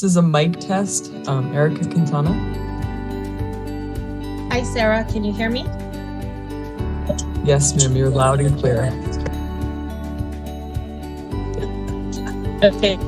This is a mic test. Erica Quintana. Hi, Sarah. Can you hear me? Yes, ma'am. You're loud and clear. Okay.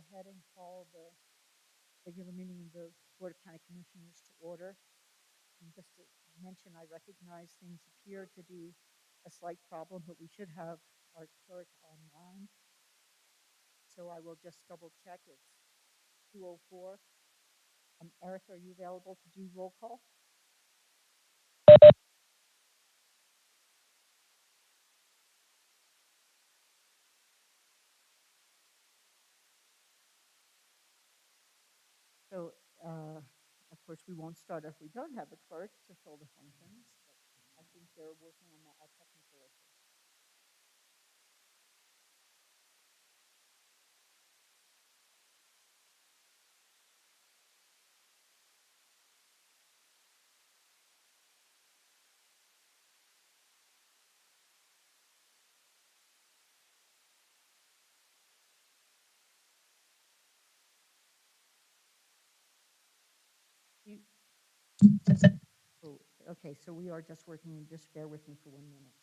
ahead and call the regular meeting of the Board of County Commissioners to order. And just to mention, I recognize things appear to be a slight problem, but we should have our clerk online. So I will just double check. It's 2:04. Erica, are you available to do roll call? So, of course, we won't start if we don't have a clerk to fill the functions, but I think they're working on that technical issue. You, oh, okay, so we are just working, just bear with me for 1 minute.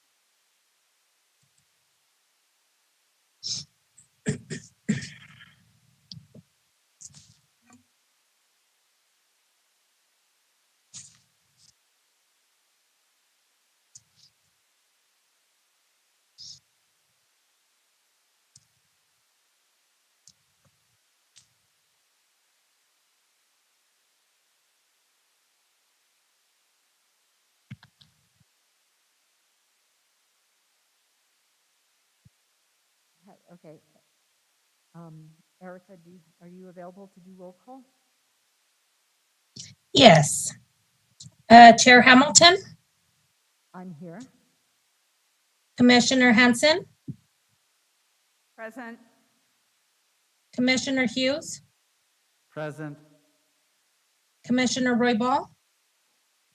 Okay. Erica, are you available to do roll call? Yes. Chair Hamilton, I'm here. Commissioner Hanson, Present. Commissioner Hughes, Present. Commissioner Roybal.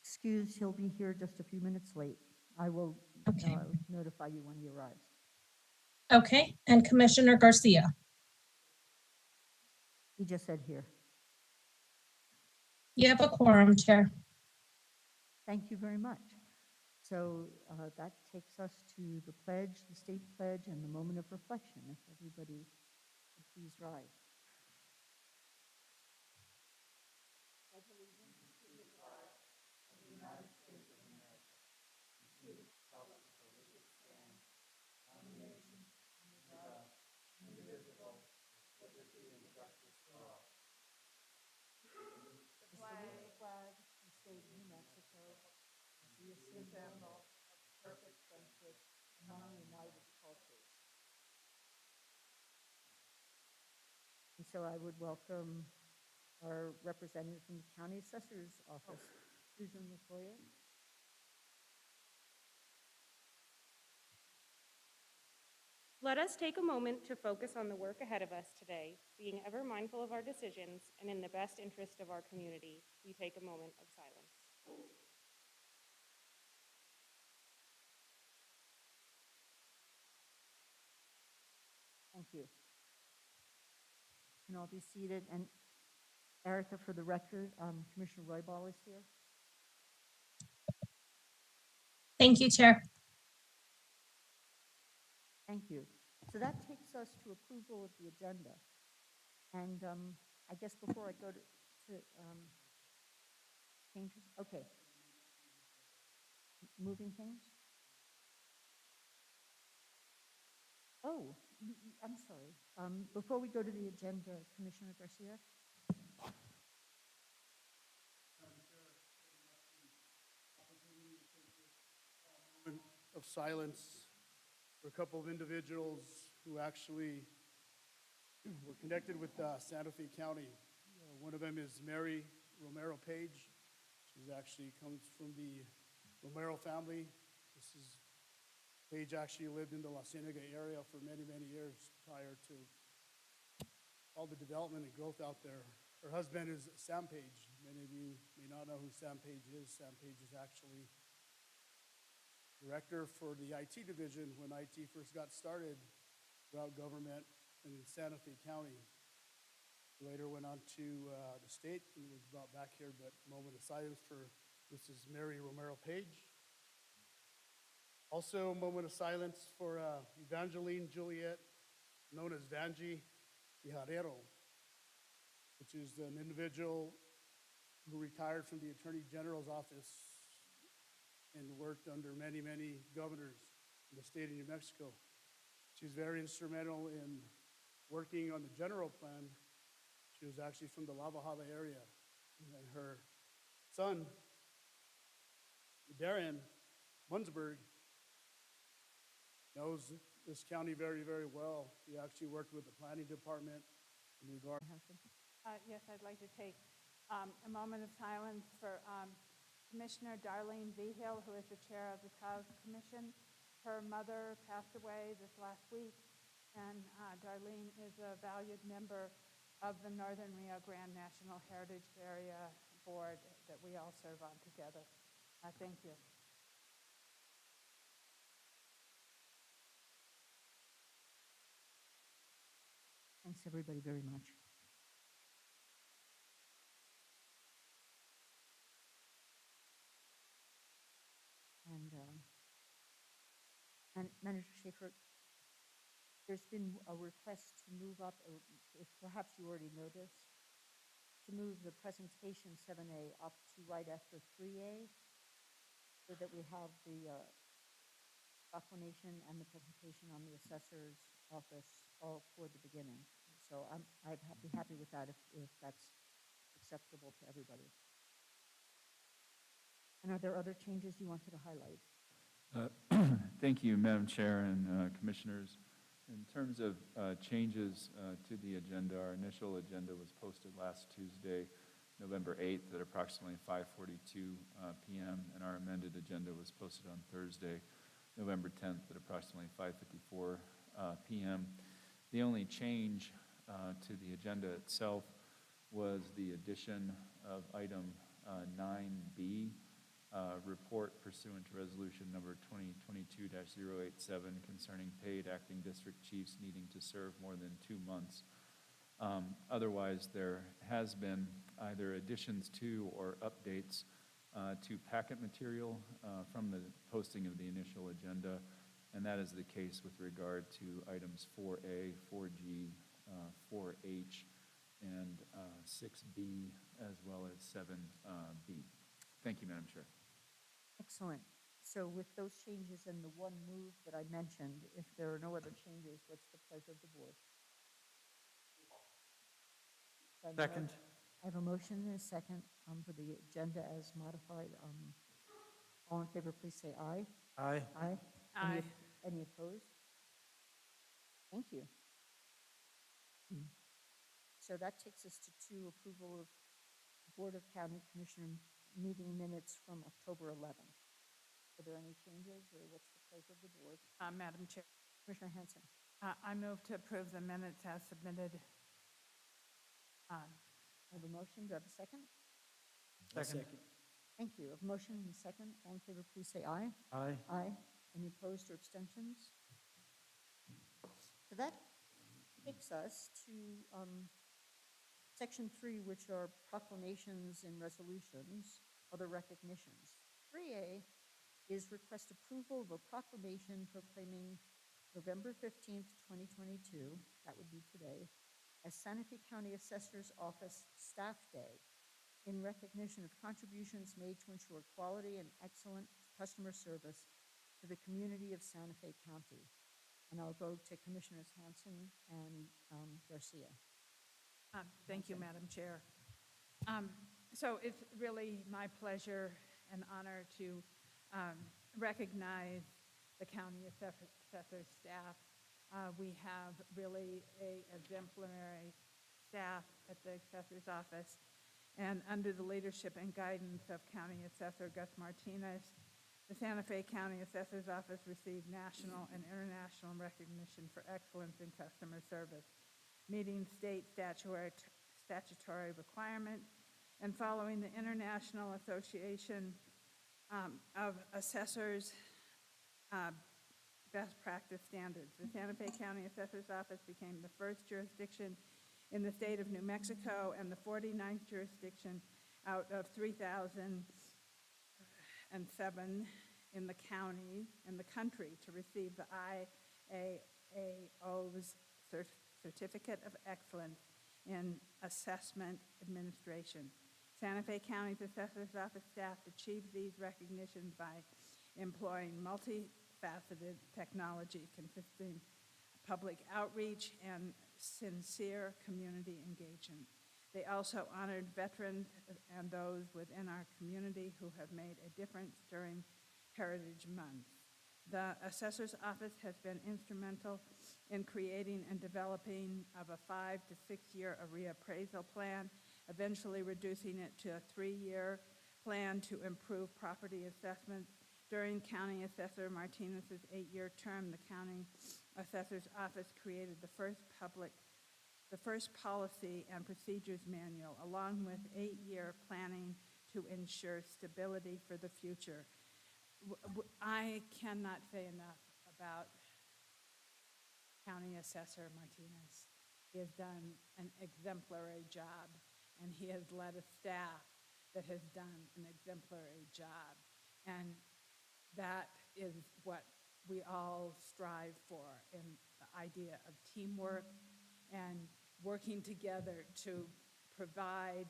Excuse, he'll be here just a few minutes late. I will Okay. notify you when he arrives. Okay, and Commissioner Garcia. He just said here. You have a quorum, Chair. Thank you very much. So that takes us to the pledge, the state pledge, and the moment of reflection. If everybody would please rise. The flag of the state of New Mexico is the symbol of perfect friendship among united cultures. And so I would welcome our representative from the County Assessor's Office, Susan Latoya. Let us take a moment to focus on the work ahead of us today, being ever mindful of our decisions and in the best interest of our community. We take a moment of silence. Thank you. Can all be seated? And Erica, for the record, Commissioner Roybal is here. Thank you, Chair. Thank you. So that takes us to approval of the agenda. And I guess before I go to changes, okay. Moving things? Oh, I'm sorry. Before we go to the agenda, Commissioner Garcia? Of silence for a couple of individuals who actually were connected with Santa Fe County. One of them is Mary Romero Page. She's actually comes from the Romero family. Page actually lived in the La Cienega area for many, many years prior to all the development and growth out there. Her husband is Sam Page. Many of you may not know who Sam Page is. Sam Page is actually director for the IT division when IT first got started throughout government in Santa Fe County. Later went on to the state and was brought back here, but moment of silence for Mrs. Mary Romero Page. Also, moment of silence for Evangeline Juliet, known as Vangie Ijarero. which is an individual who retired from the Attorney General's office and worked under many, many governors in the state of New Mexico. She's very instrumental in working on the general plan. She was actually from the Lava Java area, and her son, Darren Munzberg, knows this county very, very well. He actually worked with the planning department in regard. Hanson? Yes, I'd like to take a moment of silence for Commissioner Darlene Vigil, who is the chair of the Cows Commission. Her mother passed away this last week, and Darlene is a valued member of the Northern Rio Grande National Heritage Area Board that we all serve on together. Thank you. Thanks, everybody, very much. And Manager Schaefer, there's been a request to move up, or if perhaps you already know this, to move the presentation 7A up to right after 3A, so that we have the proclamation and the presentation on the assessor's office all toward the beginning. So I'd be happy with that if that's acceptable to everybody. And are there other changes you wanted to highlight? Thank you, Madam Chair and Commissioners. In terms of changes to the agenda, our initial agenda was posted last Tuesday, November 8th at approximately 5:42 p.m., and our amended agenda was posted on Thursday, November 10th at approximately 5:54 p.m. The only change to the agenda itself was the addition of item 9B, report pursuant to resolution number 2022-087 concerning paid acting district chiefs needing to serve more than 2 months. Otherwise, there has been either additions to or updates to packet material from the posting of the initial agenda, and that is the case with regard to items 4A, 4G, 4H, and 6B, as well as 7B. Thank you, Madam Chair. Excellent. So with those changes and the one move that I mentioned, if there are no other changes, what's the pleasure of the board? Second. I have a motion and a second for the agenda as modified. All in favor, please say aye. Aye. Aye. Aye. Any opposed? Thank you. So that takes us to 2, approval of Board of County Commissioner meeting minutes from October 11th. Are there any changes, or what's the pleasure of the board? Madam Chair, Commissioner Hanson? I move to approve the minutes as submitted. I have a motion. Do I have a second? Second. Thank you. A motion and a second. All in favor, please say aye. Aye. Aye. Any opposed or abstentions? So that takes us to Section 3, which are proclamations and resolutions, other recognitions. 3A is request approval of a proclamation proclaiming November 15th, 2022, that would be today, as Santa Fe County Assessor's Office Staff Day in recognition of contributions made to ensure quality and excellent customer service to the community of Santa Fe County. And I'll go to Commissioners Hanson and Garcia. Thank you, Madam Chair. So it's really my pleasure and honor to recognize the county assessor's staff. We have really a exemplary staff at the assessor's office, and under the leadership and guidance of County Assessor Gus Martinez, the Santa Fe County Assessor's Office received national and international recognition for excellence in customer service, meeting state statutory requirements, and following the International Association of Assessors best practice standards. The Santa Fe County Assessor's Office became the first jurisdiction in the state of New Mexico and the 49th jurisdiction out of 3,007 in the county, in the country, to receive the IAAO's Certificate of Excellence in assessment administration. Santa Fe County's Assessor's Office staff achieved these recognitions by employing multifaceted technology consisting of public outreach and sincere community engagement. They also honored veterans and those within our community who have made a difference during Heritage Month. The Assessor's Office has been instrumental in creating and developing of a 5 to 6 year reappraisal plan, eventually reducing it to a 3-year plan to improve property assessments. During County Assessor Martinez's 8-year term, the County Assessor's Office created the first policy and procedures manual, along with 8-year planning to ensure stability for the future. I cannot say enough about County Assessor Martinez. He has done an exemplary job, and he has led a staff that has done an exemplary job. And that is what we all strive for, in the idea of teamwork and working together to provide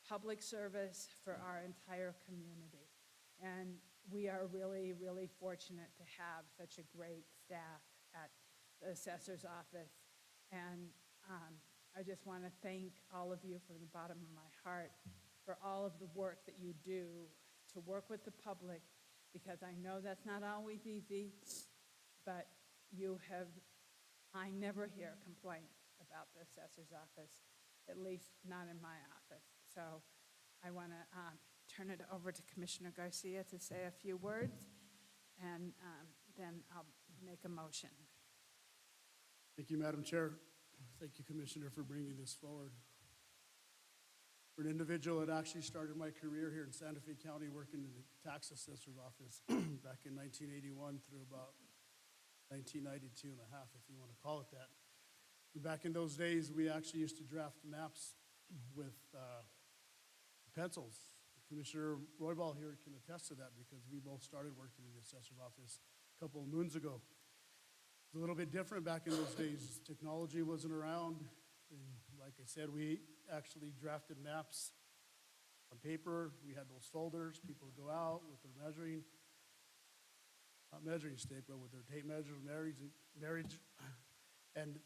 public service for our entire community. And we are really, really fortunate to have such a great staff at the Assessor's Office. And I just want to thank all of you from the bottom of my heart for all of the work that you do to work with the public, because I know that's not always easy, but I never hear complaints about the Assessor's Office, at least not in my office. So I want to turn it over to Commissioner Garcia to say a few words, and then I'll make a motion. Thank you, Madam Chair. Thank you, Commissioner, for bringing this forward. For an individual that actually started my career here in Santa Fe County working in the tax assessor's office back in 1981 through about 1992 and a half, if you want to call it that. And back in those days, we actually used to draft maps with pencils. Commissioner Roybal here can attest to that, because we both started working in the assessor's office a couple of moons ago. It was a little bit different back in those days. Technology wasn't around. And like I said, we actually drafted maps on paper. We had those folders. People would go out with their not measuring stick, but with their tape measure, marriage, and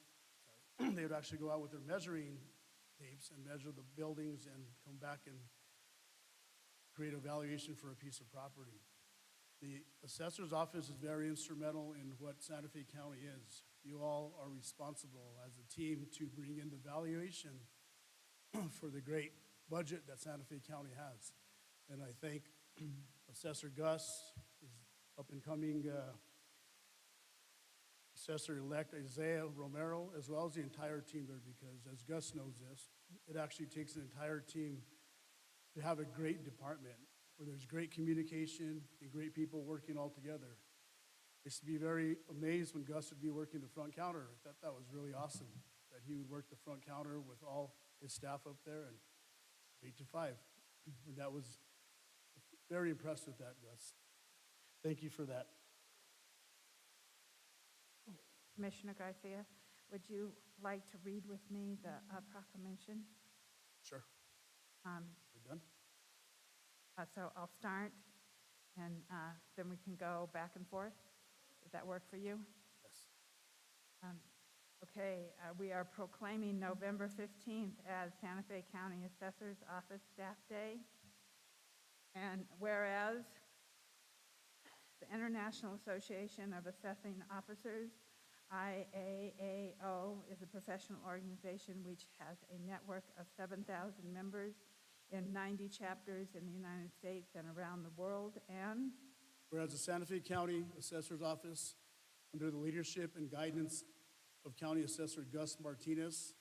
they would actually go out with their measuring tapes and measure the buildings and come back and create a valuation for a piece of property. The assessor's office is very instrumental in what Santa Fe County is. You all are responsible as a team to bring in the valuation for the great budget that Santa Fe County has. And I thank Assessor Gus, his up-and-coming Assessor-elect Isaiah Romero, as well as the entire team there, because as Gus knows this, it actually takes an entire team to have a great department where there's great communication and great people working all together. I used to be very amazed when Gus would be working the front counter. I thought that was really awesome, that he would work the front counter with all his staff up there and 8 to 5. And that was very impressed with that, Gus. Thank you for that. Commissioner Garcia, would you like to read with me the proclamation? Sure. Um, We're done? So I'll start, and then we can go back and forth. Does that work for you? Yes. Okay, we are proclaiming November 15th as Santa Fe County Assessor's Office Staff Day. And whereas the International Association of Assessing Officers, IAAO, is a professional organization which has a network of 7,000 members in 90 chapters in the United States and around the world. And Whereas the Santa Fe County Assessor's Office, under the leadership and guidance of County Assessor Gus Martinez,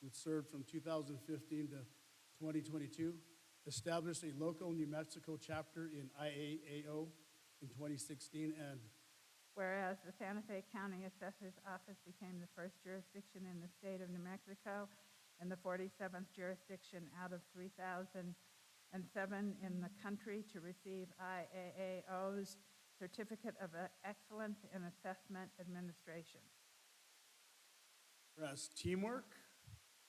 who served from 2015 to 2022, established a local New Mexico chapter in IAAO in 2016, and whereas the Santa Fe County Assessor's Office became the first jurisdiction in the state of New Mexico and the 47th jurisdiction out of 3,007 in the country to receive IAAO's Certificate of Excellence in Assessment Administration. whereas teamwork,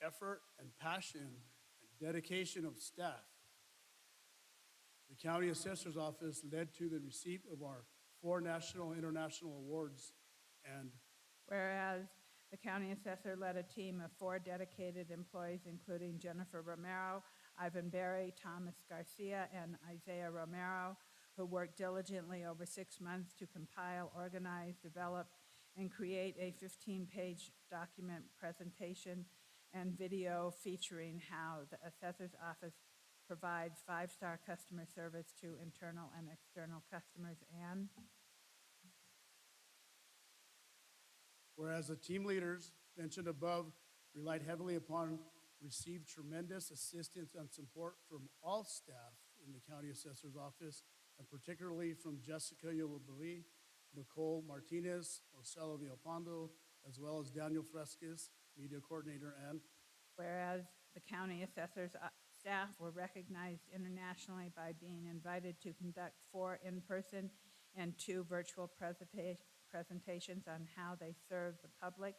effort and passion and dedication of staff, the County Assessor's Office led to the receipt of our 4 national and international awards. And Whereas the county assessor led a team of 4 dedicated employees, including Jennifer Romero, Ivan Berry, Thomas Garcia, and Isaiah Romero, who worked diligently over 6 months to compile, organize, develop, and create a 15-page document presentation and video featuring how the assessor's office provides 5-star customer service to internal and external customers. And whereas the team leaders mentioned above relied heavily upon, received tremendous assistance and support from all staff in the County Assessor's Office, and particularly from Jessica Yolobali, Nicole Martinez, Marcelo Villalpando, as well as Daniel Fresquez, Media Coordinator, and whereas the county assessor's staff were recognized internationally by being invited to conduct 4 in-person and 2 virtual presentations on how they serve the public,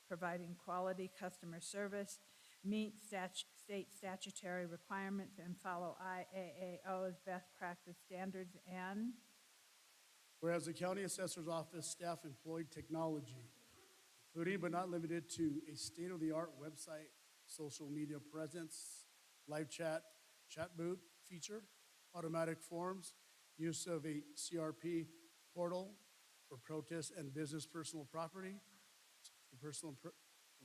providing quality customer service, meet state statutory requirements, and follow IAAO's best practice standards. And whereas the County Assessor's Office staff employed technology, including but not limited to a state-of-the-art website, social media presence, live chat booth feature, automatic forms, use of a CRP portal for protest and business personal property,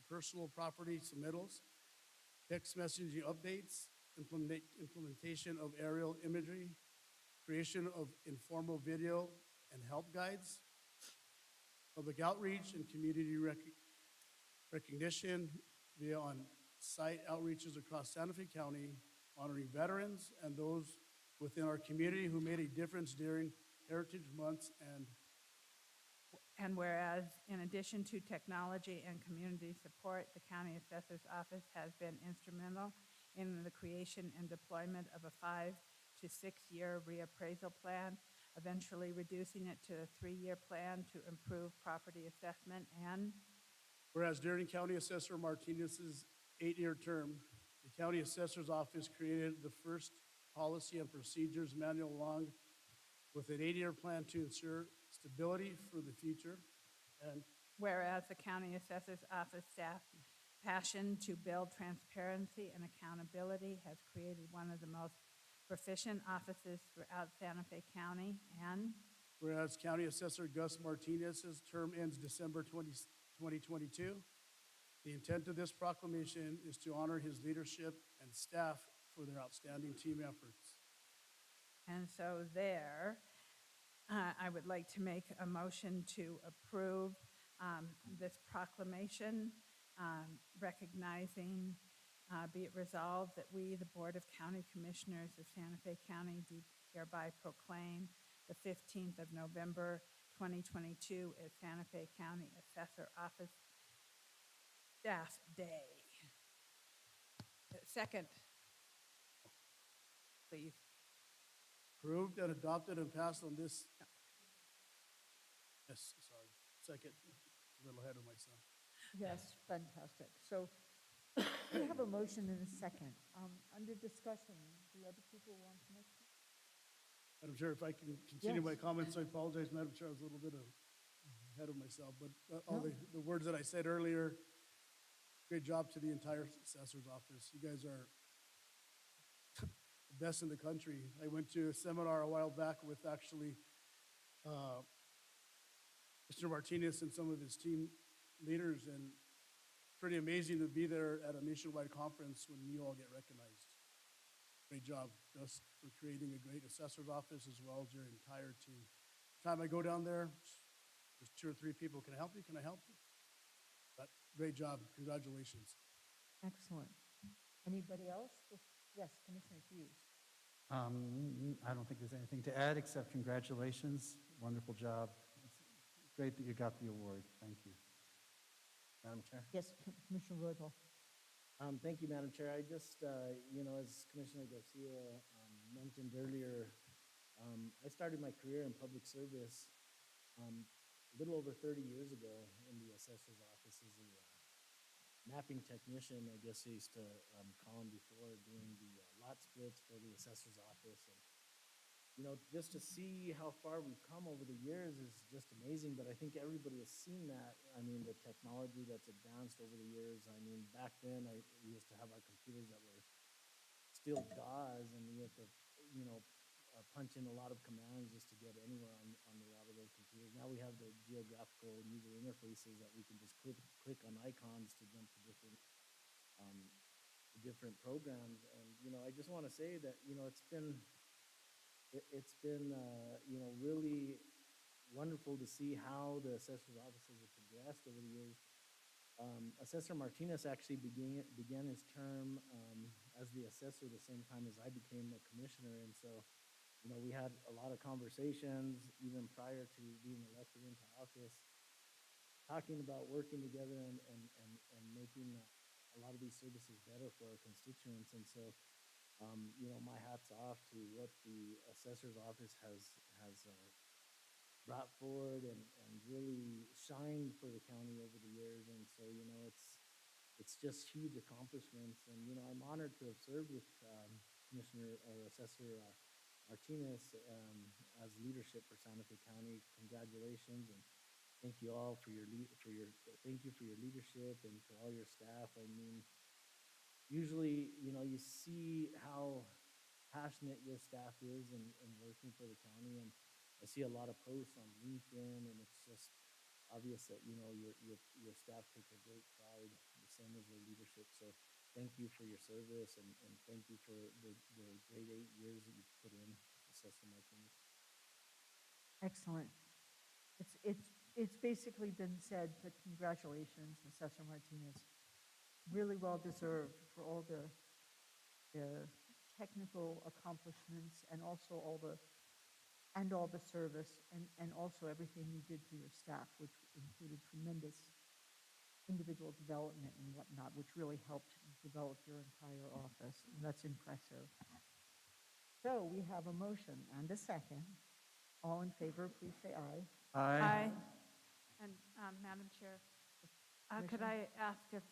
personal property submittals, text messaging updates, implementation of aerial imagery, creation of informal video and help guides, public outreach and community recognition via on-site outreaches across Santa Fe County, honoring veterans and those within our community who made a difference during Heritage Months. And whereas, in addition to technology and community support, the county assessor's office has been instrumental in the creation and deployment of a 5 to 6 year reappraisal plan, eventually reducing it to a 3-year plan to improve property assessment. And whereas during County Assessor Martinez's 8-year term, the County Assessor's Office created the first policy and procedures manual along with an 8-year plan to ensure stability for the future. And whereas the county assessor's office staff passion to build transparency and accountability has created one of the most proficient offices throughout Santa Fe County. And whereas County Assessor Gus Martinez's term ends December 2022, the intent of this proclamation is to honor his leadership and staff for their outstanding team efforts. And so there, I would like to make a motion to approve this proclamation, recognizing, be it resolved that we, the Board of County Commissioners of Santa Fe County, do hereby proclaim the 15th of November, 2022 as Santa Fe County Assessor Office Staff Day. Second, please. Approved and adopted and passed on this. Yes, sorry. Second, a little ahead of myself. Yes, fantastic. So we have a motion and a second. Under discussion, do other people want to make? Madam Chair, if I can continue my Yes. comments, I apologize, Madam Chair, I was a little bit ahead of myself, but all No. the words that I said earlier, great job to the entire assessor's office. You guys are the best in the country. I went to a seminar a while back with actually Mr. Martinez and some of his team leaders, and pretty amazing to be there at a nationwide conference when you all get recognized. Great job, Gus, for creating a great assessor's office as well as your entire team. Time I go down there, there's 2 or 3 people. Can I help you? Can I help you? But great job. Congratulations. Excellent. Anybody else? Yes, Commissioner Hughes. I don't think there's anything to add except congratulations. Wonderful job. It's great that you got the award. Thank you. Madam Chair. Yes, Commissioner Roybal. Thank you, Madam Chair. I just, as Commissioner Garcia mentioned earlier, I started my career in public service a little over 30 years ago in the assessor's office as a mapping technician, I guess they used to call him before, doing the lot splits for the assessor's office. And, you know, just to see how far we've come over the years is just amazing, but I think everybody has seen that. I mean, the technology that's advanced over the years. I mean, back then, we used to have our computers that were still DOS, and we had to, you know, punch in a lot of commands just to get anywhere on a lot of those computers. Now we have the geographical user interfaces that we can just click on icons to jump to different programs. And, you know, I just want to say that, you know, it's been, you know, really wonderful to see how the assessor's offices have progressed over the years. Assessor Martinez actually began his term as the assessor the same time as I became a commissioner. And so, you know, we had a lot of conversations even prior to being elected into office, talking about working together and making a lot of these services better for our constituents. And so, you know, my hat's off to what the assessor's office has brought forward and really shined for the county over the years. And so, you know, it's just huge accomplishments. And, you know, I'm honored to have served with Commissioner or Assessor Martinez as leadership for Santa Fe County. Congratulations, and thank you all for your leadership, and to all your staff. I mean, usually, you know, you see how passionate your staff is in working for the county, and I see a lot of posts on LinkedIn, and it's just obvious that, you know, your staff take a great pride, the same as their leadership. So thank you for your service, and thank you for the great 8 years that you've put in, Assessor Martinez. Excellent. It's basically been said, but congratulations, Assessor Martinez. Really well deserved for all the technical accomplishments, and also all the service, and also everything you did for your staff, which included tremendous individual development and whatnot, which really helped develop your entire office. And that's impressive. So we have a motion and a second. All in favor, please say aye. Aye. And Madam Chair, could Commissioner? I ask if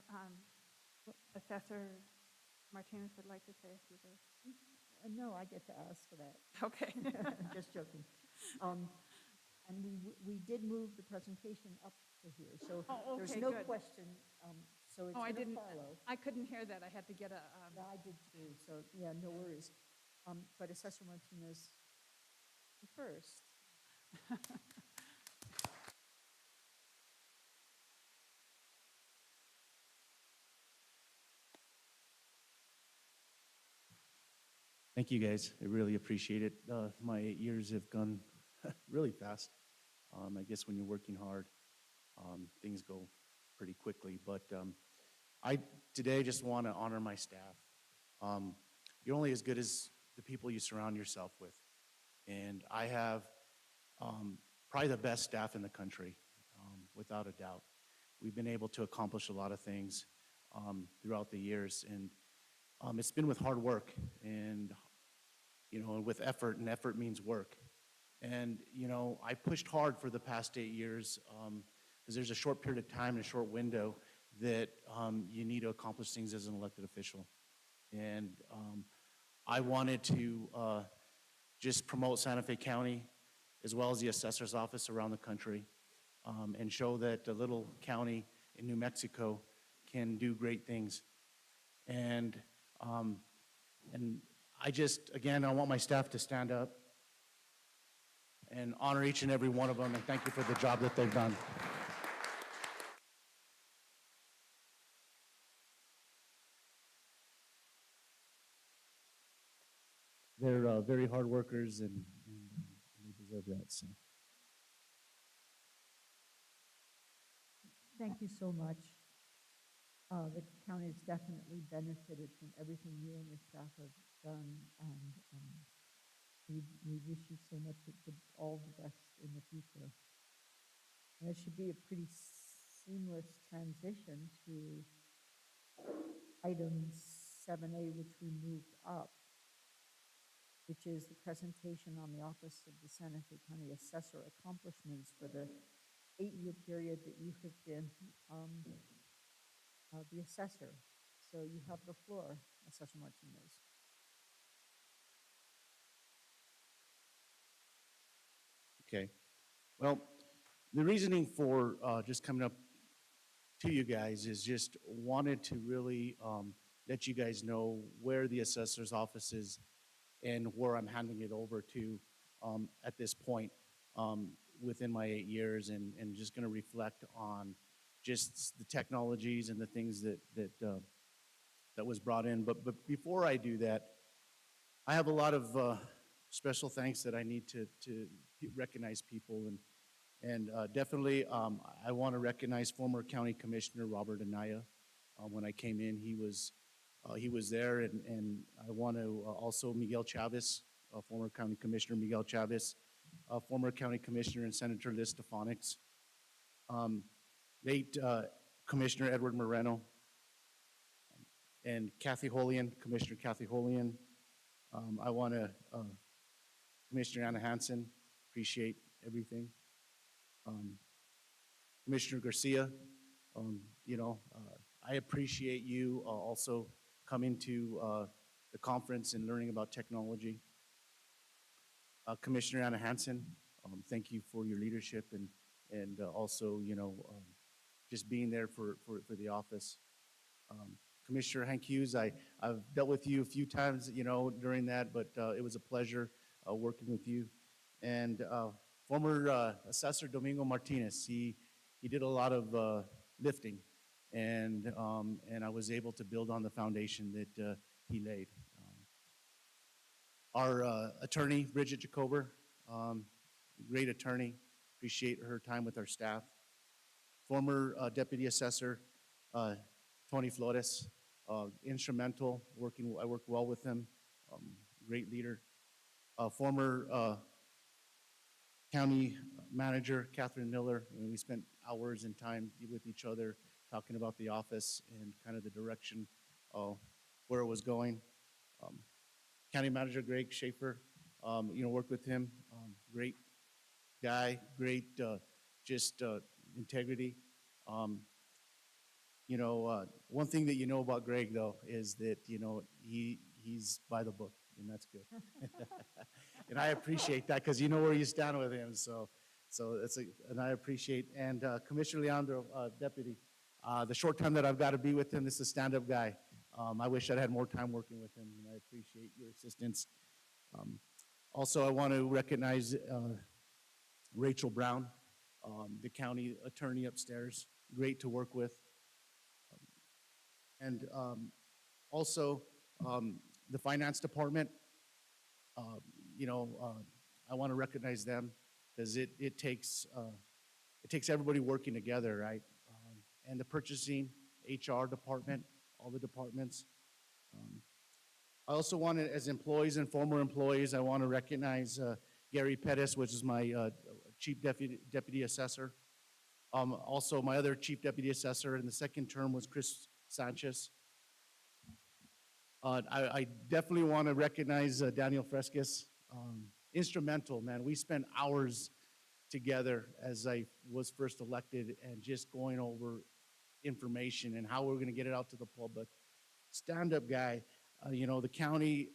Assessor Martinez would like to say a few words? No, I get to ask for that. Okay. Just joking. And we did move the presentation up to here, so Oh, there's okay, no good. question. So it's Oh, I going to didn't, follow. I couldn't hear that. I had to get a, Yeah, I did too, so yeah, no worries. But Assessor Martinez, you first. Thank you, guys. I really appreciate it. My 8 years have gone really fast. I guess when you're working hard, things go pretty quickly. But I today just want to honor my staff. You're only as good as the people you surround yourself with. And I have probably the best staff in the country, without a doubt. We've been able to accomplish a lot of things throughout the years. And it's been with hard work and, you know, with effort, and effort means work. And, you know, I pushed hard for the past 8 years because there's a short period of time and a short window that you need to accomplish things as an elected official. And I wanted to just promote Santa Fe County as well as the assessor's office around the country and show that a little county in New Mexico can do great things. And I just, again, I want my staff to stand up and honor each and every one of them, and thank you for the job that they've done. They're very hard workers, and they deserve that. So. Thank you so much. The county has definitely benefited from everything you and your staff have done, and we wish you so much all the best in the future. And it should be a pretty seamless transition to item 7A, which we moved up, which is the presentation on the Office of the Santa Fe County Assessor accomplishments for the 8-year period that you have been the assessor. So you have the floor, Assessor Martinez. Okay. Well, the reasoning for just coming up to you guys is just wanted to really let you guys know where the assessor's office is and where I'm handing it over to at this point within my 8 years, and just going to reflect on just the technologies and the things that was brought in. But before I do that, I have a lot of special thanks that I need to recognize people, and definitely I want to recognize former County Commissioner Robert Anaya. When I came in, he was there, and I want to also Miguel Chavez, former County Commissioner Miguel Chavez, former County Commissioner and Senator Liz Stefanik, late Commissioner Edward Moreno, and Kathy Holian, Commissioner Kathy Holian. I want to, Commissioner Anna Hansen, appreciate everything. Commissioner Garcia, I appreciate you also coming to the conference and learning about technology. Commissioner Anna Hansen, thank you for your leadership and also, just being there for the office. Commissioner Hank Hughes, I've dealt with you a few times, during that, but it was a pleasure working with you. And former Assessor Domingo Martinez, he did a lot of lifting, and I was able to build on the foundation that he laid. Our attorney, Bridget Jacober, great attorney, appreciate her time with our staff. Former Deputy Assessor Tony Flores, instrumental, I worked well with him, great leader. Former County Manager Catherine Miller, and we spent hours in time with each other talking about the office and kind of the direction where it was going. County Manager Greg Schaefer, worked with him, great guy, great just integrity. One thing that you know about Greg, though, is that, he's by the book, and that's good. And I appreciate that because you know where you stand with him. So and I appreciate. And Commissioner Leandro, Deputy, the short time that I've got to be with him, this is a stand-up guy. I wish I'd had more time working with him, and I appreciate your assistance. Also, I want to recognize Rachel Brown, the county attorney upstairs, great to work with. And also, the finance department, I want to recognize them because it takes everybody working together, right? And the purchasing, HR department, all the departments. I also want to, as employees and former employees, I want to recognize Gary Pettis, which is my chief deputy assessor. Also, my other chief deputy assessor in the second term was Chris Sanchez. I definitely want to recognize Daniel Fresquez. Instrumental, man. We spent hours together as I was first elected and just going over information and how we're going to get it out to the public. Stand-up guy. The county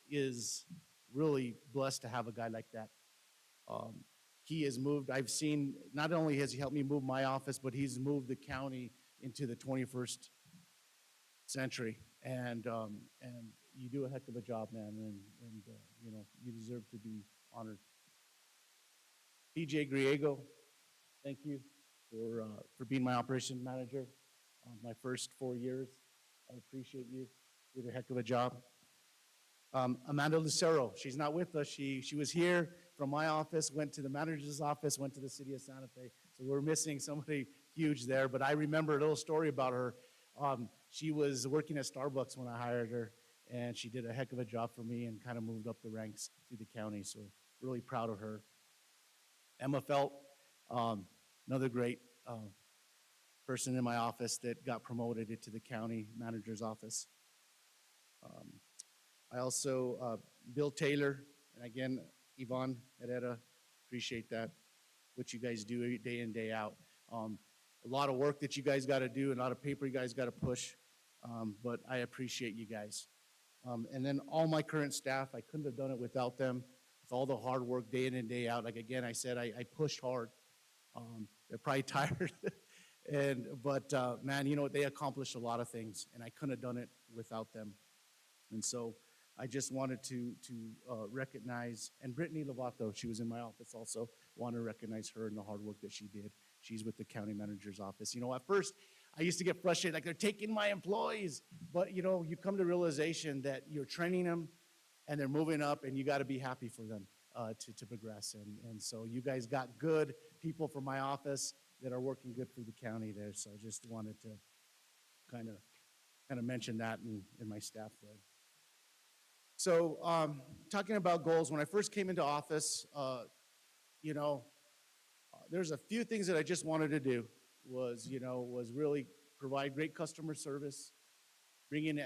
is really blessed to have a guy like that. He has moved, I've seen, not only has he helped me move my office, but he's moved the county into the 21st century. And you do a heck of a job, man, and you deserve to be honored. PJ Griego, thank you for being my operation manager my first 4 years. I appreciate you. You did a heck of a job. Amanda Lucero, she's not with us. She was here from my office, went to the manager's office, went to the city of Santa Fe. So we're missing somebody huge there. But I remember a little story about her. She was working at Starbucks when I hired her, and she did a heck of a job for me and kind of moved up the ranks through the county. So really proud of her. Emma Felt, another great person in my office that got promoted into the county manager's office. I also, Bill Taylor, and again, Yvonne Herrera, appreciate that, what you guys do day in, day out. a lot of work that you guys got to do, and a lot of paper you guys got to push, but I appreciate you guys. And then all my current staff, I couldn't have done it without them, with all the hard work day in and day out. Like, again, I said, I pushed hard. They're probably tired. But man, you know what? They accomplished a lot of things, and I couldn't have done it without them. And so I just wanted to recognize, and Brittany Lovato, she was in my office also, want to recognize her and the hard work that she did. She's with the county manager's office. You know, at first, I used to get frustrated, like, they're taking my employees. But, you know, you come to realization that you're training them, and they're moving up, and you got to be happy for them to progress. And so you guys got good people from my office that are working good for the county there. So I just wanted to kind of mention that in my staff there. So talking about goals, when I first came into office, you know, there's a few things that I just wanted to do was really provide great customer service, bring in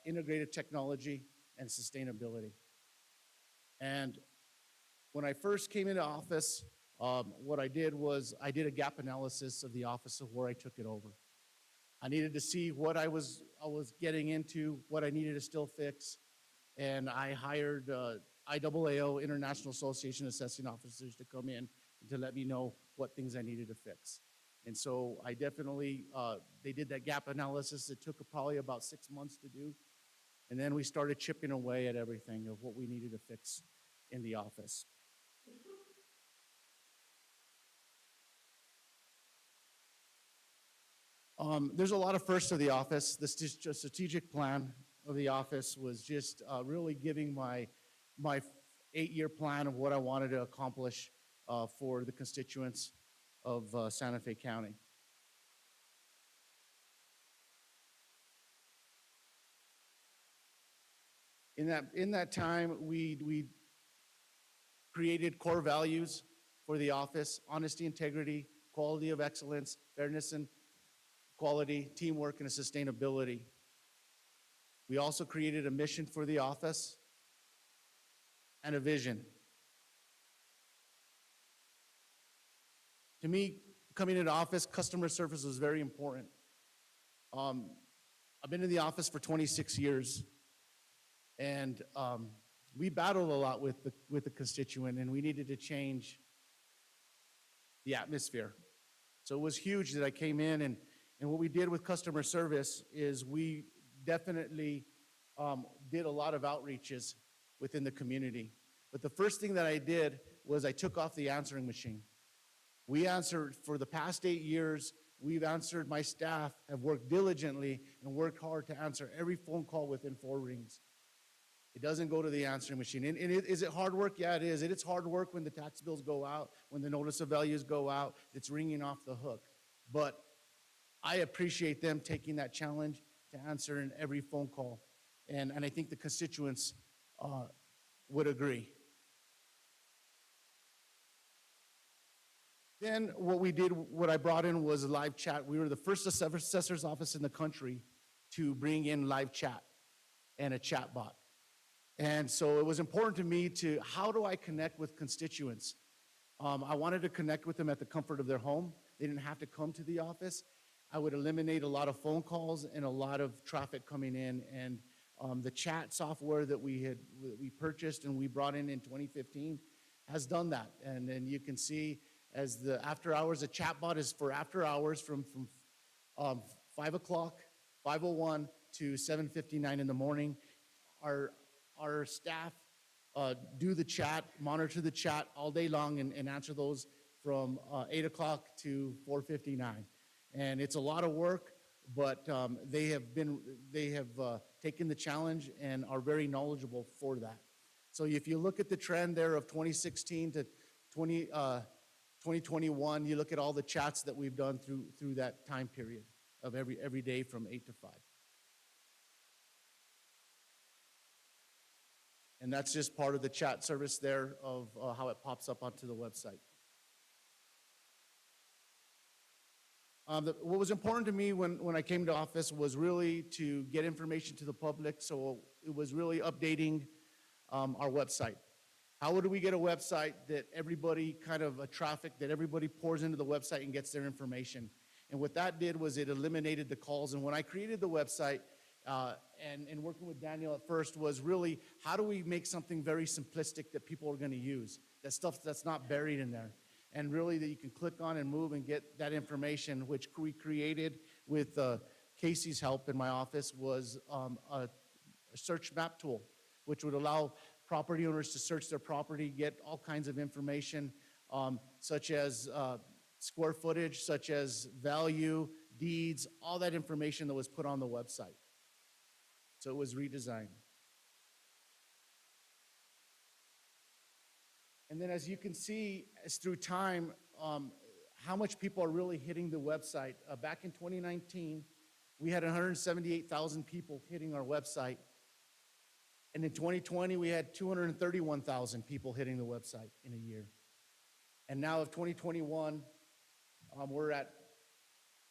integrated technology and sustainability. And when I first came into office, what I did was I did a gap analysis of the office of where I took it over. I needed to see what I was getting into, what I needed to still fix, and I hired IAAO, International Association of Assessing Officers, to come in and to let me know what things I needed to fix. And so I definitely, they did that gap analysis. It took probably about 6 months to do. And then we started chipping away at everything of what we needed to fix in the office. There's a lot of firsts of the office. The strategic plan of the office was just really giving my 8-year plan of what I wanted to accomplish for the constituents of Santa Fe County. In that time, we created core values for the office: honesty, integrity, quality of excellence, fairness and quality, teamwork, and sustainability. We also created a mission for the office and a vision. To me, coming into office, customer service was very important. I've been in the office for 26 years, and we battled a lot with the constituent, and we needed to change the atmosphere. So it was huge that I came in, and what we did with customer service is we definitely did a lot of outreaches within the community. But the first thing that I did was I took off the answering machine. We answered for the past 8 years. We've answered, my staff have worked diligently and worked hard to answer every phone call within 4 rings. It doesn't go to the answering machine. And is it hard work? Yeah, it is. It's hard work when the tax bills go out, when the notice of values go out. It's ringing off the hook. But I appreciate them taking that challenge to answer in every phone call. And I think the constituents would agree. Then what I brought in was a live chat. We were the first assessor's office in the country to bring in live chat and a chat bot. And so it was important to me how do I connect with constituents? I wanted to connect with them at the comfort of their home. They didn't have to come to the office. I would eliminate a lot of phone calls and a lot of traffic coming in. And the chat software that we purchased and we brought in 2015 has done that. And then you can see as the after hours, the chat bot is for after hours from 5 o'clock, 5:01 to 7:59 in the morning. Our staff do the chat, monitor the chat all day long and answer those from 8 o'clock to 4:59. And it's a lot of work, but they have taken the challenge and are very knowledgeable for that. So if you look at the trend there of 2016 to 2021, you look at all the chats that we've done through that time period of every day from 8 to 5. And that's just part of the chat service there of how it pops up onto the website. What was important to me when I came to office was really to get information to the public, so it was really updating our website. How would we get a website that everybody that everybody pours into the website and gets their information? And what that did was it eliminated the calls. And when I created the website, and working with Daniel at first was really, how do we make something very simplistic that people are going to use? That stuff that's not buried in there. And really that you can click on and move and get that information, which we created with Casey's help in my office, was a search map tool, which would allow property owners to search their property, get all kinds of information, such as square footage, such as value, deeds, all that information that was put on the website. So it was redesigned. And then as you can see, as through time, how much people are really hitting the website. Back in 2019, we had 178,000 people hitting our website. And in 2020, we had 231,000 people hitting the website in a year. And now of 2021, we're at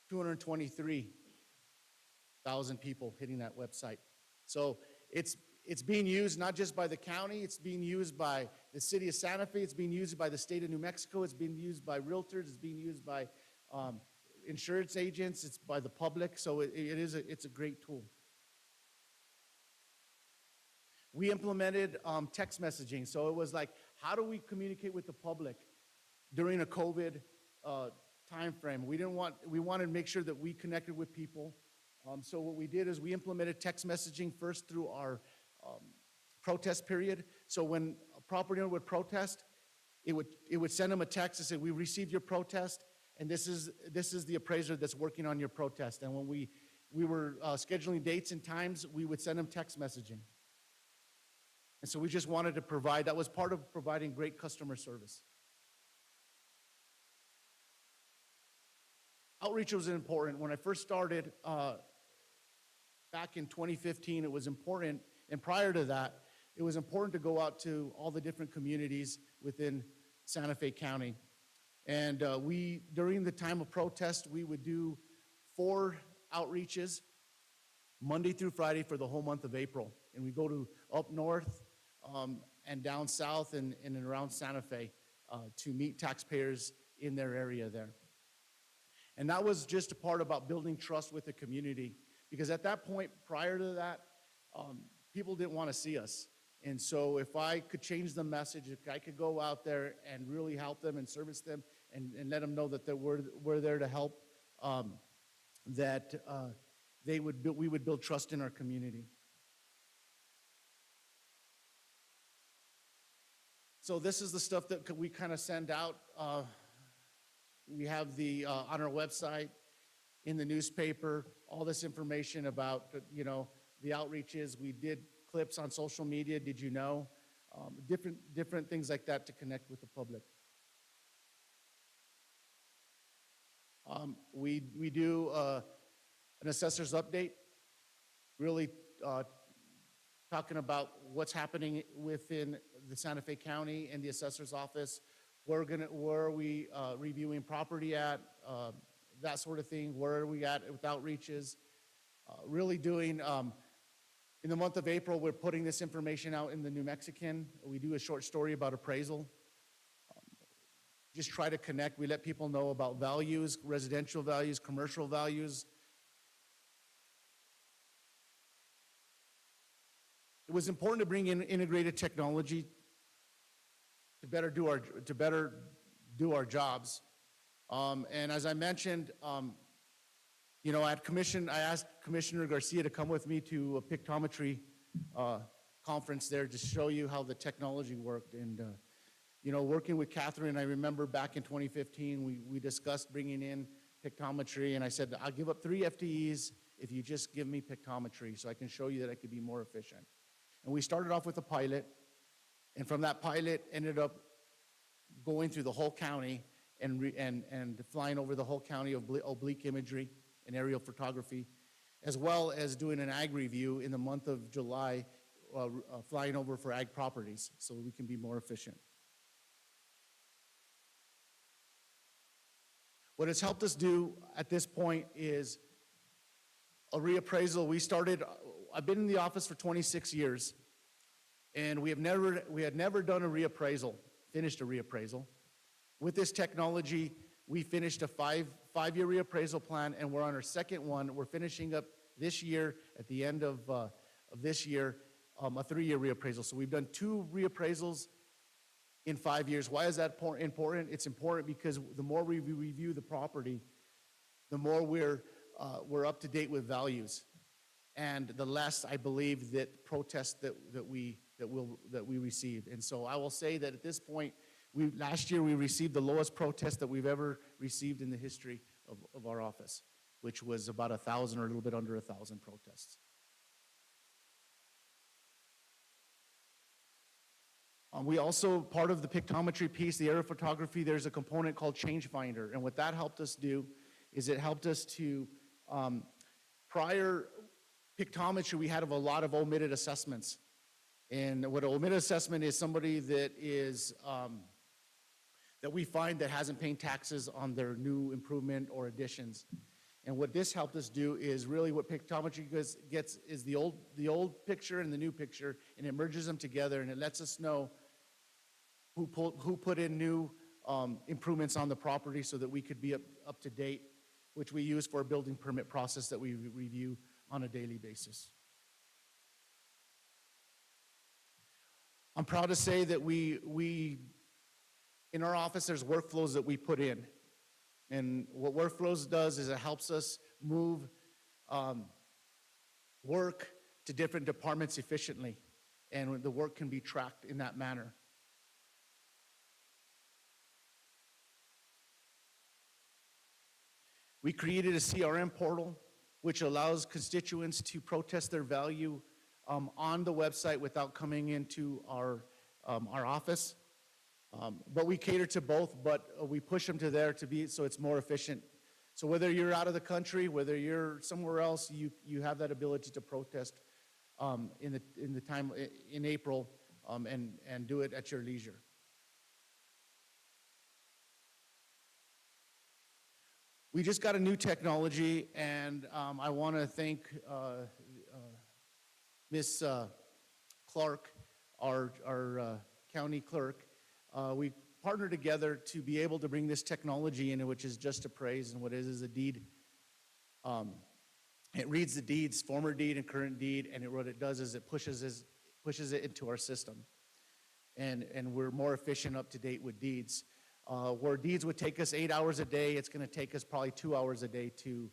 223,000 people hitting that website. So it's being used not just by the county, it's being used by the city of Santa Fe, it's being used by the state of New Mexico, it's being used by realtors, it's being used by insurance agents, it's by the public, so it's a great tool. We implemented text messaging, so it was like, how do we communicate with the public during a COVID time frame? We wanted to make sure that we connected with people. So what we did is we implemented text messaging first through our protest period. So when a property owner would protest, it would send them a text and say, we received your protest, and this is the appraiser that's working on your protest. And when we were scheduling dates and times, we would send them text messaging. And so we just wanted to provide, that was part of providing great customer service. Outreach was important. When I first started back in 2015, it was important, and prior to that, it was important to go out to all the different communities within Santa Fe County. And during the time of protest, we would do 4 outreaches, Monday through Friday for the whole month of April. And we go to up north and down south and around Santa Fe to meet taxpayers in their area there. And that was just a part about building trust with the community, because at that point, prior to that, people didn't want to see us. And so if I could change the message, if I could go out there and really help them and service them and let them know that we're there to help, we would build trust in our community. So this is the stuff that we kind of send out. We have on our website, in the newspaper, all this information about, the outreaches. We did clips on social media, did you know? Different things like that to connect with the public. We do an assessor's update, really talking about what's happening within the Santa Fe County and the assessor's office. Where are we reviewing property at, that sort of thing. Where are we at with outreaches? Really doing, in the month of April, we're putting this information out in the New Mexican. We do a short story about appraisal. Just try to connect. We let people know about values, residential values, commercial values. It was important to bring in integrated technology to better do our jobs. And as I mentioned, I asked Commissioner Garcia to come with me to a pictometry conference there to show you how the technology worked. And working with Catherine, I remember back in 2015, we discussed bringing in pictometry, and I said, I'll give up 3 FTEs if you just give me pictometry so I can show you that I could be more efficient. And we started off with a pilot, and from that pilot ended up going through the whole county and flying over the whole county of oblique imagery and aerial photography, as well as doing an ag review in the month of July, flying over for ag properties so we can be more efficient. What it's helped us do at this point is a reappraisal. I've been in the office for 26 years, and we had never done a reappraisal, finished a reappraisal. With this technology, we finished a five-year reappraisal plan, and we're on our second one. We're finishing up this year, at the end of this year, a 3-year reappraisal. So we've done 2 reappraisals in 5 years. Why is that important? It's important because the more we review the property, the more we're up to date with values, and the less I believe that protests that we receive. And so I will say that at this point, last year we received the lowest protest that we've ever received in the history of our office, which was about 1,000 or a little bit under 1,000 protests. We also, part of the pictometry piece, the aerial photography, there's a component called Change Finder. And what that helped us do is it helped us to, prior pictometry, we had a lot of omitted assessments. And what an omitted assessment is, somebody that is, that we find that hasn't paid taxes on their new improvement or additions. And what this helped us do is really what pictometry gets is the old picture and the new picture, and it merges them together, and it lets us know who put in new improvements on the property so that we could be up to date, which we use for a building permit process that we review on a daily basis. I'm proud to say that we in our office, there's workflows that we put in. And what workflows does is it helps us move work to different departments efficiently, and the work can be tracked in that manner. We created a CRM portal, which allows constituents to protest their value on the website without coming into our office. But we cater to both, but we push them to there to be, so it's more efficient. So whether you're out of the country, whether you're somewhere else, you have that ability to protest in the time in April and do it at your leisure. We just got a new technology, and I want to thank Ms. Clark, our county clerk. We partnered together to be able to bring this technology in, which is just appraised, and what is a deed. It reads the deeds, former deed and current deed, and what it does is it pushes it into our system. And we're more efficient, up to date with deeds. Where deeds would take us 8 hours a day, it's going to take us probably 2 hours a day to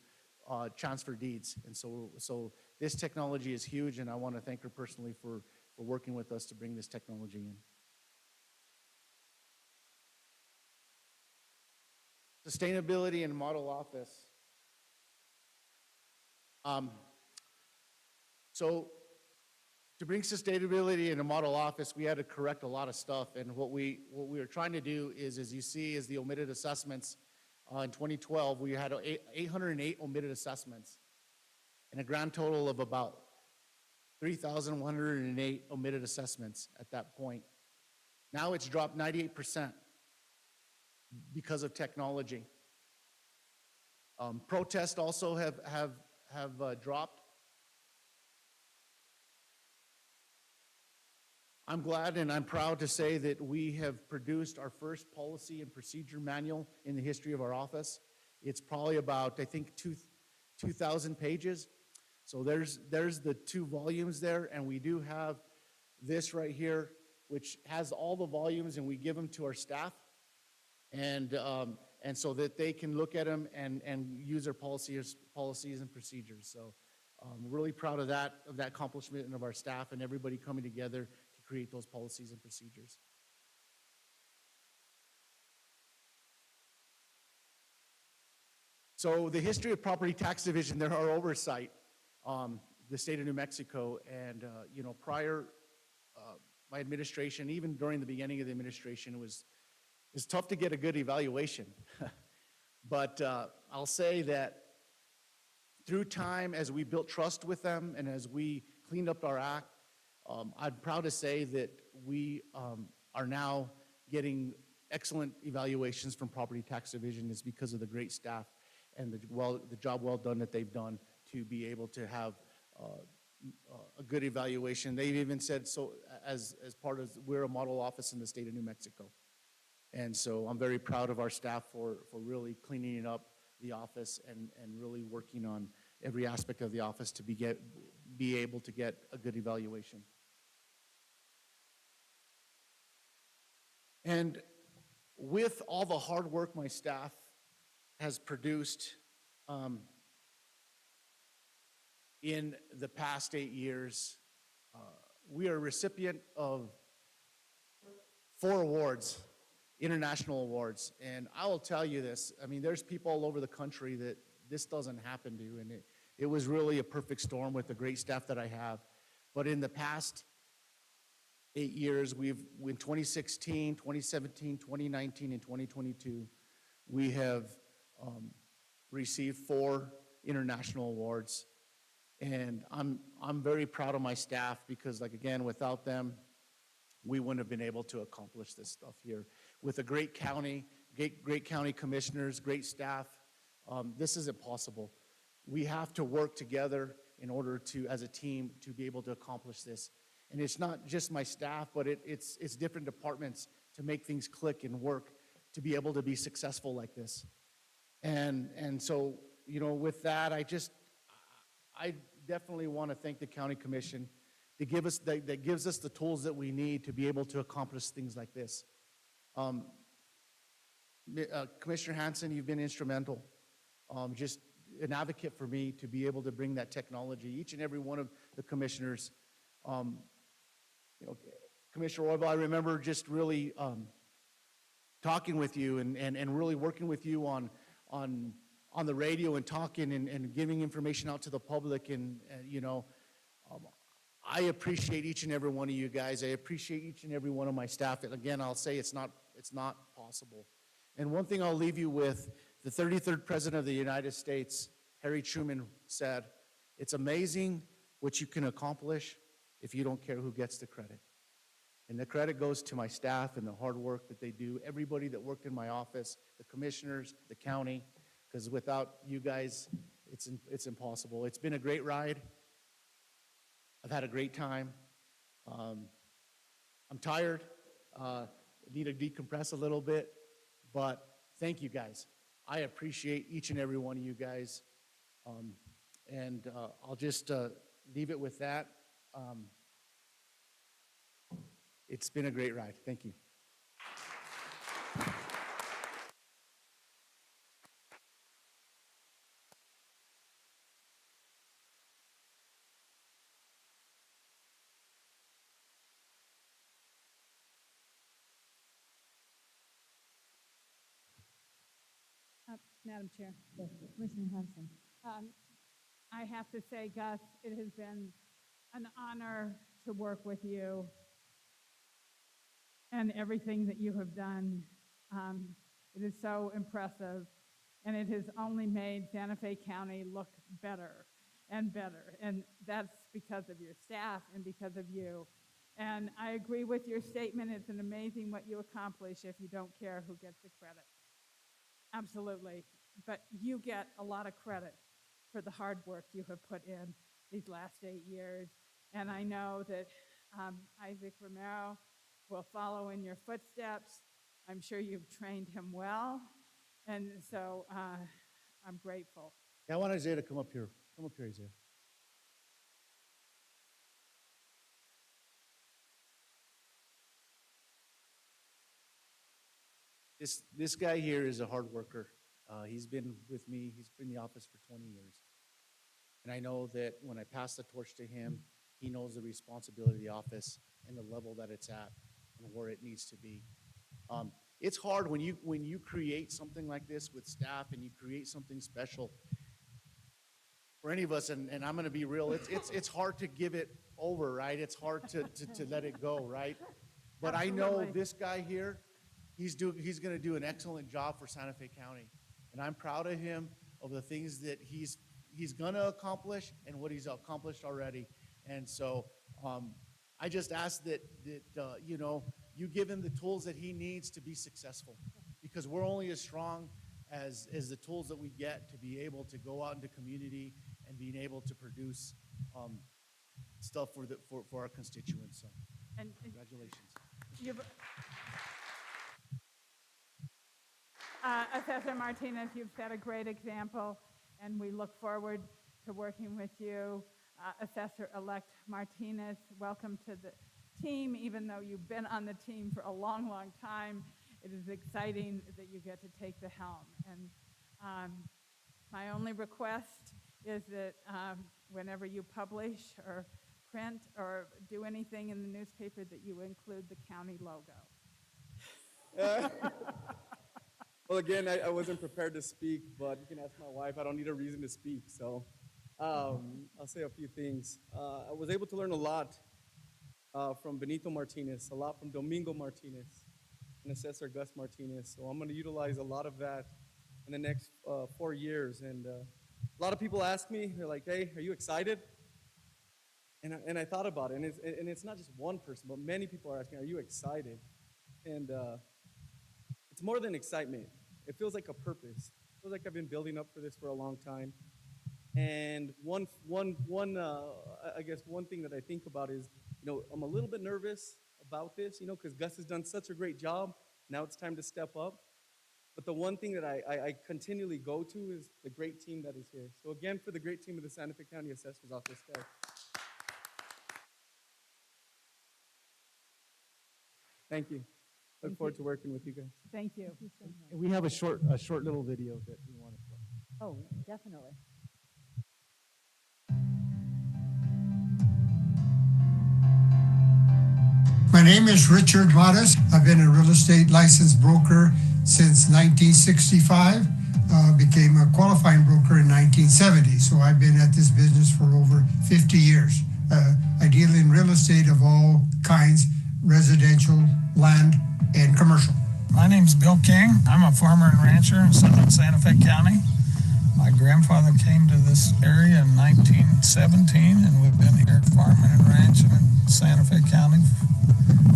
transfer deeds. And so this technology is huge, and I want to thank her personally for working with us to bring this technology in. Sustainability and model office. So to bring sustainability in a model office, we had to correct a lot of stuff. And what we are trying to do is, as you see, is the omitted assessments. In 2012, we had 808 omitted assessments and a grand total of about 3,108 omitted assessments at that point. Now it's dropped 98% because of technology. Protests also have dropped. I'm glad and I'm proud to say that we have produced our first policy and procedure manual in the history of our office. It's probably about, I think, 2,000 pages. So there's the 2 volumes there, and we do have this right here, which has all the volumes, and we give them to our staff, and so that they can look at them and use their policies and procedures. So I'm really proud of that accomplishment and of our staff and everybody coming together to create those policies and procedures. So the history of property tax division, there are oversight, the state of New Mexico, and prior my administration, even during the beginning of the administration, it's tough to get a good evaluation. But I'll say that through time, as we built trust with them and as we cleaned up our act, I'm proud to say that we are now getting excellent evaluations from Property Tax Division. Is because of the great staff and the job well done that they've done to be able to have a good evaluation. They've even said so as part of, we're a model office in the state of New Mexico. And so I'm very proud of our staff for really cleaning up the office and really working on every aspect of the office to be able to get a good evaluation. And with all the hard work my staff has produced in the past 8 years, we are a recipient of 4 awards, international awards. And I will tell you this, I mean, there's people all over the country that this doesn't happen to, and it was really a perfect storm with the great staff that I have. But in the past 8 years, in 2016, 2017, 2019, and 2022, we have received 4 international awards. And I'm very proud of my staff because, like, again, without them, we wouldn't have been able to accomplish this stuff here. With a great county, great county commissioners, great staff, this isn't possible. We have to work together in order to, as a team, to be able to accomplish this. And it's not just my staff, but it's different departments to make things click and work to be able to be successful like this. And so, you know, with that, I definitely want to thank the county commission that gives us the tools that we need to be able to accomplish things like this. Commissioner Hanson, you've been instrumental, just an advocate for me to be able to bring that technology. Each and every one of the commissioners, you know, Commissioner Roybal, I remember just really talking with you and really working with you on the radio and talking and giving information out to the public. And you know, I appreciate each and every one of you guys. I appreciate each and every one of my staff. And again, I'll say it's not possible. And one thing I'll leave you with, the 33rd President of the United States, Harry Truman, said, "It's amazing what you can accomplish if you don't care who gets the credit." And the credit goes to my staff and the hard work that they do, everybody that worked in my office, the commissioners, the county, because without you guys, it's impossible. It's been a great ride. I've had a great time. I'm tired. Need to decompress a little bit, but thank you guys. I appreciate each and every one of you guys. And I'll just leave it with that. It's been a great ride. Thank you. Madam Chair. Yes, Commissioner Hanson. I have to say, Gus, it has been an honor to work with you and everything that you have done. It is so impressive, and it has only made Santa Fe County look better and better, and that's because of your staff and because of you. And I agree with your statement. It's an amazing what you accomplish if you don't care who gets the credit. Absolutely. But you get a lot of credit for the hard work you have put in these last 8 years. And I know that Isaac Romero will follow in your footsteps. I'm sure you've trained him well. And so I'm grateful. Yeah, I want Isaiah to come up here. Come up here, Isaiah. This guy here is a hard worker. He's been with me. He's been in the office for 20 years. And I know that when I pass the torch to him, he knows the responsibility of the office and the level that it's at and where it needs to be. It's hard when you create something like this with staff and you create something special. For any of us, and I'm going to be real, it's hard to give it over, right? It's hard to let it go, right? But I know Absolutely. this guy here, he's going to do an excellent job for Santa Fe County. And I'm proud of him, of the things that he's going to accomplish and what he's accomplished already. And so I just ask that you know, you give him the tools that he needs to be successful, because we're only as strong as the tools that we get to be able to go out into community and being able to produce stuff for our constituents. So And congratulations. you've, Assessor Martinez, you've set a great example, and we look forward to working with you. Assessor-elect Martinez, welcome to the team, even though you've been on the team for a long, long time. It is exciting that you get to take the helm. And my only request is that whenever you publish or print or do anything in the newspaper, that you include the county logo. Well, again, I wasn't prepared to speak, but you can ask my wife. I don't need a reason to speak, so I'll say a few things. I was able to learn a lot from Benito Martinez, a lot from Domingo Martinez, and Assessor Gus Martinez. So I'm going to utilize a lot of that in the next 4 years. And a lot of people ask me, they're like, "Hey, are you excited?" And I thought about it, and it's not just one person, but many people are asking, "Are you excited?" And it's more than excitement. It feels like a purpose. It feels like I've been building up for this for a long time. And I guess one thing that I think about is, I'm a little bit nervous about this, because Gus has done such a great job. Now it's time to step up. But the one thing that I continually go to is the great team that is here. So again, for the great team of the Santa Fe County Assessor's Office staff. Thank you. Look forward to working with you guys. Thank you. Thank you so much. And we have a short little video that we want to play. Oh, definitely. My name is Richard Matas. I've been a real estate licensed broker since 1965. Became a qualifying broker in 1970. So I've been at this business for over 50 years. I deal in real estate of all kinds, residential, land, and commercial. My name's Bill King. I'm a farmer and rancher in southern Santa Fe County. My grandfather came to this area in 1917, and we've been here farming and ranching in Santa Fe County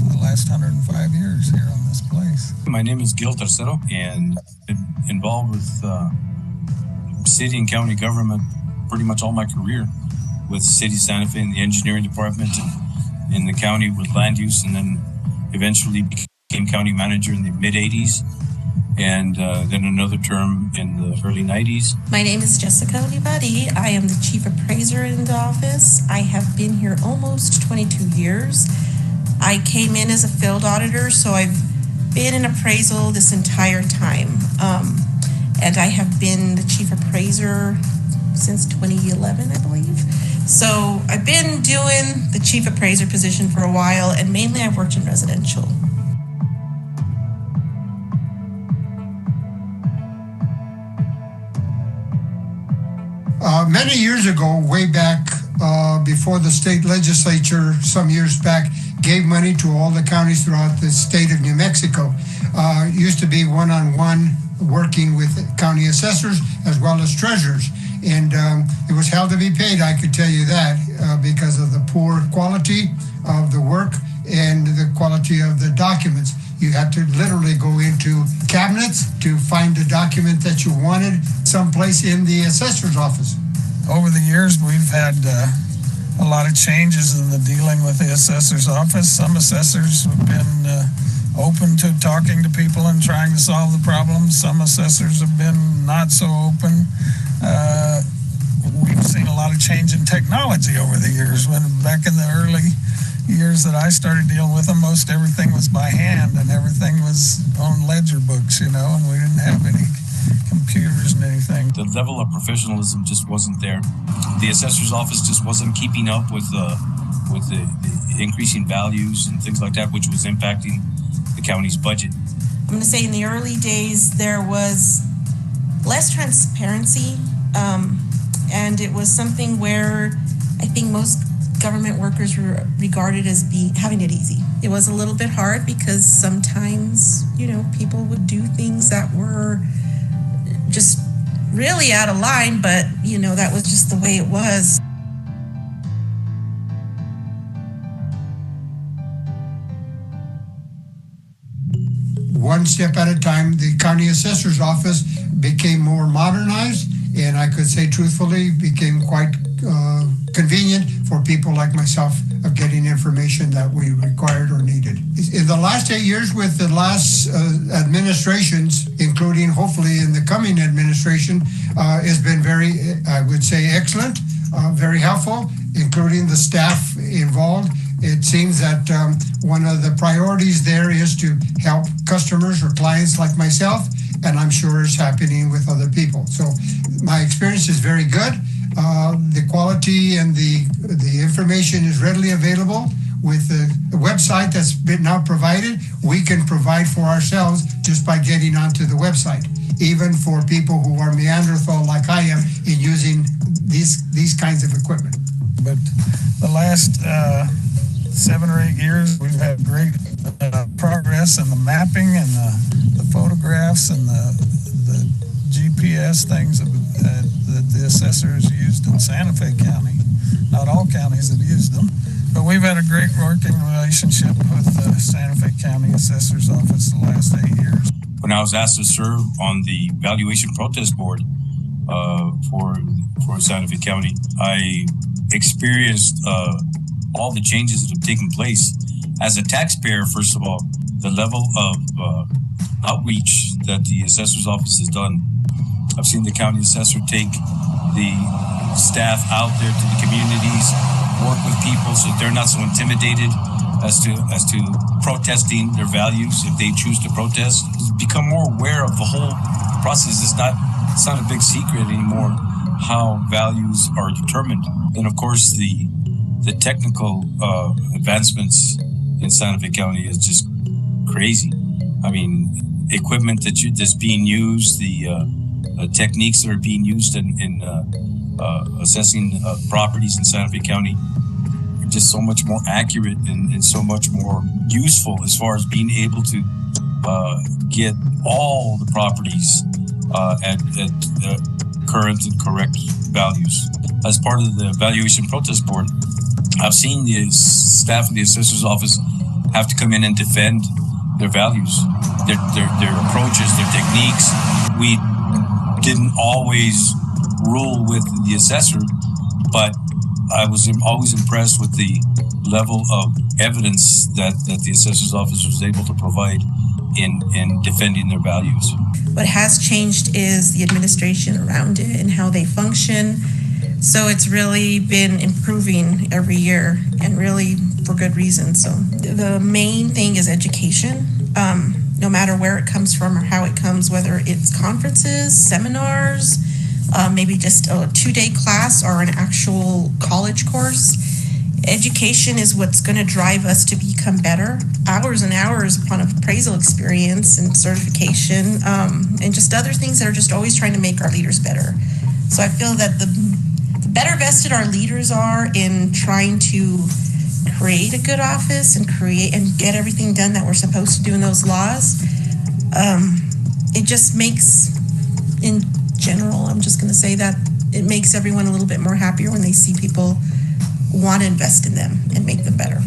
for the last 105 years here on this place. My name is Gil Tercero, and been involved with city and county government pretty much all my career, with City Santa Fe in the engineering department, and in the county with land use, and then eventually became county manager in the mid-'80s, and then another term in the early 90s. My name is Jessica Olivati. I am the chief appraiser in the office. I have been here almost 22 years. I came in as a field auditor, so I've been in appraisal this entire time. And I have been the chief appraiser since 2011, I believe. So I've been doing the chief appraiser position for a while, and mainly I've worked in residential. Many years ago, way back before the state legislature, some years back, gave money to all the counties throughout the state of New Mexico. It used to be one-on-one working with county assessors as well as treasurers. And it was hell to be paid, I could tell you that, because of the poor quality of the work and the quality of the documents. You had to literally go into cabinets to find the document that you wanted someplace in the assessor's office. Over the years, we've had a lot of changes in the dealing with the assessor's office. Some assessors have been open to talking to people and trying to solve the problems. Some assessors have been not so open. We've seen a lot of change in technology over the years. When back in the early years that I started dealing with them, most everything was by hand and everything was on ledger books, and we didn't have any computers and anything. The level of professionalism just wasn't there. The assessor's office just wasn't keeping up with the increasing values and things like that, which was impacting the county's budget. I'm going to say in the early days, there was less transparency, and it was something where I think most government workers were regarded as having it easy. It was a little bit hard because sometimes, people would do things that were just really out of line, but, that was just the way it was. One step at a time, the county assessor's office became more modernized, and I could say truthfully, became quite convenient for people like myself of getting information that we required or needed. In the last 8 years with the last administrations, including hopefully in the coming administration, has been very, I would say, excellent, very helpful, including the staff involved. It seems that one of the priorities there is to help customers or clients like myself, and I'm sure it's happening with other people. So my experience is very good. The quality and the information is readily available. With the website that's been now provided, we can provide for ourselves just by getting onto the website, even for people who are Neanderthal like I am in using these kinds of equipment. But the last 7 or 8 years, we've had great progress in the mapping and the photographs and the GPS things that the assessors used in Santa Fe County. Not all counties have used them, but we've had a great working relationship with the Santa Fe County Assessor's Office the last 8 years. When I was asked to serve on the Valuation Protest Board for Santa Fe County, I experienced all the changes that have taken place. As a taxpayer, first of all, the level of outreach that the assessor's office has done. I've seen the county assessor take the staff out there to the communities, work with people so they're not so intimidated as to protesting their values if they choose to protest. Become more aware of the whole process. It's not a big secret anymore how values are determined. And of course, the technical advancements in Santa Fe County is just crazy. I mean, equipment that's being used, the techniques that are being used in assessing properties in Santa Fe County are just so much more accurate and so much more useful as far as being able to get all the properties at current and correct values. As part of the Valuation Protest Board, I've seen the staff of the assessor's office have to come in and defend their values, their approaches, their techniques. We didn't always rule with the assessor, but I was always impressed with the level of evidence that the assessor's office was able to provide in defending their values. What has changed is the administration around it and how they function. So it's really been improving every year, and really for good reason. So the main thing is education, no matter where it comes from or how it comes, whether it's conferences, seminars, maybe just a 2-day class or an actual college course. Education is what's going to drive us to become better. Hours and hours upon appraisal experience and certification, and just other things that are just always trying to make our leaders better. So I feel that the better vested our leaders are in trying to create a good office and get everything done that we're supposed to do in those laws, it just makes, in general, I'm just going to say that it makes everyone a little bit more happier when they see people want to invest in them and make them better.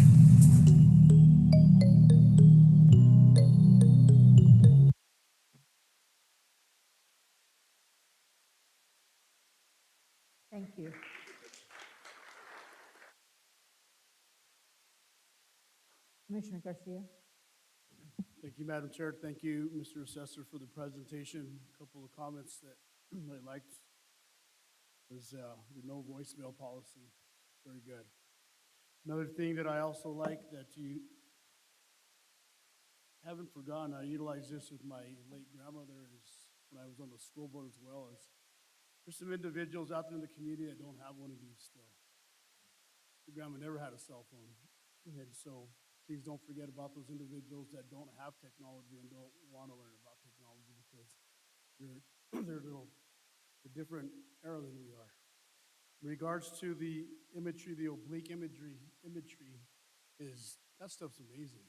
Thank you. Commissioner Garcia. Thank you, Madam Chair. Thank you, Mr. Assessor, for the presentation. A couple of comments that I liked was the no voicemail policy. Very good. Another thing that I also like that you haven't forgotten, I utilized this with my late grandmother is when I was on the school board as well, is there's some individuals out there in the community that don't have one of these still. Your grandma never had a cell phone. And so please don't forget about those individuals that don't have technology and don't want to learn about technology, because they're a different era than we are. In regards to the imagery, the oblique imagery is, that stuff's amazing.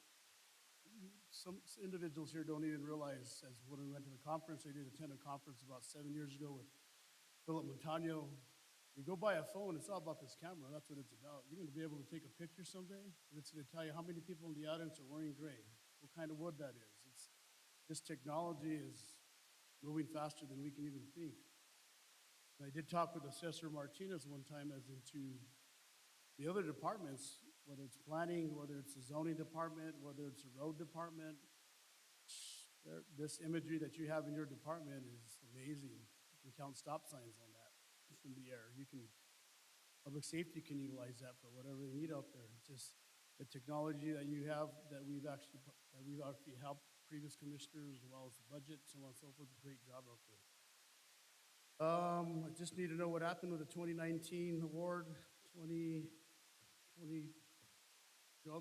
Some individuals here don't even realize, as when we went to the conference, I did attend a conference about 7 years ago with Philip Montano. You go buy a phone, it's all about this camera. That's what it's about. You're going to be able to take a picture someday, and it's going to tell you how many people in the audience are wearing gray, what kind of wood that is. This technology is moving faster than we can even think. And I did talk with Assessor Martinez one time as into the other departments, whether it's planning, whether it's the zoning department, whether it's the road department. This imagery that you have in your department is amazing. You can count stop signs on that from the air. Public safety can utilize that for whatever they need out there. It's just the technology that you have that we've actually helped previous commissioners as well as the budget, so on and so forth. Great job out there. I just need to know what happened with the 2019 award, 2020,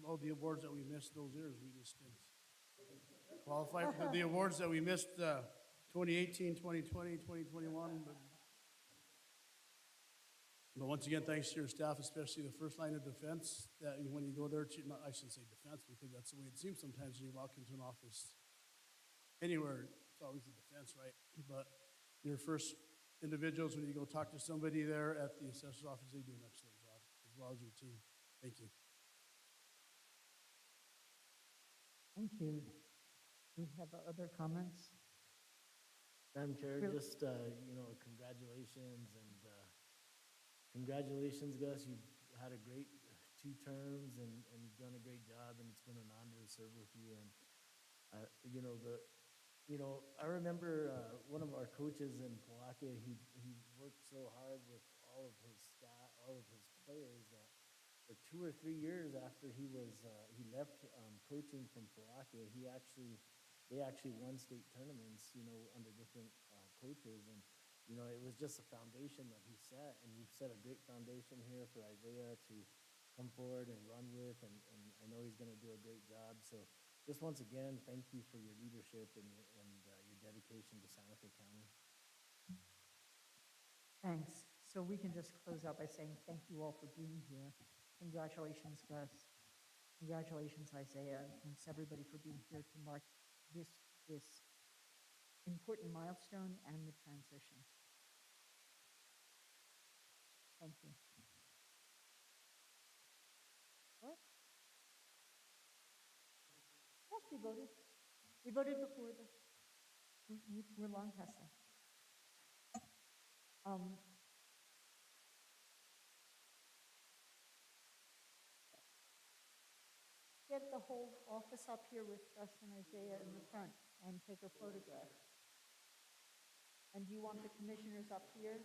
all the awards that we missed those years. We just didn't qualify for the awards that we missed, 2018, 2020, 2021. But once again, thanks to your staff, especially the first line of defense, that when you go there to, I shouldn't say defense, because that's the way it seems sometimes when you walk into an office. Anywhere, it's always the defense, right? But your first individuals, when you go talk to somebody there at the assessor's office, they do an excellent job, as well as your team. Thank you. Thank you. We have other comments? Madam Chair, Real- just, congratulations congratulations, Gus. You've had a great 2 terms and you've done a great job, and it's been an honor to serve with you. And, I remember one of our coaches in Palaca, he worked so hard with all of his staff, all of his players, that for 2 or 3 years after he left coaching from Palaca, they actually won state tournaments, under different coaches. And, it was just a foundation that he set, and you've set a great foundation here for Isaiah to come forward and run with, and I know he's going to do a great job. So just once again, thank you for your leadership and your dedication to Santa Fe County. Thanks. So we can just close out by saying thank you all for being here. Congratulations, Gus. Congratulations, Isaiah, and thanks everybody for being here to mark this important milestone and the transition. Thank you. What? Yes, we voted. We voted before we're long past that. Get the whole office up here with Gus and Isaiah in the front and take a photograph. And do you want the commissioners up here?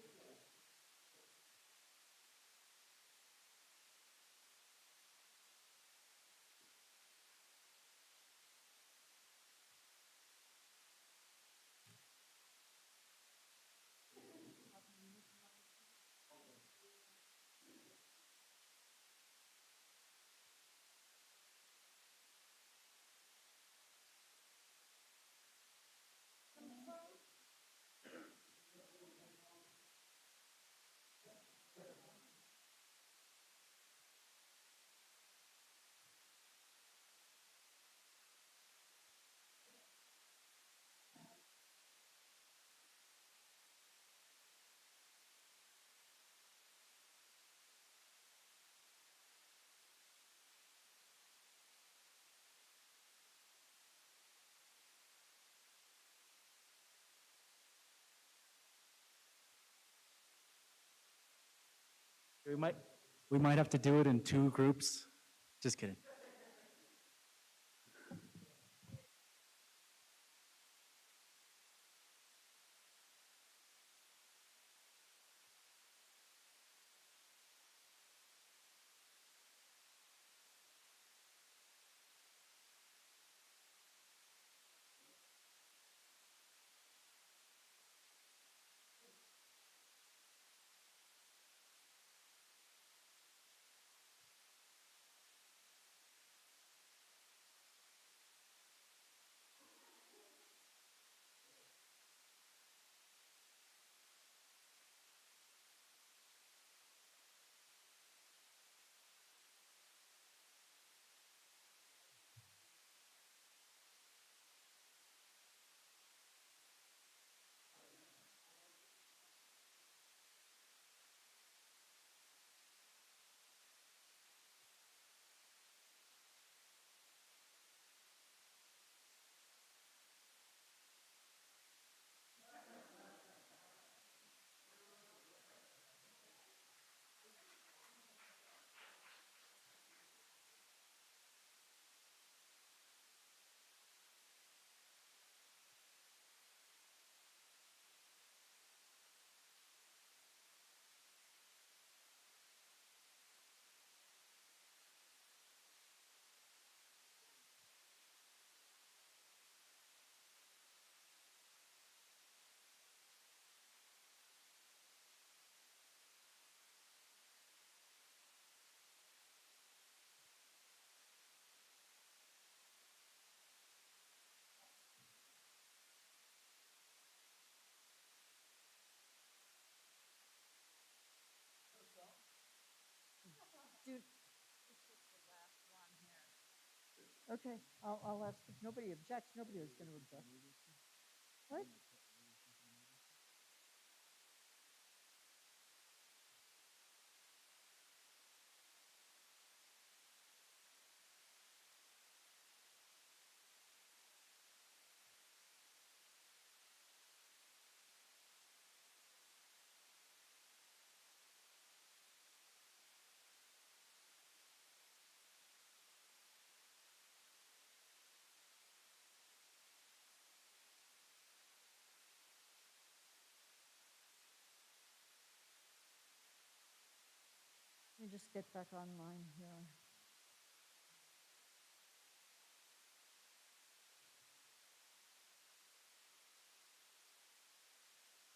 We might have to do it in 2 groups. Just kidding. Okay, I'll ask, if nobody objects, nobody is going to object. What? Let me just get back online here.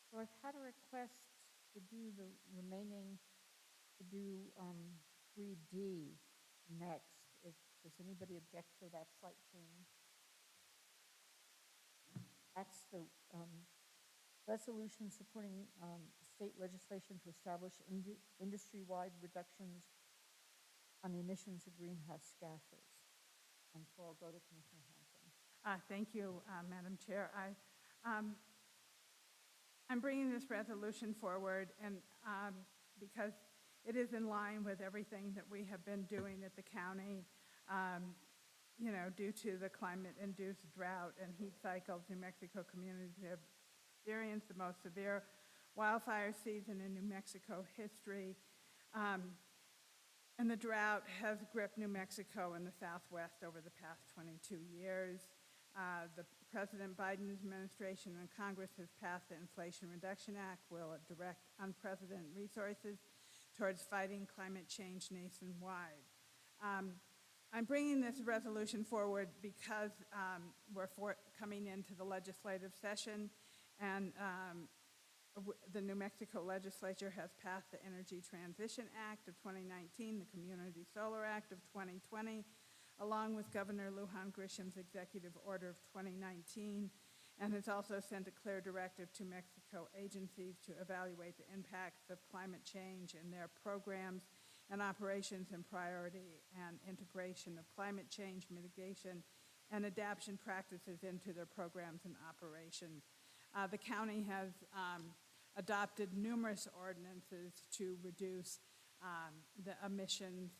So I've had a request to do the remaining, to do 3D next. Does anybody object to that slight change? That's the resolution supporting state legislation to establish industry-wide reductions on the emissions of greenhouse gases. And so I'll go to Commissioner Hanson. Thank you, Madam Chair. I'm bringing this resolution forward and because it is in line with everything that we have been doing at the county, you know, due to the climate-induced drought and heat cycles. New Mexico communities have experienced the most severe wildfire season in New Mexico history. And the drought has gripped New Mexico and the Southwest over the past 22 years. The President Biden's administration and Congress has passed the Inflation Reduction Act, will direct unprecedented resources towards fighting climate change nationwide. I'm bringing this resolution forward because we're coming into the legislative session, and the New Mexico legislature has passed the Energy Transition Act of 2019, the Community Solar Act of 2020, along with Governor Lujan Grisham's executive order of 2019, and has also sent a clear directive to Mexico agencies to evaluate the impacts of climate change in their programs and operations and priority and integration of climate change mitigation and adaptation practices into their programs and operations. The county has adopted numerous ordinances to reduce the emissions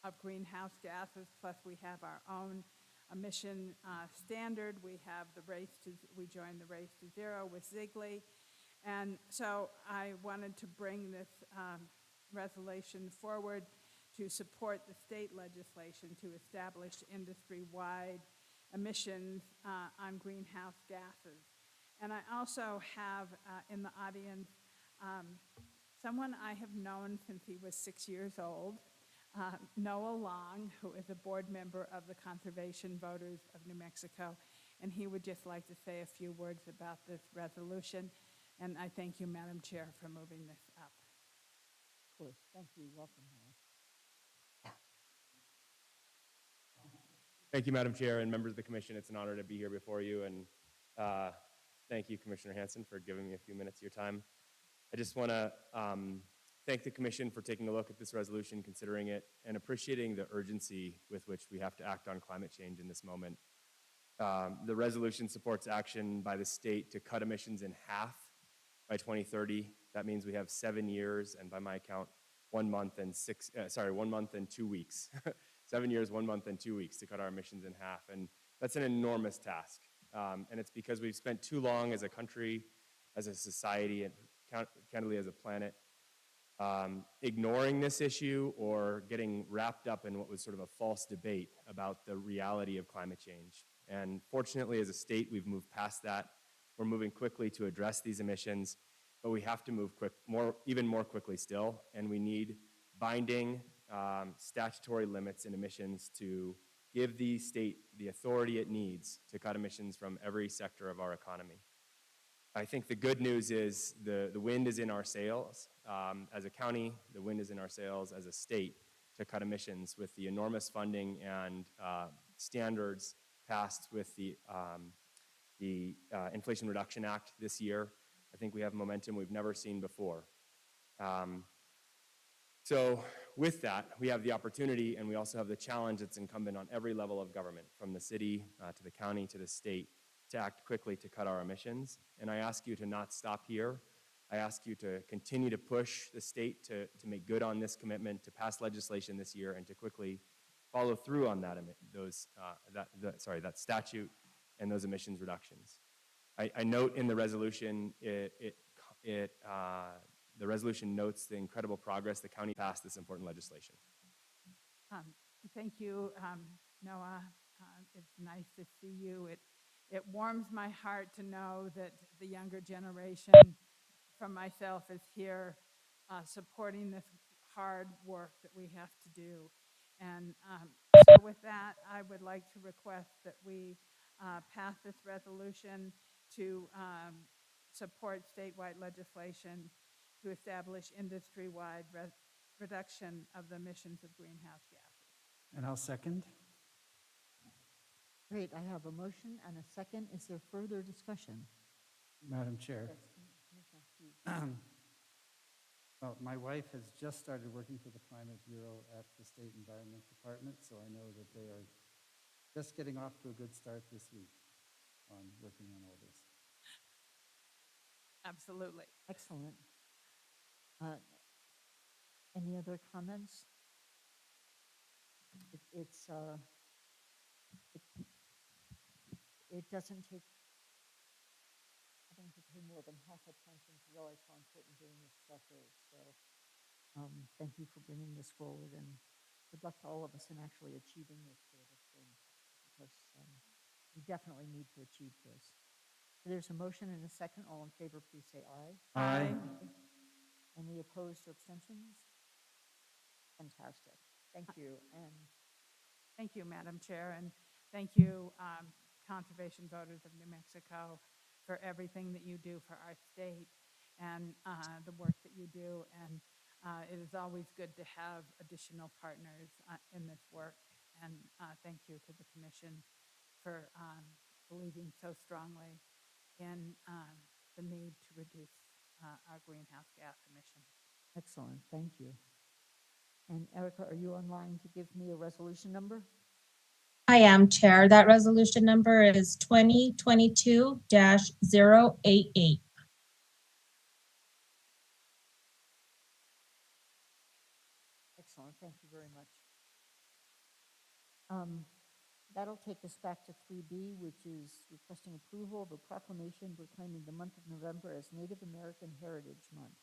of greenhouse gases, plus we have our own emission standard. We have we joined the Race to Zero with Ziegler. And so I wanted to bring this resolution forward to support the state legislation to establish industry-wide emissions on greenhouse gases. And I also have in the audience someone I have known since he was 6 years old, Noah Long, who is a board member of the Conservation Voters of New Mexico, and he would just like to say a few words about this resolution. And I thank you, Madam Chair, for moving this up. Of course, thank you, welcome, Noah. Thank you, Madam Chair and members of the commission. It's an honor to be here before you, and thank you, Commissioner Hanson, for giving me a few minutes of your time. I just want to thank the commission for taking a look at this resolution, considering it, and appreciating the urgency with which we have to act on climate change in this moment. The resolution supports action by the state to cut emissions in half by 2030. That means we have 7 years, and by my count, 1 month and 2 weeks. 7 years, 1 month, and 2 weeks to cut our emissions in half. And that's an enormous task. And it's because we've spent too long as a country, as a society, and candidly as a planet, ignoring this issue or getting wrapped up in what was sort of a false debate about the reality of climate change. And fortunately, as a state, we've moved past that. We're moving quickly to address these emissions, but we have to move even more quickly still, and we need binding statutory limits in emissions to give the state the authority it needs to cut emissions from every sector of our economy. I think the good news is the wind is in our sails. As a county, the wind is in our sails as a state to cut emissions with the enormous funding and standards passed with the Inflation Reduction Act this year. I think we have momentum we've never seen before. So with that, we have the opportunity and we also have the challenge that's incumbent on every level of government, from the city to the county to the state, to act quickly to cut our emissions. And I ask you to not stop here. I ask you to continue to push the state to make good on this commitment, to pass legislation this year, and to quickly follow through on that that statute and those emissions reductions. I note in the resolution, the resolution notes the incredible progress the county passed this important legislation. Thank you, Noah. It's nice to see you. It warms my heart to know that the younger generation, from myself, is here supporting this hard work that we have to do. And so with that, I would like to request that we pass this resolution to support statewide legislation to establish industry-wide reduction of the emissions of greenhouse gases. And I'll second. Great, I have a motion and a second. Is there further discussion? Madam Chair. Yes, Commissioner Hughes. Well, my wife has just started working for the Climate Bureau at the State Environment Department, so I know that they are just getting off to a good start this week on working on all this. Absolutely. Excellent. Any other comments? It doesn't take, I think, to pay more than half attention to realize how important doing this stuff is. So thank you for bringing this forward, and good luck to all of us in actually achieving this sort of thing, because we definitely need to achieve this. So there's a motion and a second. All in favor, please say aye. Aye. Any opposed or abstentions? Fantastic. Thank you. And Thank you, Madam Chair, and thank you, Conservation Voters of New Mexico, for everything that you do for our state and the work that you do. And it is always good to have additional partners in this work. And thank you to the Commission for believing so strongly in the need to reduce our greenhouse gas emissions. excellent. Thank you. And Erica, are you online to give me a resolution number? I am, Chair. That resolution number is 2022-088. Excellent, thank you very much. That'll take us back to 3B, which is requesting approval of a proclamation proclaiming the month of November as Native American Heritage Month.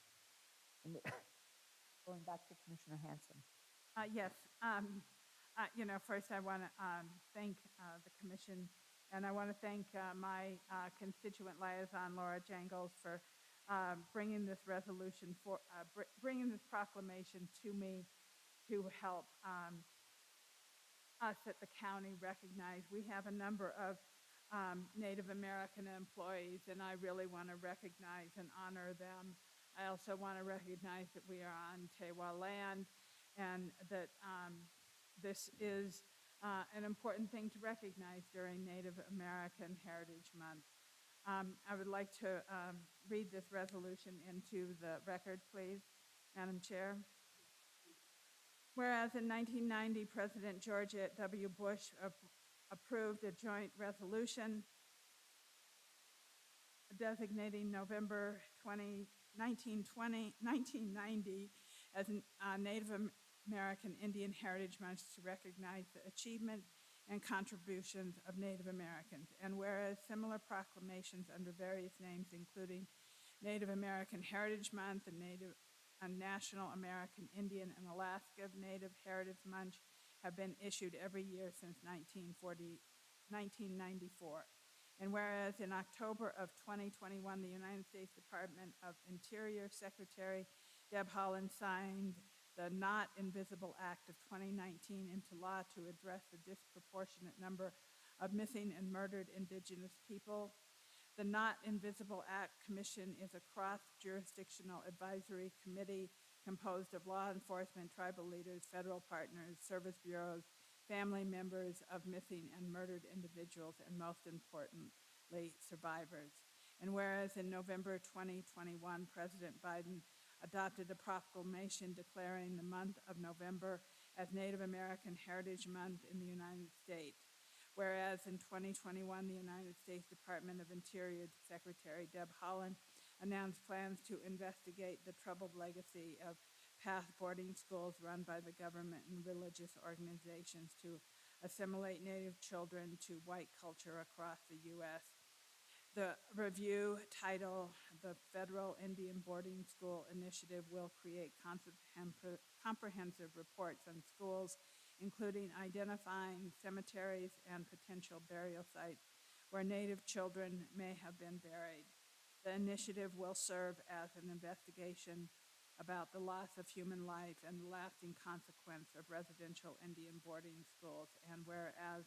And going back to Commissioner Hanson. Yes, first I want to thank the Commission, and I want to thank my constituent liaison, Laura Jangles, for bringing this resolution, bringing this proclamation to me to help us at the county recognize. We have a number of Native American employees, and I really want to recognize and honor them. I also want to recognize that we are on Tewa land, and that this is an important thing to recognize during Native American Heritage Month. I would like to read this resolution into the record, please, Madam Chair. Whereas in 1990, President George W. Bush approved a joint resolution designating November 1990 as Native American Indian Heritage Month to recognize the achievement and contributions of Native Americans. And whereas similar proclamations under various names, including Native American Heritage Month and National American Indian and Alaska Native Heritage Month, have been issued every year since 1994. And whereas in October of 2021, the United States Department of Interior Secretary Deb Haaland signed the Not Invisible Act of 2019 into law to address the disproportionate number of missing and murdered Indigenous people. The Not Invisible Act Commission is a cross-jurisdictional advisory committee composed of law enforcement, tribal leaders, federal partners, service bureaus, family members of missing and murdered individuals, and most importantly, survivors. And whereas in November 2021, President Biden adopted a proclamation declaring the month of November as Native American Heritage Month in the United States. Whereas in 2021, the United States Department of Interior Secretary Deb Haaland announced plans to investigate the troubled legacy of past boarding schools run by the government and religious organizations to assimilate Native children to white culture across the U.S. The review title, "The Federal Indian Boarding School Initiative Will Create Comprehensive Reports on Schools, including identifying cemeteries and potential burial sites where Native children may have been buried. The initiative will serve as an investigation about the loss of human life and the lasting consequence of residential Indian boarding schools. And whereas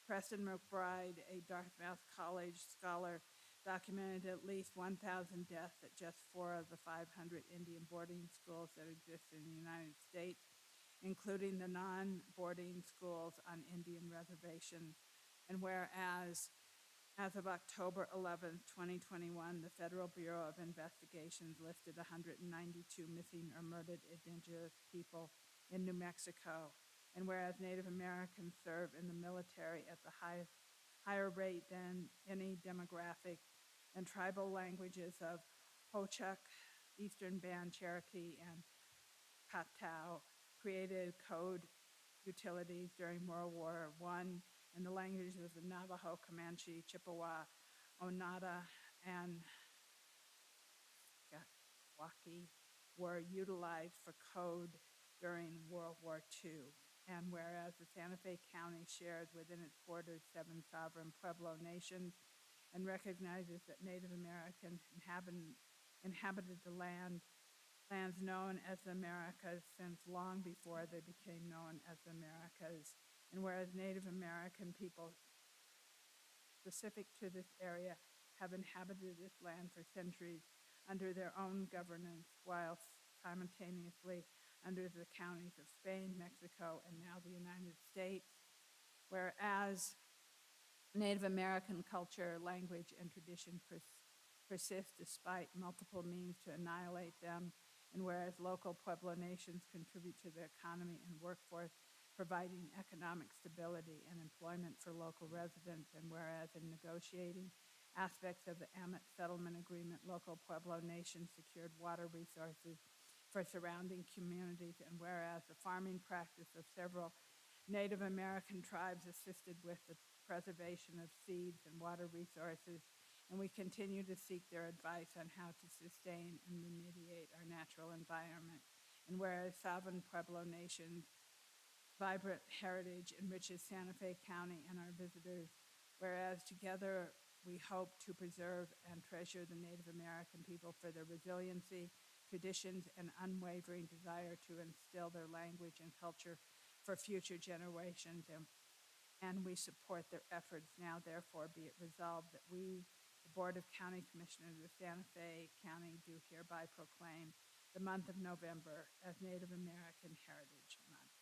Preston McBride, a Dartmouth College scholar, documented at least 1,000 deaths at just 4 of the 500 Indian boarding schools that exist in the United States, including the non-boarding schools on Indian reservations. And whereas, as of October 11th, 2021, the Federal Bureau of Investigations listed 192 missing or murdered indigenous people in New Mexico. And whereas Native Americans serve in the military at the higher rate than any demographic, and tribal languages of Ho-Chuk, Eastern Band Cherokee, and Patao created code utilities during World War I, and the languages of the Navajo, Comanche, Chippewa, Oneida, and Waki were utilized for code during World War II. And whereas the Santa Fe County shares within its borders 7 sovereign Pueblo nations and recognizes that Native American inhabited the lands known as the Americas since long before they became known as the Americas. And whereas Native American people specific to this area have inhabited this land for centuries under their own governance, while simultaneously under the counties of Spain, Mexico, and now the United States. Whereas Native American culture, language, and tradition persist despite multiple means to annihilate them, and whereas local Pueblo nations contribute to the economy and workforce, providing economic stability and employment for local residents, and whereas in negotiating aspects of the Amet Settlement Agreement, local Pueblo nations secured water resources for surrounding communities, and whereas the farming practice of several Native American tribes assisted with the preservation of seeds and water resources, and we continue to seek their advice on how to sustain and remediate our natural environment. And whereas sovereign Pueblo nations' vibrant heritage enriches Santa Fe County and our visitors, whereas together we hope to preserve and treasure the Native American people for their resiliency, traditions, and unwavering desire to instill their language and culture for future generations, and we support their efforts now. Therefore, be it resolved that we, the Board of County Commissioners of Santa Fe County, do hereby proclaim the month of November as Native American Heritage Month.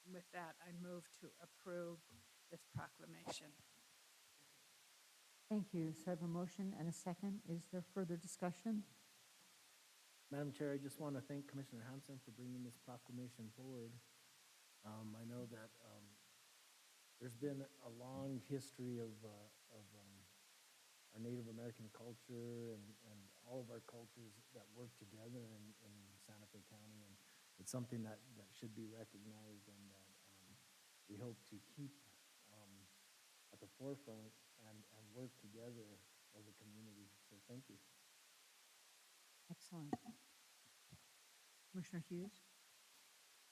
With that, I move to approve this proclamation. Thank you. So I have a motion and a second. Is there further discussion? Madam Chair, I just want to thank Commissioner Hanson for bringing this proclamation forward. I know that there's been a long history of our Native American culture and all of our cultures that work together in Santa Fe County, and it's something that should be recognized and that we hope to keep at the forefront and work together as a community. So thank you. Excellent. Commissioner Hughes?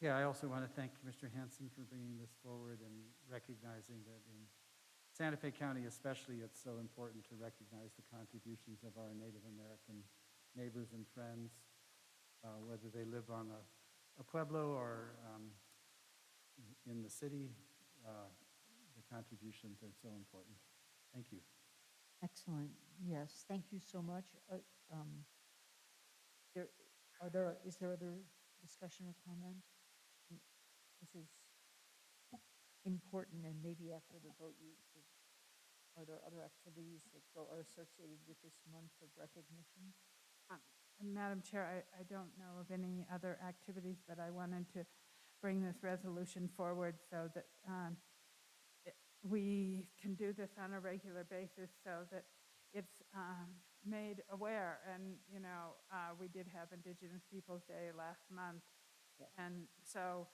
Yeah, I also want to thank Commissioner Hanson for bringing this forward and recognizing that in Santa Fe County especially, it's so important to recognize the contributions of our Native American neighbors and friends, whether they live on a pueblo or in the city. The contributions are so important. Thank you. Excellent. Yes, thank you so much. Is there other discussion or comment? This is important, and maybe after the vote, are there other activities that are associated with this month of recognition? Madam Chair, I don't know of any other activities, but I wanted to bring this resolution forward so that we can do this on a regular basis so that it's made aware. And, you know, we did have Indigenous Peoples' Day last month. Yes. And so,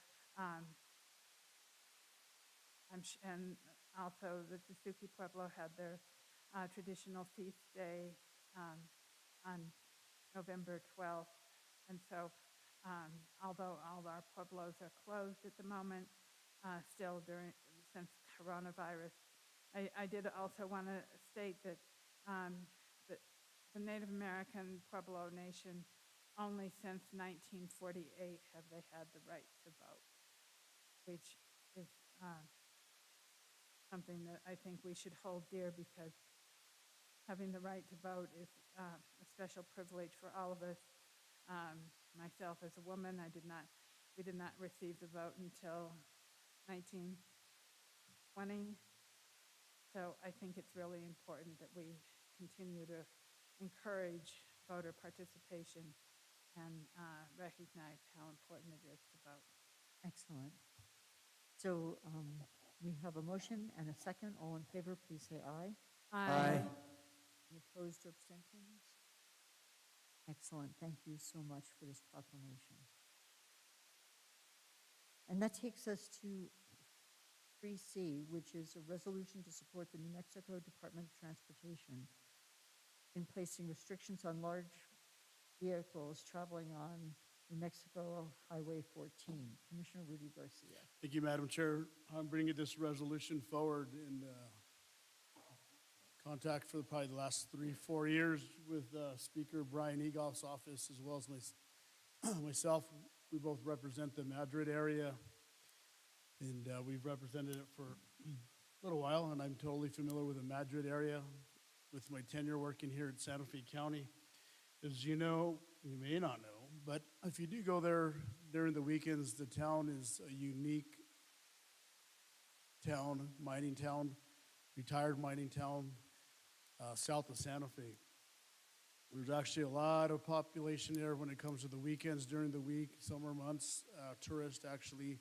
and also the Tesuque Pueblo had their traditional feast day on November 12th. And so, although all our pueblos are closed at the moment, still since coronavirus, I did also want to state that, that the Native American Pueblo Nation, only since 1948 have they had the right to vote, which is something that I think we should hold dear, because having the right to vote is a special privilege for all of us. Myself as a woman, we did not receive the vote until 1920. So I think it's really important that we continue to encourage voter participation and recognize how important it is to vote. Excellent. So we have a motion and a second. All in favor, please say aye. Aye. Any opposed or abstentions? Excellent. Thank you so much for this proclamation. And that takes us to 3C, which is a resolution to support the New Mexico Department of Transportation in placing restrictions on large vehicles traveling on New Mexico Highway 14. Commissioner Rudy Garcia. Thank you, Madam Chair. I'm bringing this resolution forward in contact for probably the last 3-4 years with Speaker Brian Egoff's office, as well as myself. We both represent the Madrid area, and we've represented it for a little while, and I'm totally familiar with the Madrid area with my tenure working here at Santa Fe County. As you know, you may not know, but if you do go there during the weekends, the town is a unique town, mining town, retired mining town, south of Santa Fe. There's actually a lot of population there when it comes to the weekends during the week, summer months, tourists actually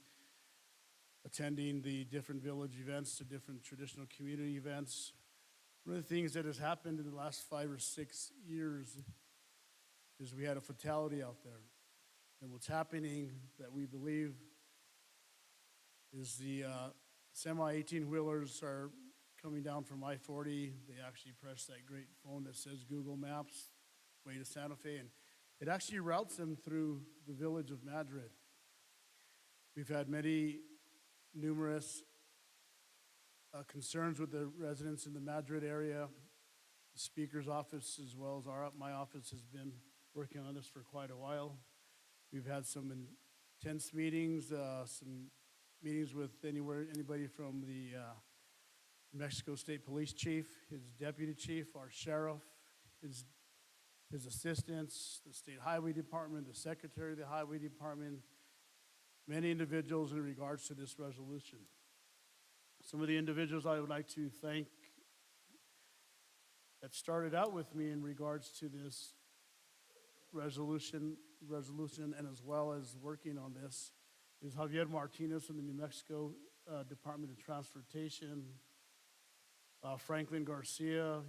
attending the different village events, to different traditional community events. One of the things that has happened in the last 5 or 6 years is we had a fatality out there. And what's happening that we believe is the semi-18-wheelers are coming down from I-40. They actually press that great phone that says Google Maps, way to Santa Fe, and it actually routes them through the village of Madrid. We've had numerous concerns with the residents in the Madrid area. The Speaker's office, as well as my office, has been working on this for quite a while. We've had some intense meetings, some meetings with anybody from the Mexico State Police Chief, his deputy chief, our sheriff, his assistants, the State Highway Department, the Secretary of the Highway Department, many individuals in regards to this resolution. Some of the individuals I would like to thank that started out with me in regards to this resolution, and as well as working on this, is Javier Martinez from the New Mexico Department of Transportation, Franklin Garcia,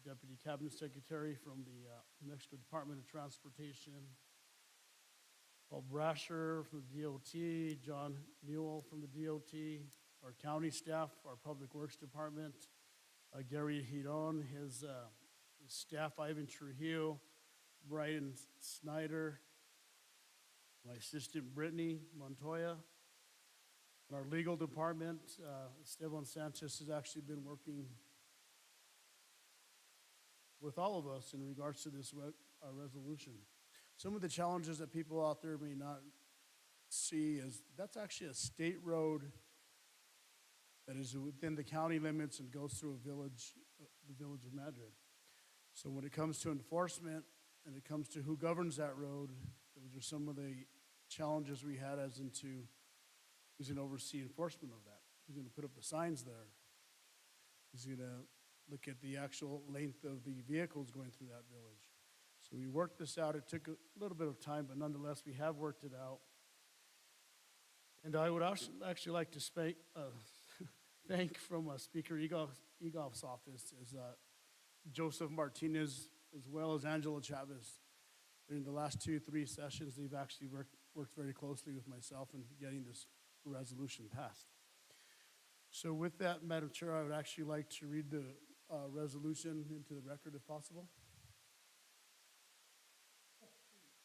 Deputy Cabinet Secretary from the New Mexico Department of Transportation, Paul Brasher from the DOT, John Newell from the DOT, our county staff, our Public Works Department, Gary Hidon, his staff, Ivan Trujillo, Brian Snyder, my assistant Brittany Montoya, and our legal department. Esteban Sanchez has actually been working with all of us in regards to this resolution. Some of the challenges that people out there may not see is that's actually a state road that is within the county limits and goes through a village, the village of Madrid. So when it comes to enforcement and it comes to who governs that road, those are some of the challenges we had as into who's going to oversee enforcement of that, who's going to put up the signs there, who's going to look at the actual length of the vehicles going through that village. So we worked this out. It took a little bit of time, but nonetheless, we have worked it out. And I would actually like to thank from Speaker Egoff's office is Joseph Martinez as well as Angela Chavez. During the last 2-3 sessions, they've actually worked very closely with myself in getting this resolution passed. So with that, Madam Chair, I would actually like to read the resolution into the record if possible.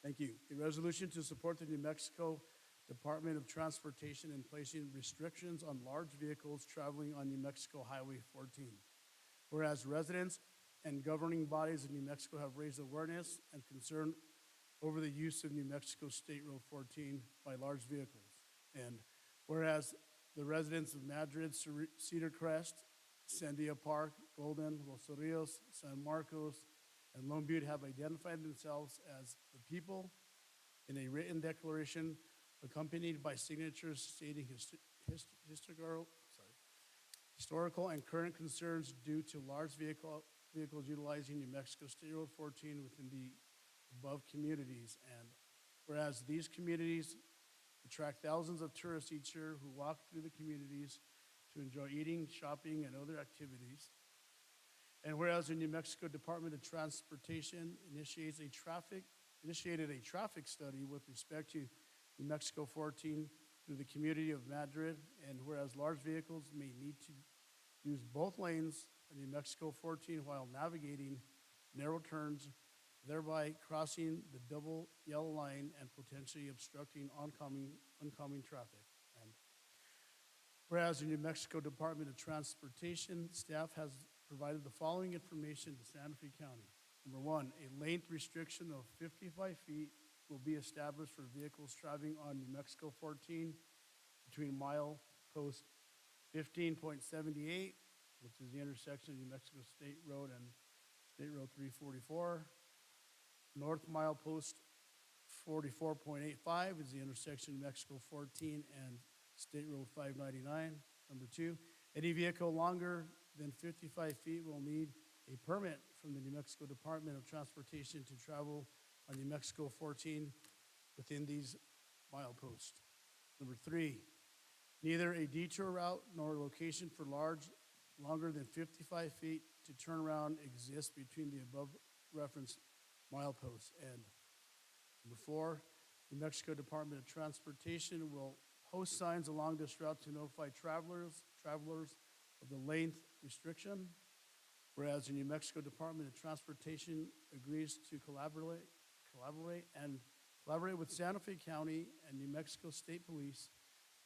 Thank you. A resolution to support the New Mexico Department of Transportation in placing restrictions on large vehicles traveling on New Mexico Highway 14. Whereas residents and governing bodies of New Mexico have raised awareness and concern over the use of New Mexico State Road 14 by large vehicles. And whereas the residents of Madrid, Cedar Crest, Sandia Park, Golden, Los Rios, San Marcos, and Lone Butte have identified themselves as the people in a written declaration accompanied by signatures stating historical and current concerns due to large vehicles utilizing New Mexico State Road 14 within the above communities. And whereas these communities attract thousands of tourists each year who walk through the communities to enjoy eating, shopping, and other activities. And whereas the New Mexico Department of Transportation initiated a traffic study with respect to New Mexico 14 through the community of Madrid, and whereas large vehicles may need to use both lanes on New Mexico 14 while navigating narrow turns, thereby crossing the double yellow line and potentially obstructing oncoming traffic. And whereas the New Mexico Department of Transportation staff has provided the following information to Santa Fe County. Number one, a length restriction of 55 feet will be established for vehicles traveling on New Mexico 14 between mile post 15.78, which is the intersection of New Mexico State Road and State Road 344. North mile post 44.85 is the intersection of New Mexico 14 and State Road 599. Number two, any vehicle longer than 55 feet will need a permit from the New Mexico Department of Transportation to travel on New Mexico 14 within these mileposts. Number three, neither a detour route nor a location for longer than 55 feet to turn around exists between the above referenced mileposts. And number four, New Mexico Department of Transportation will post signs along this route to notify travelers of the length restriction. Whereas the New Mexico Department of Transportation agrees to collaborate with Santa Fe County and New Mexico State Police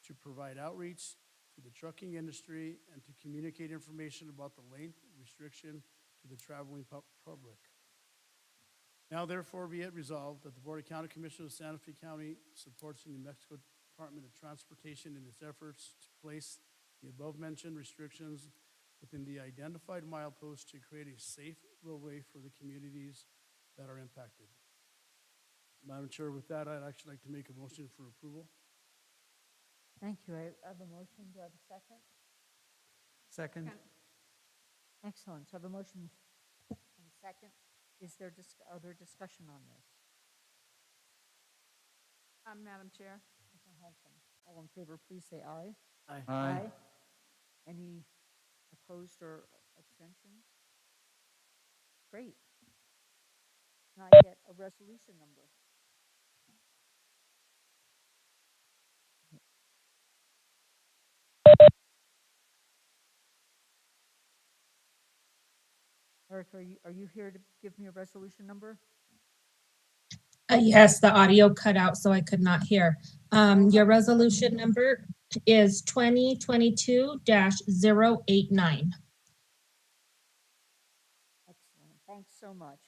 to provide outreach to the trucking industry and to communicate information about the length restriction to the traveling public. Now therefore be it resolved that the Board of County Commissioners of Santa Fe County supports the New Mexico Department of Transportation in its efforts to place the above mentioned restrictions within the identified mileposts to create a safe roadway for the communities that are impacted. Madam Chair, with that, I'd actually like to make a motion for approval. Thank you. I have a motion. Do I have a second? Second. Excellent. So I have a motion and a second. Is there other discussion on this? Madam Chair. Commissioner Hanson. All in favor, please say aye. Aye. Any opposed or abstentions? Great. Can I get a resolution number? Eric, are you here to give me a resolution number? Yes, the audio cut out, so I could not hear. Your resolution number is 2022-089. Excellent. Thanks so much.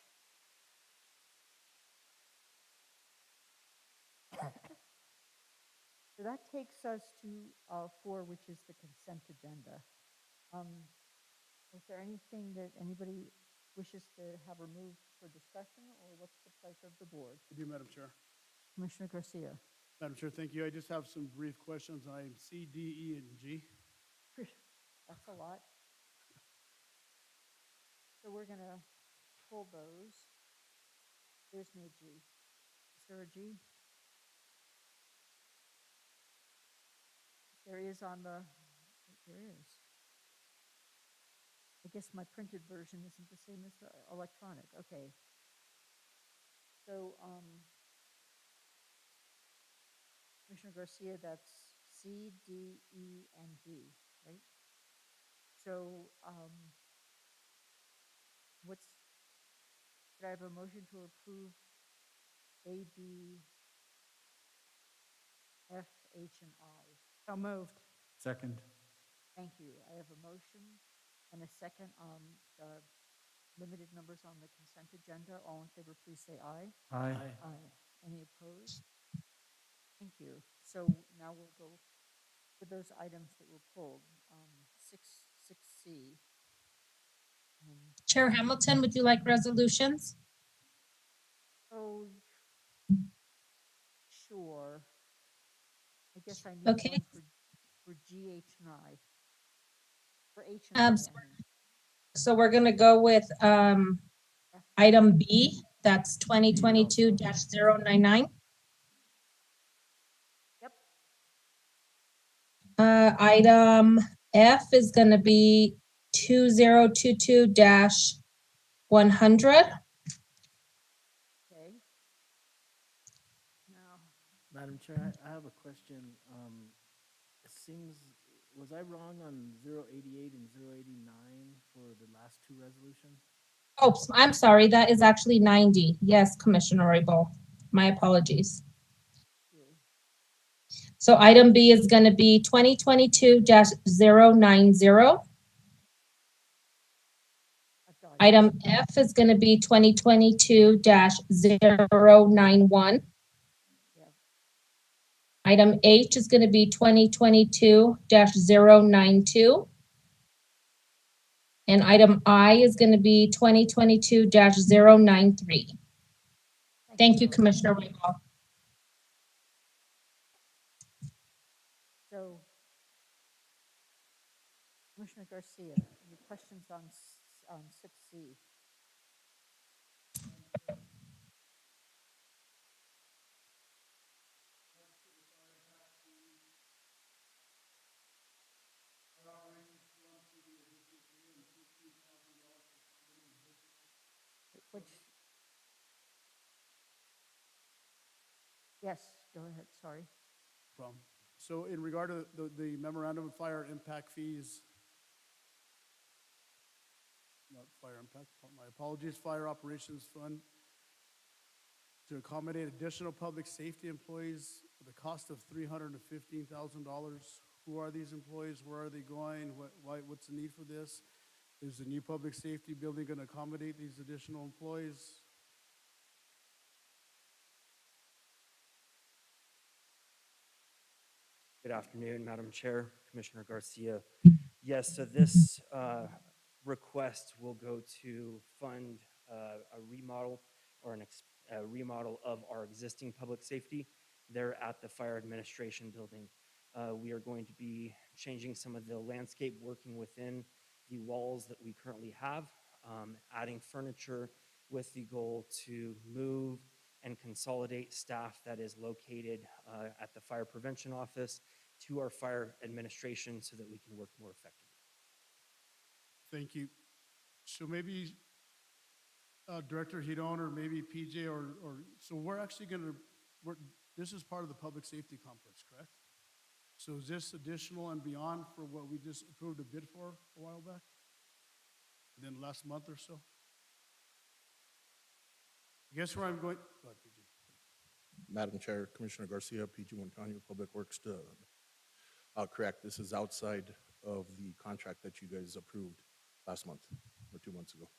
So that takes us to 4, which is the consent agenda. Is there anything that anybody wishes to have removed for discussion, or what's the pleasure of the board? I do, Madam Chair. Commissioner Garcia. Madam Chair, thank you. I just have some brief questions on item C, D, E, and G. That's a lot. So we're going to pull those. There's no G. Is there a G? There is on the, there is. I guess my printed version isn't the same as the electronic, okay. So, Commissioner Garcia, that's C, D, E, and D, right? So, could I have a motion to approve A, B, F, H, and I? So moved. Second. Thank you. I have a motion and a second on the limited numbers on the consent agenda. All in favor, please say aye. Aye. Aye. Any opposed? Thank you. So now we'll go to those items that were pulled. 6C. Chair Hamilton, would you like resolutions? Oh, sure. I guess I need Okay. one for G, H, and I. For H and I, So so we're gonna go with item B, that's 2022-099. Yep. Item F is gonna be 2022-100. Okay. Now, Madam Chair, I have a question. It seems, was I wrong on 088 and 089 for the last two resolutions? Oh, I'm sorry, that is actually 90. Yes, Commissioner Roybal, my apologies. So item B is gonna be 2022-090. Item F is gonna be 2022-091. Item H is gonna be 2022-092. And item I is gonna be 2022-093. Thank you, Commissioner Roybal. so Commissioner Garcia, any questions on 6C? Which, yes, go ahead, sorry. Problem. So in regard to the memorandum of fire impact fees, not fire impact, my apologies, fire operations fund, to accommodate additional public safety employees with a cost of $315,000. Who are these employees? Where are they going? What's the need for this? Is the new public safety building going to accommodate these additional employees? Good afternoon, Madam Chair, Commissioner Garcia. Yes, so this request will go to fund a remodel or a remodel of our existing public safety there at the Fire Administration Building. We are going to be changing some of the landscape working within the walls that we currently have, adding furniture with the goal to move and consolidate staff that is located at the Fire Prevention Office to our fire administration so that we can work more effectively. Thank you. So maybe Director Hidon or maybe PJ so we're actually going to, this is part of the public safety complex, correct? So is this additional and beyond for what we just approved a bid for a while back? Within the last month or so? Guess where I'm going? Go ahead, PJ. Madam Chair, Commissioner Garcia, PG Montano, Public Works, correct, this is outside of the contract that you guys approved last month or 2 months ago.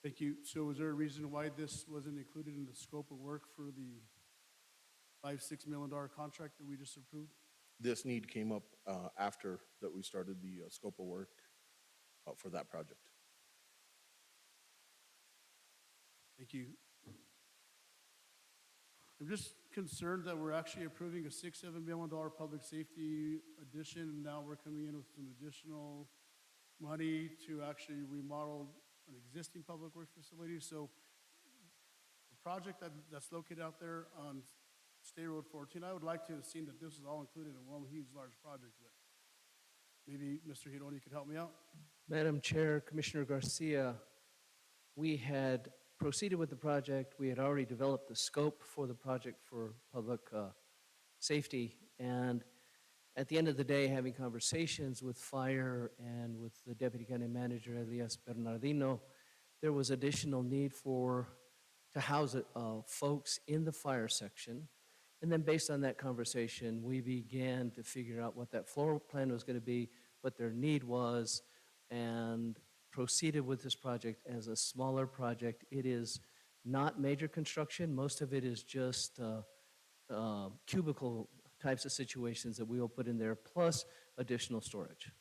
Thank you. So is there a reason why this wasn't included in the scope of work for the $5-6 million contract that we just approved? This need came up after that we started the scope of work for that project. Thank you. I'm just concerned that we're actually approving a $6-7 million public safety addition, and now we're coming in with some additional money to actually remodel an existing public works facility. So we're project that's located out there on State Road 14, I would like to have seen that this is all included in one huge, large project, but maybe Mr. Hidoni could help me out. Madam Chair, Commissioner Garcia, we had proceeded with the project. We had already developed the scope for the project for public safety. And at the end of the day, having conversations with fire and with the Deputy County Manager, Elias Bernardino, there was additional need to house folks in the fire section. And then based on that conversation, we began to figure out what that floor plan was going to be, what their need was, and proceeded with this project as a smaller project. It is not major construction. Most of it is just cubicle types of situations that we will put in there, plus additional storage.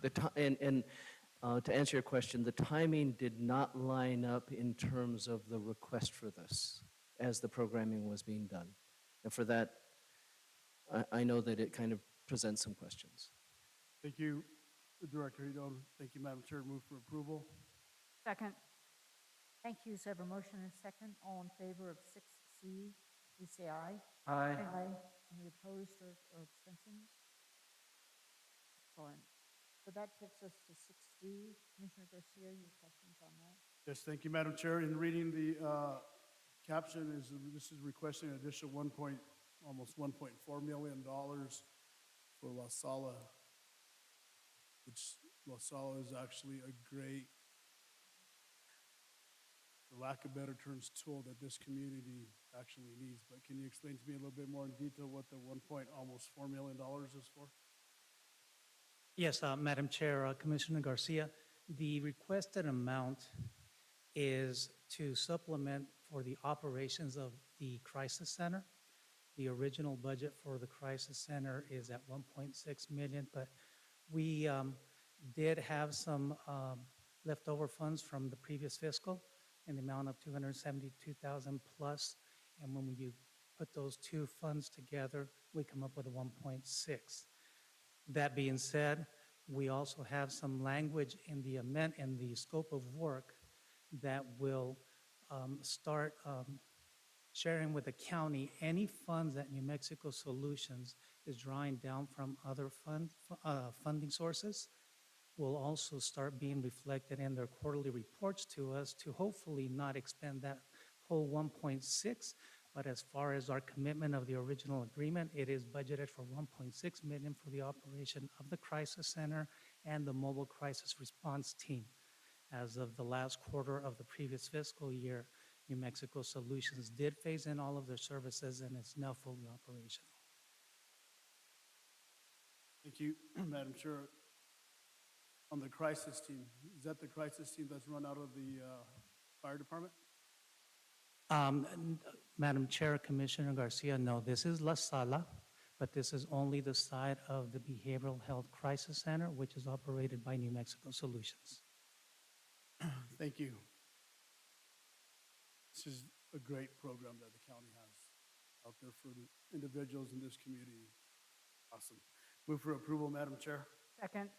To answer your question, the timing did not line up in terms of the request for this as the programming was being done. And for that, I know that it kind of presents some questions. Thank you, Director Hidon. Thank you, Madam Chair. Move for approval. Second. Thank you. So I have a motion and a second. All in favor of 6C, please say aye. Aye. Aye. Any opposed or abstentions? Excellent. So that takes us to 6D. Commissioner Garcia, your questions on that? Yes, thank you, Madam Chair. In reading the caption, this is requesting an additional almost $1.4 million for La Sala, which La Sala is actually a great, for lack of better terms, tool that this community actually needs. But can you explain to me a little bit more in detail what the almost $4 million is for? Yes, Madam Chair, Commissioner Garcia, the requested amount is to supplement for the operations of the Crisis Center. The original budget for the Crisis Center is at 1.6 million, but we did have some leftover funds from the previous fiscal in the amount of 272,000 plus, and when you put those two funds together, we come up with a 1.6. That being said, we also have some language in the scope of work that will start sharing with the county any funds that New Mexico Solutions is drawing down from other funding sources will also start being reflected in their quarterly reports to us to hopefully not expend that whole 1.6. But as far as our commitment of the original agreement, it is budgeted for 1.6 million for the operation of the Crisis Center and the Mobile Crisis Response Team. As of the last quarter of the previous fiscal year, New Mexico Solutions did phase in all of their services and is now fully operational. Thank you, Madam Chair. On the crisis team, is that the crisis team that's run out of the fire department? Madam Chair, Commissioner Garcia, no, this is La Sala, but this is only the side of the Behavioral Health Crisis Center, which is operated by New Mexico Solutions. Thank you. This is a great program that the county has out there for the individuals in this community. Awesome. Move for approval, Madam Chair. Second.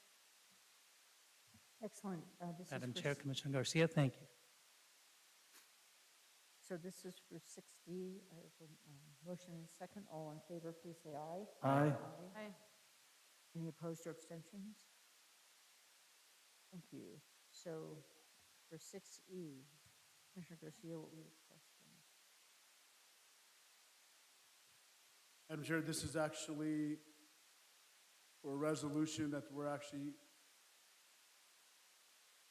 Excellent. This is Madam for Chair, Commissioner Garcia, thank you. So this is for 6D. I have a motion and a second. All in favor, please say aye. Aye. Aye. Any opposed or abstentions? Thank you. So for 6E, Commissioner Garcia, what were your questions? Madam Chair, this is actually for a resolution that we're actually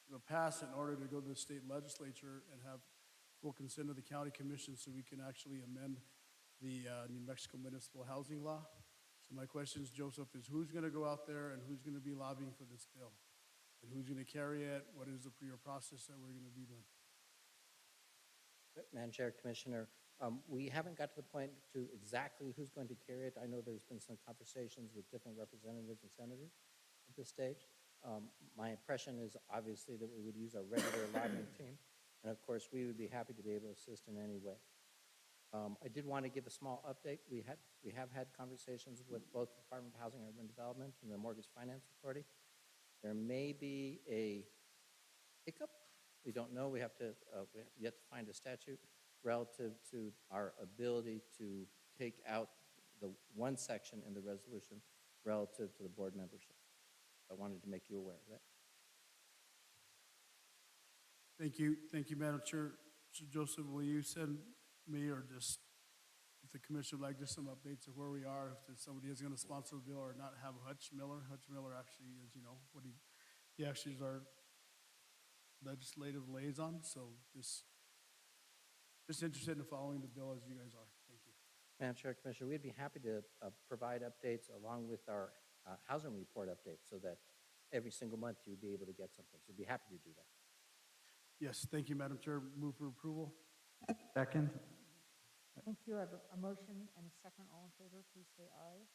going to pass in order to go to the state legislature and have full consent of the county commission so we can actually amend the New Mexico municipal housing law. So my question is, Joseph, is who's going to go out there and who's going to be lobbying for this bill? And who's going to carry it? What is the prior process that we're going to be doing? Madam Chair, Commissioner, we haven't got to the point to exactly who's going to carry it. I know there's been some conversations with different representatives and senators at this stage. My impression is obviously that we would use our regular lobbying team. And of course, we would be happy to be able to assist in any way. I did want to give a small update. We have had conversations with both the Department of Housing and Urban Development and the Mortgage Finance Authority. There may be a hiccup We don't know, we have yet to find a statute relative to our ability to take out the one section in the resolution relative to the board membership. I wanted to make you aware of that. Thank you, Madam Chair. So Joseph, will you send me or just, if the commission would like, just some updates of where we are, if somebody is going to sponsor the bill or not, have Hutch Miller. Hutch Miller actually is, he actually is our legislative liaison, so just interested in following the bill as you guys are. Thank you. Madam Chair, Commissioner, we'd be happy to provide updates along with our housing report updates so that every single month you'd be able to get something. So we'd be happy to do that. Yes, thank you, Madam Chair. Move for approval. Second? Thank you. I have a motion and a second. All in favor, please say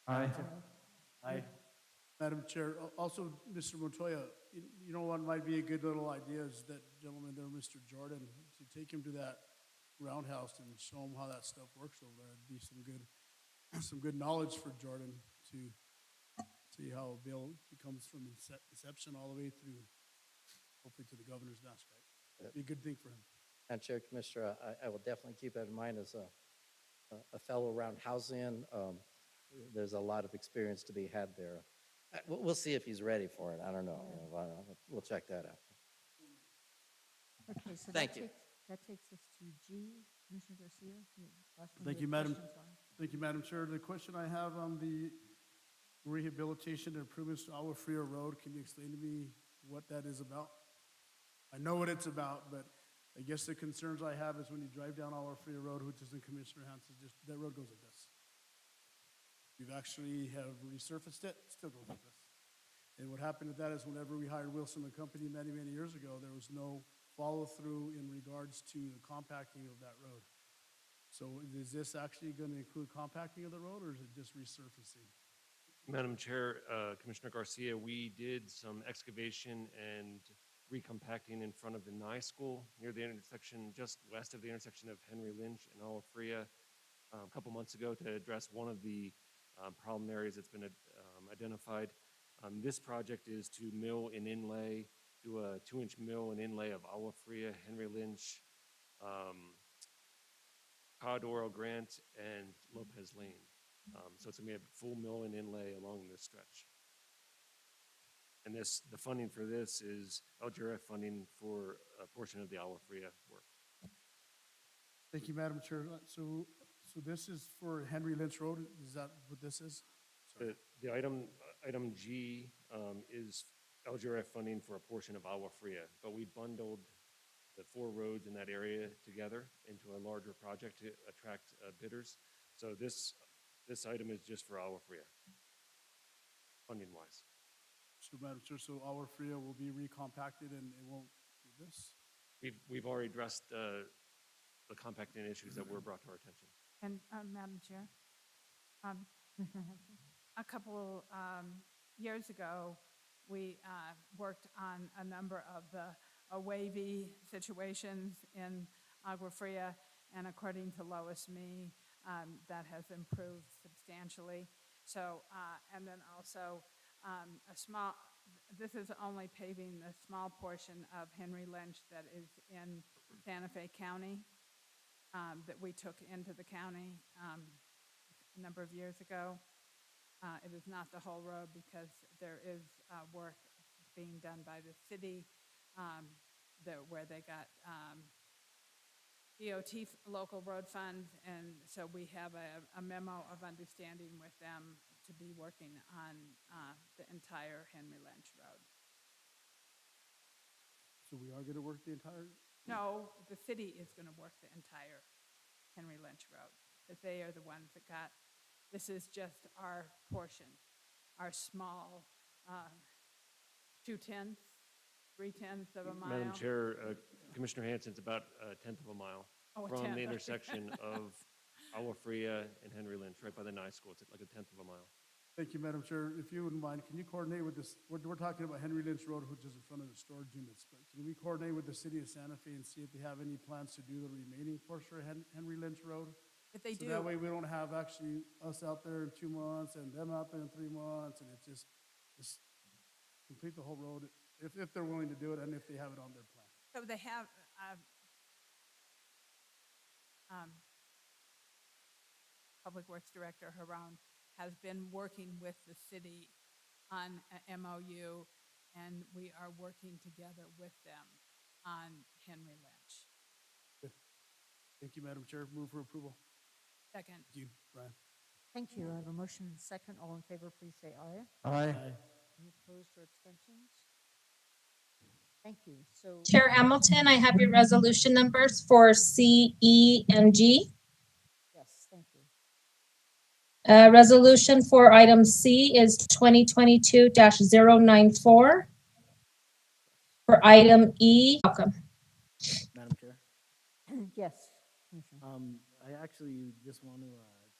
aye. Aye. Aye. Madam Chair, also, Mr. Montoya, you know what might be a good little idea is that gentleman there, Mr. Jordan, to take him to that roundhouse and show him how that stuff works over there. It'd be some good knowledge for Jordan to see how a bill becomes from inception all the way through, hopefully to the governor's desk, right? It'd be a good thing for him. Madam Chair, Commissioner, I will definitely keep that in mind as a fellow around housing. There's a lot of experience to be had there. We'll see if he's ready for it. I don't know. We'll check that out. Okay, so Thank you. That takes us to G. Commissioner Garcia. last one Thank have you, Madam. questions on. Thank you, Madam Chair. The question I have on the rehabilitation and improvements to Agua Fria Road, can you explain to me what that is about? I know what it's about, but I guess the concerns I have is when you drive down Agua Fria Road, which is in Commissioner Hanson's, just that road goes like this. We've actually have resurfaced it, still goes like this. And what happened with that is whenever we hired Wilson and Company many, many years ago, there was no follow-through in regards to the compacting of that road. So is this actually going to include compacting of the road, or is it just resurfacing? Madam Chair, Commissioner Garcia, we did some excavation and recompacting in front of the Nye School near the intersection, just west of the intersection of Henry Lynch and Agua Fria a couple months ago to address one of the problem areas that's been identified. This project is to mill and inlay, do a 2-inch mill and inlay of Agua Fria, Henry Lynch, Codoro Grant, and Lopez Lane. So it's going to be a full mill and inlay along this stretch. And the funding for this is LGRF funding for a portion of the Agua Fria work. Thank you, Madam Chair. So this is for Henry Lynch Road, is that what this is? Sorry. The item G is LGRF funding for a portion of Agua Fria, but we bundled the 4 roads in that area together into a larger project to attract bidders. So this item is just for Agua Fria, funding-wise. So, Madam Chair, so Agua Fria will be recompacted and it won't do this? We've already addressed the compacting issues that were brought to our attention. And Madam Chair, Commissioner Hanson, a couple years ago, we worked on a number of the wavy situations in Agua Fria, and according to Lois Mee, that has improved substantially. So, and then also this is only paving the small portion of Henry Lynch that is in Santa Fe County, that we took into the county a number of years ago. It is not the whole road because there is work being done by the city where they got DOT local road funds, and so we have a memo of understanding with them to be working on the entire Henry Lynch Road. So we are going to work the entire? No, the city is going to work the entire Henry Lynch Road, because they are the ones that got, this is just our portion, our small 2/10, 3/10 of a mile. Madam Chair, Commissioner Hanson, it's about a 1/10 of a mile from the intersection of Agua Fria and Henry Lynch, right by the Nye School. It's like a 1/10 of a mile. Thank you, Madam Chair. If you wouldn't mind, can you coordinate with this? We're talking about Henry Lynch Road, which is in front of the storage units, but can we coordinate with the city of Santa Fe and see if they have any plans to do the remaining portion of Henry Lynch Road? If they do. So that way we don't have actually us out there in 2 months and them out there in 3 months, and it's just complete the whole road, if they're willing to do it and if they have it on their plan. So they have, Public Works Director Haroun has been working with the city on a MOU, and we are working together with them on Henry Lynch. Thank you, Madam Chair. Move for approval. Second. Thank you, Brian. Thank you. I have a motion and a second. All in favor, please say aye. Aye. Any opposed or abstentions? Thank you. So, Chair Hamilton, I have your resolution numbers for C, E, and G. yes, thank you. Resolution for item C is 2022-094. For item E, welcome. Madam Chair. Yes, Commissioner. I actually just want to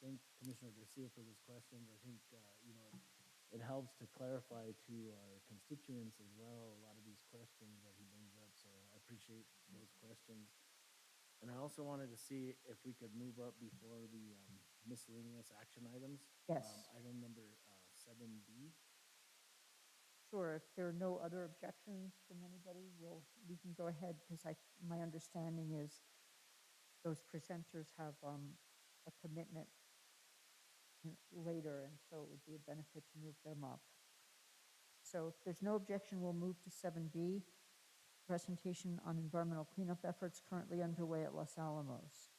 thank Commissioner Garcia for those questions. I think, it helps to clarify to our constituents as well, a lot of these questions that he brings up, so I appreciate those questions. And I also wanted to see if we could move up before the miscellaneous action items. Yes. Item number 7B. Sure, if there are no other objections from anybody, we can go ahead, because my understanding is those presenters have a commitment later, and so it would be a benefit to move them up. So if there's no objection, we'll move to 7B, presentation on environmental cleanup efforts currently underway at Los Alamos.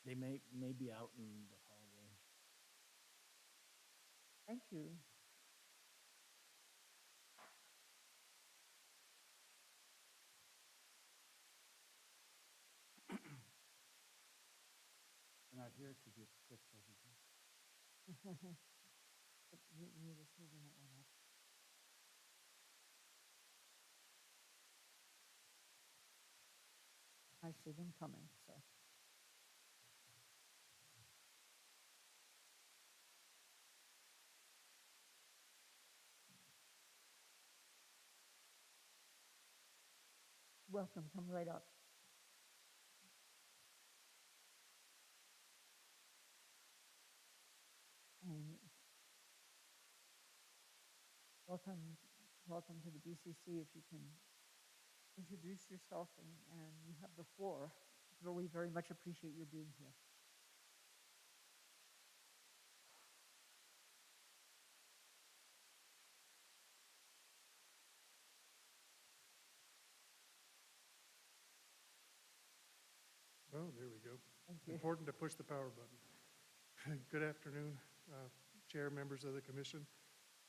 They may be out in the hallway. Thank you. We're not here to give quick presentations. We're just moving that one up. I see them coming, so. Welcome, come right up. And welcome to the BCC. If you can introduce yourself and you have the floor. We very much appreciate your being here. Oh, there we go. Thank you. Important to push the power button. Good afternoon, Chair, members of the commission.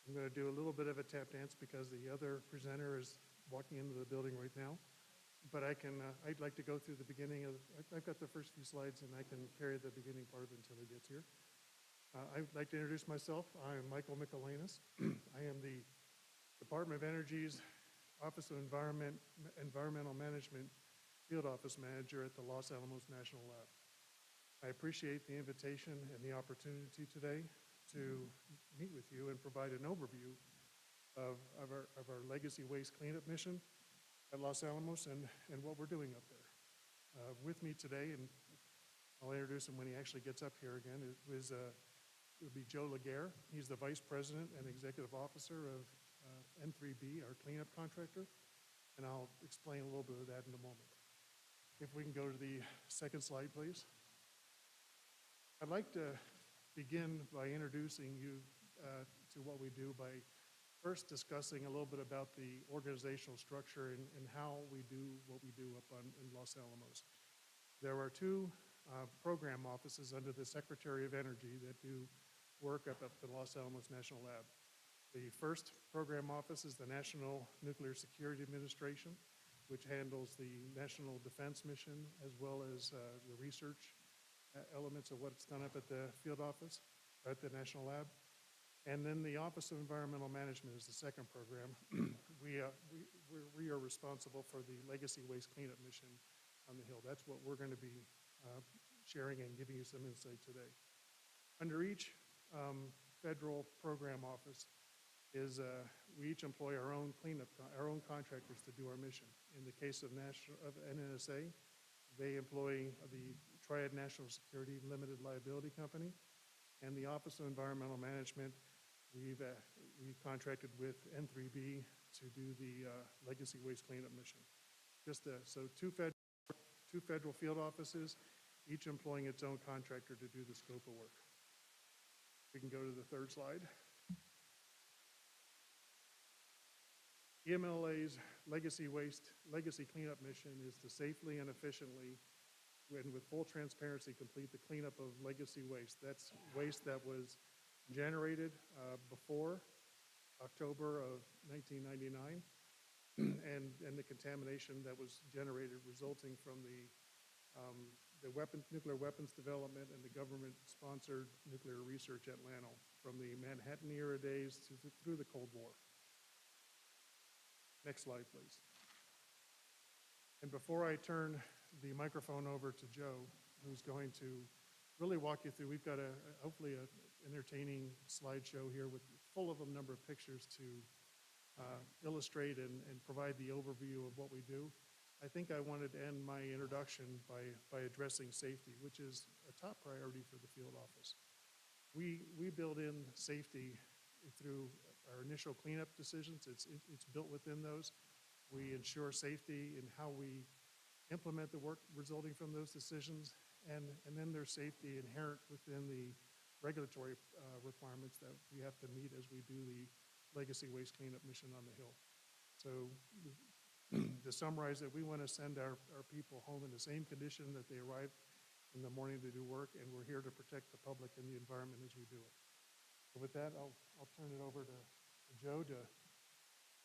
I'm going to do a little bit of a tap dance because the other presenter is walking into the building right now. But I'd like to go through the beginning of, I've got the first few slides and I can carry the beginning part of it until he gets here. I'd like to introduce myself. I am Michael Michelanis. I am the Department of Energy's Office of Environmental Management Field Office Manager at the Los Alamos National Lab. I appreciate the invitation and the opportunity today to meet with you and provide an overview of our legacy waste cleanup mission at Los Alamos and what we're doing up there. With me today, and I'll introduce him when he actually gets up here again, it would be Joe Laguerre. He's the Vice President and Executive Officer of N3B, our cleanup contractor, and I'll explain a little bit of that in a moment. If we can go to the second slide, please. I'd like to begin by introducing you to what we do by first discussing a little bit about the organizational structure and how we do what we do up in Los Alamos. There are two program offices under the Secretary of Energy that do work up at the Los Alamos National Lab. The first program office is the National Nuclear Security Administration, which handles the National Defense Mission as well as the research elements of what's done up at the field office, at the National Lab. And then the Office of Environmental Management is the second program. We are responsible for the Legacy Waste Cleanup Mission on the Hill. That's what we're going to be sharing and giving you some insight today. Under each federal program office we each employ our own contractors to do our mission. In the case of NNSA, they employ the Triad National Security Limited Liability Company, and the Office of Environmental Management, we've contracted with N3B to do the legacy waste cleanup mission. So two federal field offices, each employing its own contractor to do the scope of work. We can go to the third slide. EMLA's legacy cleanup mission is to safely and efficiently and with full transparency complete the cleanup of legacy waste. That's waste that was generated before October of 1999 and the contamination that was generated resulting from the nuclear weapons development and the government-sponsored nuclear research at LANO from the Manhattan era days through the Cold War. Next slide, please. And before I turn the microphone over to Joe, who's going to really walk you through, we've got hopefully an entertaining slideshow here full of a number of pictures to illustrate and provide the overview of what we do. I think I wanted to end my introduction by addressing safety, which is a top priority for the field office. We build in safety through our initial cleanup decisions. It's built within those. We ensure safety in how we implement the work resulting from those decisions, and then there's safety inherent within the regulatory requirements that we have to meet as we do the legacy waste cleanup mission on the Hill. So to summarize it, we want to send our people home in the same condition that they arrived in the morning to do work, and we're here to protect the public and the environment as we do it. So with that, I'll turn it over to Joe to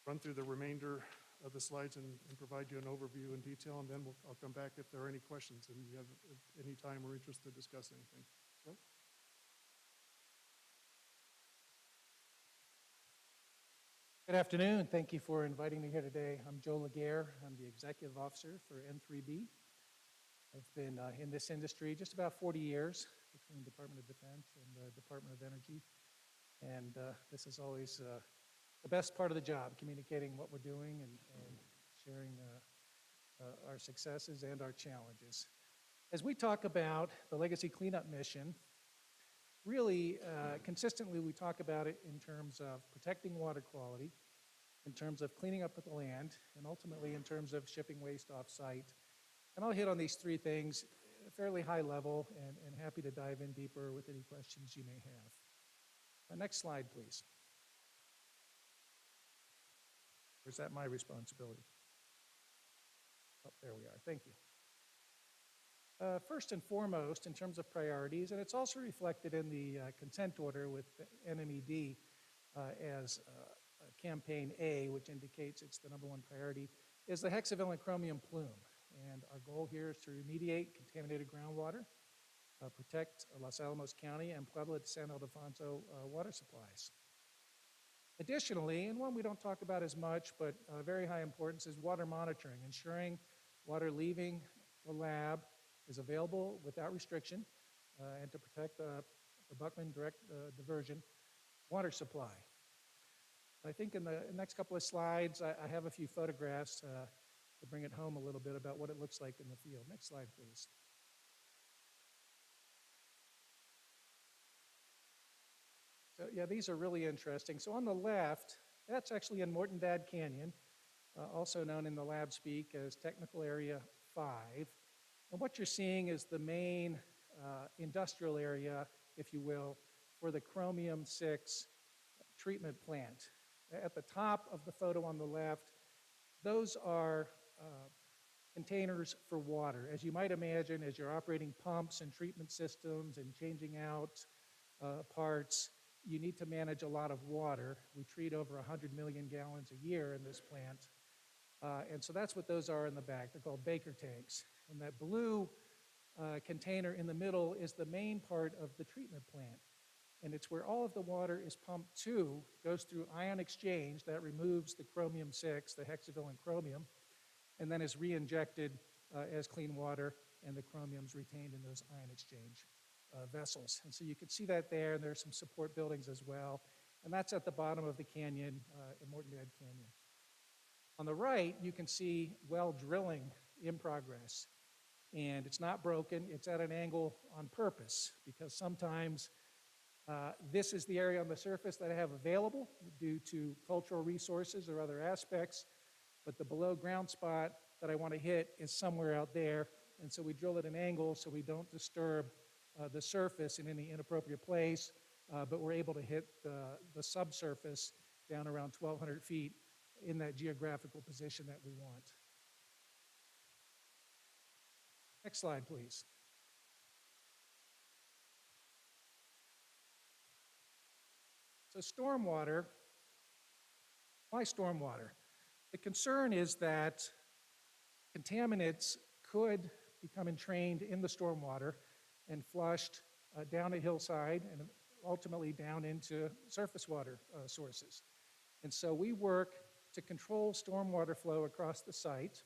run through the remainder of the slides and provide you an overview in detail, and then I'll come back if there are any questions and you have any time or interest to discuss anything. Joe? Good afternoon. Thank you for inviting me here today. I'm Joe Laguerre. I'm the executive officer for N3B. I've been in this industry just about 40 years between Department of Defense and the Department of Energy. And this is always the best part of the job, communicating what we're doing and sharing our successes and our challenges. As we talk about the legacy cleanup mission, really consistently we talk about it in terms of protecting water quality, in terms of cleaning up the land, and ultimately in terms of shipping waste off-site. And I'll hit on these three things fairly high level and happy to dive in deeper with any questions you may have. Next slide, please. Or is that my responsibility? Oh, there we are. Thank you. First and foremost, in terms of priorities, and it's also reflected in the consent order with the NMED as campaign A, which indicates it's the #1 priority, is the hexavalent chromium plume. And our goal here is to remediate contaminated groundwater, protect Los Alamos County and Puebla de San Ildefonso water supplies. Additionally, and one we don't talk about as much, but very high importance, is water monitoring, ensuring water leaving the lab is available without restriction and to protect the Buckman direct diversion water supply. I think in the next couple of slides, I have a few photographs to bring it home a little bit about what it looks like in the field. Next slide, please. So yeah, these are really interesting. So on the left, that's actually in Mortondad Canyon, also known in the lab speak as Technical Area 5. And what you're seeing is the main industrial area, if you will, for the chromium-6 treatment plant. At the top of the photo on the left, those are containers for water. As you might imagine, as you're operating pumps and treatment systems and changing out parts, you need to manage a lot of water. We treat over 100 million gallons a year in this plant. And so that's what those are in the back. They're called Baker tanks. And that blue container in the middle is the main part of the treatment plant. And it's where all of the water is pumped to, goes through ion exchange that removes the chromium-6, the hexavalent chromium, and then is re-injected as clean water, and the chromium's retained in those ion exchange vessels. And so you can see that there, and there's some support buildings as well. And that's at the bottom of the canyon, in Mortondad Canyon. On the right, you can see well drilling in progress. And it's not broken, it's at an angle on purpose, because sometimes This is the area on the surface that I have available due to cultural resources or other aspects, but the below ground spot that I want to hit is somewhere out there, and so we drill at an angle so we don't disturb the surface in any inappropriate place, but we're able to hit the subsurface down around 1,200 feet in that geographical position that we want. Next slide, please. So stormwater, why stormwater? The concern is that contaminants could become entrained in the stormwater and flushed down a hillside and ultimately down into surface water sources. And so we work to control stormwater flow across the site.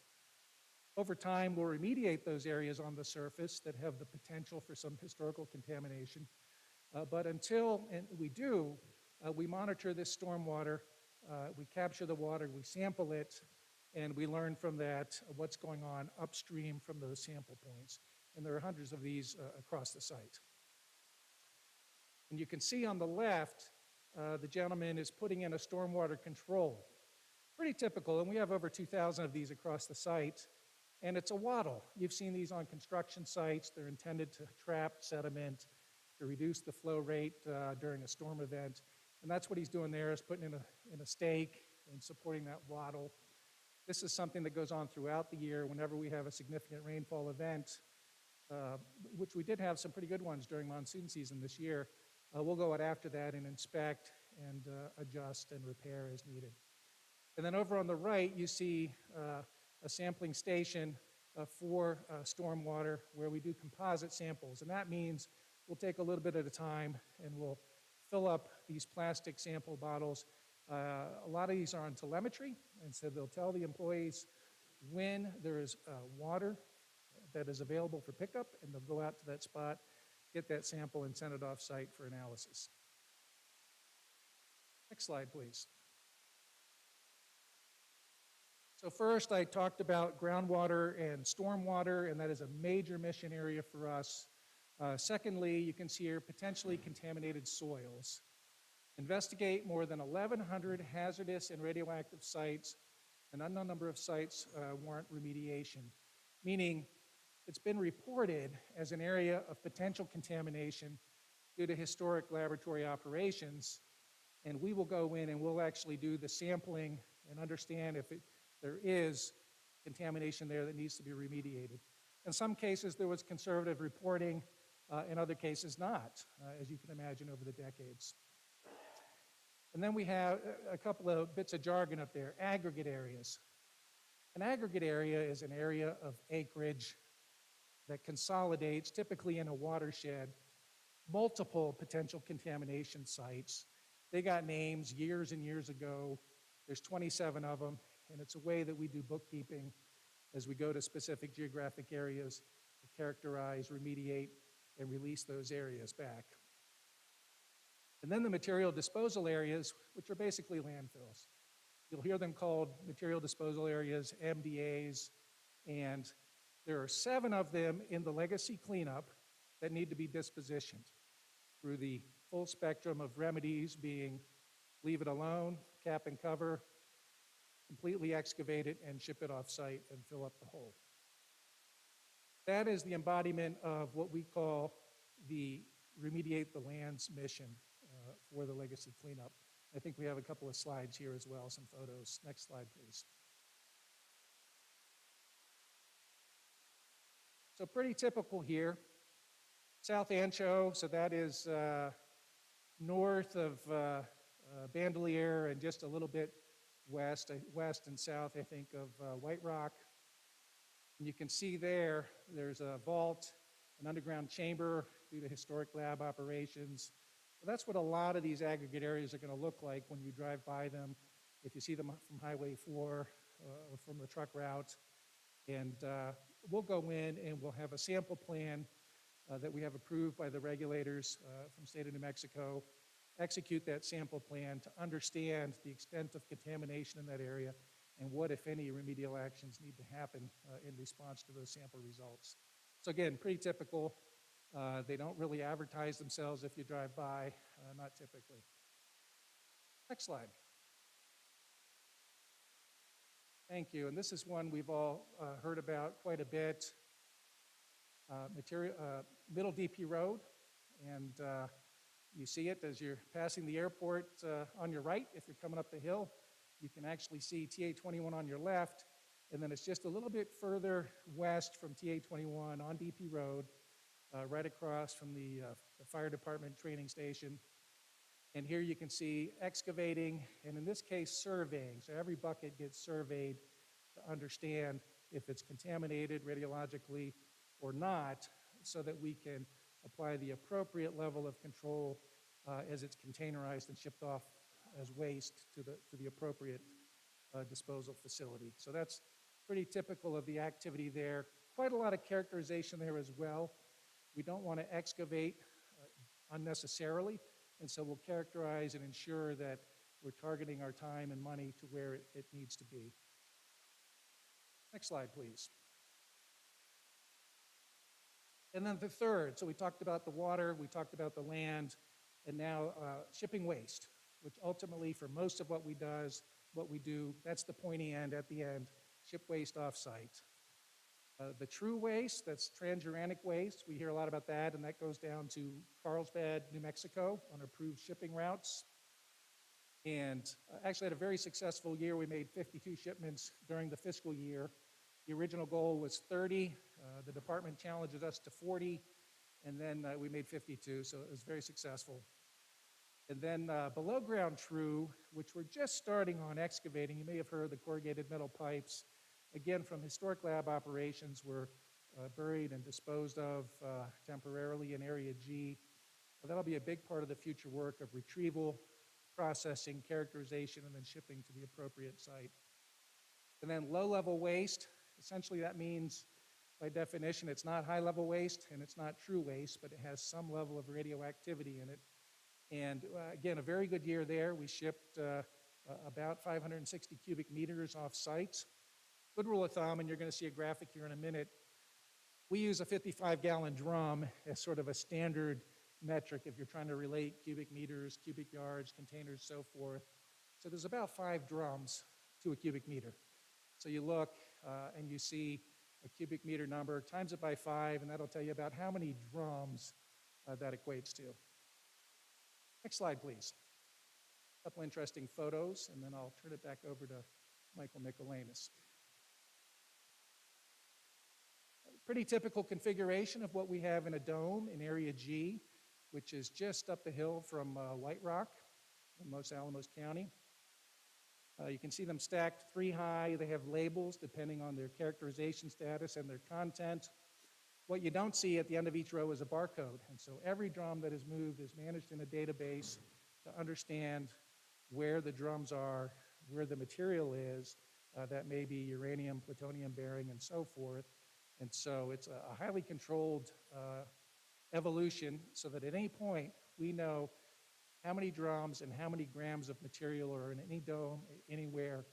Over time, we'll remediate those areas on the surface that have the potential for some historical contamination. But until we do, we monitor this stormwater, we capture the water, we sample it, and we learn from that what's going on upstream from those sample points. And there are hundreds of these across the site. And you can see on the left, the gentleman is putting in a stormwater control. Pretty typical, and we have over 2,000 of these across the site. And it's a wattle. You've seen these on construction sites. They're intended to trap sediment, to reduce the flow rate during a storm event. And that's what he's doing there, is putting in a stake and supporting that wattle. This is something that goes on throughout the year whenever we have a significant rainfall event, which we did have some pretty good ones during monsoon season this year. We'll go out after that and inspect and adjust and repair as needed. And then over on the right, you see a sampling station for stormwater where we do composite samples. And that means we'll take a little bit at a time and we'll fill up these plastic sample bottles. A lot of these are on telemetry, and so they'll tell the employees when there is water that is available for pickup, and they'll go out to that spot, get that sample, and send it off-site for analysis. Next slide, please. So first, I talked about groundwater and stormwater, and that is a major mission area for us. Secondly, you can see here potentially contaminated soils. Investigate more than 1,100 hazardous and radioactive sites. An unknown number of sites warrant remediation, meaning it's been reported as an area of potential contamination due to historic laboratory operations, and we will go in and we'll actually do the sampling and understand if there is contamination there that needs to be remediated. In some cases, there was conservative reporting. In other cases, not, as you can imagine, over the decades. And then we have a couple of bits of jargon up there, aggregate areas. An aggregate area is an area of acreage that consolidates, typically in a watershed, multiple potential contamination sites. They got names years and years ago. There's 27 of them, and it's a way that we do bookkeeping as we go to specific geographic areas to characterize, remediate, and release those areas back. And then the material disposal areas, which are basically landfills. You'll hear them called material disposal areas, MDAs, and there are 7 of them in the legacy cleanup that need to be dispositioned through the full spectrum of remedies, being leave it alone, cap and cover, completely excavate it and ship it off-site and fill up the hole. That is the embodiment of what we call the Remediate the Lands mission for the legacy cleanup. I think we have a couple of slides here as well, some photos. Next slide, please. So pretty typical here. South Ancho, so that is north of Bandelier and just a little bit west and south, I think, of White Rock. And you can see there's a vault, an underground chamber due to historic lab operations. So that's what a lot of these aggregate areas are going to look like when you drive by them, if you see them from Highway 4 or from the truck route. And we'll go in and we'll have a sample plan that we have approved by the regulators from state of New Mexico, execute that sample plan to understand the extent of contamination in that area and what, if any, remedial actions need to happen in response to those sample results. So again, pretty typical. They don't really advertise themselves if you drive by, not typically. Next slide. Thank you. And this is one we've all heard about quite a bit. Middle DP Road, and you see it as you're passing the airport on your right. If you're coming up the hill, you can actually see TA-21 on your left, and then it's just a little bit further west from TA-21 on DP Road, right across from the fire department training station. And here you can see excavating, and in this case, surveying. So every bucket gets surveyed to understand if it's contaminated radiologically or not, so that we can apply the appropriate level of control as it's containerized and shipped off as waste to the appropriate disposal facility. So that's pretty typical of the activity there. Quite a lot of characterization there as well. We don't want to excavate unnecessarily, and so we'll characterize and ensure that we're targeting our time and money to where it needs to be. Next slide, please. And then the third, so we talked about the water, we talked about the land, and now shipping waste, which ultimately for most of what we do, that's the pointy end at the end, ship waste off-site. The true waste, that's transuranic waste, we hear a lot about that, and that goes down to Carlsbad, New Mexico on approved shipping routes. And actually had a very successful year. We made 52 shipments during the fiscal year. The original goal was 30. The department challenges us to 40, and then we made 52, so it was very successful. And then below ground true, which we're just starting on excavating, you may have heard the corrugated metal pipes, again from historic lab operations, were buried and disposed of temporarily in Area G. That'll be a big part of the future work of retrieval, processing, characterization, and then shipping to the appropriate site. And then low-level waste, essentially that means, by definition, it's not high-level waste and it's not true waste, but it has some level of radioactivity in it. And again, a very good year there. We shipped about 560 cubic meters off-site. Good rule of thumb, and you're going to see a graphic here in a minute, we use a 55-gallon drum as sort of a standard metric if you're trying to relate cubic meters, cubic yards, containers, so forth. So there's about 5 drums to a cubic meter. So you look and you see a cubic meter number, times it by 5, and that'll tell you about how many drums that equates to. Next slide, please. A couple interesting photos, and then I'll turn it back over to Michael Michelanis. Pretty typical configuration of what we have in a dome in Area G, which is just up the hill from White Rock in Los Alamos County. You can see them stacked 3 high. They have labels depending on their characterization status and their content. What you don't see at the end of each row is a barcode, and so every drum that is moved is managed in a database to understand where the drums are, where the material is, that may be uranium, plutonium bearing, and so forth. And so it's a highly controlled evolution so that at any point we know how many drums and how many grams of material are in any dome anywhere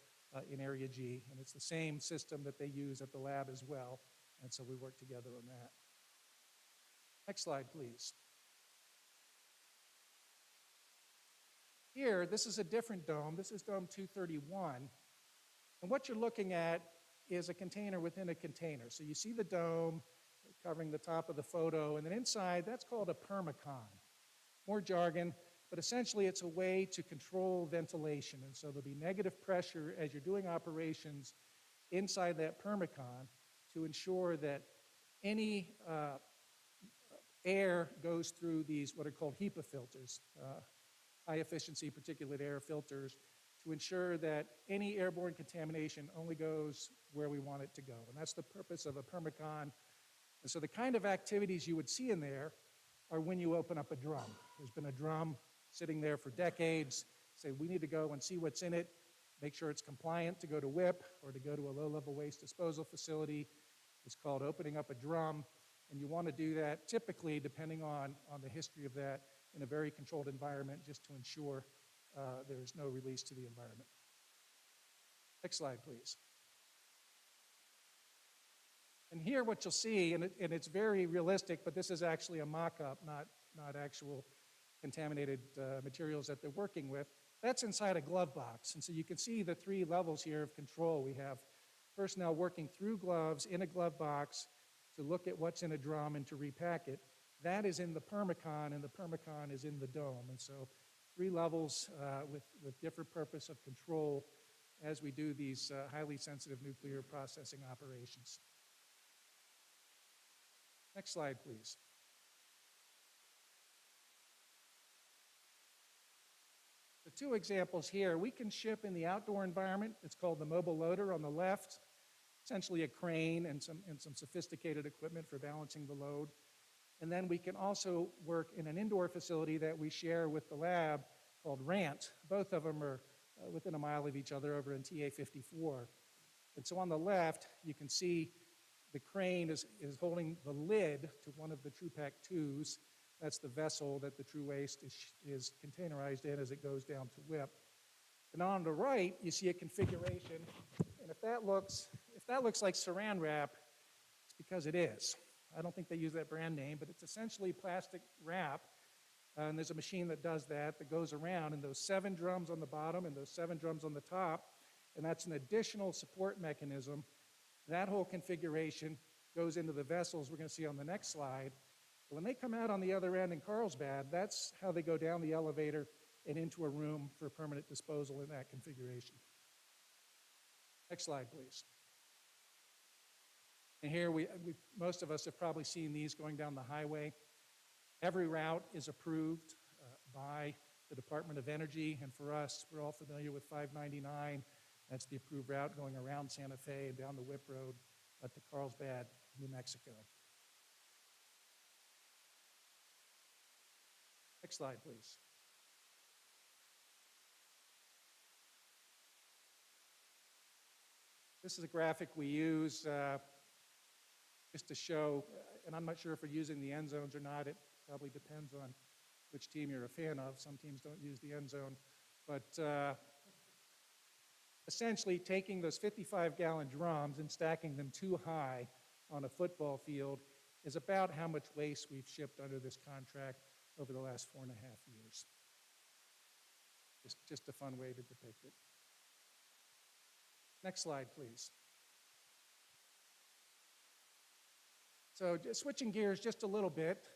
in Area G. And it's the same system that they use at the lab as well. And so we work together on that. Next slide, please. Here, this is a different dome. This is Dome 231. And what you're looking at is a container within a container. So you see the dome covering the top of the photo, and then inside, that's called a permacon. More jargon, but essentially it's a way to control ventilation. And so there'll be negative pressure as you're doing operations inside that permacon to ensure that any air goes through these what are called HEPA filters, high efficiency particulate air filters, to ensure that any airborne contamination only goes where we want it to go. And that's the purpose of a permacon. And so the kind of activities you would see in there are when you open up a drum. There's been a drum sitting there for decades. Say, we need to go and see what's in it, make sure it's compliant to go to WIP or to go to a low-level waste disposal facility. It's called opening up a drum. And you want to do that typically, depending on the history of that, in a very controlled environment just to ensure there's no release to the environment. Next slide, please. And here what you'll see, and it's very realistic, but this is actually a mock-up, not actual contaminated materials that they're working with. That's inside a glove box. And so you can see the 3 levels here of control. We have personnel working through gloves in a glove box to look at what's in a drum and to repack it. That is in the Permacon, and the Permacon is in the dome. And so 3 levels with different purpose of control as we do these highly sensitive nuclear processing operations. Next slide, please. The 2 examples here, we can ship in the outdoor environment. It's called the mobile loader on the left, essentially a crane and some sophisticated equipment for balancing the load. And then we can also work in an indoor facility that we share with the lab called RANT. Both of them are within a mile of each other over in TA 54. And so on the left, you can see the crane is holding the lid to one of the TruPack 2s. That's the vessel that the True Waste is containerized in as it goes down to WIP. And on the right, you see a configuration. And if that looks like saran wrap, it's because it is. I don't think they use that brand name, but it's essentially plastic wrap. And there's a machine that does that goes around, and those 7 drums on the bottom and those 7 drums on the top, and that's an additional support mechanism. That whole configuration goes into the vessels we're going to see on the next slide. But when they come out on the other end in Carlsbad, that's how they go down the elevator and into a room for permanent disposal in that configuration. Next slide, please. And here, most of us have probably seen these going down the highway. Every route is approved by the Department of Energy, and for us, we're all familiar with 599. That's the approved route going around Santa Fe and down the WIP Road to Carlsbad, New Mexico. Next slide, please. This is a graphic we use just to show, and I'm not sure if we're using the end zones or not. It probably depends on which team you're a fan of. Some teams don't use the end zone. But essentially taking those 55-gallon drums and stacking them too high on a football field is about how much waste we've shipped under this contract over the last 4.5 years. Just a fun way to depict it. Next slide, please. So just switching gears just a little bit,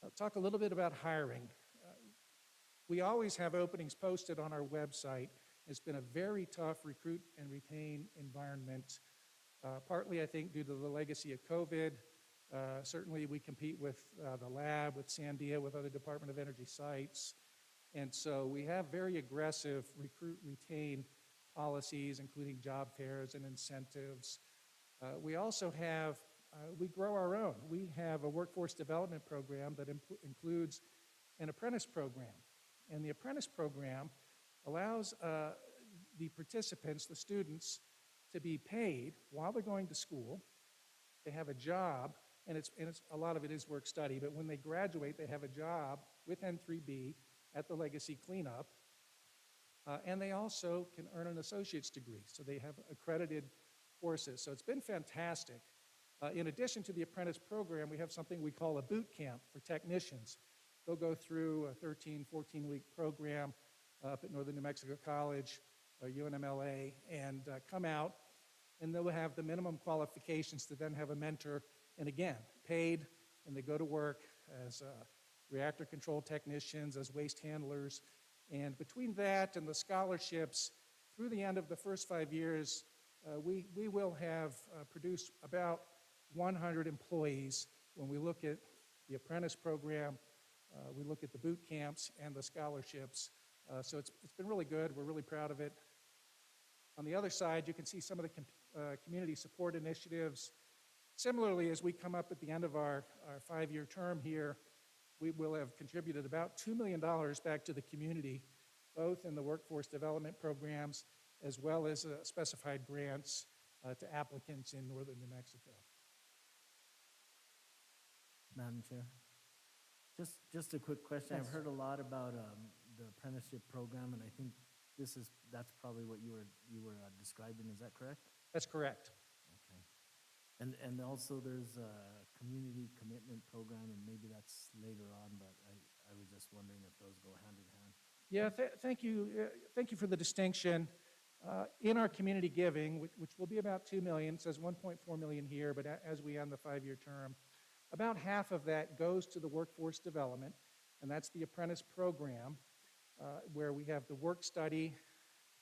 I'll talk a little bit about hiring. We always have openings posted on our website. It's been a very tough recruit and retain environment, partly I think due to the legacy of COVID. Certainly we compete with the lab, with Sandia, with other Department of Energy sites. And so we have very aggressive recruit retain policies, including job fairs and incentives. We also have, we grow our own. We have a workforce development program that includes an apprentice program. And the apprentice program allows the participants, the students, to be paid while they're going to school. They have a job, and it's a lot of it is work study, but when they graduate, they have a job with N3B at the legacy cleanup. And they also can earn an associate's degree, so they have accredited courses. So it's been fantastic. In addition to the apprentice program, we have something we call a boot camp for technicians. They'll go through a 13, 14-week program up at Northern New Mexico College, or UNMLA, and come out, and they'll have the minimum qualifications to then have a mentor, and again, paid, and they go to work as reactor control technicians, as waste handlers. And between that and the scholarships, through the end of the first 5 years, we will have produced about 100 employees when we look at the apprentice program, we look at the boot camps and the scholarships. So it's been really good. We're really proud of it. On the other side, you can see some of the community support initiatives. Similarly, as we come up at the end of our 5-year term here, we will have contributed about $2 million back to the community, both in the workforce development programs as well as specified grants to applicants in Northern New Mexico. Madam Chair, just a quick question. Yes. I've heard a lot about the apprenticeship program, and I think that's probably what you were describing. Is that correct? That's correct. Okay. And also there's a community commitment program, and maybe that's later on, but I was just wondering if those go hand in hand. Yeah, thank you. Thank you for the distinction. In our community giving, which will be about 2 million, it says 1.4 million here, but as we end the 5-year term, about half of that goes to the workforce development, and that's the apprentice program, where we have the work study,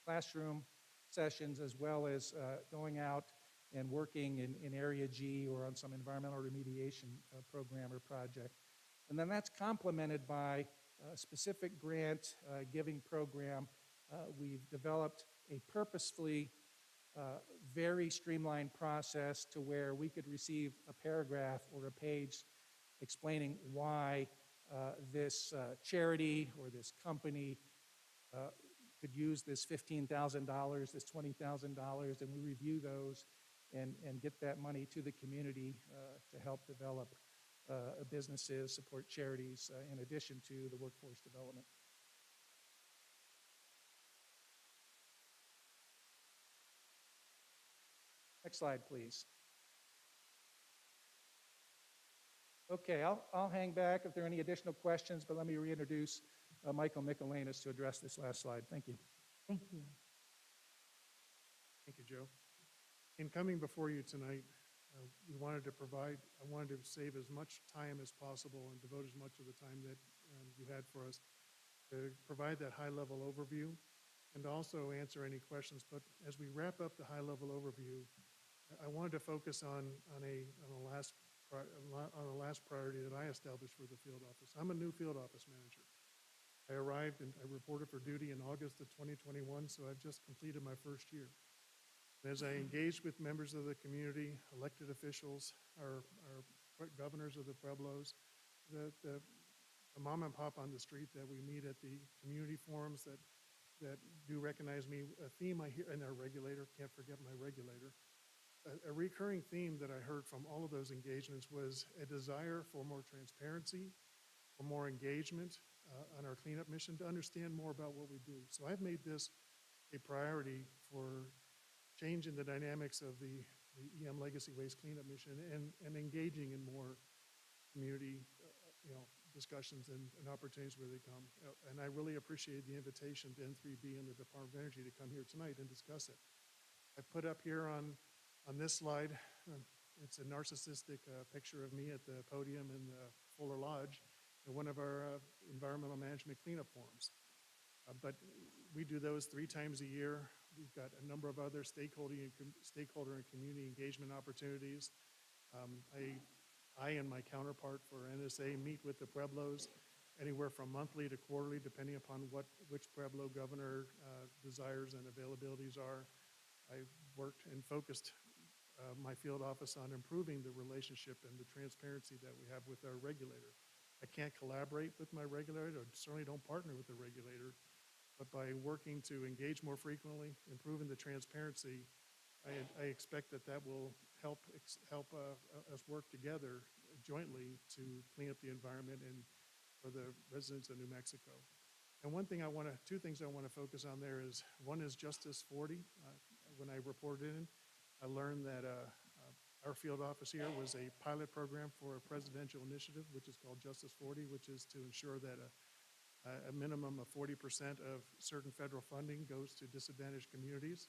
classroom sessions, as well as going out and working in Area G or on some environmental remediation program or project. And then that's complemented by a specific grant giving program. We've developed a purposefully very streamlined process to where we could receive a paragraph or a page explaining why this charity or this company could use this $15,000, this $20,000, and we review those and get that money to the community to help develop businesses, support charities, in addition to the workforce development. Next slide, please. Okay, I'll hang back if there are any additional questions, but let me reintroduce Michael Michelanis to address this last slide. Thank you. Thank you. Thank you, Joe. In coming before you tonight, I wanted to save as much time as possible and devote as much of the time that you had for us to provide that high-level overview and also answer any questions. But as we wrap up the high-level overview, I wanted to focus on a last priority that I established for the field office. I'm a new field office manager. I arrived and I reported for duty in August of 2021, so I've just completed my first year. As I engaged with members of the community, elected officials, our governors of the Pueblos, the mom and pop on the street that we meet at the community forums that do recognize me, a theme I hear, and our regulator, can't forget my regulator. A recurring theme that I heard from all of those engagements was a desire for more transparency, for more engagement on our cleanup mission, to understand more about what we do. So I've made this a priority for changing the dynamics of the EM Legacy Waste Cleanup Mission and engaging in more community discussions and opportunities where they come. And I really appreciate the invitation to N3B and the Department of Energy to come here tonight and discuss it. I put up here on this slide, it's a narcissistic picture of me at the podium in the Fuller Lodge at one of our environmental management cleanup forums. But we do those 3 times a year. We've got a number of other stakeholder and community engagement opportunities. I and my counterpart for NSA meet with the Pueblos anywhere from monthly to quarterly, depending upon which Pueblo governor desires and availabilities are. I worked and focused my field office on improving the relationship and the transparency that we have with our regulator. I can't collaborate with my regulator, or certainly don't partner with the regulator, but by working to engage more frequently, improving the transparency, I expect that will help us work together jointly to clean up the environment and for the residents of New Mexico. And two things I want to focus on there is, one is Justice 40. When I reported in, I learned that our field office here was a pilot program for a presidential initiative, which is called Justice 40, which is to ensure that a minimum of 40% of certain federal funding goes to disadvantaged communities.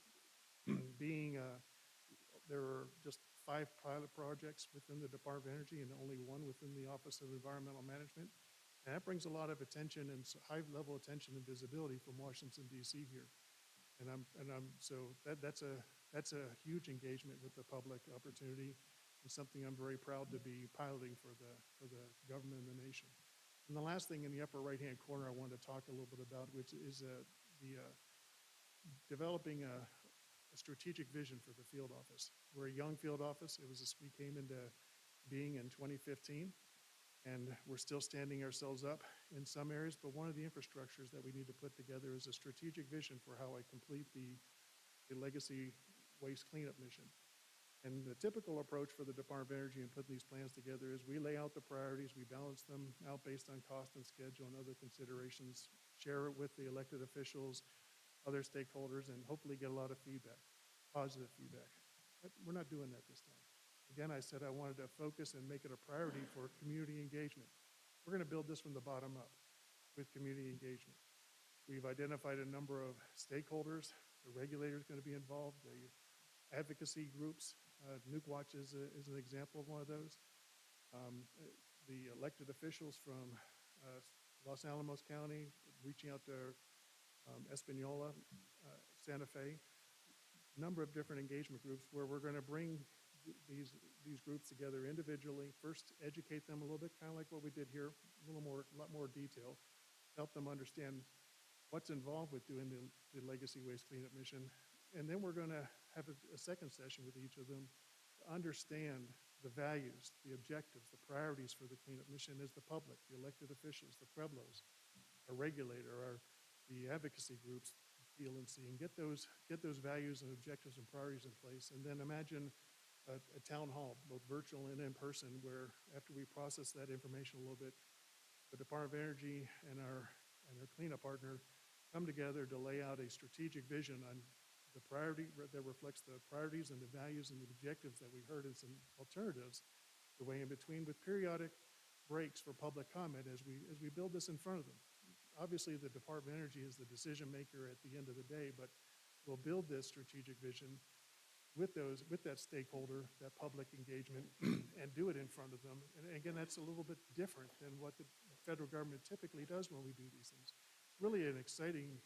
There are just 5 pilot projects within the Department of Energy and only 1 within the Office of Environmental Management. And that brings a lot of attention and high-level attention and visibility from Washington, D.C. here. So that's a huge engagement with the public opportunity and something I'm very proud to be piloting for the government and the nation. And the last thing in the upper right-hand corner I wanted to talk a little bit about, which is developing a strategic vision for the field office. We're a young field office. We came into being in 2015, and we're still standing ourselves up in some areas, but one of the infrastructures that we need to put together is a strategic vision for how I complete the legacy waste cleanup mission. And the typical approach for the Department of Energy in putting these plans together is we lay out the priorities, we balance them out based on cost and schedule and other considerations, share it with the elected officials, other stakeholders, and hopefully get a lot of feedback, positive feedback. But we're not doing that this time. again, I said I wanted to focus and make it a priority for community engagement. We're going to build this from the bottom up with community engagement. We've identified a number of stakeholders. The regulator's going to be involved, the advocacy groups. Nuke Watch is an example of one of those. The elected officials from Los Alamos County, reaching out to Espanola, Santa Fe, number of different engagement groups where we're going to bring these groups together individually, first educate them a little bit, kind of like what we did here, a lot more detail, help them understand what's involved with doing the legacy waste cleanup mission. And then we're going to have a second session with each of them to understand the values, the objectives, the priorities for the cleanup mission as the public, the elected officials, the Pueblos, our regulator, the advocacy groups feel and see, and get those values and objectives and priorities in place. And then imagine a town hall, both virtual and in person, where after we process that information a little bit, the Department of Energy and our cleanup partner come together to lay out a strategic vision on the priority that reflects the priorities and the values and the objectives that we heard, and some alternatives to weigh in between, with periodic breaks for public comment as we build this in front of them. Obviously, the Department of Energy is the decision maker at the end of the day, but we'll build this strategic vision with that stakeholder, that public engagement, and do it in front of them. And again, that's a little bit different than what the federal government typically does when we do these things. Really an exciting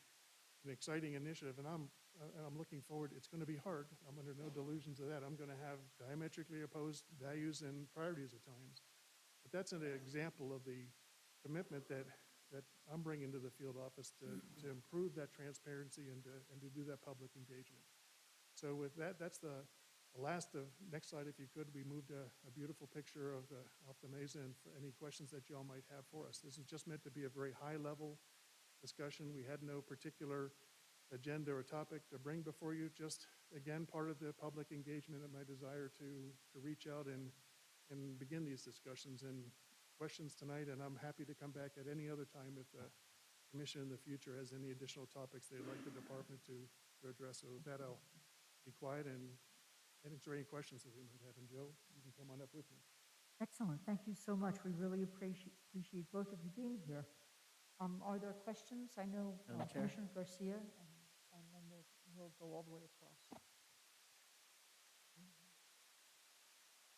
initiative, and I'm looking forward. It's going to be hard. I'm under no delusions of that. I'm going to have diametrically opposed values and priorities at times. But that's an example of the commitment that I'm bringing to the field office to improve that transparency and to do that public engagement. So with that, that's the last of, next slide if you could, we moved a beautiful picture of off the mesa, and for any questions that y'all might have for us. This is just meant to be a very high level discussion. We had no particular agenda or topic to bring before you, just again, part of the public engagement and my desire to reach out and begin these discussions and questions tonight. And I'm happy to come back at any other time if the commission in the future has any additional topics they'd like the department to address. So with that, I'll be quiet and answer any questions that we might have. And Joe, you can come on up with me. Excellent. Thank you so much. We really appreciate both of you being here. Are there questions? I know Madam Chair. Commissioner Garcia, and then we'll go all the way across.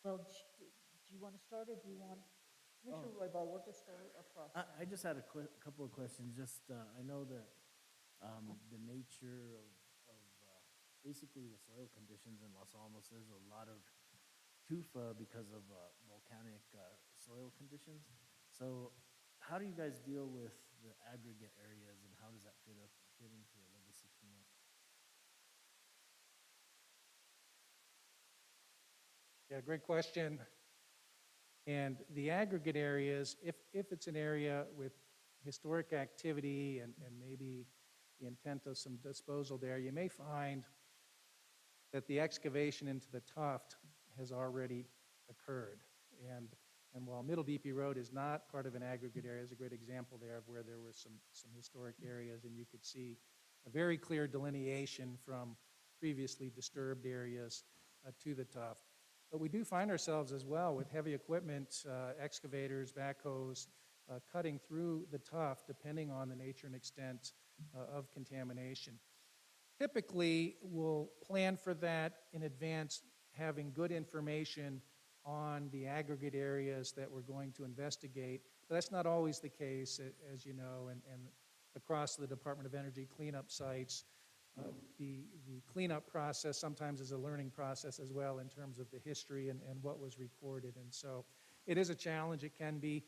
Well, do you want to start, or do you want Commissioner Roybal? We'll just go across. I just had a couple of questions. Just, I know that the nature of basically the soil conditions in Los Alamos, there's a lot of tufa because of volcanic soil conditions. So how do you guys deal with the aggregate areas, and how does that fit into the legacy cleanup? Yeah, great question. And the aggregate areas, if it's an area with historic activity and maybe the intent of some disposal there, you may find that the excavation into the tuft has already occurred. And while Middle DP Road is not part of an aggregate area, is a great example there of where there were some historic areas, and you could see a very clear delineation from previously disturbed areas to the tuft. But we do find ourselves as well with heavy equipment, excavators, backhoes, cutting through the tuft depending on the nature and extent of contamination. Typically, we'll plan for that in advance, having good information on the aggregate areas that we're going to investigate. But that's not always the case, as you know, and across the Department of Energy cleanup sites, the cleanup process sometimes is a learning process as well in terms of the history and what was recorded. And so it is a challenge, it can be,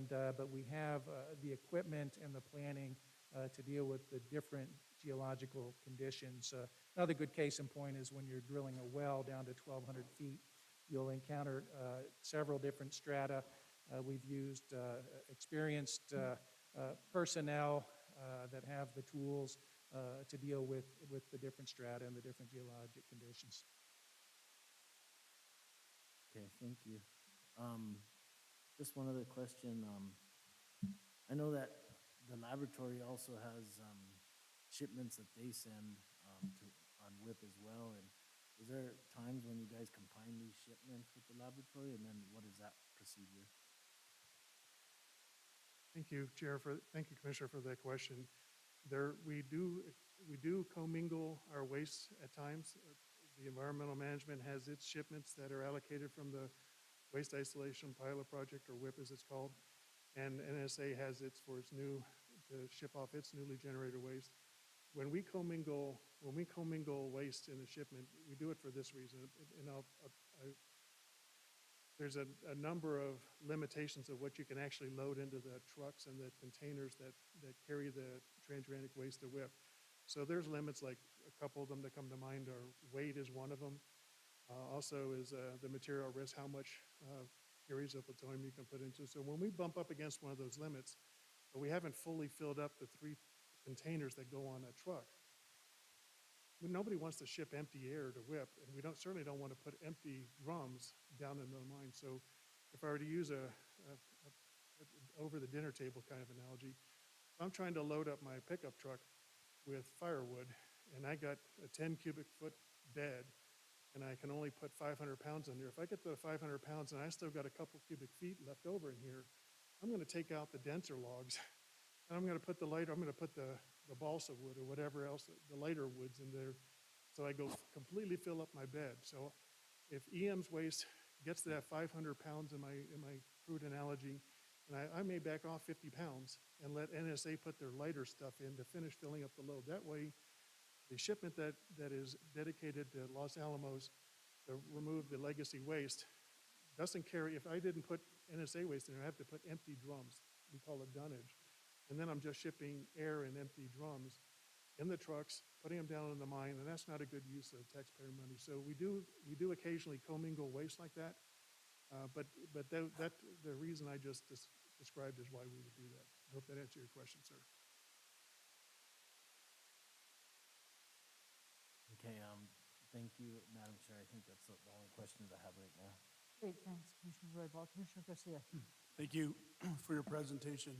but we have the equipment and the planning to deal with the different geological conditions. Another good case in point is when you're drilling a well down to 1,200 feet, you'll encounter several different strata. We've used experienced personnel that have the tools to deal with the different strata and the different geologic conditions. Okay, thank you. Just one other question. I know that the laboratory also has shipments that they send on WIP as well, and Is there times when you guys combine these shipments with the laboratory, and then what is that procedure? Thank you, thank you, Commissioner, for that question. We do commingle our waste at times. The environmental management has its shipments that are allocated from the Waste Isolation Pilot Project, or WIP as it's called, and NSA has its for its to ship off its newly generated waste. When we commingle waste in a shipment, we do it for this reason, and there's a number of limitations of what you can actually load into the trucks and the containers that carry the transuranic waste to WIP. So there's limits, like a couple of them that come to mind are weight is one of them. Also is the material risk, how much curies of plutonium you can put into. So when we bump up against one of those limits, but we haven't fully filled up the 3 containers that go on a truck, nobody wants to ship empty air to WIP, and we certainly don't want to put empty drums down in the mine. So if I were to use a over the dinner table kind of analogy, I'm trying to load up my pickup truck with firewood, and I got a 10 cubic foot bed, and I can only put 500 pounds in there. If I get to 500 pounds and I still got a couple cubic feet left over in here, I'm going to take out the denser logs, and I'm going to put the balsa wood or whatever else, the lighter woods in there. So I go completely fill up my bed. So if EM's waste gets to that 500 pounds in my crude analogy, and I may back off 50 pounds and let NSA put their lighter stuff in to finish filling up the load. That way, the shipment that is dedicated to Los Alamos to remove the legacy waste doesn't carry, if I didn't put NSA waste in there, I have to put empty drums. We call it dunnage. And then I'm just shipping air in empty drums in the trucks, putting them down in the mine, and that's not a good use of taxpayer money. So we do occasionally commingle waste like that, but the reason I just described is why we would do that. I hope that answered your question, sir. Okay, thank you, Madam Chair. I think that's the only questions I have right now. Great, thanks, Commissioner Roybal. Commissioner Garcia. Thank you for your presentation.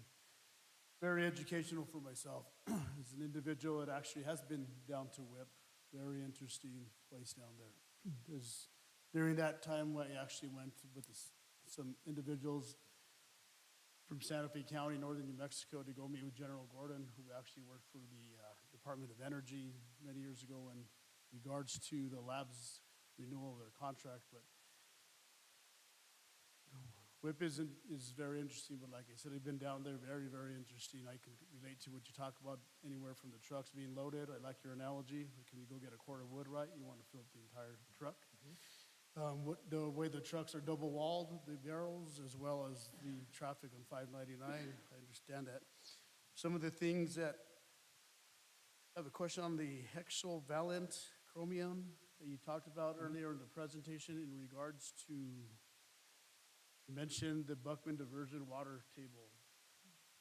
Very educational for myself. As an individual that actually has been down to WIP, very interesting place down there. Because during that time, I actually went with some individuals from Santa Fe County, northern New Mexico, to go meet with General Gordon, who actually worked for the Department of Energy many years ago in regards to the lab's renewal of their contract. But WIP is very interesting, but like I said, I've been down there, very, very interesting. I can relate to what you talk about, anywhere from the trucks being loaded. I like your analogy. Can you go get a cord of wood, right? You want to fill up the entire truck. The way the trucks are double walled, the barrels, as well as the traffic on 599, I understand that. Some of the things that, I have a question on the hexavalent chromium that you talked about earlier in the presentation in regards to, you mentioned the Buckman diversion water table.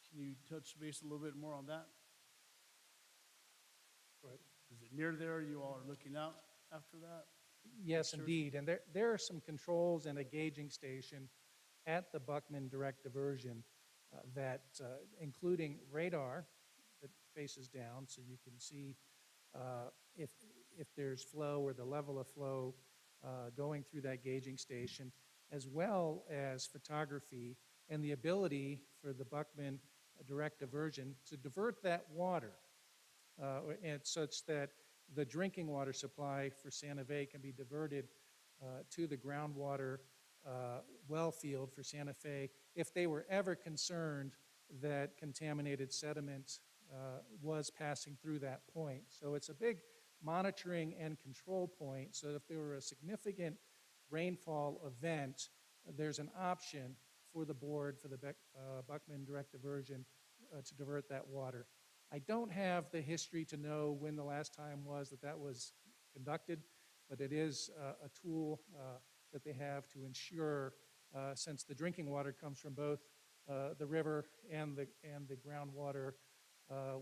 Can you touch base a little bit more on that? Is it near there? You all are looking out after that? Yes, indeed. And there are some controls and a gauging station at the Buckman direct diversion that, including radar that faces down, so you can see if there's flow or the level of flow going through that gauging station, as well as photography and the ability for the Buckman direct diversion to divert that water and such that the drinking water supply for Santa Fe can be diverted to the groundwater well field for Santa Fe if they were ever concerned that contaminated sediment was passing through that point. So it's a big monitoring and control point, so if there were a significant rainfall event, there's an option for the board for the Buckman direct diversion to divert that water. I don't have the history to know when the last time was that was conducted, but it is a tool that they have to ensure, since the drinking water comes from both the river and the groundwater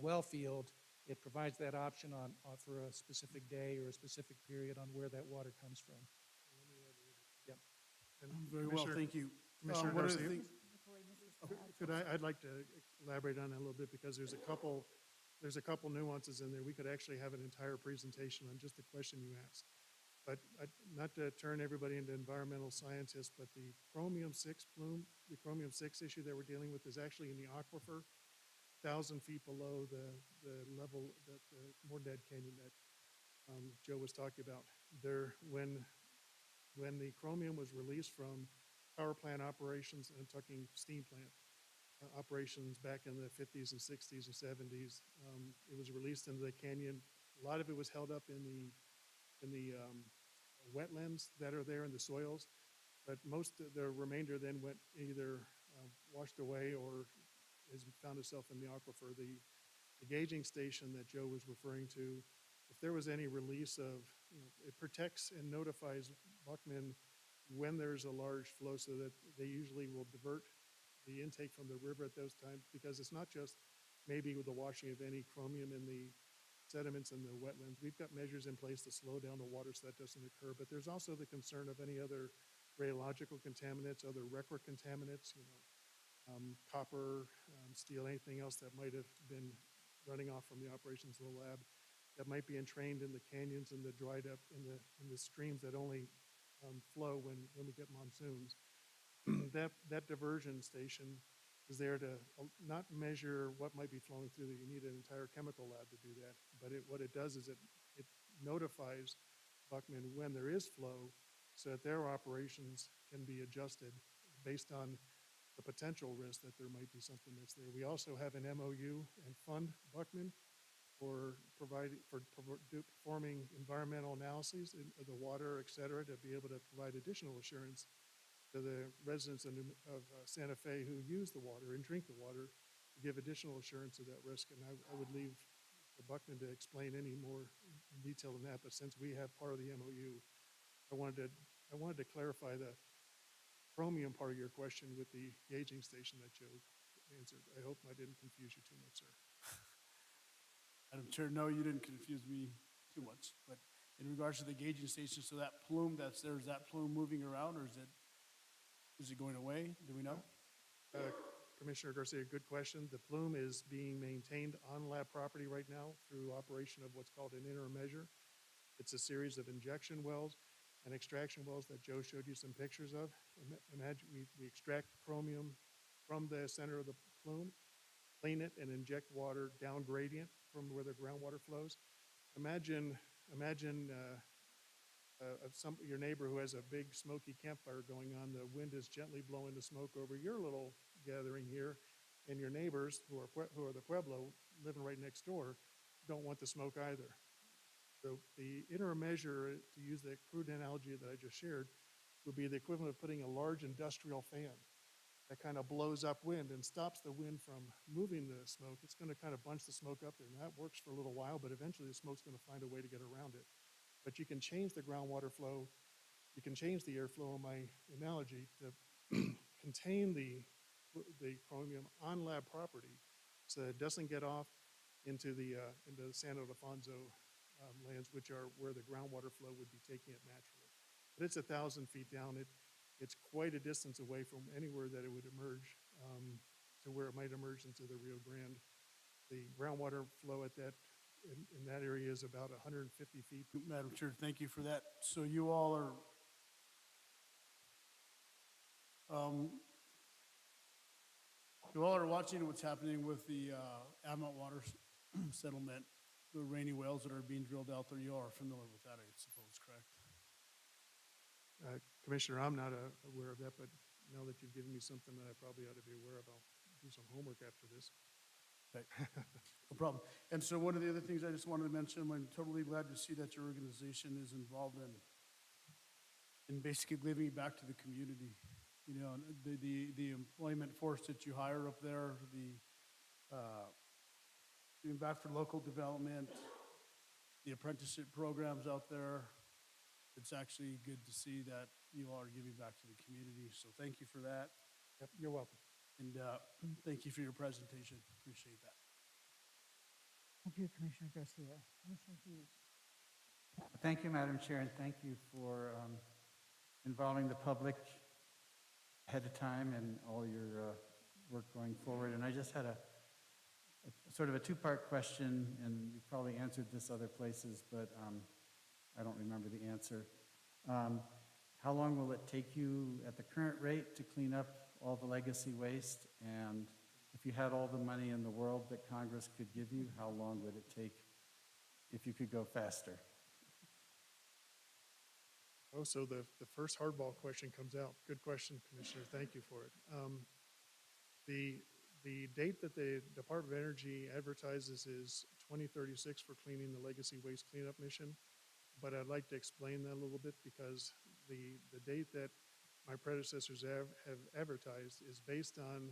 well field, it provides that option on for a specific day or a specific period on where that water comes from. Yeah. Very well, thank you. Commissioner One of the Garcia, things- I'd like to elaborate on that a little bit, because there's a couple nuances in there. We could actually have an entire presentation on just the question you asked. But not to turn everybody into environmental scientists, but the chromium-6 plume, the chromium-6 issue that we're dealing with is actually in the aquifer, 1,000 feet below the level that the Mordad Canyon that Joe was talking about. When the chromium was released from power plant operations, and I'm talking steam plant operations back in the 50s and 60s and 70s, it was released into the canyon. A lot of it was held up in the wetlands that are there in the soils, but most of the remainder then went either washed away or has found itself in the aquifer. The gauging station that Joe was referring to, if there was any release of, it protects and notifies Buckman when there's a large flow, so that they usually will divert the intake from the river at those times, because it's not just maybe with the washing of any chromium in the sediments in the wetlands. We've got measures in place to slow down the water so that doesn't occur, but there's also the concern of any other radiological contaminants, other RCRA contaminants, copper, steel, anything else that might have been running off from the operations of the lab that might be entrained in the canyons and the dried up in the streams that only flow when we get monsoons. That diversion station is there to not measure what might be flowing through. You need an entire chemical lab to do that. But what it does is it notifies Buckman when there is flow, so that their operations can be adjusted based on the potential risk that there might be something that's there. We also have an MOU and fund Buckman for performing environmental analyses of the water, et cetera, to be able to provide additional assurance to the residents of Santa Fe who use the water and drink the water, to give additional assurance of that risk. And I would leave to Buckman to explain any more in detail than that. But since we have part of the MOU, I wanted to clarify the chromium part of your question with the gauging station that Joe answered. I hope I didn't confuse you too much, sir. Madam Chair, no, you didn't confuse me too much. But in regards to the gauging station, so that plume that's there, is that plume moving around, or is it going away? Do we know? Commissioner Garcia, good question. The plume is being maintained on lab property right now through operation of what's called an interim measure. It's a series of injection wells and extraction wells that Joe showed you some pictures of. Imagine we extract chromium from the center of the plume, clean it, and inject water down gradient from where the groundwater flows. Imagine your neighbor who has a big smoky campfire going on. The wind is gently blowing the smoke over your little gathering here, and your neighbors who are the Pueblo living right next door don't want the smoke either. So the interim measure, to use the crude analogy that I just shared, would be the equivalent of putting a large industrial fan that kind of blows up wind and stops the wind from moving the smoke. It's going to kind of bunch the smoke up there, and that works for a little while, but eventually the smoke's going to find a way to get around it. But you can change the groundwater flow, you can change the airflow, in my analogy, to contain the chromium on lab property so that it doesn't get off into the San Ildefonso lands, which are where the groundwater flow would be taking it naturally. But it's 1,000 feet down. It's quite a distance away from anywhere that it would emerge to where it might emerge into the Rio Grande. The groundwater flow at in that area is about 150 feet. Madam Chair, thank you for that. So you all are watching what's happening with the Adamant Water settlement, the rainy wells that are being drilled out there. You all are familiar with that, I suppose, correct? Commissioner, I'm not aware of that, but now that you've given me something that I probably ought to be aware of, I'll do some homework after this. Okay. No problem. And so one of the other things I just wanted to mention, I'm totally glad to see that your organization is involved in basically giving back to the community. You know, the employment force that you hire up there, giving back for local development, the apprenticeship programs out there. It's actually good to see that you all are giving back to the community. So thank you for that. Yep, you're welcome. And thank you for your presentation. Appreciate that. Thank you, Commissioner Garcia. Commissioner Hughes. Thank you, Madam Chair, and thank you for involving the public ahead of time and all your work going forward. And I just had a sort of a two-part question, and you probably answered this other places, but I don't remember the answer. How long will it take you at the current rate to clean up all the legacy waste? And if you had all the money in the world that Congress could give you, how long would it take if you could go faster? Oh, so the first hardball question comes out. Good question, Commissioner. Thank you for it. The date that the Department of Energy advertises is 2036 for cleaning the legacy waste cleanup mission. But I'd like to explain that a little bit because the date that my predecessors have advertised is based on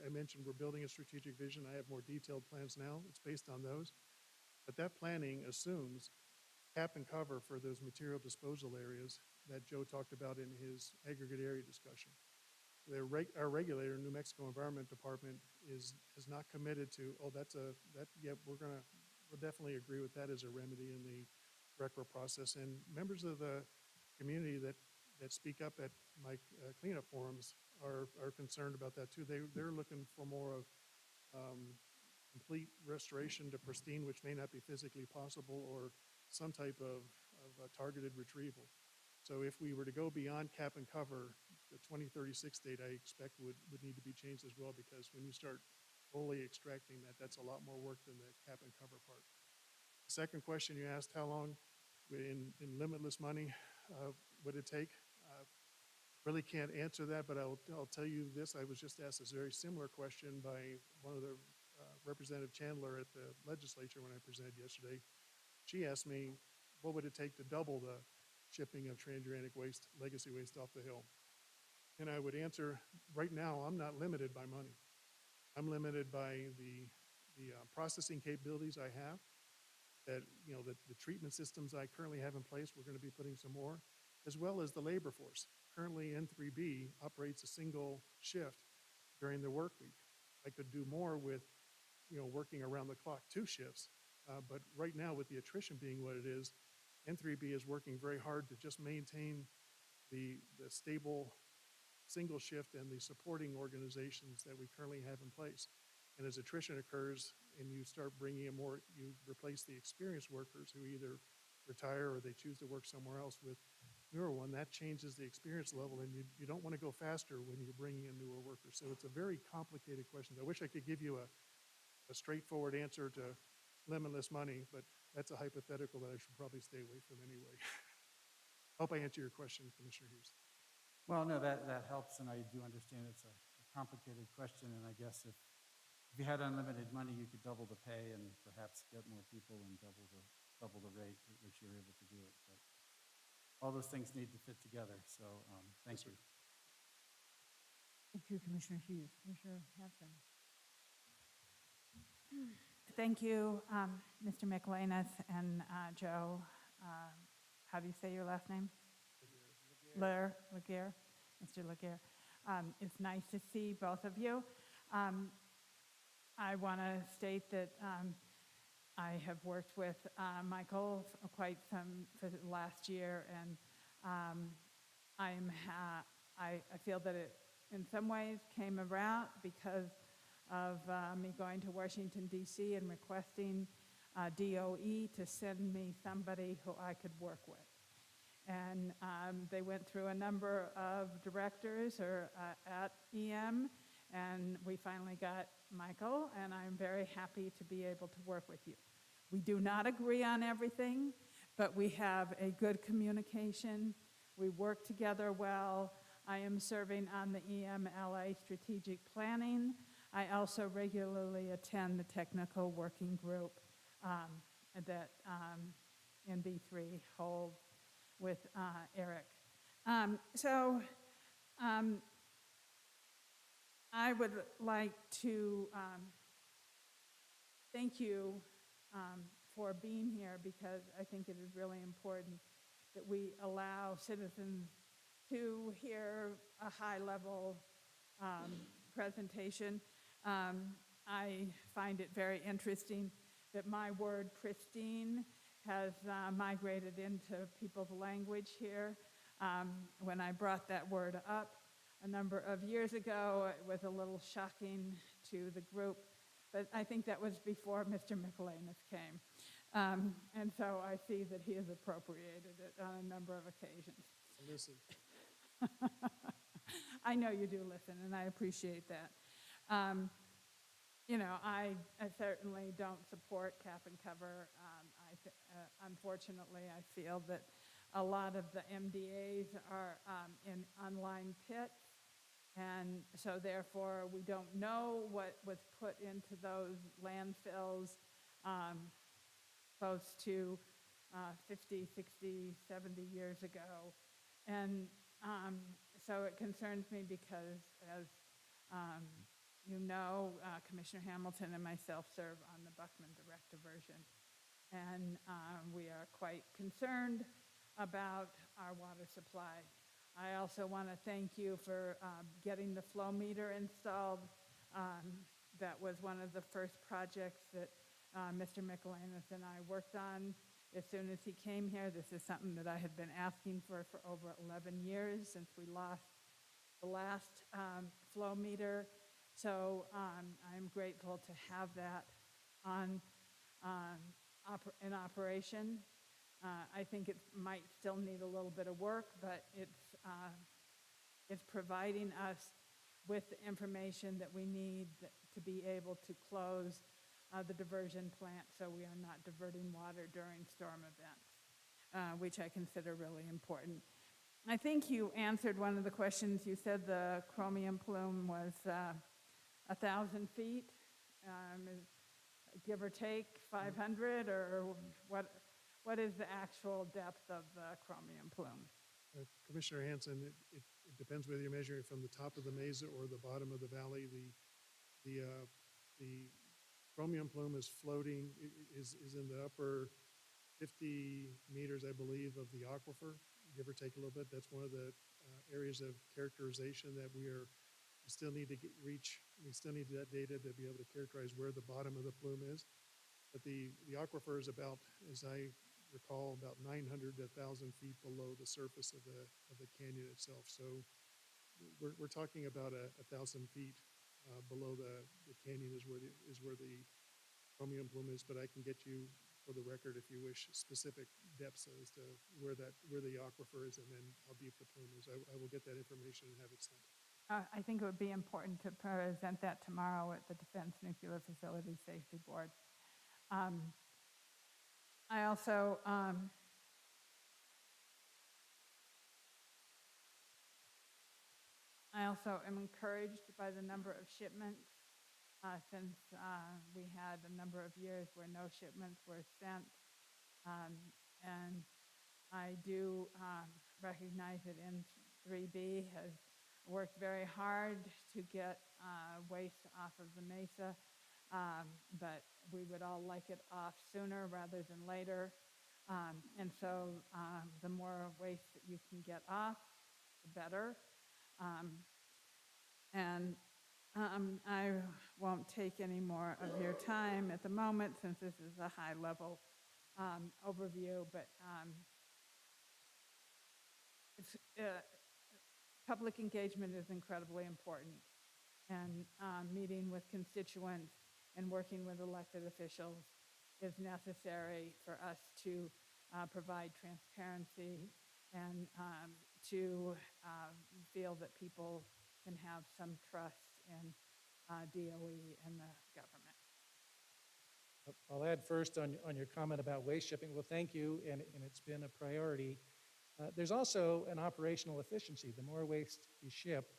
I mentioned we're building a strategic vision. I have more detailed plans now. It's based on those. But that planning assumes cap and cover for those material disposal areas that Joe talked about in his aggregate area discussion. Our regulator, New Mexico Environment Department, is not committed to, we'll definitely agree with that as a remedy in the RECRA process. And members of the community that speak up at my cleanup forums are concerned about that too. They're looking for more of complete restoration to pristine, which may not be physically possible, or some type of targeted retrieval. So if we were to go beyond cap and cover, the 2036 date I expect would need to be changed as well, because when you start fully extracting that, that's a lot more work than the cap and cover part. The second question you asked, how long in limitless money would it take? Really can't answer that, but I'll tell you this. I was just asked this very similar question by one of the Representative Chandler at the legislature when I presented yesterday. She asked me, what would it take to double the shipping of transuranic waste, legacy waste off the Hill? And I would answer, right now, I'm not limited by money. I'm limited by the processing capabilities I have, that, the treatment systems I currently have in place. We're going to be putting some more, as well as the labor force. Currently, N3B operates a single shift during the work week. I could do more with, working around the clock 2 shifts. But right now, with the attrition being what it is, N3B is working very hard to just maintain the stable single shift and the supporting organizations that we currently have in place. And as attrition occurs and you start bringing in more, you replace the experienced workers who either retire or they choose to work somewhere else with newer one, that changes the experience level, and you don't want to go faster when you're bringing in newer workers. So it's a very complicated question. I wish I could give you a straightforward answer to limitless money, but that's a hypothetical that I should probably stay away from anyway. Hope I answered your question, Commissioner Hughes. Well, no, that helps, and I do understand it's a complicated question, and I guess if you had unlimited money, you could double the pay and perhaps get more people and double the rate at which you're able to do it. But all those things need to fit together, so thank you. Thank you, Commissioner Hughes. Commissioner Hanson. Thank you, Mr. McElhaney and Joe. How do you say your last name? Laguerre. Mr. Laguerre. It's nice to see both of you. I want to state that I have worked with Michael for the last year, and I feel that it in some ways came about because of me going to Washington, D.C. and requesting DOE to send me somebody who I could work with. And they went through a number of directors at EM, and we finally got Michael, and I'm very happy to be able to work with you. We do not agree on everything, but we have a good communication. We work together well. I am serving on the EMLA strategic planning. I also regularly attend the technical working group that NB3 holds with Eric. I would like to thank you for being here, because I think it is really important that we allow citizens to hear a high-level presentation. I find it very interesting that my word pristine has migrated into people's language here. When I brought that word up a number of years ago, it was a little shocking to the group, but I think that was before Mr. McElhaney came. And so I see that he has appropriated it on a number of occasions. Listen, I know you do listen, and I appreciate that. You know, I certainly don't support cap and cover. Unfortunately, I feel that a lot of the MDAs are in unlined pits, and so therefore we don't know what was put into those landfills close to 50, 60, 70 years ago. And so it concerns me because, as you know, Commissioner Hamilton and myself serve on the Buckman Direct Diversion. And we are quite concerned about our water supply. I also want to thank you for getting the flow meter installed. That was one of the first projects that Mr. Michelanis and I worked on as soon as he came here. This is something that I had been asking for over 11 years since we lost the last flow meter. So I'm grateful to have that in operation. I think it might still need a little bit of work, but it's providing us with the information that we need to be able to close the diversion plant so we are not diverting water during storm events, which I consider really important. I think you answered one of the questions. You said the chromium plume was 1,000 feet, give or take 500, or what is the actual depth of the chromium plume? Commissioner Hanson, it depends whether you're measuring from the top of the mesa or the bottom of the valley. The chromium plume is floating, is in the upper 50 meters, I believe, of the aquifer, give or take a little bit. That's one of the areas of characterization that we still need to we still need that data to be able to characterize where the bottom of the plume is. But the aquifer is about, as I recall, about 900 to 1,000 feet below the surface of the canyon itself. So we're talking about 1,000 feet below the canyon is where the chromium plume is. But I can get you, for the record, if you wish, specific depths as to where the aquifer is and then how deep the plume is. I will get that information and have it sent. I think it would be important to present that tomorrow at the Defense Nuclear Facility Safety Board. I also am encouraged by the number of shipments since we had a number of years where no shipments were sent. And I do recognize that N3B has worked very hard to get waste off of the mesa, but we would all like it off sooner rather than later. And so the more waste that you can get off, the better. And I won't take any more of your time at the moment since this is a high-level overview, but public engagement is incredibly important, and meeting with constituents and working with elected officials is necessary for us to provide transparency and to feel that people can have some trust in DOE and the government. I'll add first on your comment about waste shipping. Well, thank you, and it's been a priority. There's also an operational efficiency. The more waste you ship,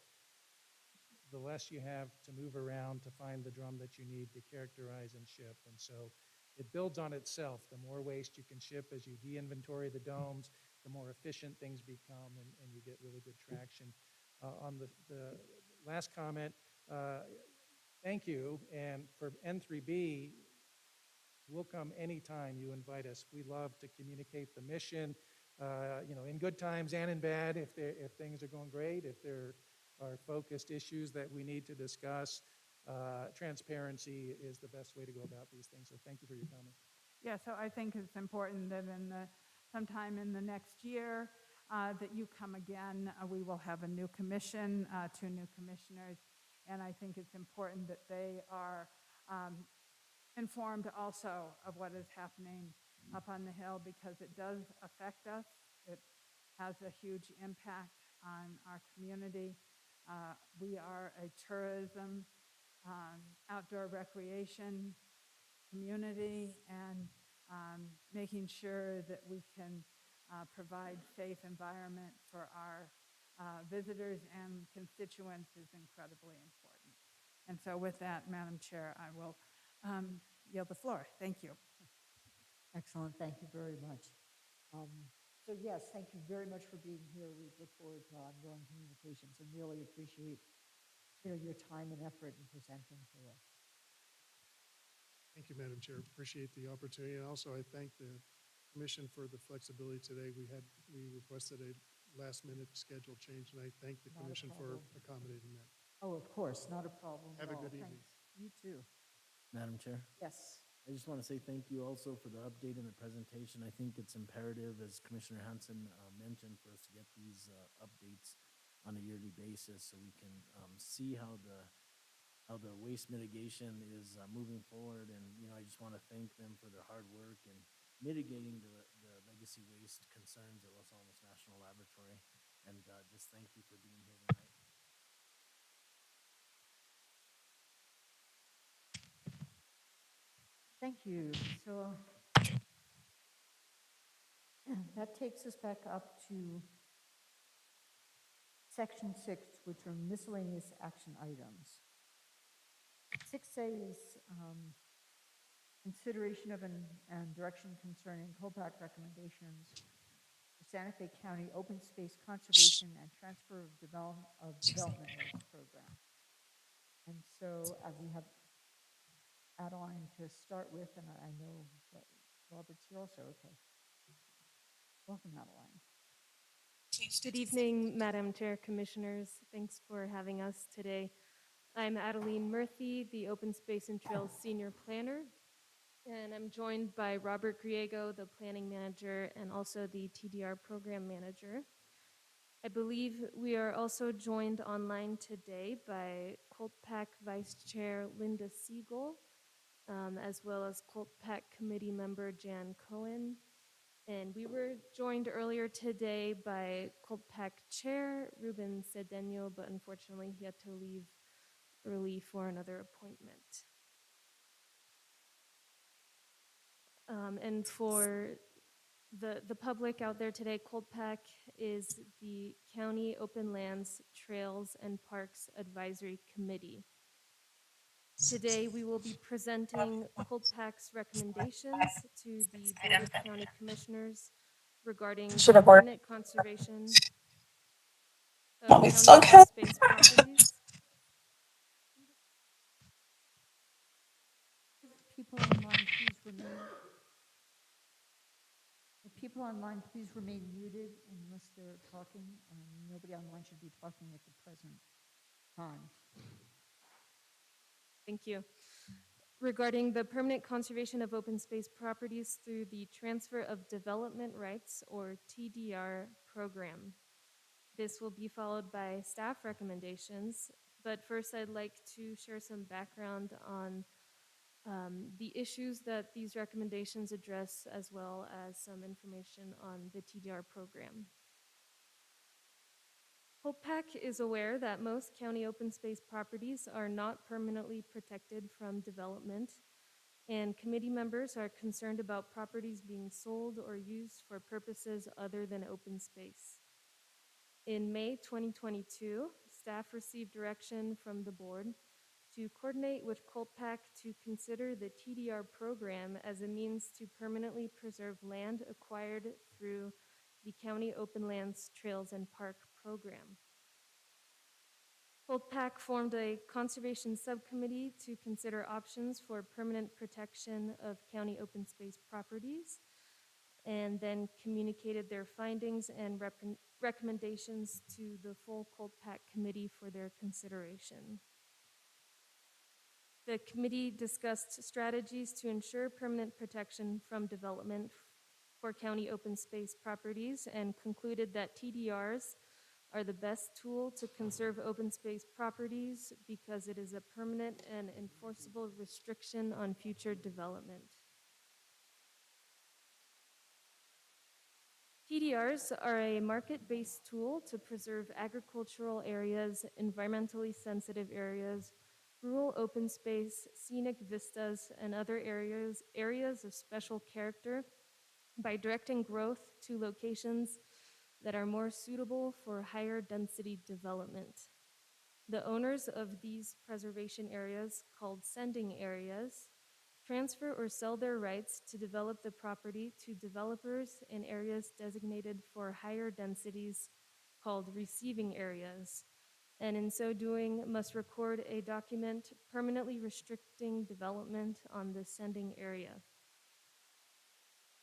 the less you have to move around to find the drum that you need to characterize and ship. And so it builds on itself. The more waste you can ship as you de-inventory the domes, the more efficient things become, and you get really good traction. On the last comment, thank you. And for N3B, we'll come anytime you invite us. We love to communicate the mission, in good times and in bad, if things are going great, if there are focused issues that we need to discuss. Transparency is the best way to go about these things. So thank you for your comments. Yeah, so I think it's important that sometime in the next year that you come again. We will have a new commission, 2 new commissioners, and I think it's important that they are informed also of what is happening up on the Hill because it does affect us. It has a huge impact on our community. We are a tourism, outdoor recreation community, and making sure that we can provide safe environment for our visitors and constituents is incredibly important. And so with that, Madam Chair, I will yield the floor. Thank you. Excellent, thank you very much. So yes, thank you very much for being here. We look forward to ongoing communications and really appreciate, your time and effort in presenting to us. Thank you, Madam Chair. Appreciate the opportunity. And also, I thank the commission for the flexibility today. We requested a last-minute schedule change, and I thank the Not a commission for problem. accommodating that. Oh, of course, not a problem at Have a all. good evening. Thanks. You too. Madam Chair, Yes. I just want to say thank you also for the update and the presentation. I think it's imperative, as Commissioner Hanson mentioned, for us to get these updates on a yearly basis so we can see how the waste mitigation is moving forward. And, I just want to thank them for their hard work in mitigating the legacy waste concerns at Los Alamos National Laboratory. And just thank you for being here tonight. Thank you. So that takes us back up to section 6, which are miscellaneous action items. 6A is consideration of and direction concerning COPAC recommendations for Santa Fe County Open Space Conservation and Transfer of Development Rights Program. And so we have Adeline to start with, and I know that Robert's here also. Okay. Welcome, Adeline. Good evening, Madam Chair, Commissioners. Thanks for having us today. I'm Adeline Murphy, the Open Space and Trails Senior Planner, and I'm joined by Robert Griego, the Planning Manager, and also the TDR Program Manager. I believe we are also joined online today by COLTPAC Vice Chair Linda Siegel, as well as COLTPAC Committee Member Jan Cohen. And we were joined earlier today by COLTPAC Chair Ruben Cedeno, but unfortunately he had to leave early for another appointment. And for the public out there today, COLTPAC is the County Open Lands, Trails, and Parks Advisory Committee. Today, we will be presenting COLTPAC's recommendations to the Board of County Commissioners regarding permanent conservation of county open space properties. People online, please remain. If people online, please remain muted unless they're talking. Nobody online should be talking at the present time. Thank you. Regarding the permanent conservation of open space properties through the Transfer of Development Rights, or TDR, program. This will be followed by staff recommendations, but first I'd like to share some background on the issues that these recommendations address, as well as some information on the TDR program. COLTPAC is aware that most county open space properties are not permanently protected from development, and committee members are concerned about properties being sold or used for purposes other than open space. In May 2022, staff received direction from the board to coordinate with COLTPAC to consider the TDR program as a means to permanently preserve land acquired through the County Open Lands, Trails, and Park program. COLTPAC formed a conservation subcommittee to consider options for permanent protection of county open space properties, and then communicated their findings and recommendations to the full COLTPAC committee for their consideration. The committee discussed strategies to ensure permanent protection from development for county open space properties and concluded that TDRs are the best tool to conserve open space properties because it is a permanent and enforceable restriction on future development. TDRs are a market-based tool to preserve agricultural areas, environmentally sensitive areas, rural open space, scenic vistas, and other areas of special character by directing growth to locations that are more suitable for higher density development. The owners of these preservation areas, called sending areas, transfer or sell their rights to develop the property to developers in areas designated for higher densities, called receiving areas, and in so doing must record a document permanently restricting development on the sending area.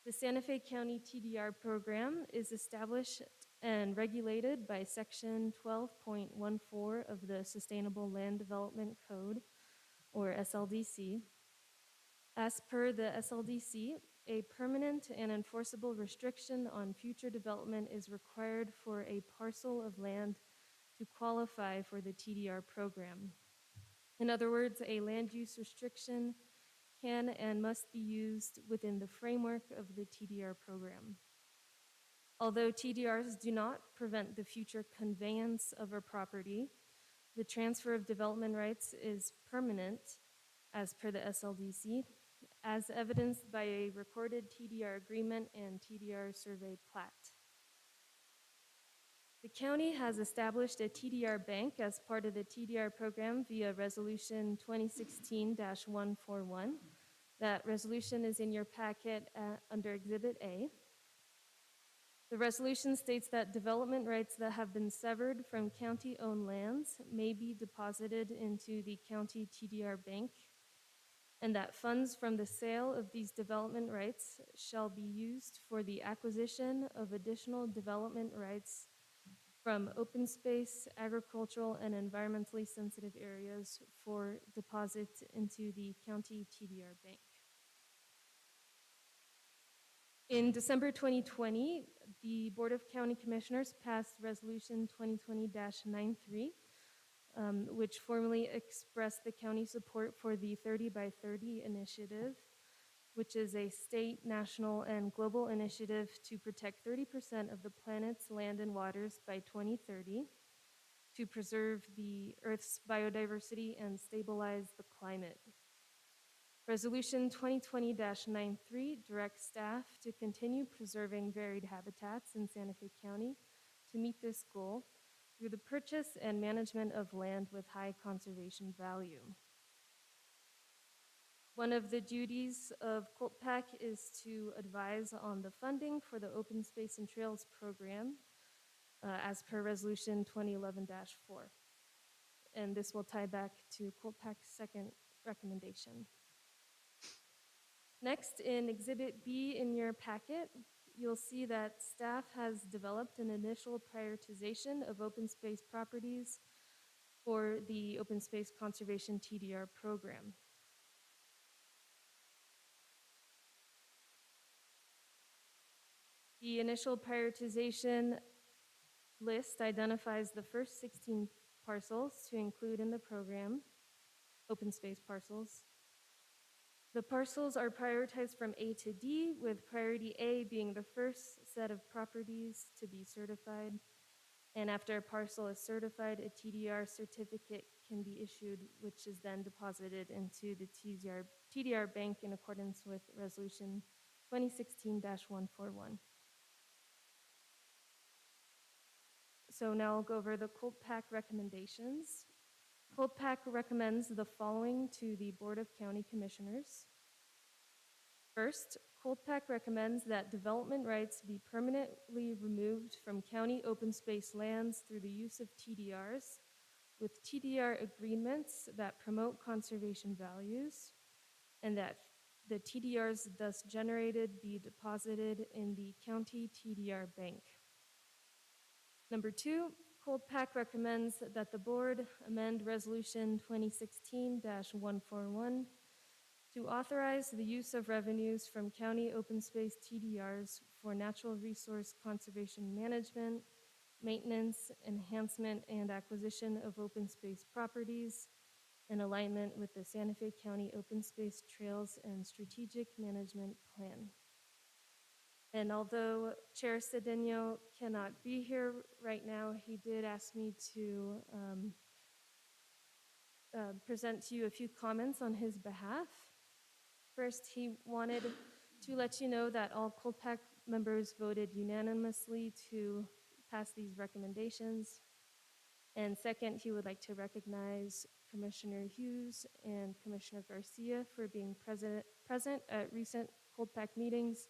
The Santa Fe County TDR program is established and regulated by Section 12.14 of the Sustainable Land Development Code, or SLDC. As per the SLDC, a permanent and enforceable restriction on future development is required for a parcel of land to qualify for the TDR program. In other words, a land use restriction can and must be used within the framework of the TDR program. Although TDRs do not prevent the future conveyance of a property, the transfer of development rights is permanent as per the SLDC, as evidenced by a recorded TDR agreement and TDR survey plat. The county has established a TDR bank as part of the TDR program via Resolution 2016-141. That resolution is in your packet under Exhibit A. The resolution states that development rights that have been severed from county-owned lands may be deposited into the county TDR bank, and that funds from the sale of these development rights shall be used for the acquisition of additional development rights from open space, agricultural, and environmentally sensitive areas for deposit into the county TDR bank. In December 2020, the Board of County Commissioners passed Resolution 2020-93, which formally expressed the county support for the 30 by 30 initiative, which is a state, national, and global initiative to protect 30% of the planet's land and waters by 2030, to preserve the Earth's biodiversity and stabilize the climate. Resolution 2020-93 directs staff to continue preserving varied habitats in Santa Fe County to meet this goal through the purchase and management of land with high conservation value. One of the duties of COLTPAC is to advise on the funding for the Open Space and Trails program as per Resolution 2011-4. And this will tie back to COLTPAC's second recommendation. Next, in Exhibit B in your packet, you'll see that staff has developed an initial prioritization of open space properties for the Open Space Conservation TDR program. The initial prioritization list identifies the first 16 parcels to include in the program, open space parcels. The parcels are prioritized from A to D, with priority A being the first set of properties to be certified. And after a parcel is certified, a TDR certificate can be issued, which is then deposited into the TDR bank in accordance with Resolution 2016-141. So now I'll go over the COLTPAC recommendations. COLTPAC recommends the following to the Board of County Commissioners. First, COLTPAC recommends that development rights be permanently removed from county open space lands through the use of TDRs, with TDR agreements that promote conservation values, and that the TDRs thus generated be deposited in the county TDR bank. Number two, COLTPAC recommends that the board amend Resolution 2016-141 to authorize the use of revenues from county open space TDRs for natural resource conservation management, maintenance, enhancement, and acquisition of open space properties in alignment with the Santa Fe County Open Space Trails and Strategic Management Plan. And although Chair Cedeno cannot be here right now, he did ask me to present to you a few comments on his behalf. First, he wanted to let you know that all Cold Pack members voted unanimously to pass these recommendations. And second, he would like to recognize Commissioner Hughes and Commissioner Garcia for being present at recent Cold Pack meetings,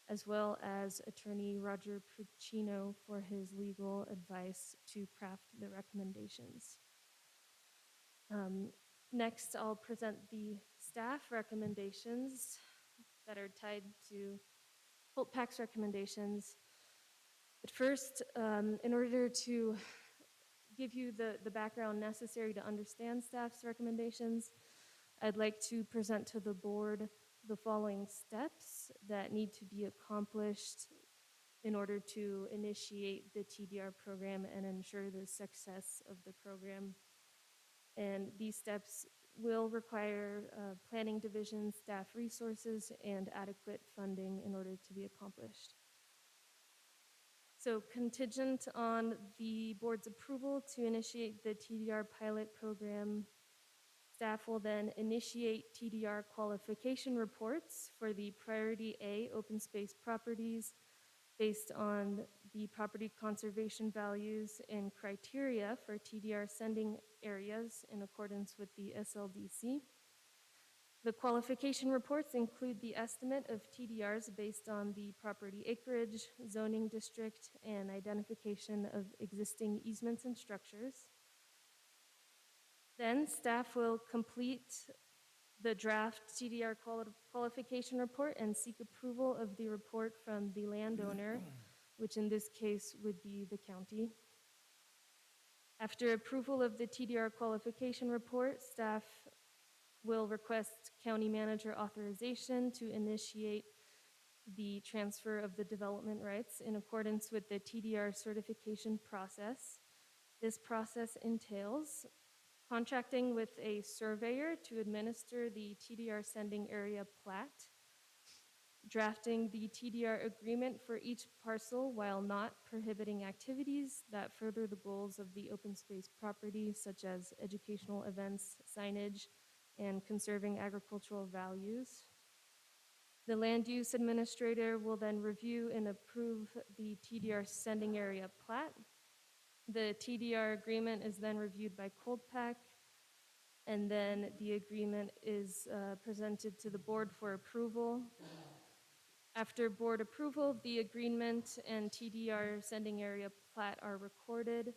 as well as Attorney Roger Puccino for his legal advice to craft the recommendations. Next, I'll present the staff recommendations that are tied to Cold Pack's recommendations. But first, in order to give you the background necessary to understand staff's recommendations, I'd like to present to the board the following steps that need to be accomplished in order to initiate the TDR program and ensure the success of the program. And these steps will require planning division, staff resources, and adequate funding in order to be accomplished. So contingent on the board's approval to initiate the TDR pilot program, staff will then initiate TDR qualification reports for the Priority A open space properties based on the property conservation values and criteria for TDR sending areas in accordance with the SLDC. The qualification reports include the estimate of TDRs based on the property acreage, zoning district, and identification of existing easements and structures. Then staff will complete the draft TDR qualification report and seek approval of the report from the landowner, which in this case would be the county. After approval of the TDR qualification report, staff will request county manager authorization to initiate the transfer of the development rights in accordance with the TDR certification process. This process entails contracting with a surveyor to administer the TDR sending area plat, drafting the TDR agreement for each parcel while not prohibiting activities that further the goals of the open space property, such as educational events, signage, and conserving agricultural values. The land use administrator will then review and approve the TDR sending area plat. The TDR agreement is then reviewed by Cold Pack, and then the agreement is presented to the board for approval. After board approval, the agreement and TDR sending area plat are recorded.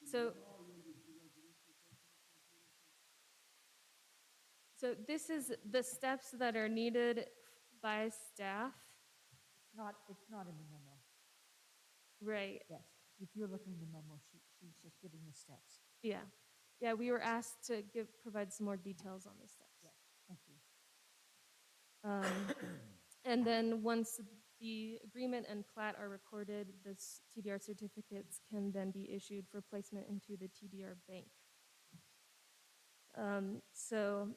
So this is the steps that are needed by staff. It's not in the memo. Right. Yes, if you're looking in the memo, she's just giving the steps. Yeah. Yeah, we were asked to provide some more details on the steps. Yes, thank you. And then once the agreement and plat are recorded, the TDR certificates can then be issued for placement into the TDR bank. So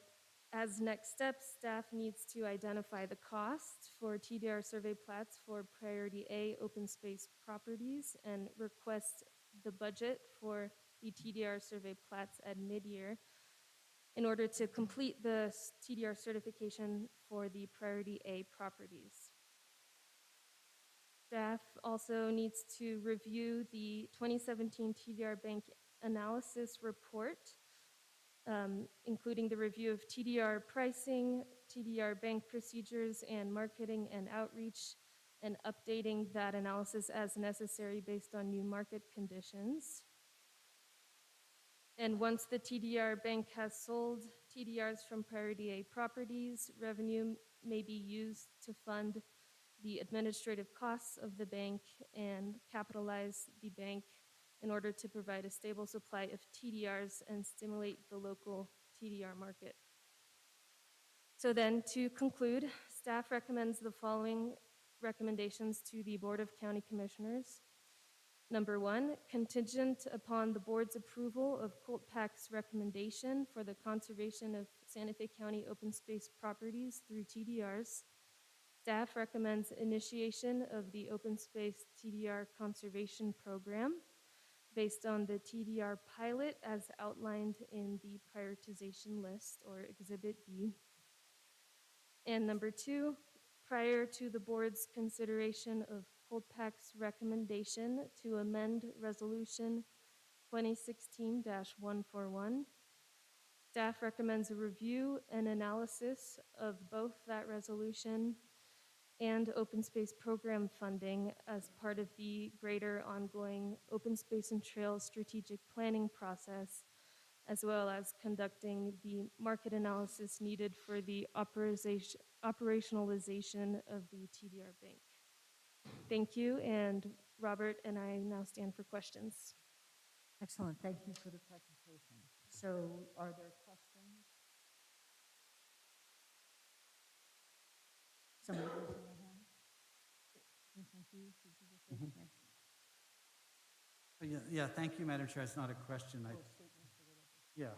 as next steps, staff needs to identify the cost for TDR survey plats for Priority A open space properties and request the budget for the TDR survey plats at mid-year in order to complete the TDR certification for the Priority A properties. Staff also needs to review the 2017 TDR bank analysis report, including the review of TDR pricing, TDR bank procedures, and marketing and outreach, and updating that analysis as necessary based on new market conditions. And once the TDR bank has sold TDRs from Priority A properties, revenue may be used to fund the administrative costs of the bank and capitalize the bank in order to provide a stable supply of TDRs and stimulate the local TDR market. So then, to conclude, staff recommends the following recommendations to the Board of County Commissioners. Number one, contingent upon the board's approval of Colt Pack's recommendation for the conservation of Santa Fe County open space properties through TDRs. Staff recommends initiation of the open space TDR conservation program based on the TDR pilot as outlined in the prioritization list or Exhibit B. And number 2, prior to the board's consideration of Coldpac's recommendation to amend Resolution 2016-141, staff recommends a review and analysis of both that resolution and open space program funding as part of the greater ongoing open space and trails strategic planning process, as well as conducting the market analysis needed for the operationalization of the TDR bank. Thank you, and Robert and I now stand for questions. Excellent, thank you for the presentation. So are there questions? Somebody raising their hand? Commissioner Hughes, did you just raise your hand? Yeah, thank you, Madam Chair. It's not a question. Oh, statements or whatever. Yeah.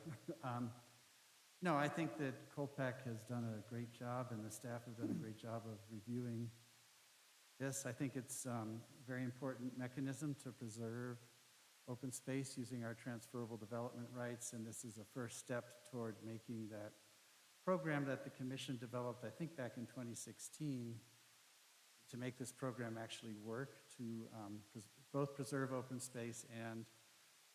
No, I think that Colpac has done a great job and the staff have done a great job of reviewing this. I think it's a very important mechanism to preserve open space using our transferable development rights, and this is a first step toward making that program that the commission developed, I think back in 2016, to make this program actually work, to both preserve open space and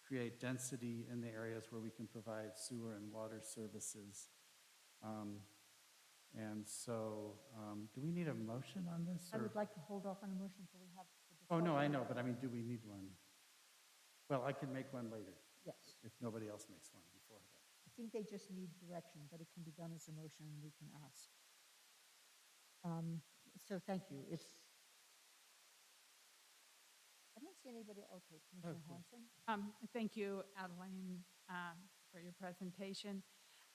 create density in the areas where we can provide sewer and water services. And so, do we need a motion on this? I or- would like to hold off on a motion until we have the Oh, no, I discussion. know, but I mean, do we need one? Well, I can make one later, Yes, if nobody else makes one before that. I think they just need direction, but it can be done as a motion and we can ask. So thank you. I don't see anybody, okay, Commissioner Hanson? Thank you, Adeline, for your presentation.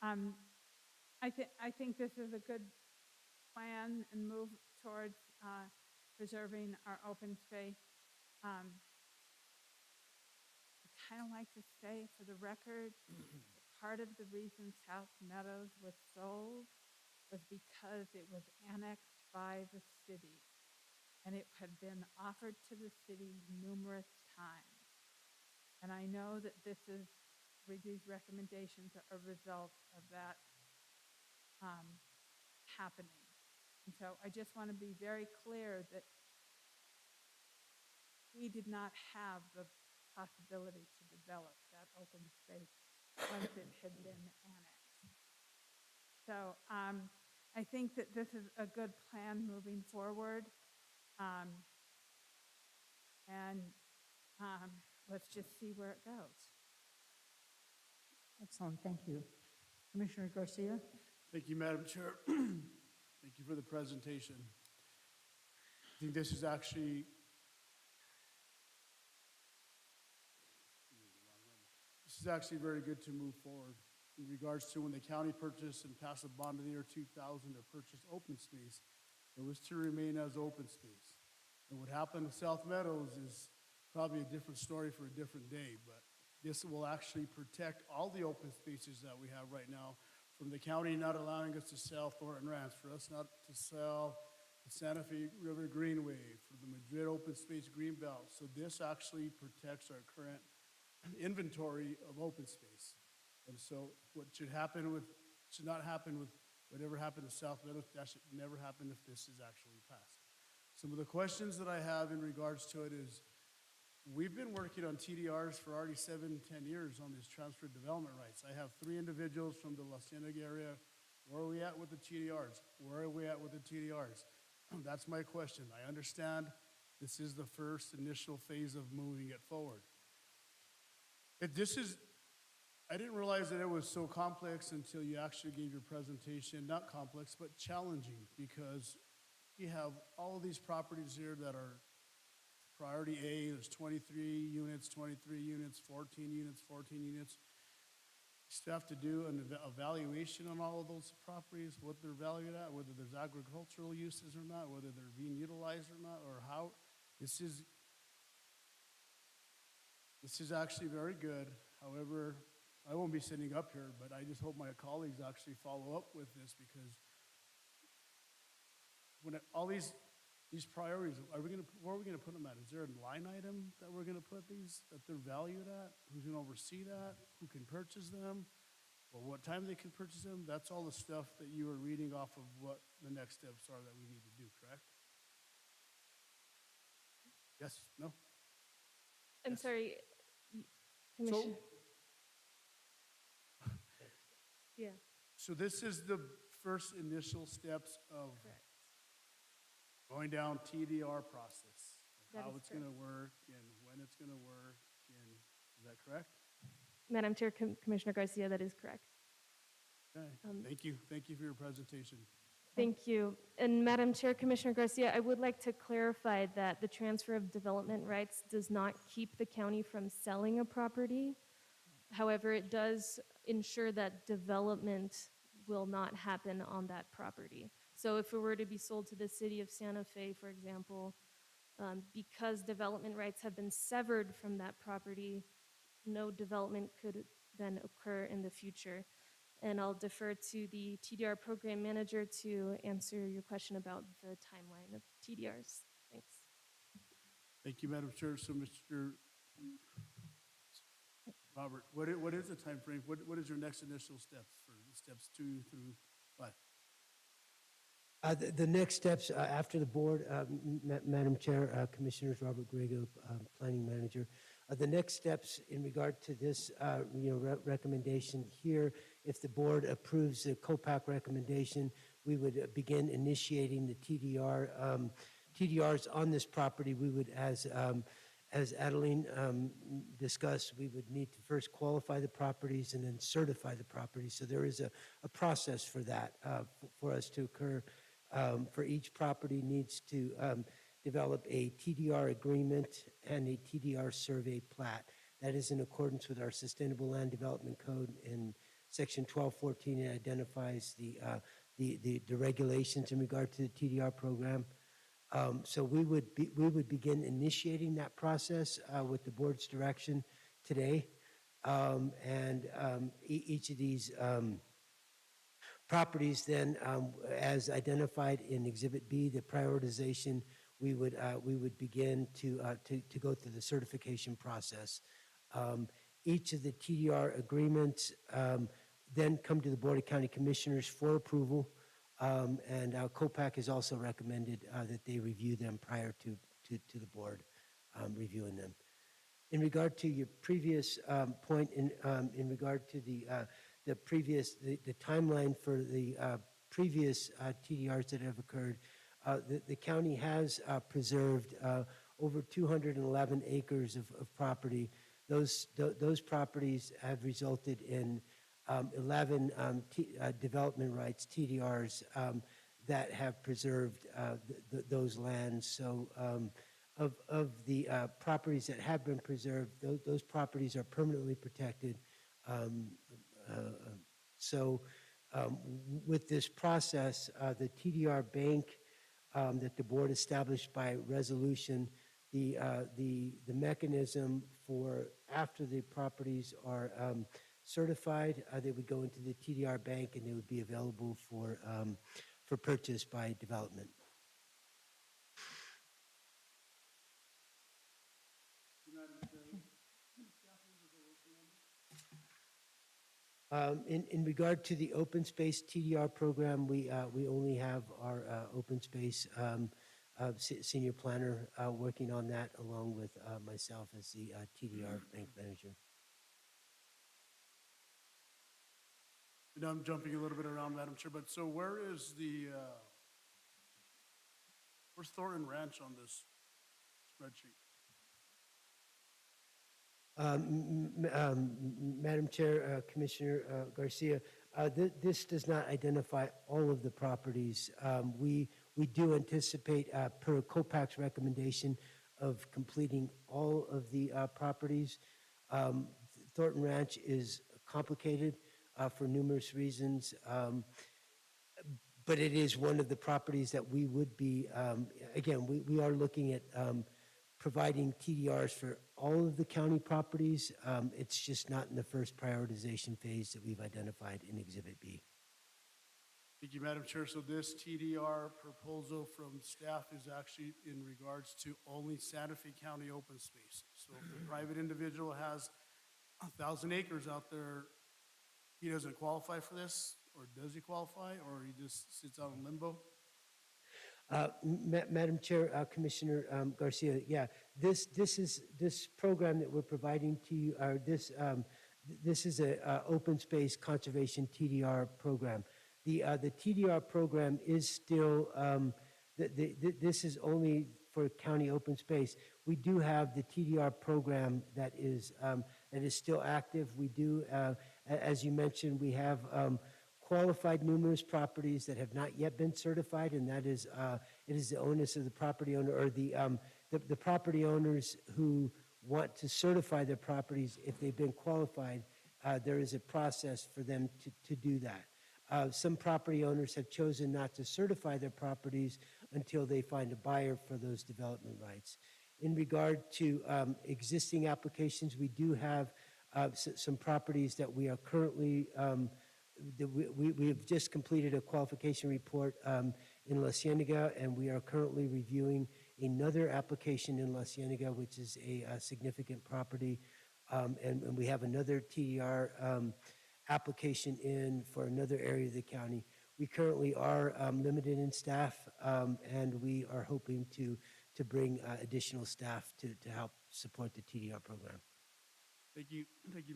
I think this is a good plan and move towards preserving our open space. I kind of like to say, for the record, part of the reason South Meadows was sold was because it was annexed by the city, and it had been offered to the city numerous times. And I know that these recommendations are a result of that happening. And so I just want to be very clear that we did not have the possibility to develop that open space once it had been annexed. So I think that this is a good plan moving forward. Let's just see where it goes. Excellent, thank you. Commissioner Garcia? Thank you, Madam Chair. Thank you for the presentation. I think this is actually very good to move forward in regards to when the county purchased and passed a bond in the year 2000 to purchase open space. It was to remain as open space. And what happened in South Meadows is probably a different story for a different day, but this will actually protect all the open spaces that we have right now, from the county not allowing us to sell Thornton Ranch, for us not to sell the Santa Fe River Greenway, for the Madrid Open Space Greenbelt. So this actually protects our current inventory of open space. And so what should not happen with whatever happened to South Meadows, that should never happen if this is actually passed. Some of the questions that I have in regards to it is, we've been working on TDRs for already 7-10 years on these transfer development rights. I have 3 individuals from the La Cienega area. Where are we at with the TDRs? Where are we at with the TDRs? That's my question. I understand this is the first initial phase of moving it forward. I didn't realize that it was so complex until you actually gave your presentation. Not complex, but challenging, because you have all of these properties here that are priority A. There's 23 units, 23 units, 14 units, 14 units. You still have to do an evaluation on all of those properties, what they're valued at, whether there's agricultural uses or not, whether they're being utilized or not, or how. This is actually very good. However, I won't be sitting up here, but I just hope my colleagues actually follow up with this because all these priorities, where are we gonna put them at? Is there a line item that we're gonna put these, that they're valued at? Who's gonna oversee that? Who can purchase them? Or what time they can purchase them? That's all the stuff that you were reading off of what the next steps are that we need to do, correct? Yes, no? I'm sorry, So, Commissioner. Yeah, so this is the first initial steps of going down TDR process, That how is it's gonna work and when it's gonna work, and, is that correct? Madam Chair, Commissioner Garcia, that is correct. Okay, thank you for your presentation. Thank you. And Madam Chair, Commissioner Garcia, I would like to clarify that the transfer of development rights does not keep the county from selling a property. However, it does ensure that development will not happen on that property. So if it were to be sold to the city of Santa Fe, for example, because development rights have been severed from that property, no development could then occur in the future. And I'll defer to the TDR program manager to answer your question about the timeline of TDRs. Thanks. Thank you, Madam Chair. So, Mr. Robert, what is the time frame? What is your next initial steps for steps 2 through 5? The next steps after the board, Madam Chair, Commissioners, Robert Grego, Planning Manager. The next steps in regard to this, recommendation here, if the board approves the COPAC recommendation, we would begin initiating the TDRs on this property. We would, as Adeline discussed, we would need to first qualify the properties and then certify the properties. So there is a process for that, for us to occur. For each property needs to develop a TDR agreement and a TDR survey plat. That is in accordance with our Sustainable Land Development Code in Section 1214. It identifies the regulations in regard to the TDR program. So we would begin initiating that process with the board's direction today. Each of these properties then, as identified in Exhibit B, the prioritization, we would begin to go through the certification process. Each of the TDR agreements then come to the Board of County Commissioners for approval, and COPAC has also recommended that they review them prior to the board reviewing them. In regard to your previous point, in regard to the timeline for the previous TDRs that have occurred, the county has preserved over 211 acres of property. Those properties have resulted in 11 development rights, TDRs, that have preserved those lands. So of the properties that have been preserved, those properties are permanently protected. With this process, the TDR bank that the board established by resolution, the mechanism for after the properties are certified, they would go into the TDR bank and they would be available for purchase by development. In regard to the open space TDR program, we only have our open space senior planner working on that, along with myself as the TDR bank manager. And I'm jumping a little bit around, Madam Chair, but so where's Thornton Ranch on this spreadsheet? Madam Chair, Commissioner Garcia, this does not identify all of the properties. We do anticipate, per COPAC's recommendation, of completing all of the properties. Thornton Ranch is complicated for numerous reasons, but it is one of the properties that we would be, again, we are looking at providing TDRs for all of the county properties. It's just not in the first prioritization phase that we've identified in Exhibit B. Thank you, Madam Chair. So this TDR proposal from staff is actually in regards to only Santa Fe County open space. So if a private individual has 1,000 acres out there, he doesn't qualify for this, or does he qualify, or he just sits out in limbo? Madam Chair, Commissioner Garcia, yeah, this program that we're providing to you, this is a open space conservation TDR program. The TDR program is still, this is only for county open space. We do have the TDR program that is still active. We do, as you mentioned, we have qualified numerous properties that have not yet been certified, and that is, it is the onus of the property owner, or the property owners who want to certify their properties. If they've been qualified, there is a process for them to do that. Some property owners have chosen not to certify their properties until they find a buyer for those development rights. In regard to existing applications, we do have some properties that we are currently, we have just completed a qualification report in La Cienega, and we are currently reviewing another application in La Cienega, which is a significant property, and we have another TDR application in for another area of the county. We currently are limited in staff, and we are hoping to bring additional staff to help support the TDR program. Thank you,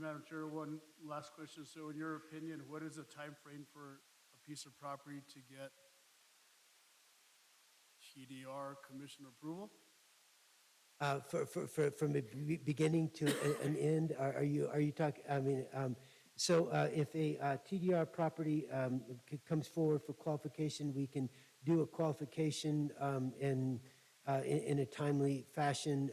Madam Chair. One last question. So in your opinion, what is the time frame for a piece of property to get TDR commission approval? From a beginning to an end, are you talking, I mean, so if a TDR property comes forward for qualification, we can do a qualification in a timely fashion.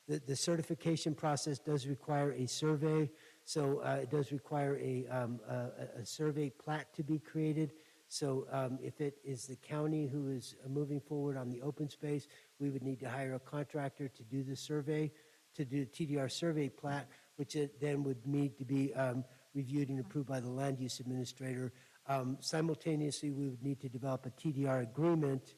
The certification process does require a survey, so it does require a survey plat to be created. So if it is the county who is moving forward on the open space, we would need to hire a contractor to do the survey, to do TDR survey plat, which it then would need to be reviewed and approved by the land use administrator. Simultaneously, we would need to develop a TDR agreement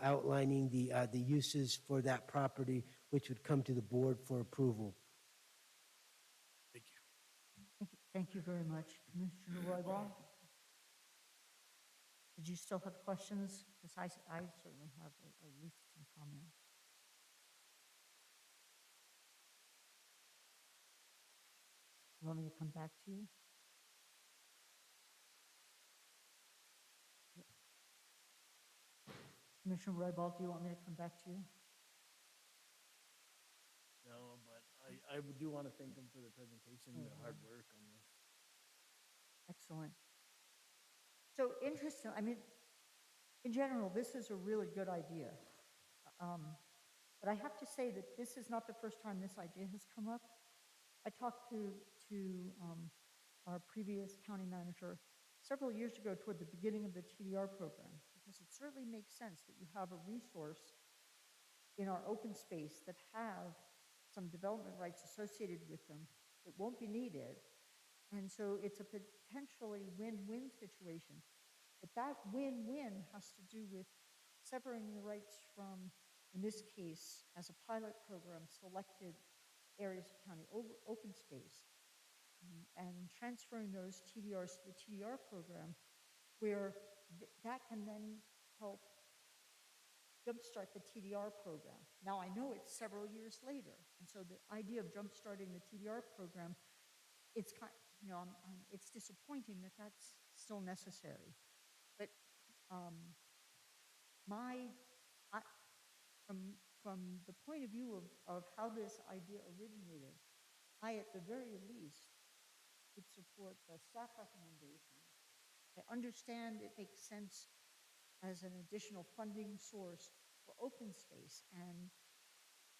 outlining the uses for that property, which would come to the board for approval. Thank you. Thank you very much. Commissioner Roybal? Did you still have questions? Because I certainly have at least some comments. You want me to come back to you? Commissioner Roybal, do you want me to come back to you? No, but I do want to thank them for the presentation and the hard work on this. Excellent. So interesting, I mean, in general, this is a really good idea. But I have to say that this is not the first time this idea has come up. I talked to our previous county manager several years ago toward the beginning of the TDR program, because it certainly makes sense that you have a resource in our open space that have some development rights associated with them that won't be needed. And so it's a potentially win-win situation. But that win-win has to do with severing the rights from, in this case, as a pilot program, selected areas of county open space, and transferring those TDRs to the TDR program, where that can then help jumpstart the TDR program. Now, I know it's several years later, and so the idea of jumpstarting the TDR program, it's kind, you know, it's disappointing that that's still necessary. But from the point of view of how this idea originated, I, at the very least, would support the staff recommendation. I understand it makes sense as an additional funding source for open space, and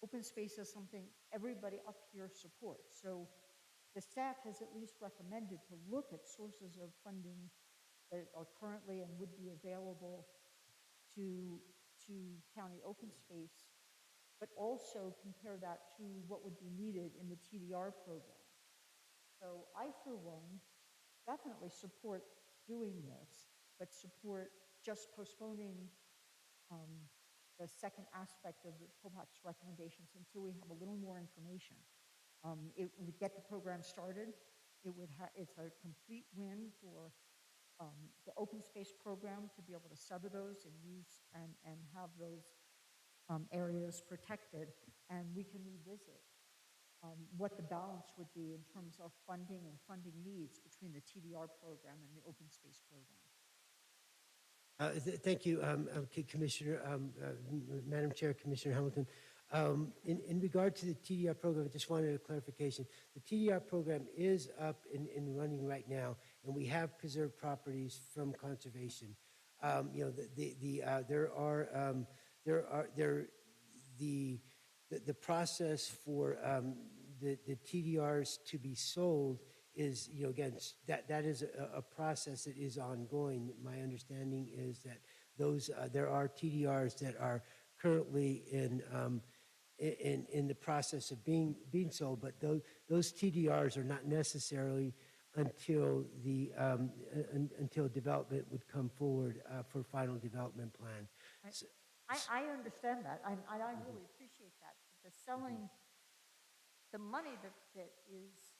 open space is something everybody up here supports. So the staff has at least recommended to look at sources of funding that are currently and would be available to county open space but also compare that to what would be needed in the TDR program. So I, for one, definitely support doing this, but support just postponing the second aspect of the POPAC's recommendations until we have a little more information. It would get the program started. It's a complete win for the open space program to be able to sever those and use and have those areas protected, and we can revisit what the balance would be in terms of funding and funding needs between the TDR program and the open space program. Thank you, Commissioner, Madam Chair, Commissioner Hamilton. In regard to the TDR program, I just wanted a clarification. The TDR program is up and running right now, and we have preserved properties from conservation. You know, the process for the TDRs to be sold is, you know, again, that is a process that is ongoing. My understanding is that those there are TDRs that are currently in the process of being sold, but those TDRs are not necessarily until the until development would come forward for final development plan. I understand that. I really appreciate that. The selling, the money that is,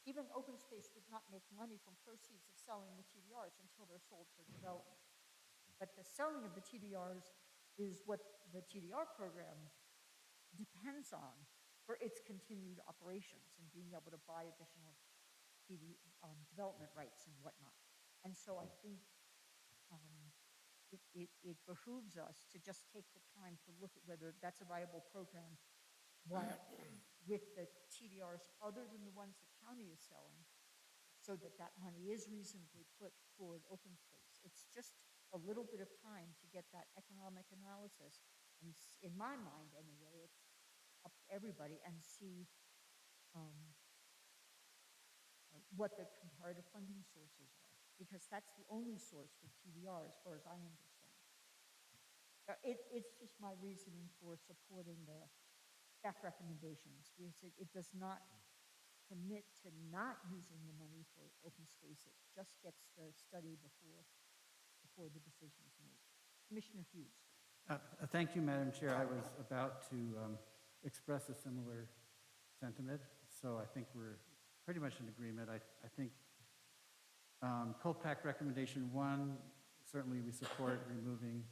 even open space would not make money from proceeds of selling the TDRs until they're sold for development. But the selling of the TDRs is what the TDR program depends on for its continued operations and being able to buy additional development rights and whatnot. And so I think it behooves us to just take the time to look at whether that's a viable program with the TDRs other than the ones the county is selling, so that that money is reasonably put toward open space. It's just a little bit of time to get that economic analysis, and in my mind anyway, it's up to everybody, and see what the comparative funding sources are, because that's the only source for TDR as far as I understand. It's just my reasoning for supporting the staff recommendations, because it does not commit to not using the money for open space. It just gets the study before the decision is made. Commissioner Hughes. Thank you, Madam Chair. I was about to express a similar sentiment, so I think we're pretty much in agreement. I think COPAC recommendation 1, certainly we support removing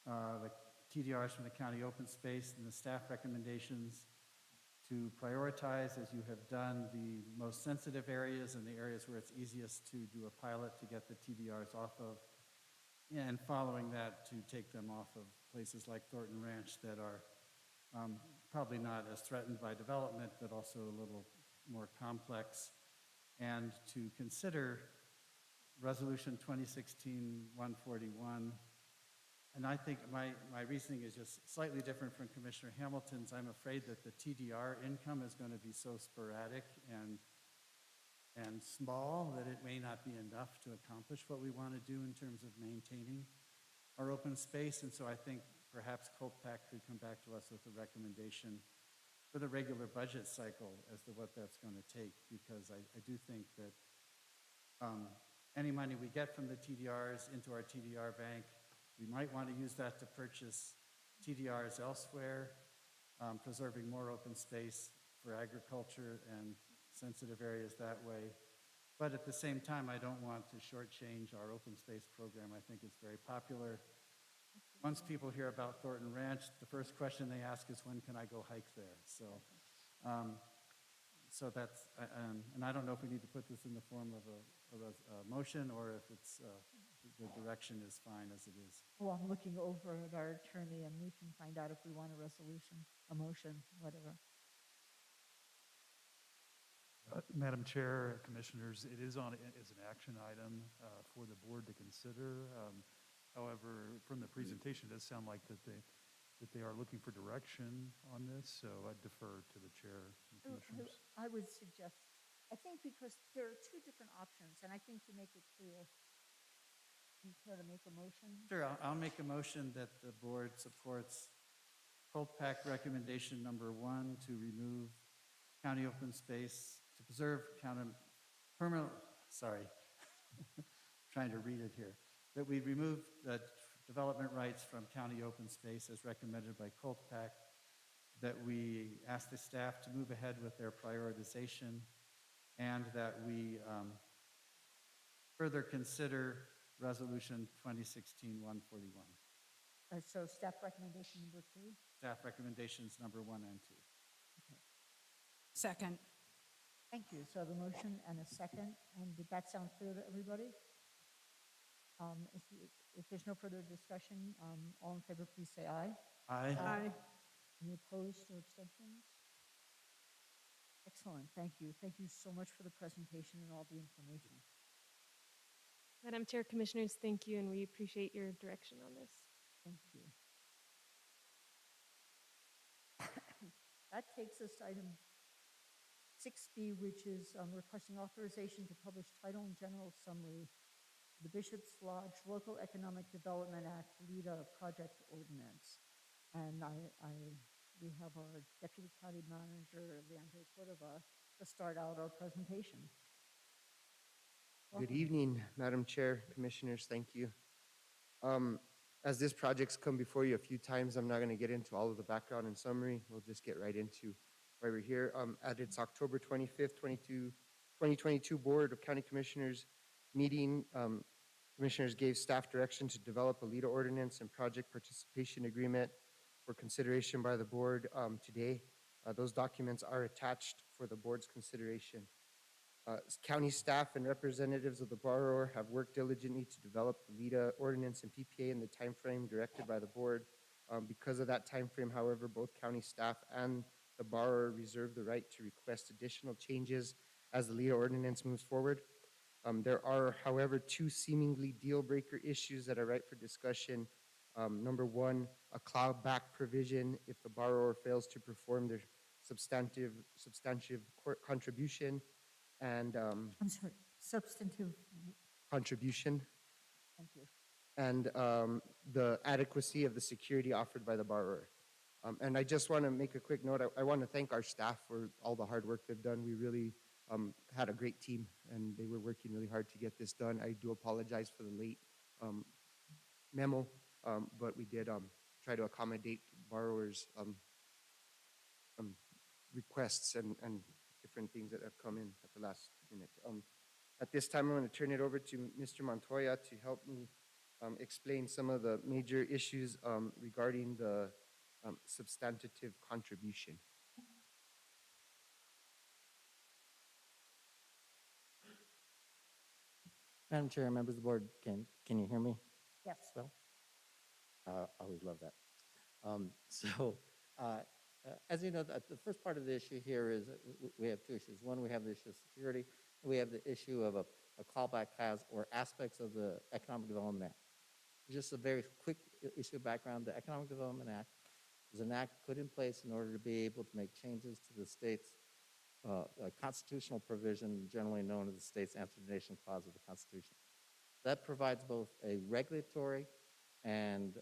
the TDRs from the county open space, and the staff recommendations to prioritize, as you have done, the most sensitive areas and the areas where it's easiest to do a pilot to get the TDRs off of, and following that to take them off of places like Thornton Ranch that are probably not as threatened by development, but also a little more complex, and to consider Resolution 2016-141. And I think my reasoning is just slightly different from Commissioner Hamilton's. I'm afraid that the TDR income is going to be so sporadic and small that it may not be enough to accomplish what we want to do in terms of maintaining our open space. And so I think perhaps COPAC could come back to us with a recommendation for the regular budget cycle as to what that's going to take, because I do think that any money we get from the TDRs into our TDR bank, we might want to use that to purchase TDRs elsewhere, preserving more open space for agriculture and sensitive areas that way. But at the same time, I don't want to shortchange our open space program. I think it's very popular. Once people hear about Thornton Ranch, the first question they ask is, when can I go hike there? So, so that's, and I don't know if we need to put this in the form of a motion, or if it's the direction is fine as it is. Well, I'm looking over at our attorney, and we can find out if we want a resolution, a motion, whatever. Madam Chair, Commissioners, it is on as an action item for the board to consider. However, from the presentation, it does sound like that they are looking for direction on this, so I defer to the chair and commissioners. I would suggest, I think because there are two different options, and I think to make it clear, you care to make a motion? Sure, I'll make a motion that the board supports Colpack recommendation number 1 to remove county open space, to preserve county permanent, sorry, trying to read it here, that we remove the development rights from county open space as recommended by Colpack, that we ask the staff to move ahead with their prioritization, and that we further consider Resolution 2016-141. So staff recommendation number 2? Staff recommendations number 1 and 2. Second. Thank you. So the motion and a second, and did that sound clear to everybody? If there's no further discussion, all in favor, please say aye. Aye. Aye. Any opposed or abstentions? Excellent, thank you. Thank you so much for the presentation and all the information. Madam Chair, Commissioners, thank you, and we appreciate your direction on this. Thank you. That takes us to item 6B, which is requesting authorization to publish title and general summary, the Bishop's Lodge Local Economic Development Act LEDA project ordinance. And we have our Deputy County Manager, Leandro Cordova, to start out our presentation. Good evening, Madam Chair, Commissioners, thank you. As this project's come before you a few times, I'm not going to get into all of the background and summary. We'll just get right into why we're here. At its October 25th, 2022 Board of County Commissioners meeting, Commissioners gave staff direction to develop a LEDA ordinance and project participation agreement for consideration by the board today. Those documents are attached for the board's consideration. County staff and representatives of the borrower have worked diligently to develop the LEDA ordinance and PPA in the timeframe directed by the board. Because of that timeframe, however, both county staff and the borrower reserve the right to request additional changes as the LEDA ordinance moves forward. There are, however, two seemingly deal-breaker issues that are ripe for discussion. Number one, a clawback provision if the borrower fails to perform their substantive contribution, and I'm sorry, substantive. contribution, Thank you. and the adequacy of the security offered by the borrower. And I just want to make a quick note. I want to thank our staff for all the hard work they've done. We really had a great team, and they were working really hard to get this done. I do apologize for the late memo, but we did try to accommodate borrowers' requests and different things that have come in at the last minute. At this time, I'm going to turn it over to Mr. Montoya to help me explain some of the major issues regarding the substantive contribution. Madam Chair, members of the board, can you hear me? Yes. Well, I always love that. As you know, the first part of the issue here is we have two issues. One, we have the issue of security, and we have the issue of a callback clause or aspects of the Economic Development Act. Just a very quick issue of background. The Economic Development Act is an act put in place in order to be able to make changes to the state's constitutional provision, generally known as the state's answer to nation clause of the Constitution. That provides both a regulatory and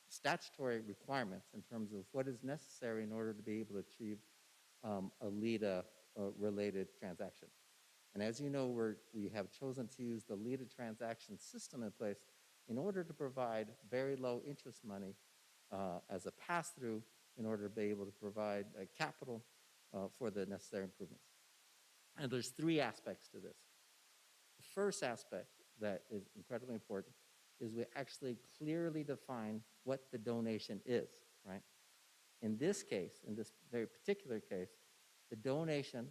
statutory requirements in terms of what is necessary in order to be able to achieve a LEDA-related transaction. And as you know, we have chosen to use the LEDA transaction system in place in order to provide very low interest money as a pass-through in order to be able to provide capital for the necessary improvements. And there's three aspects to this. The first aspect that is incredibly important is we actually clearly define what the donation is, right? In this case, in this very particular case, the donation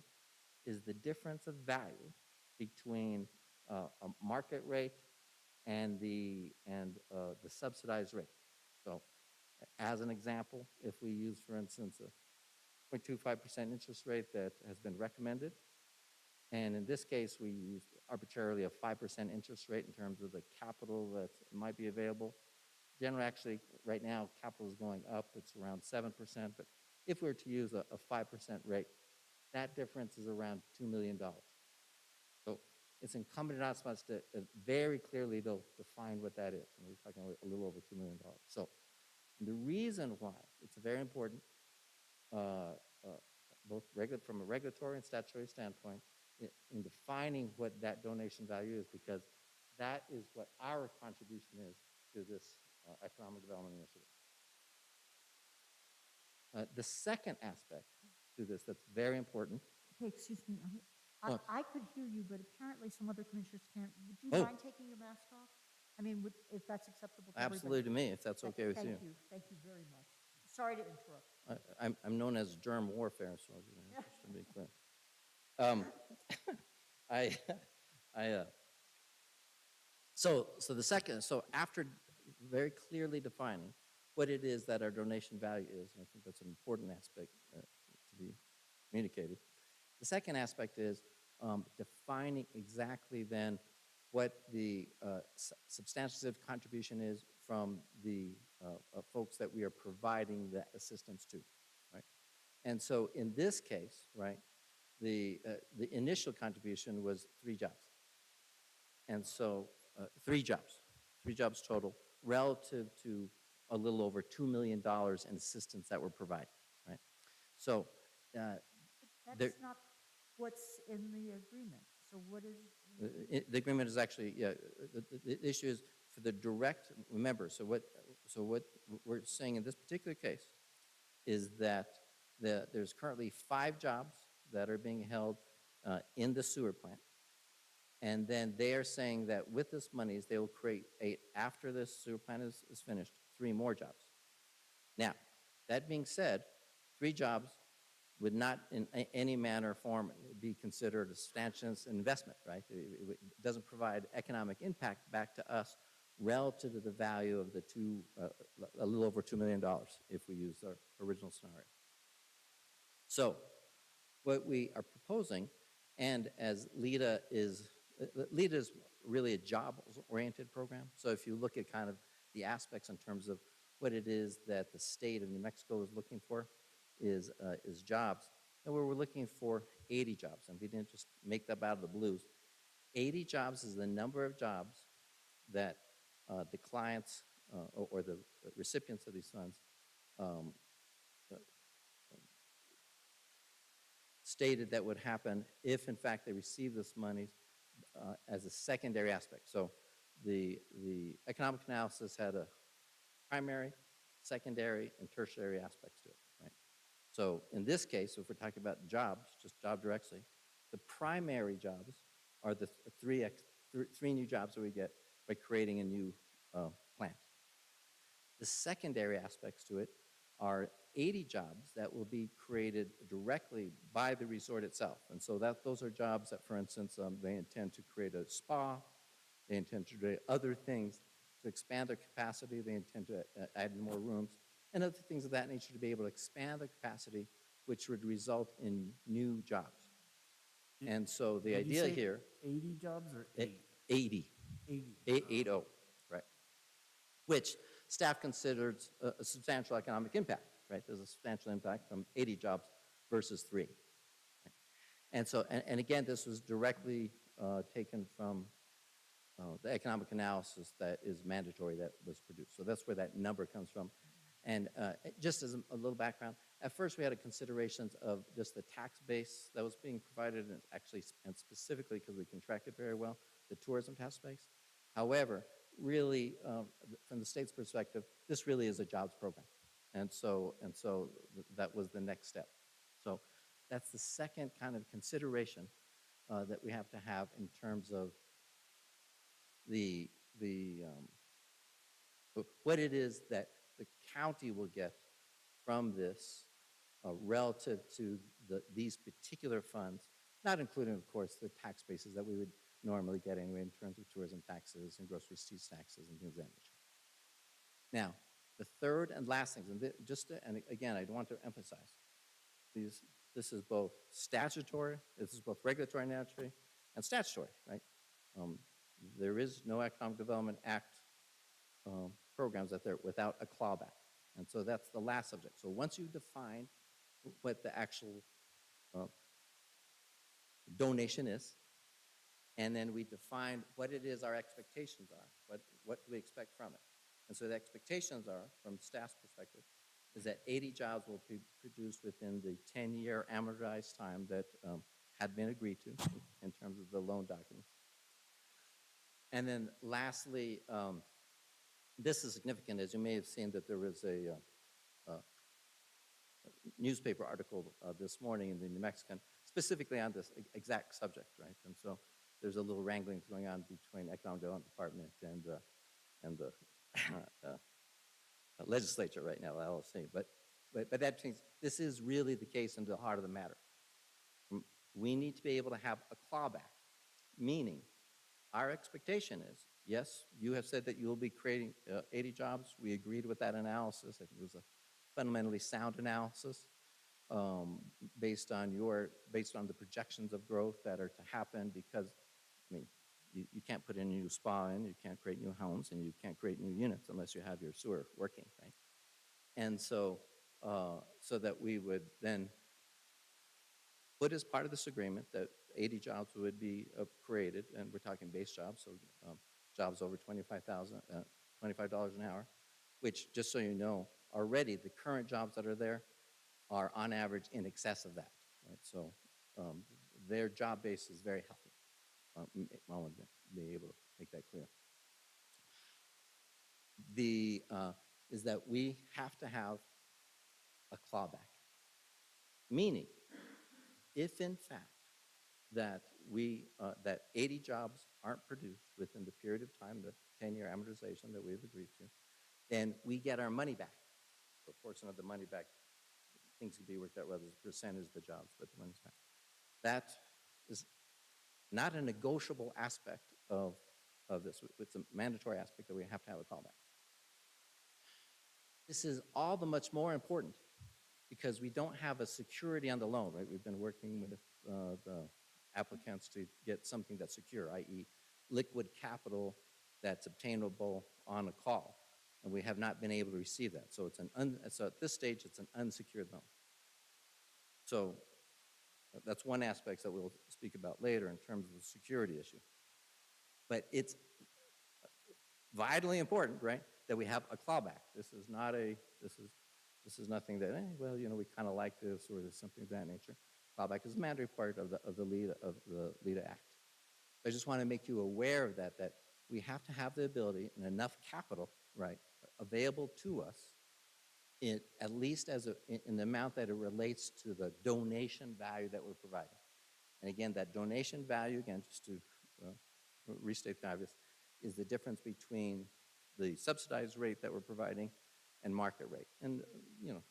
is the difference of value between a market rate and the subsidized rate. So as an example, if we use, for instance, a 0.25% interest rate that has been recommended, and in this case, we used arbitrarily a 5% interest rate in terms of the capital that might be available. Generally, actually, right now, capital is going up. It's around 7%. But if we were to use a 5% rate, that difference is around $2 million. So it's incumbent on us to very clearly, though, define what that is. And we're talking a little over $2 million. So And the reason why it's very important, both from a regulatory and statutory standpoint, in defining what that donation value is, because that is what our contribution is to this economic development initiative. The second aspect to this that's very important. Okay, excuse me. Oh. I could hear you, but apparently some other commissioners can't. Would you Oh. mind taking your mask off? I mean, if that's acceptable to everybody. Absolutely to me, if that's okay with you. Thank you. Thank you very much. Sorry to interrupt. I'm known as germ warfare, so just to be clear. So the second, so after very clearly defining what it is that our donation value is, and I think that's an important aspect to be communicated. The second aspect is defining exactly then what the substantive contribution is from the folks that we are providing the assistance to, right? And so in this case, right, the initial contribution was 3 jobs. And so 3 jobs total, relative to a little over $2 million in assistance that we're providing, right? So That's not what's in the agreement. So what is? the agreement is actually, yeah, the issue is for the direct, remember, so what we're saying in this particular case is that there's currently 5 jobs that are being held in the sewer plant. And then they are saying that with this monies, they will create after this sewer plant is finished, 3 more jobs. Now, that being said, 3 jobs would not in any manner or form be considered a substantial investment, right? It doesn't provide economic impact back to us relative to the value of the a little over $2 million if we use our original scenario. So what we are proposing, and as LEDA is really a job-oriented program. So if you look at kind of the aspects in terms of what it is that the state of New Mexico is looking for is jobs. And we're looking for 80 jobs, and we didn't just make that out of the blues. 80 jobs is the number of jobs that the clients or the recipients of these funds stated that would happen if, in fact, they receive this money as a secondary aspect. So the economic analysis had a primary, secondary, and tertiary aspects to it, right? So in this case, if we're talking about jobs, just job directly, the primary jobs are the 3 new jobs that we get by creating a new plant. The secondary aspects to it are 80 jobs that will be created directly by the resort itself. And so those are jobs that, for instance, they intend to create a spa, they intend to do other things to expand their capacity, they intend to add more rooms, and other things of that nature to be able to expand their capacity, which would result in new jobs. And so the Did you idea say here, 80 jobs or 8? 80. 80. 80, right. Which staff considers a substantial economic impact, right? There's a substantial impact from 80 jobs versus 3. Right? And so, and again, this was directly taken from the economic analysis that is mandatory that was produced. So that's where that number comes from. And just as a little background, at first we had a considerations of just the tax base that was being provided, and actually, and specifically because we can track it very well, the tourism tax base. However, really, from the state's perspective, this really is a jobs program. And so that was the next step. So that's the second kind of consideration that we have to have in terms of what it is that the county will get from this relative to these particular funds, not including, of course, the tax bases that we would normally get anyway in terms of tourism taxes and grocery receipts taxes and things of that nature. Now, the third and last things, and again, I want to emphasize, this is both statutory, this is both regulatory and statutory, right? There is no Economic Development Act programs out there without a clawback. And so that's the last subject. So once you define what the actual donation is, and then we define what it is our expectations are, what do we expect from it, And so the expectations are, from staff's perspective, is that 80 jobs will be produced within the 10-year amortized time that had been agreed to in terms of the loan documents. And then lastly, this is significant, as you may have seen that there was a newspaper article this morning in the New Mexican, specifically on this exact subject, right? And so there's a little wrangling going on between Economic Development Department and the legislature right now, LLC. But that means this is really the case in the heart of the matter. We need to be able to have a clawback, meaning our expectation is, yes, you have said that you will be creating 80 jobs. We agreed with that analysis. I think it was a fundamentally sound analysis based on the projections of growth that are to happen because, I mean, you can't put in a new spa in, you can't create new homes, and you can't create new units unless you have your sewer working, right? And so, so that we would then put as part of this agreement that 80 jobs would be created, and we're talking base jobs, so jobs over $25 an hour, which, just so you know, already the current jobs that are there are on average in excess of that, right? So their job base is very healthy. I want to be able to make that clear. Is that we have to have a clawback, meaning if in fact that that 80 jobs aren't produced within the period of time, the 10-year amortization that we've agreed to, then we get our money back. A portion of the money back, things can be worked out whether it's a percentage of the jobs, but the money's back. That is not a negotiable aspect of this. It's a mandatory aspect that we have to have a callback. This is all the much more important because we don't have a security on the loan, right? We've been working with the applicants to get something that's secure, i.e. liquid capital that's obtainable on a call, and we have not been able to receive that. So so at this stage, it's an unsecured loan. So that's one aspect that we'll speak about later in terms of the security issue. But it's vitally important, right, that we have a clawback. This is not this is nothing that, well, you know, we kind of like this or there's something of that nature. Clawback is a mandatory part of the LEDA Act. I just want to make you aware of that we have to have the ability and enough capital, right, available to us at least in the amount that it relates to the donation value that we're providing. And again, that donation value, again, just to restate the obvious, is the difference between the subsidized rate that we're providing and market rate. And, you know,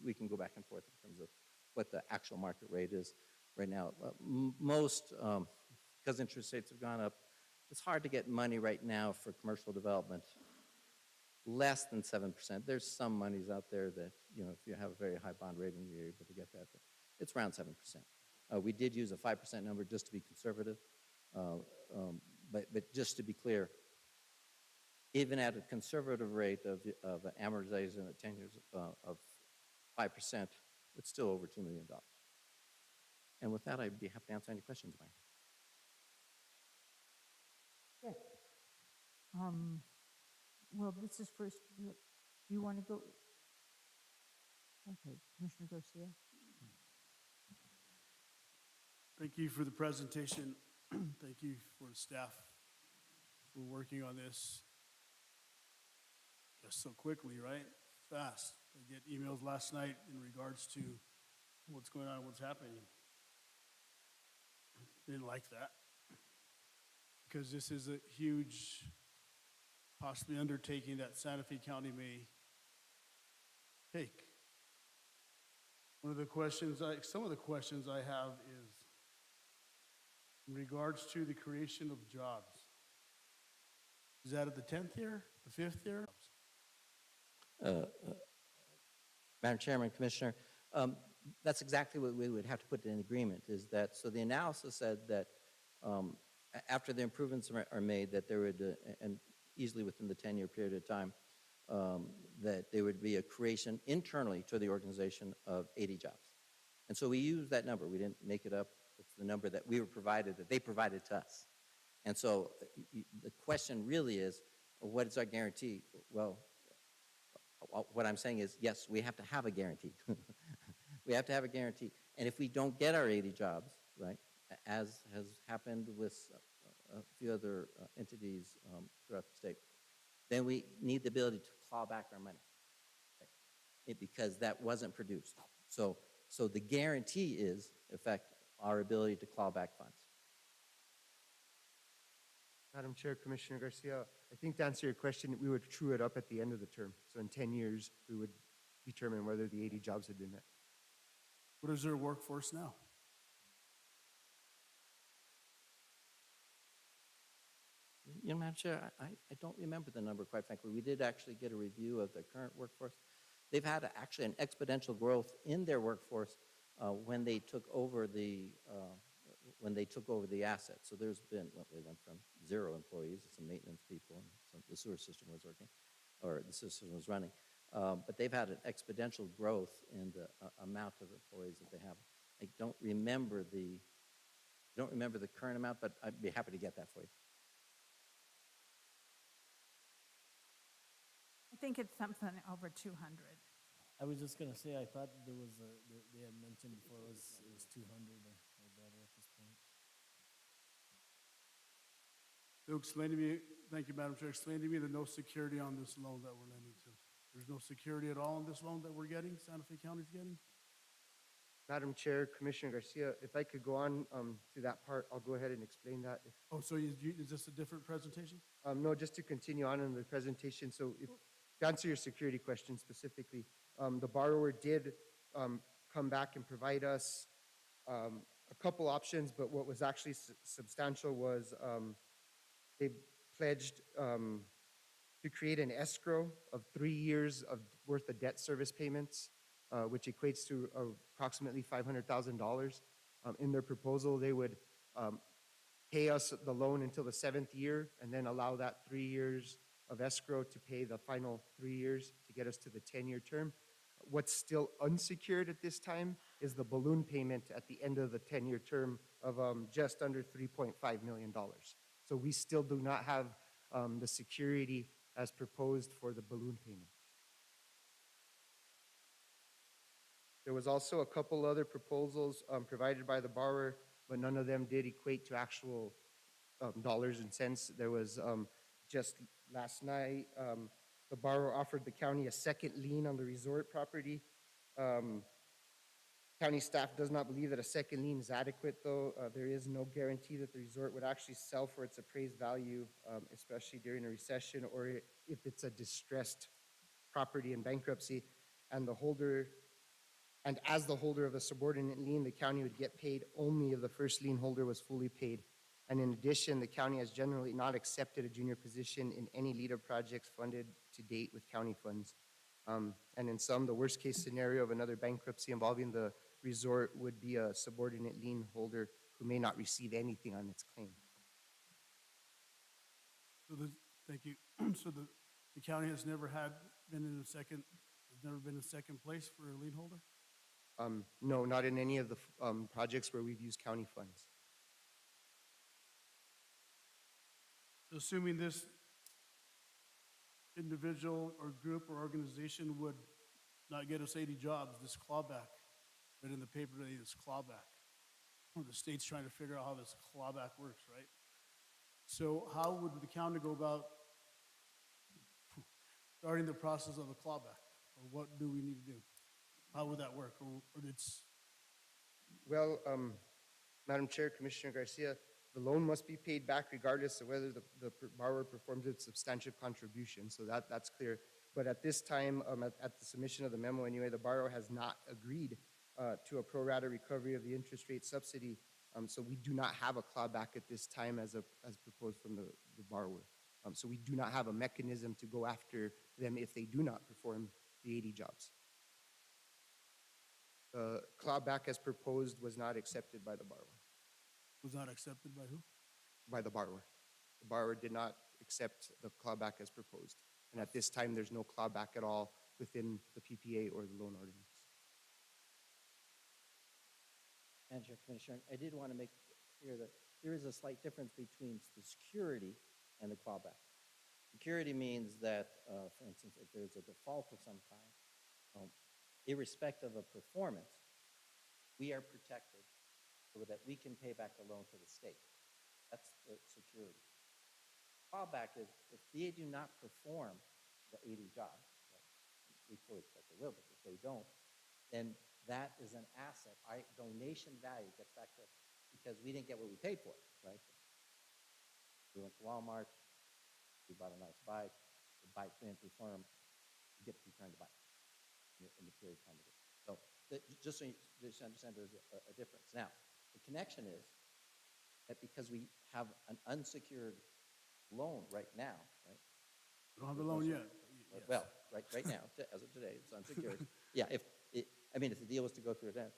we can go back and forth in terms of what the actual market rate is right now. Most, because interest rates have gone up, it's hard to get money right now for commercial development less than 7%. There's some monies out there that, you know, if you have a very high bond rating, you're able to get that, but it's around 7%. We did use a 5% number just to be conservative, but just to be clear, even at a conservative rate of amortization at 10 years of 5%, it's still over $2 million. And with that, I'd be happy to answer any questions you might have. Yes. Well, this is first, do you want to go? Okay, Commissioner Garcia. Thank you for the presentation. Thank you for the staff for working on this just so quickly, right? Fast. I get emails last night in regards to what's going on, what's happening. Didn't like that because this is a huge, possibly undertaking that Santa Fe County may take. Some of the questions I have is in regards to the creation of jobs. Is that at the 10th year, the 5th year? Madam Chairman, Commissioner, that's exactly what we would have to put in agreement is that, so the analysis said that after the improvements are made, that there would, and easily within the 10-year period of time, that there would be a creation internally to the organization of 80 jobs. And so we used that number. We didn't make it up. It's the number that we were provided, that they provided to us. And so the question really is, what is our guarantee? Well, what I'm saying is, yes, we have to have a guarantee. We have to have a guarantee. And if we don't get our 80 jobs, right, as has happened with a few other entities throughout the state, then we need the ability to claw back our money, because that wasn't produced. So the guarantee is, in fact, our ability to claw back funds. Madam Chair, Commissioner Garcia, I think to answer your question, we would true it up at the end of the term. So in 10 years, we would determine whether the 80 jobs had been met. What is their workforce now? You know, Madam Chair, I don't remember the number, quite frankly. We did actually get a review of their current workforce. They've had actually an exponential growth in their workforce when they took over the assets. So there's been, well, they went from 0 employees, some maintenance people, and the sewer system was working, or the system was running. But they've had an exponential growth in the amount of employees that they have. I don't remember the current amount, but I'd be happy to get that for you. I think it's something over 200. I was just gonna say, I thought there was they had mentioned before it was 200 or better at this point. So explain to me, thank you, Madam Chair, explain to me the no security on this loan that we're lending to. There's no security at all on this loan that we're getting, Santa Fe County's getting? Madam Chair, Commissioner Garcia, if I could go on to that part, I'll go ahead and explain that. Oh, so is this a different presentation? No, just to continue on in the presentation. So if, to answer your security question specifically, the borrower did come back and provide us a couple options, but what was actually substantial was they pledged to create an escrow of 3 years of worth of debt service payments, which equates to approximately $500,000. In their proposal, they would pay us the loan until the 7th year and then allow that 3 years of escrow to pay the final 3 years to get us to the 10-year term. What's still unsecured at this time is the balloon payment at the end of the 10-year term of just under $3.5 million. So we still do not have the security as proposed for the balloon payment. There was also a couple other proposals provided by the borrower, but none of them did equate to actual dollars and cents. There was just last night, the borrower offered the county a second lien on the resort property. County staff does not believe that a second lien is adequate, though. There is no guarantee that the resort would actually sell for its appraised value, especially during a recession or if it's a distressed property in bankruptcy. And as the holder of a subordinate lien, the county would get paid only if the first lien holder was fully paid. And in addition, the county has generally not accepted a junior position in any LEADA projects funded to date with county funds. And in some, the worst case scenario of another bankruptcy involving the resort would be a subordinate lien holder who may not receive anything on its claim. So thank you. So the county has never been in second place for a lien holder? No, not in any of the projects where we've used county funds. So assuming this individual or group or organization would not get us 80 jobs, this clawback, but in the paper today, this clawback, or the state's trying to figure out how this clawback works, right? So how would the county go about starting the process of the clawback? Or what do we need to do? How would that work? Or it's... Well, Madam Chair, Commissioner Garcia, the loan must be paid back regardless of whether the borrower performs its substantive contribution. So that's clear. But at this time, at the submission of the memo anyway, the borrower has not agreed to a pro rata recovery of the interest rate subsidy. So we do not have a clawback at this time as proposed from the borrower. So we do not have a mechanism to go after them if they do not perform the 80 jobs. The clawback as proposed was not accepted by the borrower. Was not accepted by who? By the borrower. The borrower did not accept the clawback as proposed. And at this time, there's no clawback at all within the PPA or the loan ordinance. Madam Chair, Commissioner, I did want to make clear that there is a slight difference between the security and the clawback. Security means that, for instance, if there's a default of some kind, irrespective of performance, we are protected so that we can pay back the loan to the state. That's the security. Fallback is if they do not perform the 80 jobs, right, we fully expect they will, but if they don't, then that is an asset. Our donation value gets back to us because we didn't get what we paid for, right? We went to Walmart, we bought a nice bike, the bike didn't perform, you get to return the bike in the period of time. So just so you understand, there's a difference. Now, the connection is that because we have an unsecured loan right now, right? We don't have the loan yet. Yes. Well, right now, as of today, it's unsecured. Yeah, if the deal was to go through then,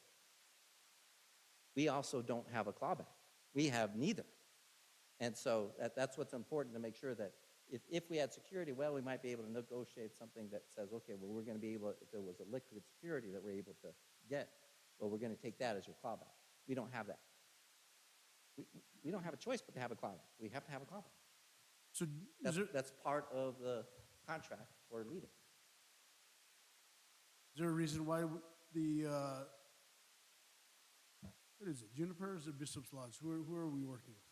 we also don't have a clawback. We have neither. And so that's what's important to make sure that if we had security, well, we might be able to negotiate something that says, okay, well, we're going to be able, if there was a liquid security that we're able to get, well, we're going to take that as your clawback. We don't have that. We don't have a choice but to have a clawback. We have to have a clawback. So That's part of the contract for LEDA. is there a reason why the, what is it, Junipers or Bishop's Lodge? Who are we working with?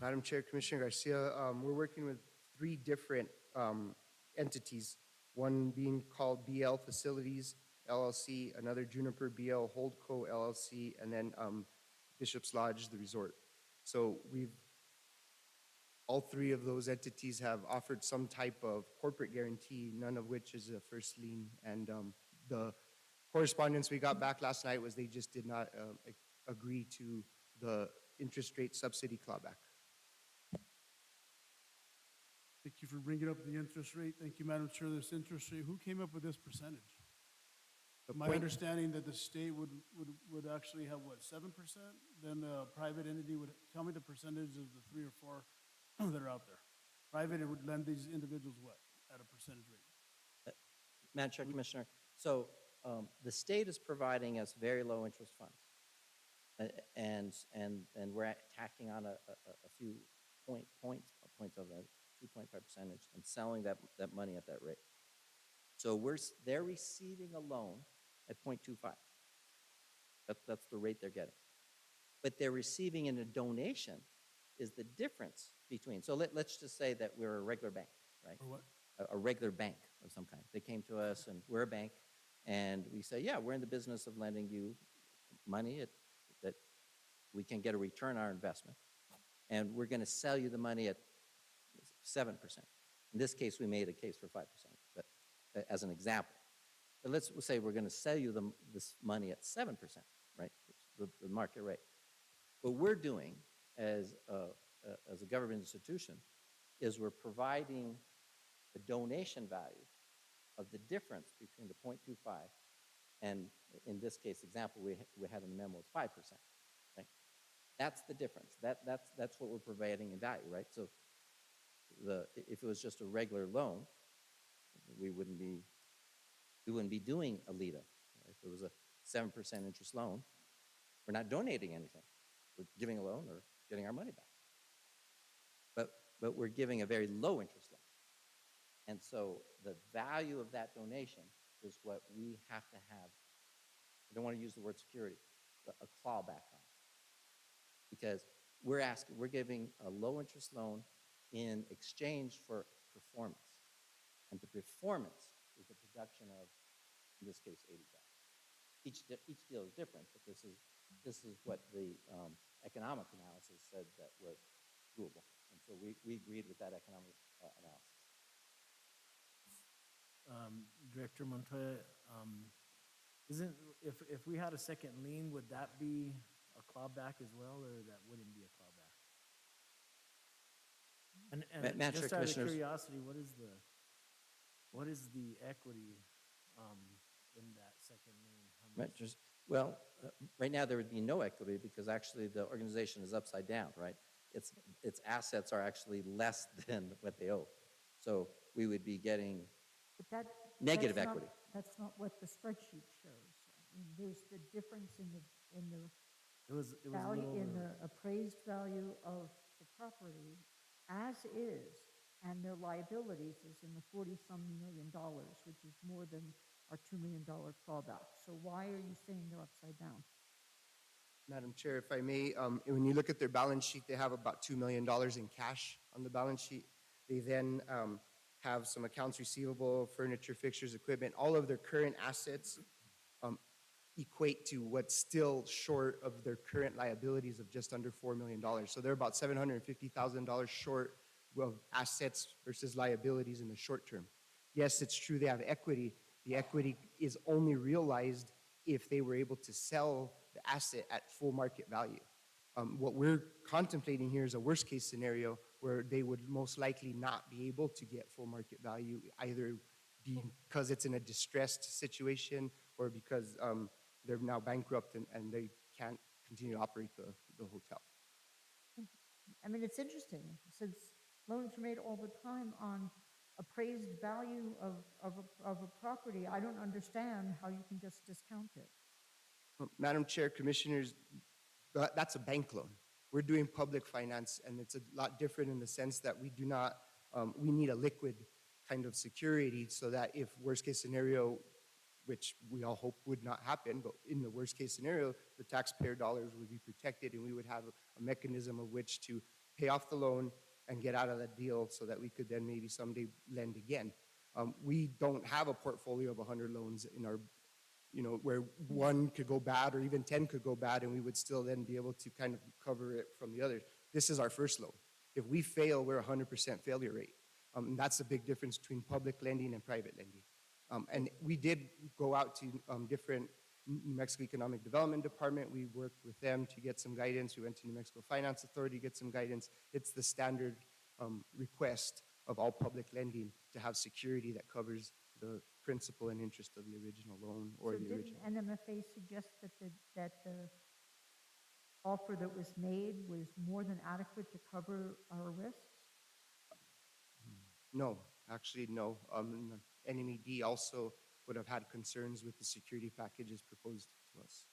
Madam Chair, Commissioner Garcia, we're working with 3 different entities, one being called BL Facilities LLC, another Juniper BL Holdco LLC, and then Bishop's Lodge, the resort. So all 3 of those entities have offered some type of corporate guarantee, none of which is a first lien. And the correspondence we got back last night was they just did not agree to the interest rate subsidy clawback. Thank you for bringing up the interest rate. Thank you, Madam Chair. This interest rate, who came up with this percentage? My understanding that the state would actually have, what, 7%? Then the private entity would, tell me the percentage of the 3 or 4 that are out there. Private, it would lend these individuals what, at a percentage rate? Madam Chair, Commissioner, so the state is providing us very low interest funds. And we're tacking on a few points of that, 2.5% and selling that money at that rate. So they're receiving a loan at 0.25. That's the rate they're getting. But they're receiving in a donation is the difference between, so let's just say that we're a regular bank, right? Or what? A regular bank of some kind. They came to us and we're a bank and we say, yeah, we're in the business of lending you money that we can get a return on our investment. And we're going to sell you the money at 7%. In this case, we made a case for 5%, but as an example. But let's say we're going to sell you this money at 7%, right? The market rate. What we're doing as a government institution is we're providing the donation value of the difference between the 0.25 and, in this case example, we had in the memo was 5%, right? That's the difference. That's what we're providing in value, right? So if it was just a regular loan, we wouldn't be doing a LEDA. Right? If it was a 7% interest loan, we're not donating anything. We're giving a loan or getting our money back. But we're giving a very low interest loan. And so the value of that donation is what we have to have. I don't want to use the word security, but a clawback on. Because we're giving a low interest loan in exchange for performance. And the performance is the production of, in this case, 80 jobs. Each deal is different, but this is what the economic analysis said that was doable. And so we agreed with that economic analysis. Director Montoya, if we had a second lien, would that be a clawback as well, or that wouldn't be a clawback? And just out of curiosity, what is the equity in that second lien? How much? Well, right now there would be no equity because actually the organization is upside down, right? Its assets are actually less than what they owe. So we would be getting negative equity. That's not what the spreadsheet shows. I mean, there's the difference in the value, in the appraised value of the property as is and their liabilities is in the 40-some million dollars, which is more than our $2 million clawback. So why are you saying they're upside down? Madam Chair, if I may, when you look at their balance sheet, they have about $2 million in cash on the balance sheet. They then have some accounts receivable, furniture, fixtures, equipment. All of their current assets equate to what's still short of their current liabilities of just under $4 million. So they're about $750,000 short of assets versus liabilities in the short term. Yes, it's true they have equity. The equity is only realized if they were able to sell the asset at full market value. What we're contemplating here is a worst case scenario where they would most likely not be able to get full market value, either because it's in a distressed situation or because they're now bankrupt and they can't continue to operate the hotel. I mean, it's interesting, since loans are made all the time on appraised value of a property. I don't understand how you can just discount it. Madam Chair, Commissioners, that's a bank loan. We're doing public finance, and it's a lot different in the sense that we do not, we need a liquid kind of security so that if worst case scenario, which we all hope would not happen, but in the worst case scenario, the taxpayer dollars would be protected and we would have a mechanism of which to pay off the loan and get out of that deal so that we could then maybe someday lend again. We don't have a portfolio of 100 loans in our, where one could go bad or even 10 could go bad and we would still then be able to kind of cover it from the others. This is our first loan. If we fail, we're 100% failure rate. And that's the big difference between public lending and private lending. And we did go out to different New Mexico Economic Development Department. We worked with them to get some guidance. We went to New Mexico Finance Authority to get some guidance. It's the standard request of all public lending to have security that covers the principal and interest of the original loan or So the original. didn't NMFA suggest that the offer that was made was more than adequate to cover our risks? No, actually, no. NMED also would have had concerns with the security packages proposed to us.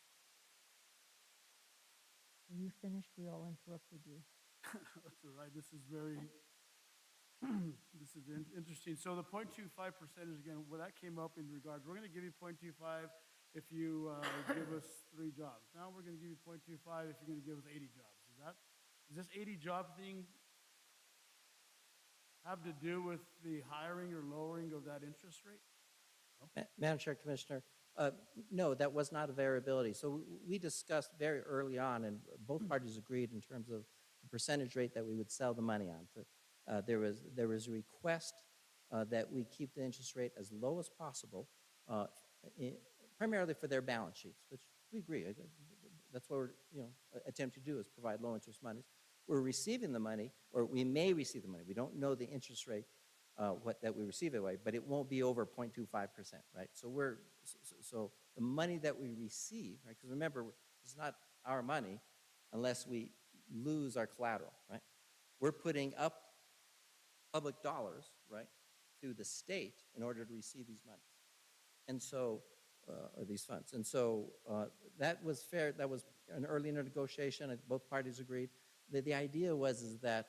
When you finished, we all interrupted you. That's all right. This is very, interesting. So the 0.25% is, again, well, that came up in regards, we're going to give you 0.25 if you give us 3 jobs. Now we're going to give you 0.25 if you're going to give us 80 jobs. Is this 80 job thing have to do with the hiring or lowering of that interest rate? Madam Chair, Commissioner, no, that was not a variability. So we discussed very early on, and both parties agreed in terms of the percentage rate that we would sell the money on. There was a request that we keep the interest rate as low as possible, primarily for their balance sheets, which we agree. That's what we're attempting to do, is provide low interest monies. We're receiving the money, or we may receive the money. We don't know the interest rate that we receive away, but it won't be over 0.25%, right? So the money that we receive, right? Because remember, it's not our money unless we lose our collateral, right? We're putting up public dollars, right, to the state in order to receive these monies, and so or these funds, and so that was fair. That was an early negotiation, and both parties agreed. The idea was that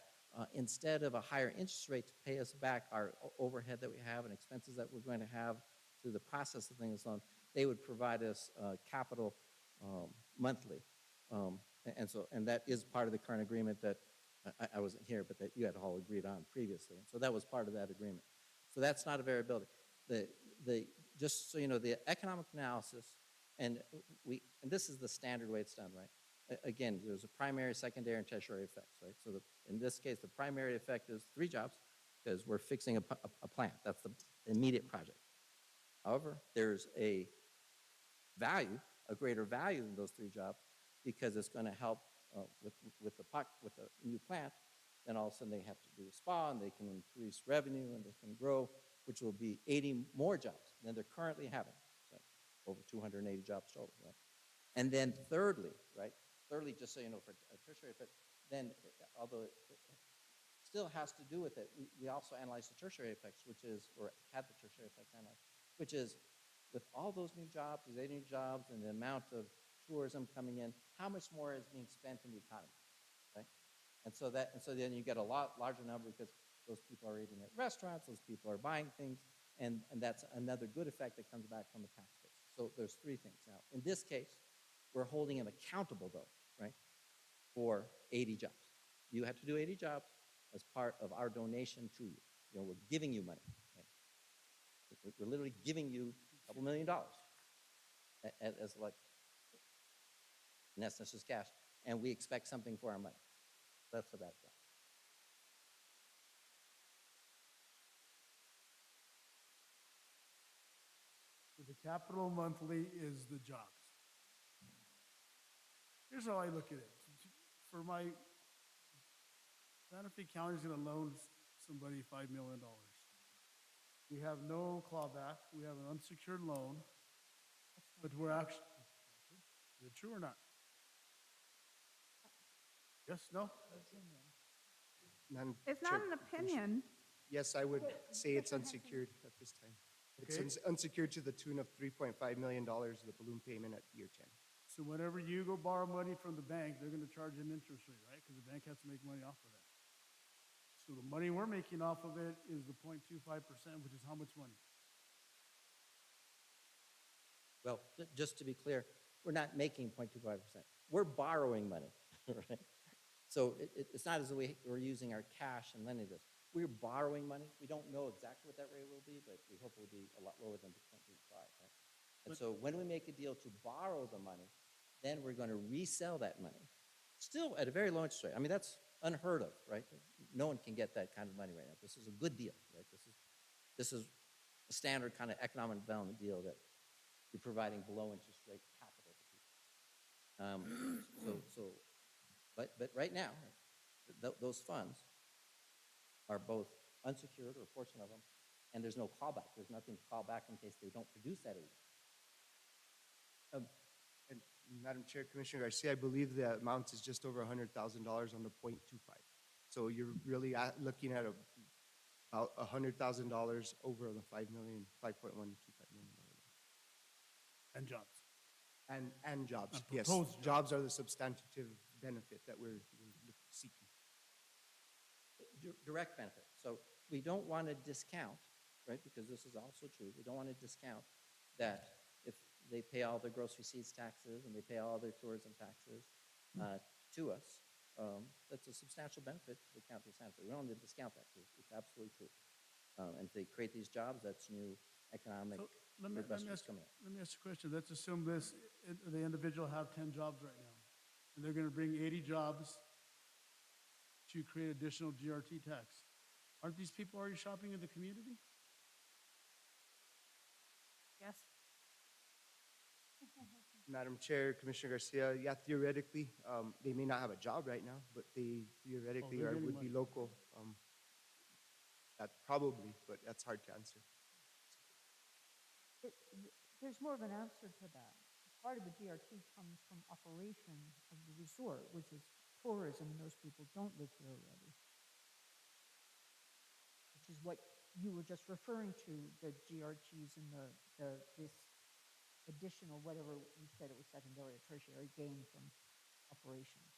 instead of a higher interest rate to pay us back our overhead that we have and expenses that we're going to have through the process of things on, they would provide us capital monthly. And that is part of the current agreement that I wasn't here, but that you had all agreed on previously. And so that was part of that agreement. So that's not a variability. Just so you know, the economic analysis, and this is the standard way it's done, right? Again, there's a primary, secondary, and tertiary effects, right? So in this case, the primary effect is 3 jobs because we're fixing a plant. That's the immediate project. However, there's a value, a greater value than those 3 jobs because it's going to help with the new plant. Then all of a sudden they have to do a spa and they can increase revenue and they can grow, which will be 80 more jobs than they're currently having. So over 280 jobs total, right? And then thirdly, right? Thirdly, just so you know, for a tertiary effect, then although it still has to do with it, we also analyze the tertiary effects, which is, or had the tertiary effects analyzed, which is with all those new jobs, these 80 new jobs, and the amount of tourism coming in, how much more is being spent in the economy, right? And so then you get a lot larger number because Those people are eating at restaurants, those people are buying things, and that's another good effect that comes back from the tax base. So there's three things. Now, in this case, we're holding them accountable, though, right, for 80 jobs. You have to do 80 jobs as part of our donation to you. You know, we're giving you money. Right? We're literally giving you a couple $1 million as like, in essence, just cash, and we expect something for our money. That's the background. So the capital monthly is the jobs. Here's how I look at it. For my, Santa Fe County is going to loan somebody $5 million. We have no clawback. We have an unsecured loan, but we're actually, is it true or not? Yes, no? Madam It's not Chair, an opinion. Yes, I would say it's unsecured at this time. It's Okay. unsecured to the tune of $3.5 million, the balloon payment at year 10. So whenever you go borrow money from the bank, they're going to charge an interest rate, right? Because the bank has to make money off of that. So the money we're making off of it is the 0.25%, which is how much money? Well, just to be clear, we're not making 0.25%. We're borrowing money, right? So it's not as though we're using our cash and lending this. We're borrowing money. We don't know exactly what that rate will be, but we hope it will be a lot lower than the 0.25, right? And so when we make a deal to borrow the money, then we're going to resell that money, still at a very low interest rate. I mean, that's unheard of, right? No one can get that kind of money right now. This is a good deal, right? This is a standard kind of economic development deal that you're providing below interest rate capital to people. But right now, those funds are both unsecured, or a portion of them, and there's no callback. There's nothing to call back in case they don't produce that aid. And Madam Chair, Commissioner Garcia, I believe the amount is just over $100,000 on the 0.25. So you're really looking at about $100,000 over the $5.125 million. And jobs. And jobs, And yes. proposed Jobs are the substantive benefit that we're seeking. Direct benefit. So we don't want to discount, right, because this is also true, we don't want to discount that if they pay all their gross receipts taxes and they pay all their tourism taxes to us, that's a substantial benefit to the county of Santa Fe. We don't want to discount that, because it's absolutely true. And if they create these jobs, that's new economic So let me investments ask coming in. let me ask you a question. Let's assume the individual have 10 jobs right now, and they're going to bring 80 jobs to create additional GRT tax. Aren't these people already shopping in the community? Yes. Madam Chair, Commissioner Garcia, yeah, theoretically, they may not have a job right now, but they theoretically they're getting would be money. local. That probably, but that's hard to answer. There's more of an answer to that. Part of the GRT comes from operation of the resort, which is tourism, and those people don't live here already. Which is what you were just referring to, the GRTs and this additional, whatever you said it was secondary or tertiary gain from operations.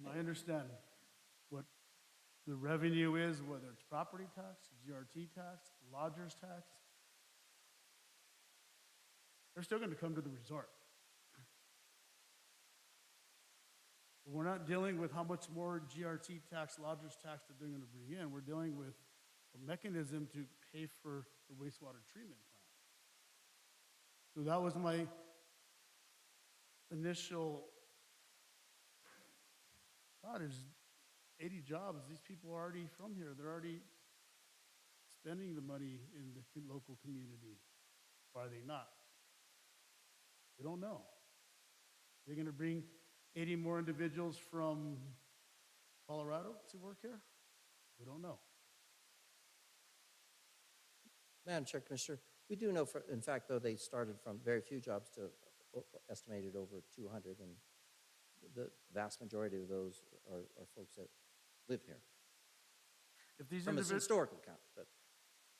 I understand what the revenue is, whether it's property tax, GRT tax, lodger's tax. They're still going to come to the resort. We're not dealing with how much more GRT tax, lodger's tax that they're going to bring in. We're dealing with a mechanism to pay for the wastewater treatment plant. So that was my initial thought is 80 jobs. These people are already from here. They're already spending the money in the local community. Or are they not? We don't know. They're going to bring 80 more individuals from Colorado to work here? We don't know. Madam Chair, Commissioner, we do know, in fact, though, they started from very few jobs to estimated over 200, and the vast majority of those are folks that live here. If these From a historical count, but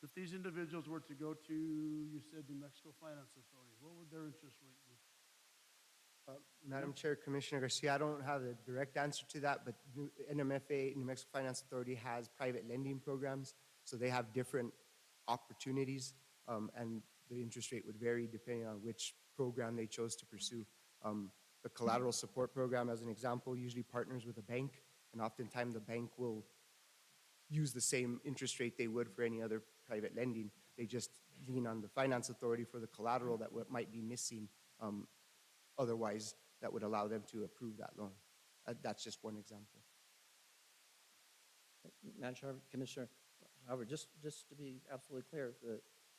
if these individuals were to go to, you said, New Mexico Finance Authority, what would their interest rate be? Madam Chair, Commissioner Garcia, I don't have a direct answer to that, but NMFA, New Mexico Finance Authority, has private lending programs, so they have different opportunities, and the interest rate would vary depending on which program they chose to pursue. The collateral support program, as an example, usually partners with a bank, and oftentimes the bank will use the same interest rate they would for any other private lending. They just lean on the finance authority for the collateral that might be missing. Otherwise, that would allow them to approve that loan. That's just one example. Madam Chair, Commissioner, however, just to be absolutely clear,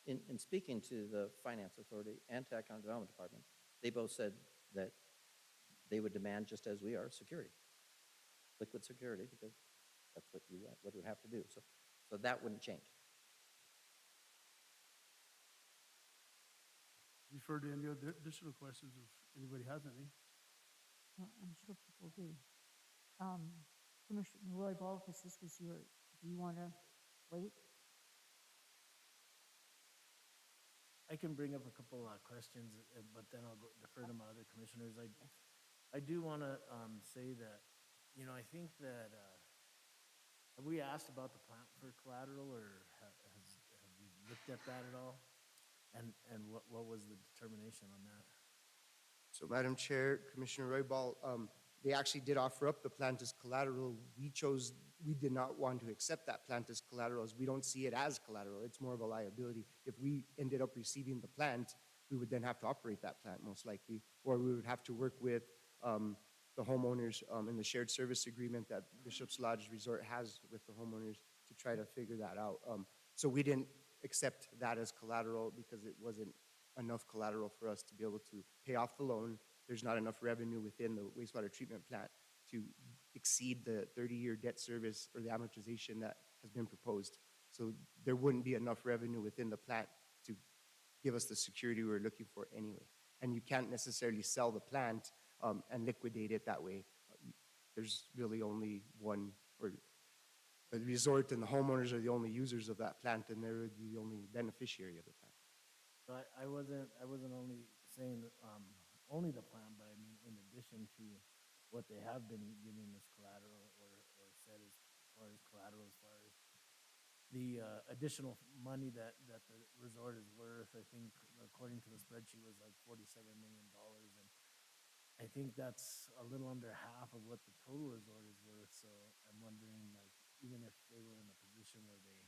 in speaking to the Finance Authority and to Economic Development Department, they both said that they would demand, just as we are, security, liquid security, because that's what you would have to do. So that wouldn't change. Refer to any other additional questions if anybody has any. I'm sure people do. Commissioner Roy Ball, because this was your, do you want to wait? I can bring up a couple questions, but then I'll defer to my other commissioners. I do want to say that, you know, I think that, have we asked about the plant for collateral, or have we looked at that at all? And what was the determination on that? So, Madam Chair, Commissioner Roybal, they actually did offer up the plant as collateral. We did not want to accept that plant as collateral, as we don't see it as collateral. It's more of a liability. If we ended up receiving the plant, we would then have to operate that plant most likely, or we would have to work with the homeowners in the shared service agreement that Bishop's Lodge Resort has with the homeowners to try to figure that out. So we didn't accept that as collateral because it wasn't enough collateral for us to be able to pay off the loan. There's not enough revenue within the wastewater treatment plant to exceed the 30-year debt service or the amortization that has been proposed. So there wouldn't be enough revenue within the plant to give us the security we were looking for anyway. And you can't necessarily sell the plant and liquidate it that way. There's really only one, or the resort and the homeowners are the only users of that plant, and they're the only beneficiary of the plant. So I wasn't only saying only the plan, but I mean in addition to what they have been giving as collateral or said as far as collateral, as far as the additional money that the resort is worth. I think according to the spreadsheet was like $47 million, and I think that's a little under half of what the total resort is worth. So I'm wondering, like, even if they were in a position where they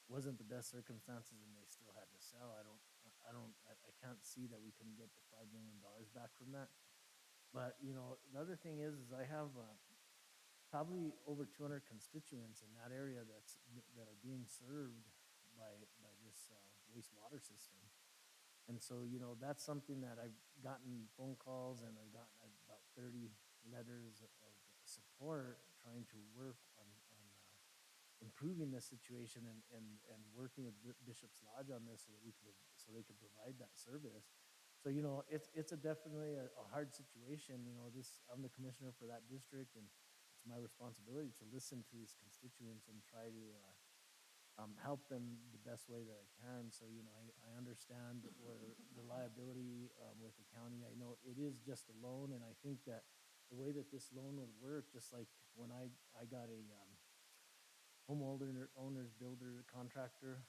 wasn't the best circumstances and they still had to sell, I can't see that we couldn't get the $5 million back from that. But, you know, the other thing is I have probably over 200 constituents in that area that are being served by this wastewater system. And so, you know, that's something that I've gotten phone calls, and I've gotten about 30 letters of support trying to work on improving this situation and working with Bishop's Lodge on this so that they could provide that service. So, you know, it's definitely a hard situation. You know, I'm the commissioner for that district, and it's my responsibility to listen to these constituents and try to help them the best way that I can. So, you know, I understand where the liability with the county. I know it is just a loan, and I think that the way that this loan would work, just like when I got a homeowners builder contractor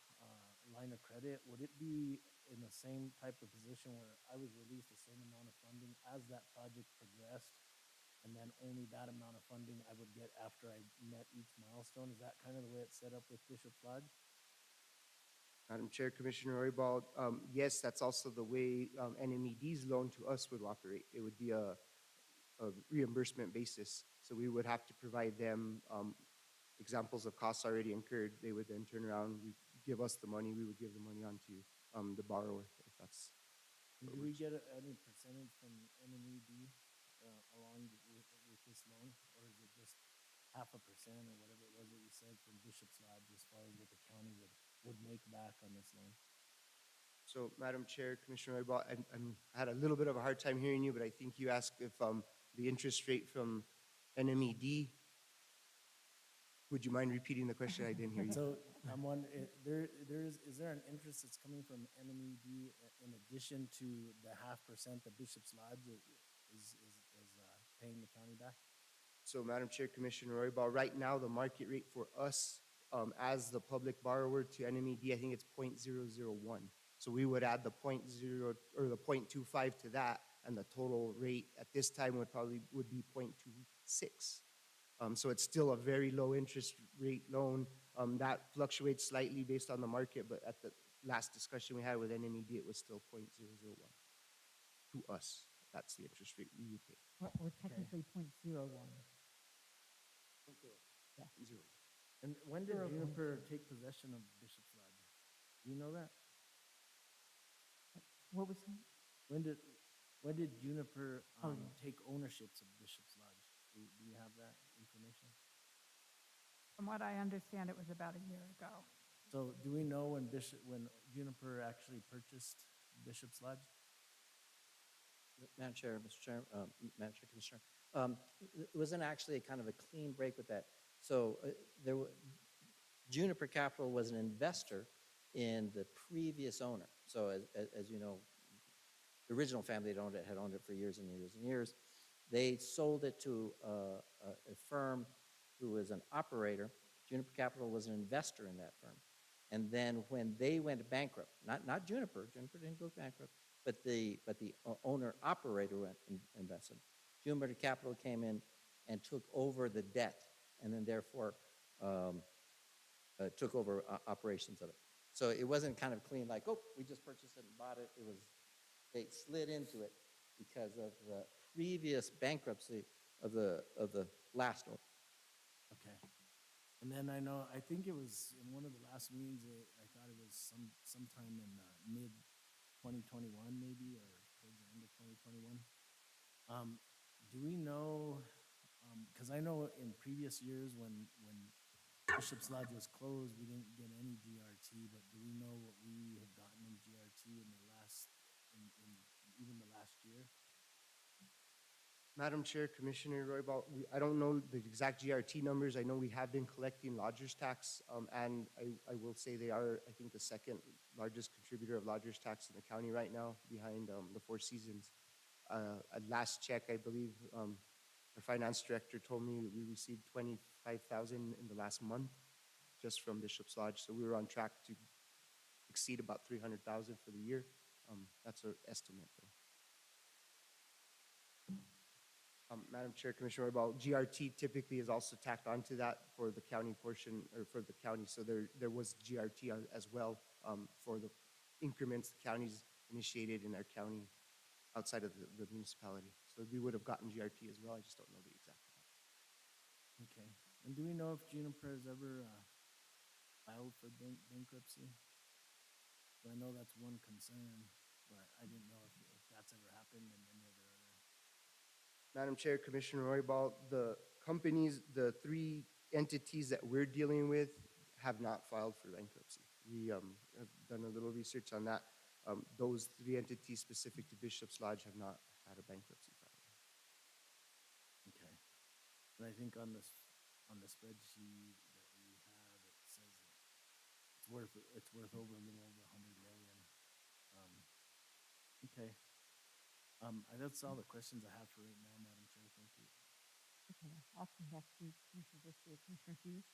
line of credit, would it be in the same type of position where I was released the same amount of funding as that project progressed, and then only that amount of funding I would get after I met each milestone? Is that kind of the way it's set up with Bishop's Lodge? Madam Chair, Commissioner Roybal, yes, that's also the way NMED's loan to us would operate. It would be a reimbursement basis. So we would have to provide them examples of costs already incurred. They would then turn around, give us the money, we would give the money on to the borrower, if that's. Do we get any percentage from NMED along with this loan, or is it just 0.5% or whatever it was that you said from Bishop's Lodge as far as what the county would make back on this loan? So, Madam Chair, Commissioner Roybal, I had a little bit of a hard time hearing you, but I think you asked if the interest rate from NMED. Would you mind repeating the question? I didn't hear you. So I'm wondering, is there an interest that's coming from NMED in addition to the 0.5% that Bishop's Lodge paying the county back? So Madam Chair, Commissioner Roybal, right now, the market rate for us, as the public borrower to NMED, I think it's 0.001. So we would add the 0.0 or the 0.25 to that, and the total rate at this time would be 0.26. So it's still a very low interest rate loan. That fluctuates slightly based on the market, but at the last discussion we had with NMED, it was still 0.001 to us. That's the interest rate we would pay. Or technically 0.01. Yeah. Zero. And when did 0.0. Juniper take possession of Bishop's Lodge? Do you know that? What was that? When did Juniper Oh, yeah. take ownerships of Bishop's Lodge? Do you have that information? From what I understand, it was about a year ago. So do we know when Juniper actually purchased Bishop's Lodge? Madam Chair, Mr. Chair, Madam Chair, Commissioner, it wasn't actually a kind of a clean break with that. So Juniper Capital was an investor in the previous owner. So as you know, the original family that owned it had owned it for years and years and years. They sold it to a firm who was an operator. Juniper Capital was an investor in that firm. And then when they went bankrupt, not Juniper didn't go bankrupt, but the owner operator went and invested. Juniper Capital came in and took over the debt, and then therefore took over operations of it. So it wasn't kind of clean like, oh, we just purchased it and bought it. It was, they slid into it because of the previous bankruptcy of the last owner. Okay. And then I think it was in one of the last meetings, I thought it was sometime in mid-2021 maybe, or towards the end of 2021. Do we know, because I know in previous years when Bishop's Lodge was closed, we didn't get any GRT, but do we know what we have gotten in GRT in even the last year? Madam Chair, Commissioner Roybal, I don't know the exact GRT numbers. I know we have been collecting lodger's tax, and I will say they are, I think, the second largest contributor of lodger's tax in the county right now, behind the Four Seasons. At last check, I believe our finance director told me we received $25,000 in the last month just from Bishop's Lodge. So we were on track to exceed about $300,000 for the year. That's our estimate, though. Madam Chair, Commissioner Roybal, GRT typically is also tacked onto that for the county portion, or for the county. So there was GRT as well for the increments the counties initiated in our county outside of the municipality. So we would have gotten GRT as well. I just don't know the exact amount. Okay. And do we know if Juniper has ever filed for bankruptcy? I know that's one concern, but I didn't know if that's ever happened in any of their other. Madam Chair, Commissioner Roybal, the companies, the three entities that we're dealing with have not filed for bankruptcy. We have done a little research on that. Those three entities specific to Bishop's Lodge have not had a bankruptcy filing. Okay. And I think on the spreadsheet that we have, it says it's worth over a little over 100 million. Okay. That's all the questions I have for right now, Madam Chair. Thank you. Okay, I'll come back to Commissioner Garcia. Commissioner Hughes?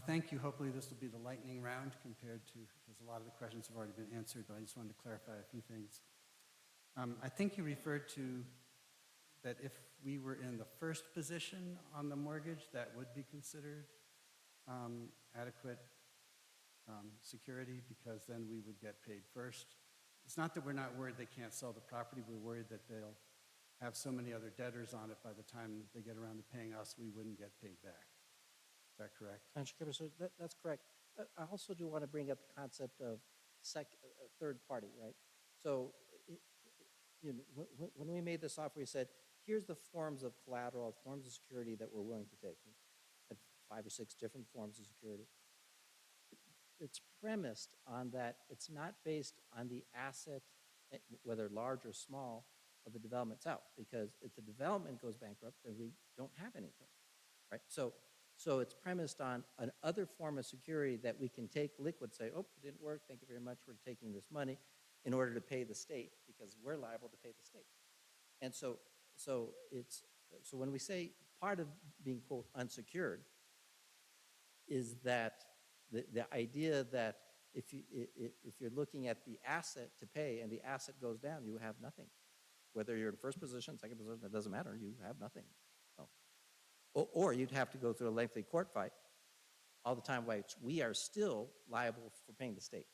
Thank you. Hopefully this will be the lightning round compared to, because a lot of the questions have already been answered, but I just wanted to clarify a few things. I think you referred to that if we were in the first position on the mortgage, that would be considered adequate security, because then we would get paid first. It's not that we're not worried they can't sell the property. We're worried that they'll have so many other debtors on it by the time they get around to paying us, we wouldn't get paid back. Is that correct? Commissioner, that's correct. I also do want to bring up the concept of third party, right? So when we made this offer, we said, here's the forms of collateral, forms of security that we're willing to take. We had 5 or 6 different forms of security. It's premised on that it's not based on the asset, whether large or small, of the development itself. Because if the development goes bankrupt, then we don't have anything, right? So it's premised on an other form of security that we can take liquid, say, oh, it didn't work, thank you very much, we're taking this money in order to pay the state, because we're liable to pay the state. And so so when we say part of being quote unsecured is that the idea that if you're looking at the asset to pay and the asset goes down, you have nothing. Whether you're in first position, second position, it doesn't matter, you have nothing. So, or you'd have to go through a lengthy court fight all the time, which we are still liable for paying the state.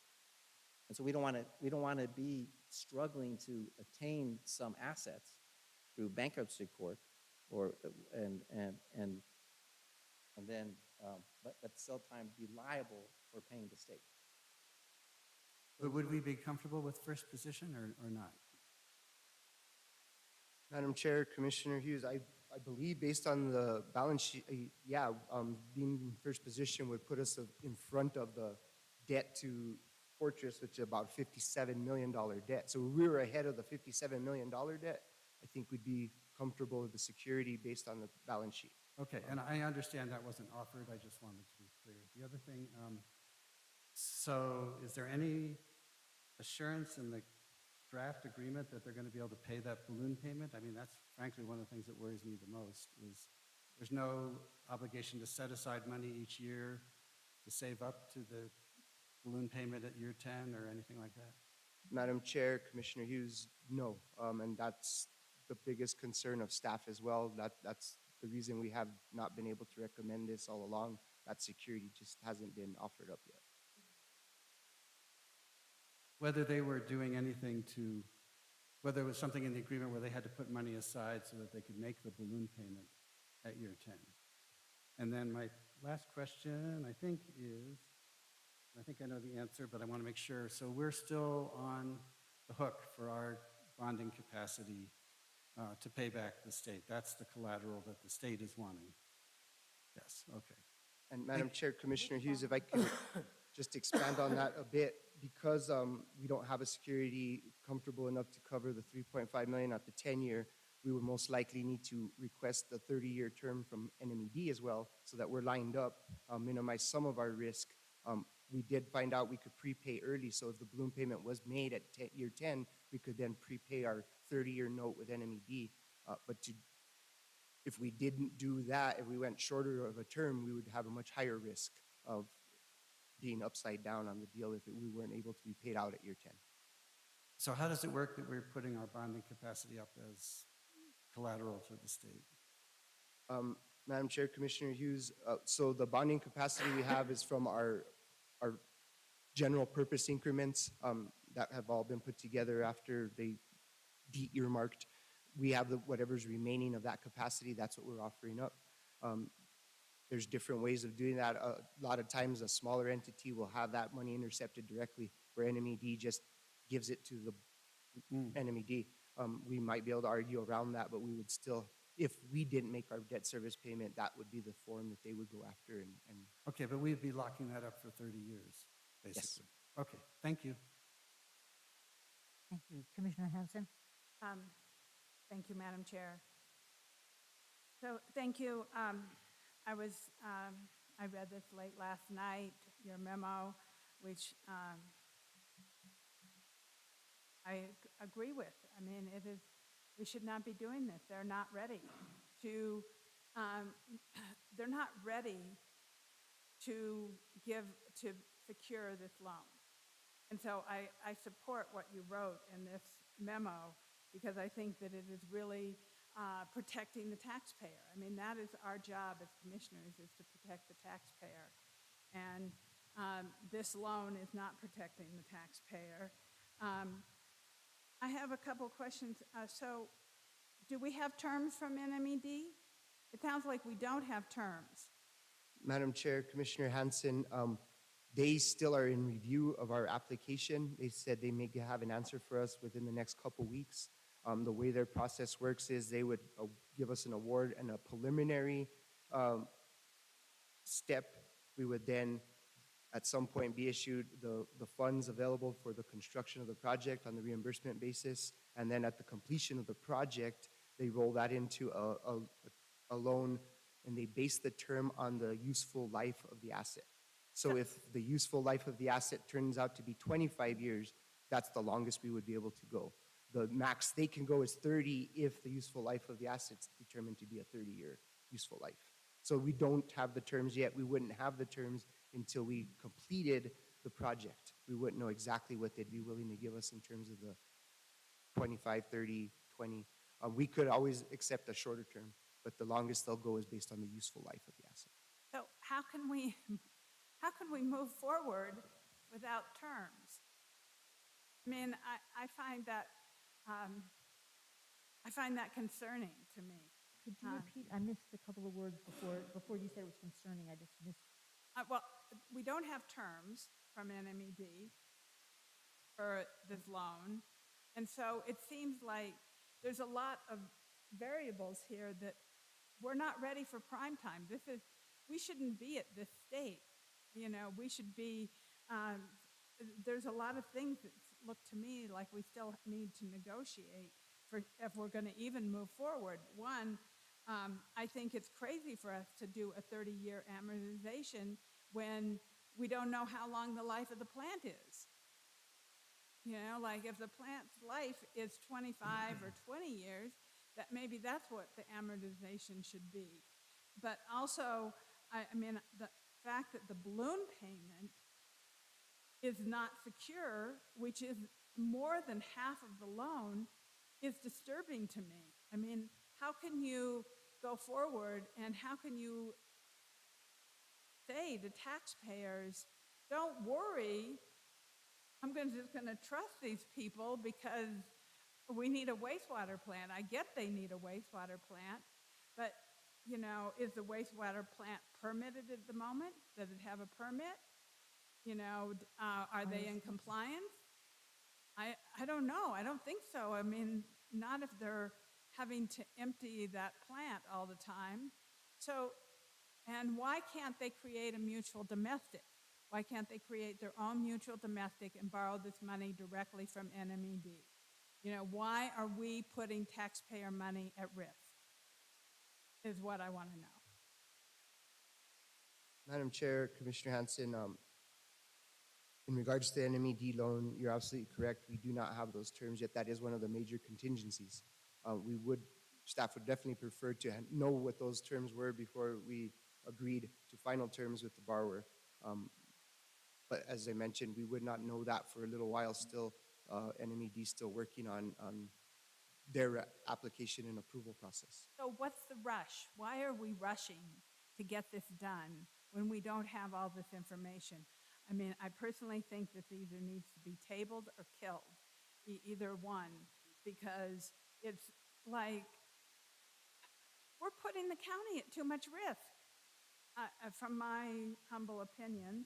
And so we don't want to be struggling to attain some assets through bankruptcy court, or and then but at the same time be liable for paying the state. But would we be comfortable with first position or not? Madam Chair, Commissioner Hughes, I believe based on the balance sheet, being in first position would put us in front of the debt to Fortress, which is about $57 million debt. So if we were ahead of the $57 million debt, I think we'd be comfortable with the security based on the balance sheet. Okay, and I understand that wasn't offered, I just wanted to be clear. The other thing, so is there any assurance in the draft agreement that they're going to be able to pay that balloon payment? I mean, that's frankly one of the things that worries me the most is there's no obligation to set aside money each year to save up to the balloon payment at year 10 or anything like that? Madam Chair, Commissioner Hughes, no. And that's the biggest concern of staff as well. That's the reason we have not been able to recommend this all along. That security just hasn't been offered up yet. Whether they were doing anything to, whether there was something in the agreement where they had to put money aside so that they could make the balloon payment at year 10. And then my last question, I think I know the answer, but I want to make sure. So we're still on the hook for our bonding capacity to pay back the state. That's the collateral that the state is wanting. Yes, okay. And Madam Chair, Commissioner Hughes, if I could just expand on that a bit, because we don't have a security comfortable enough to cover the $3.5 million at the 10-year, we would most likely need to request the 30-year term from NMED as well, so that we're lined up, minimize some of our risk. We did find out we could prepay early, so if the balloon payment was made at year 10, we could then prepay our 30-year note with NMED. If we didn't do that, if we went shorter of a term, we would have a much higher risk of being upside down on the deal if we weren't able to be paid out at year 10. So how does it work that we're putting our bonding capacity up as collateral to the state? Madam Chair, Commissioner Hughes, so the bonding capacity we have is from our general purpose increments that have all been put together after they de-earmarked. We have whatever's remaining of that capacity, that's what we're offering up. There's different ways of doing that. A lot of times a smaller entity will have that money intercepted directly, where NMED just gives it to the NMED. We might be able to argue around that, but we would still, if we didn't make our debt service payment, that would be the form that they would go after. And Okay, but we'd be locking that up for 30 years, basically. Yes. Okay, thank you. Thank you. Commissioner Hanson? Thank you, Madam Chair. So, thank you. I read this late last night, your memo, which I agree with. I mean, we should not be doing this. They're not ready to, secure this loan. And so I support what you wrote in this memo, because I think that it is really protecting the taxpayer. I mean, that is our job as commissioners, is to protect the taxpayer. And this loan is not protecting the taxpayer. I have a couple questions. So do we have terms from NMED? It sounds like we don't have terms. Madam Chair, Commissioner Hanson, they still are in review of our application. They said they may have an answer for us within the next couple weeks. The way their process works is they would give us an award and a preliminary step. We would then at some point be issued the funds available for the construction of the project on the reimbursement basis. And then at the completion of the project, they roll that into a loan, and they base the term on the useful life of the asset. So if the useful life of the asset turns out to be 25 years, that's the longest we would be able to go. the max they can go is 30 if the useful life of the asset's determined to be a 30-year useful life. So we don't have the terms yet. We wouldn't have the terms until we completed the project. We wouldn't know exactly what they'd be willing to give us in terms of the 25, 30, 20. We could always accept a shorter term, but the longest they'll go is based on the useful life of the asset. So how can we move forward without terms? I mean, I find that concerning to me. Could you repeat? I missed a couple of words before you said it was concerning. I just missed. Well, we don't have terms from NMED for this loan, and so it seems like there's a lot of variables here that we're not ready for prime time. We shouldn't be at this state. You know, we should be, there's a lot of things that look to me like we still need to negotiate if we're going to even move forward. One, I think it's crazy for us to do a 30-year amortization when we don't know how long the life of the plant is. You know, like if the plant's life is 25 or 20 years, maybe that's what the amortization should be. But also, I mean, the fact that the balloon payment is not secure, which is more than half of the loan, is disturbing to me. I mean, how can you go forward and how can you say to taxpayers, don't worry, I'm just going to trust these people because we need a wastewater plant. I get they need a wastewater plant, but, you know, is the wastewater plant permitted at the moment? Does it have a permit? You know, are they in compliance? I don't know. I don't think so. I mean, not if they're having to empty that plant all the time. So, and why can't they create a mutual domestic? Why can't they create their own mutual domestic and borrow this money directly from NMED? You know, why are we putting taxpayer money at risk? Is what I want to know. Madam Chair, Commissioner Hanson, in regards to the NMED loan, you're absolutely correct. We do not have those terms yet. That is one of the major contingencies. Staff would definitely prefer to know what those terms were before we agreed to final terms with the borrower. But as I mentioned, we would not know that for a little while still. NMED still working on their application and approval process. So what's the rush? Why are we rushing to get this done when we don't have all this information? I mean, I personally think this either needs to be tabled or killed, either one, because it's like we're putting the county at too much risk, from my humble opinion.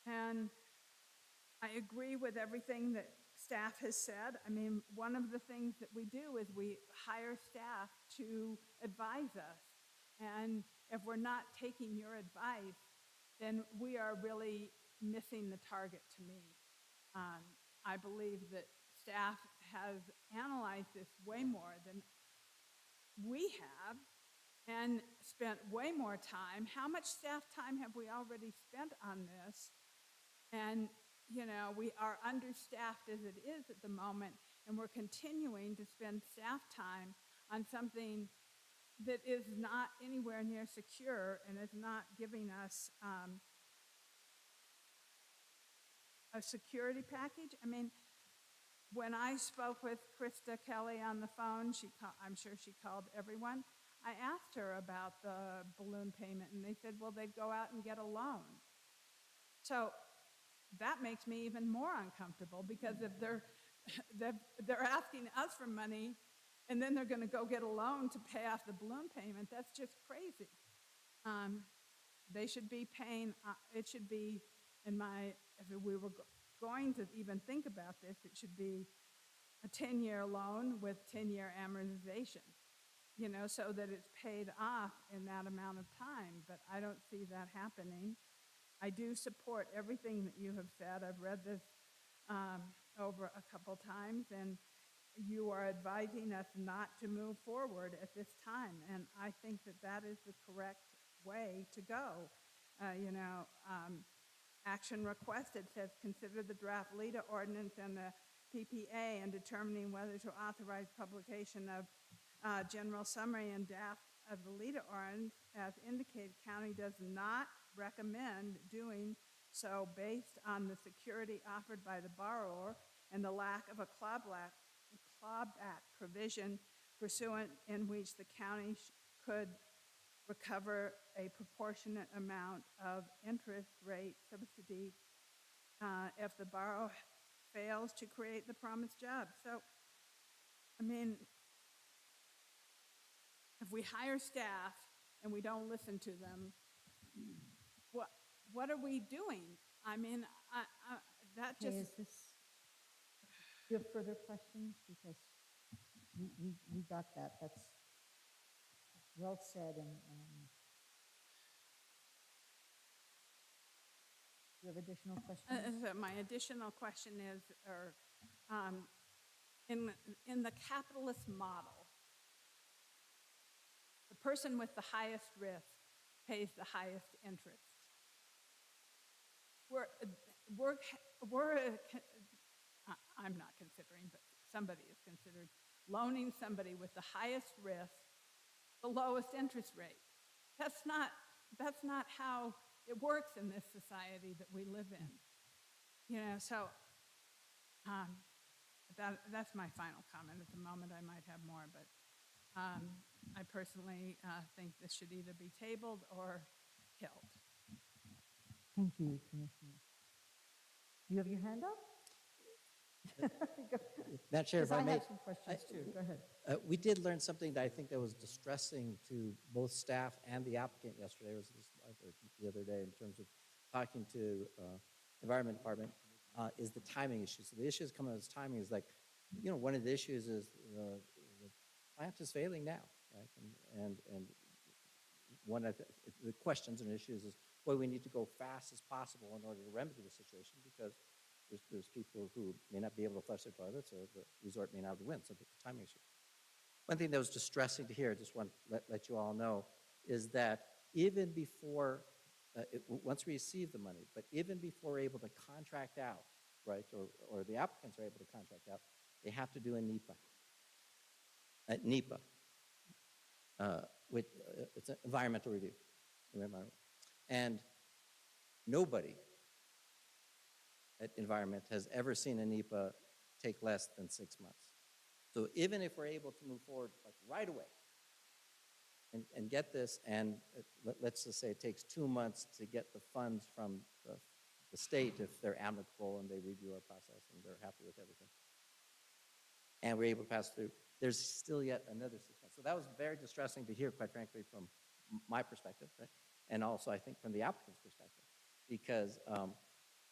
And I agree with everything that staff has said. I mean, one of the things that we do is we hire staff to advise us. And if we're not taking your advice, then we are really missing the target to me. I believe that staff has analyzed this way more than we have and spent way more time. How much staff time have we already spent on this? And, you know, we are understaffed as it is at the moment, and we're continuing to spend staff time on something that is not anywhere near secure and is not giving us a security package. I mean, when I spoke with Krista Kelly on the phone, I'm sure she called everyone, I asked her about the balloon payment, and they said, well, they'd go out and get a loan. So that makes me even more uncomfortable, because if they're asking us for money and then they're going to go get a loan to pay off the balloon payment, that's just crazy. They should be paying, it should be, if we were going to even think about this, it should be a 10-year loan with 10-year amortization, you know, so that it's paid off in that amount of time. But I don't see that happening. I do support everything that you have said. I've read this over a couple times, and you are advising us not to move forward at this time. And I think that that is the correct way to go. Action requested says consider the draft LEDA ordinance and the PPA and determining whether to authorize publication of general summary and draft of the LEDA ordinance. As indicated, county does not recommend doing so based on the security offered by the borrower and the lack of a clawback provision pursuant in which the county could recover a proportionate amount of interest rate subsidy if the borrower fails to create the promised job. So, I mean, if we hire staff and we don't listen to them, what are we doing? I mean, that Okay, just. is this, do you have further questions? Because we got that. That's well said, and do you have additional questions? So my additional question is, in the capitalist model, the person with the highest risk pays the highest interest. I'm not considering, but somebody is considered loaning somebody with the highest risk, the lowest interest rate. That's not how it works in this society that we live in. You know, so that's my final comment. At the moment, I might have more, but I personally think this should either be tabled or killed. Thank you, Commissioner. You have your hand up? Madam Chair, if I Because may. have some questions too. Go ahead. We did learn something that I think that was distressing to both staff and the applicant yesterday, or the other day, in terms of talking to Environment Department, is the timing issue. So the issue is coming as timing is like, you know, one of the issues is the plant is failing now, right? And one of the questions and issues is, well, we need to go fast as possible in order to remedy the situation because there's people who may not be able to flush their toilets or the resort may not win, so the timing issue. One thing that was distressing to hear, just want to let you all know, is that even before, once we receive the money, but even before we're able to contract out, right, or the applicants are able to contract out, they have to do a NEPA. NEPA, it's an environmental review. And nobody at Environment has ever seen a NEPA take less than 6 months. So even if we're able to move forward like right away and get this, and let's just say it takes 2 months to get the funds from the state if they're amicable and they review our process and they're happy with everything, and we're able to pass through, there's still yet another 6 months. So that was very distressing to hear, quite frankly, from my perspective, right? And also I think from the applicant's perspective, because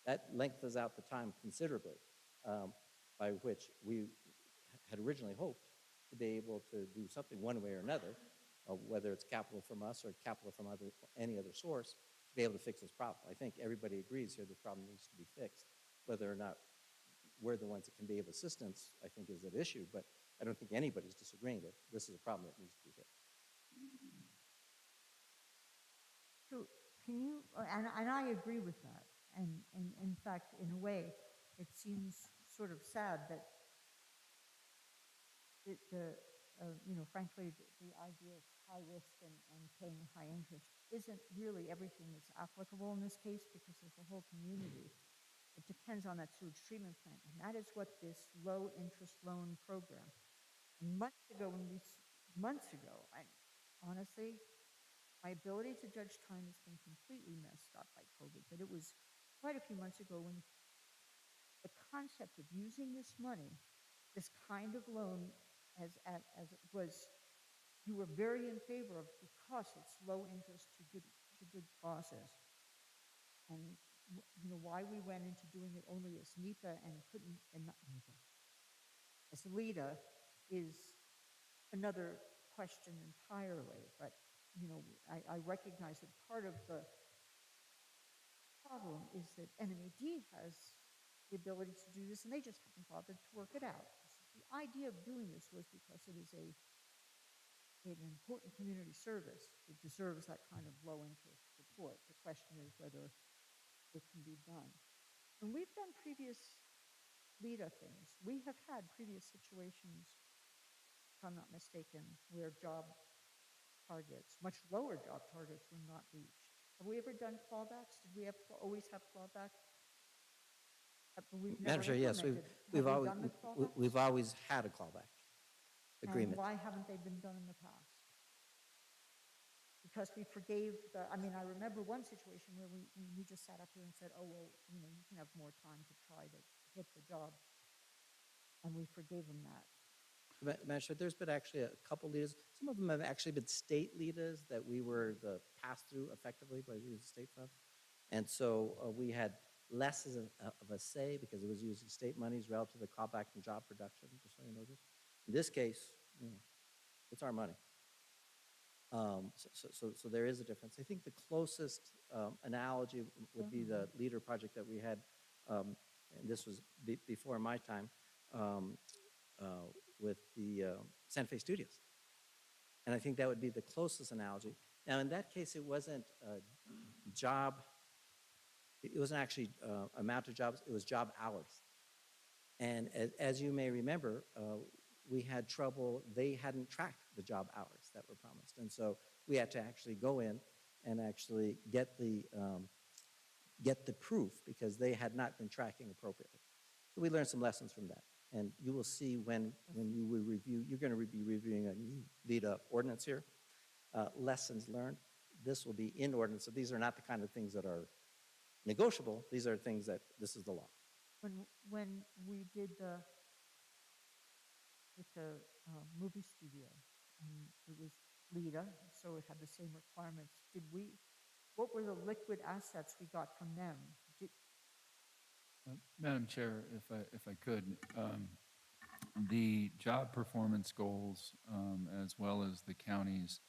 that lengthens out the time considerably by which we had originally hoped to be able to do something one way or another, whether it's capital from us or capital from any other source, to be able to fix this problem. I think everybody agrees here this problem needs to be fixed. Whether or not we're the ones that can be of assistance, I think is at issue, but I don't think anybody's disagreeing that this is a problem that needs to be fixed. So can you, and I agree with that. And in fact, in a way, it seems sort of sad that frankly, the idea of high risk and paying high interest isn't really everything that's applicable in this case because there's a whole community. It depends on that sewage treatment plant. And that is what this low interest loan program. And months ago, honestly, my ability to judge time has been completely messed up by COVID, but it was quite a few months ago when the concept of using this money, this kind of loan, as it was, you were very in favor of because it's low interest to good causes. And why we went into doing it only as NEPA and not NEPA, as LEDA is another question entirely. But I recognize that part of the problem is that NMED has the ability to do this, and they just haven't bothered to work it out. The idea of doing this was because it is an important community service that deserves that kind of low-interest support. The question is whether it can be done. When we've done previous LEDA things. We have had previous situations, if I'm not mistaken, where job targets, much lower job targets, were not reached. Have we ever done clawbacks? Did we always have clawback? We've never Madam Chair, yes, implemented. we've Have we always, done the clawbacks? we've always had a callback agreement. And why haven't they been done in the past? Because we forgave the, I mean, I remember one situation where we just sat up here and said, oh, well, you know, you can have more time to try to hit the job. And we forgave them that. Madam Chair, there's been actually a couple leaders. Some of them have actually been state leaders that we were the pass-through effectively by using state funds. And so we had less of a say because it was using state monies relative to the callback from job production, just so you know this. In this case, you know, it's our money. So there is a difference. I think the closest analogy would be the LEADER project that we had, and this was before my time, with the Santa Fe Studios. And I think that would be the closest analogy. Now, in that case, it wasn't it wasn't actually amount of jobs, it was job hours. And as you may remember, we had trouble, they hadn't tracked the job hours that were promised. And so we had to actually go in and actually get the proof because they had not been tracking appropriately. So we learned some lessons from that. And you will see when you will review, you're going to be reviewing a new LEADA ordinance here, lessons learned. This will be in ordinance. So these are not the kind of things that are negotiable. These are things that this is the law. When we did with the movie studio, it was LEDA, so it had the same requirements. What were the liquid assets we got from them? Madam Chair, if I could, the job performance goals, as well as the county's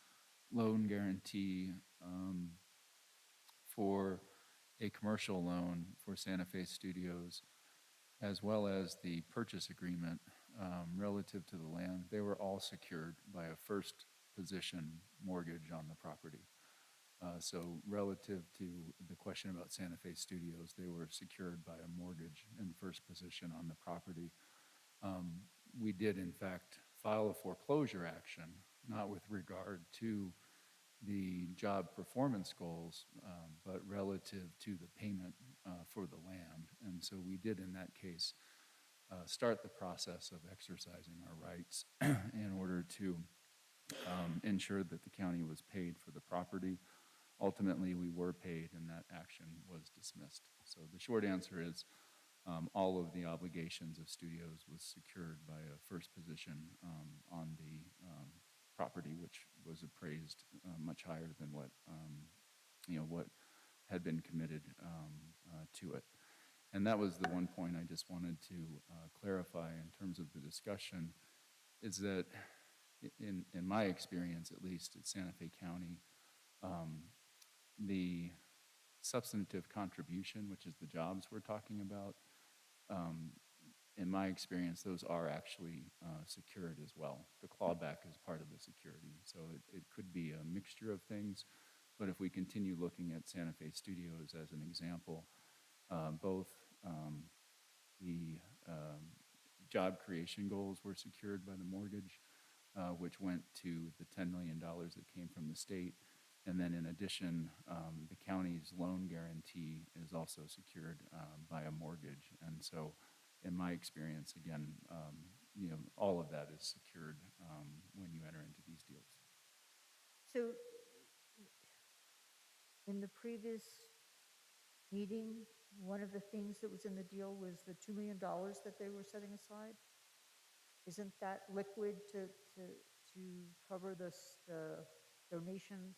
loan guarantee for a commercial loan for Santa Fe Studios, as well as the purchase agreement relative to the land, they were all secured by a first position mortgage on the property. So relative to the question about Santa Fe Studios, they were secured by a mortgage in first position on the property. We did, in fact, file a foreclosure action, not with regard to the job performance goals, but relative to the payment for the land. And so we did, in that case, start the process of exercising our rights in order to ensure that the county was paid for the property. Ultimately, we were paid and that action was dismissed. So the short answer is all of the obligations of studios was secured by a first position on the property, which was appraised much higher than what, what had been committed to it. And that was the one point I just wanted to clarify in terms of the discussion, is that in my experience, at least at Santa Fe County, the substantive contribution, which is the jobs we're talking about, in my experience, those are actually secured as well. The clawback is part of the security. So it could be a mixture of things, but if we continue looking at Santa Fe Studios as an example, both the job creation goals were secured by the mortgage, which went to the $10 million that came from the state. And then in addition, the county's loan guarantee is also secured by a mortgage. And so in my experience, again, all of that is secured when you enter into these deals. So in the previous meeting, one of the things that was in the deal was the $2 million that they were setting aside. Isn't that liquid to cover the donation?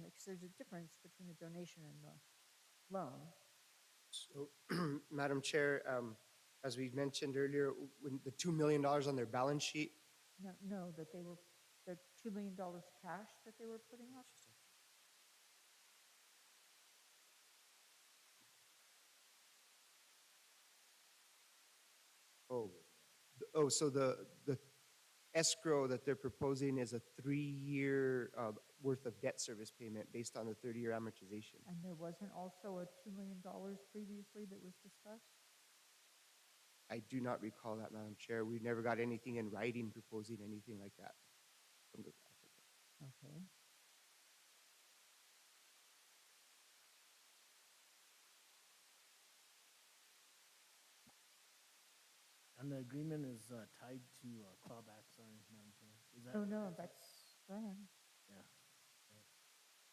Because there's a difference between the donation and the loan. So, Madam Chair, as we mentioned earlier, when the $2 million on their balance sheet. No, that they were, the $2 million cash that they were putting up? So the escrow that they're proposing is a 3-year worth of debt service payment based on the 30-year amortization. And there wasn't also a $2 million previously that was discussed? I do not recall that, Madam Chair. We never got anything in writing proposing anything like that from the applicant. Okay. And the agreement is tied to clawback, sorry, Madam Chair. Is that? Oh, no, that's, go ahead. Yeah.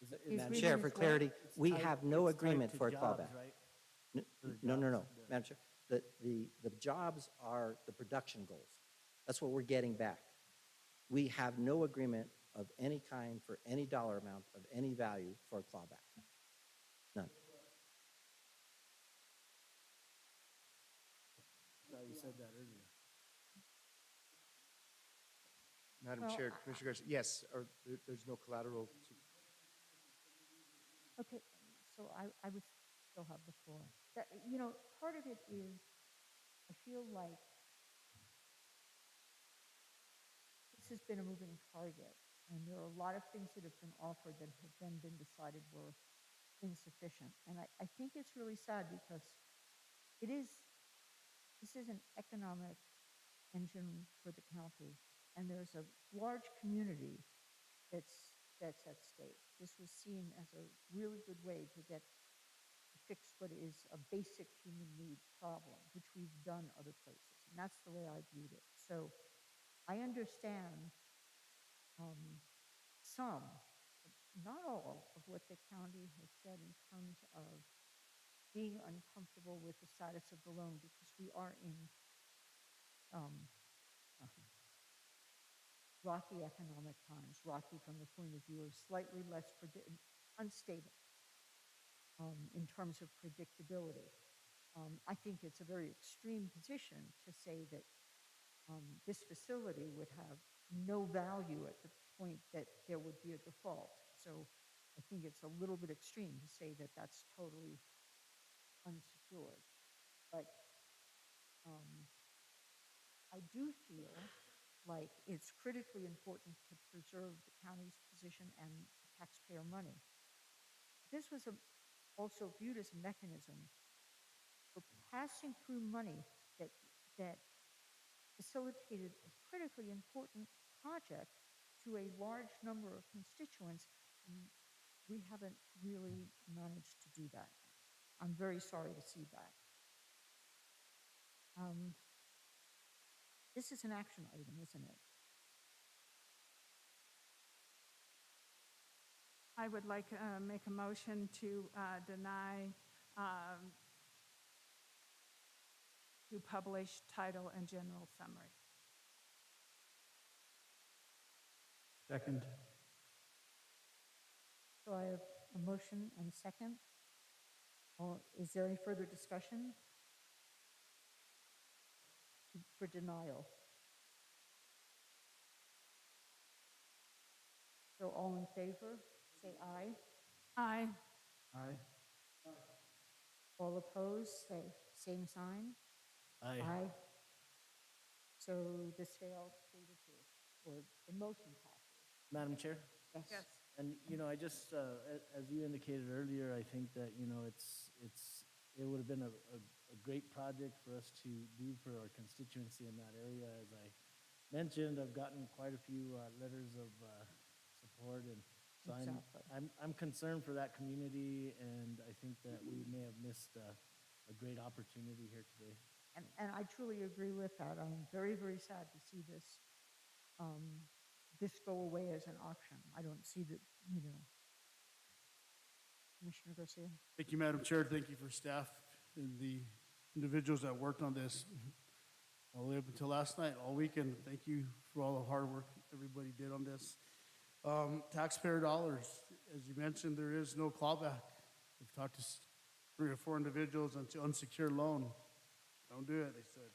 Is The it- Madam agreement Chair, is for what? clarity, It's we tied- have no it's tied agreement to for a jobs, clawback. right? N- For the No, no, no, jobs, the- Madam Chair. The jobs are the production goals. That's what we're getting back. We have no agreement of any kind for any dollar amount of any value for a clawback. None. I thought you said that earlier. Madam Well, Chair, Commissioner Garcia, yes, or there's no collateral to Okay, so I would still have the floor. That, you know, part of it is, I feel like this has been a moving target, and there are a lot of things that have been offered that have then been decided were insufficient. And I think it's really sad because this is an economic engine for the county, and there's a large community that's at stake. This was seen as a really good way to fix what is a basic human need problem, which we've done other places. And that's the way I viewed it. So I understand some, not all, of what the county has said in terms of being uncomfortable with the status of the loan because we are in rocky economic times, rocky from the point of view of slightly less unstable in terms of predictability. I think it's a very extreme position to say that this facility would have no value at the point that there would be a default. So I think it's a little bit extreme to say that that's totally unsecured. But I do feel like it's critically important to preserve the county's position and taxpayer money. This was also viewed as a mechanism for passing through money that facilitated a critically important project to a large number of constituents. And we haven't really managed to do that. I'm very sorry to see that. This is an action item, isn't it? I would like to make a motion to deny, to publish title and general summary. Second. So I have a motion and a second. Is there any further discussion for denial? So all in favor, say aye. Aye. Aye. All opposed, say same sign. Aye. Aye. So this failed 3-2, or the motion passes. Madam Chair? Yes. And, you know, I just, as you indicated earlier, I think that, you know, it would have been a great project for us to do for our constituency in that area. As I mentioned, I've gotten quite a few letters of support, and so Exactly. I'm concerned for that community, and I think that we may have missed a great opportunity here today. And I truly agree with that. I'm very, very sad to see this go away as an option. I don't see that, you know. Commissioner Garcia? Thank you, Madam Chair. Thank you for staff and the individuals that worked on this all the way up until last night, all weekend. Thank you for all the hard work everybody did on this. Taxpayer dollars, as you mentioned, there is no clawback. We've talked to 3 or 4 individuals on unsecured loan. Don't do it, they said.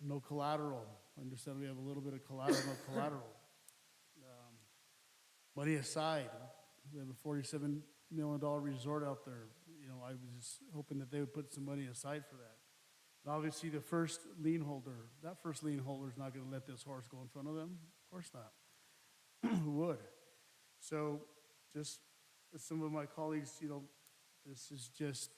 No collateral. I understand we have a little bit of collateral, no collateral. Money aside, we have a $47 million resort out there. You know, I was just hoping that they would put some money aside for that. And obviously, the first lien holder, that first lien holder is not going to let this horse go in front of them. Of course not. Who would? So, just as some of my colleagues, you know, this is just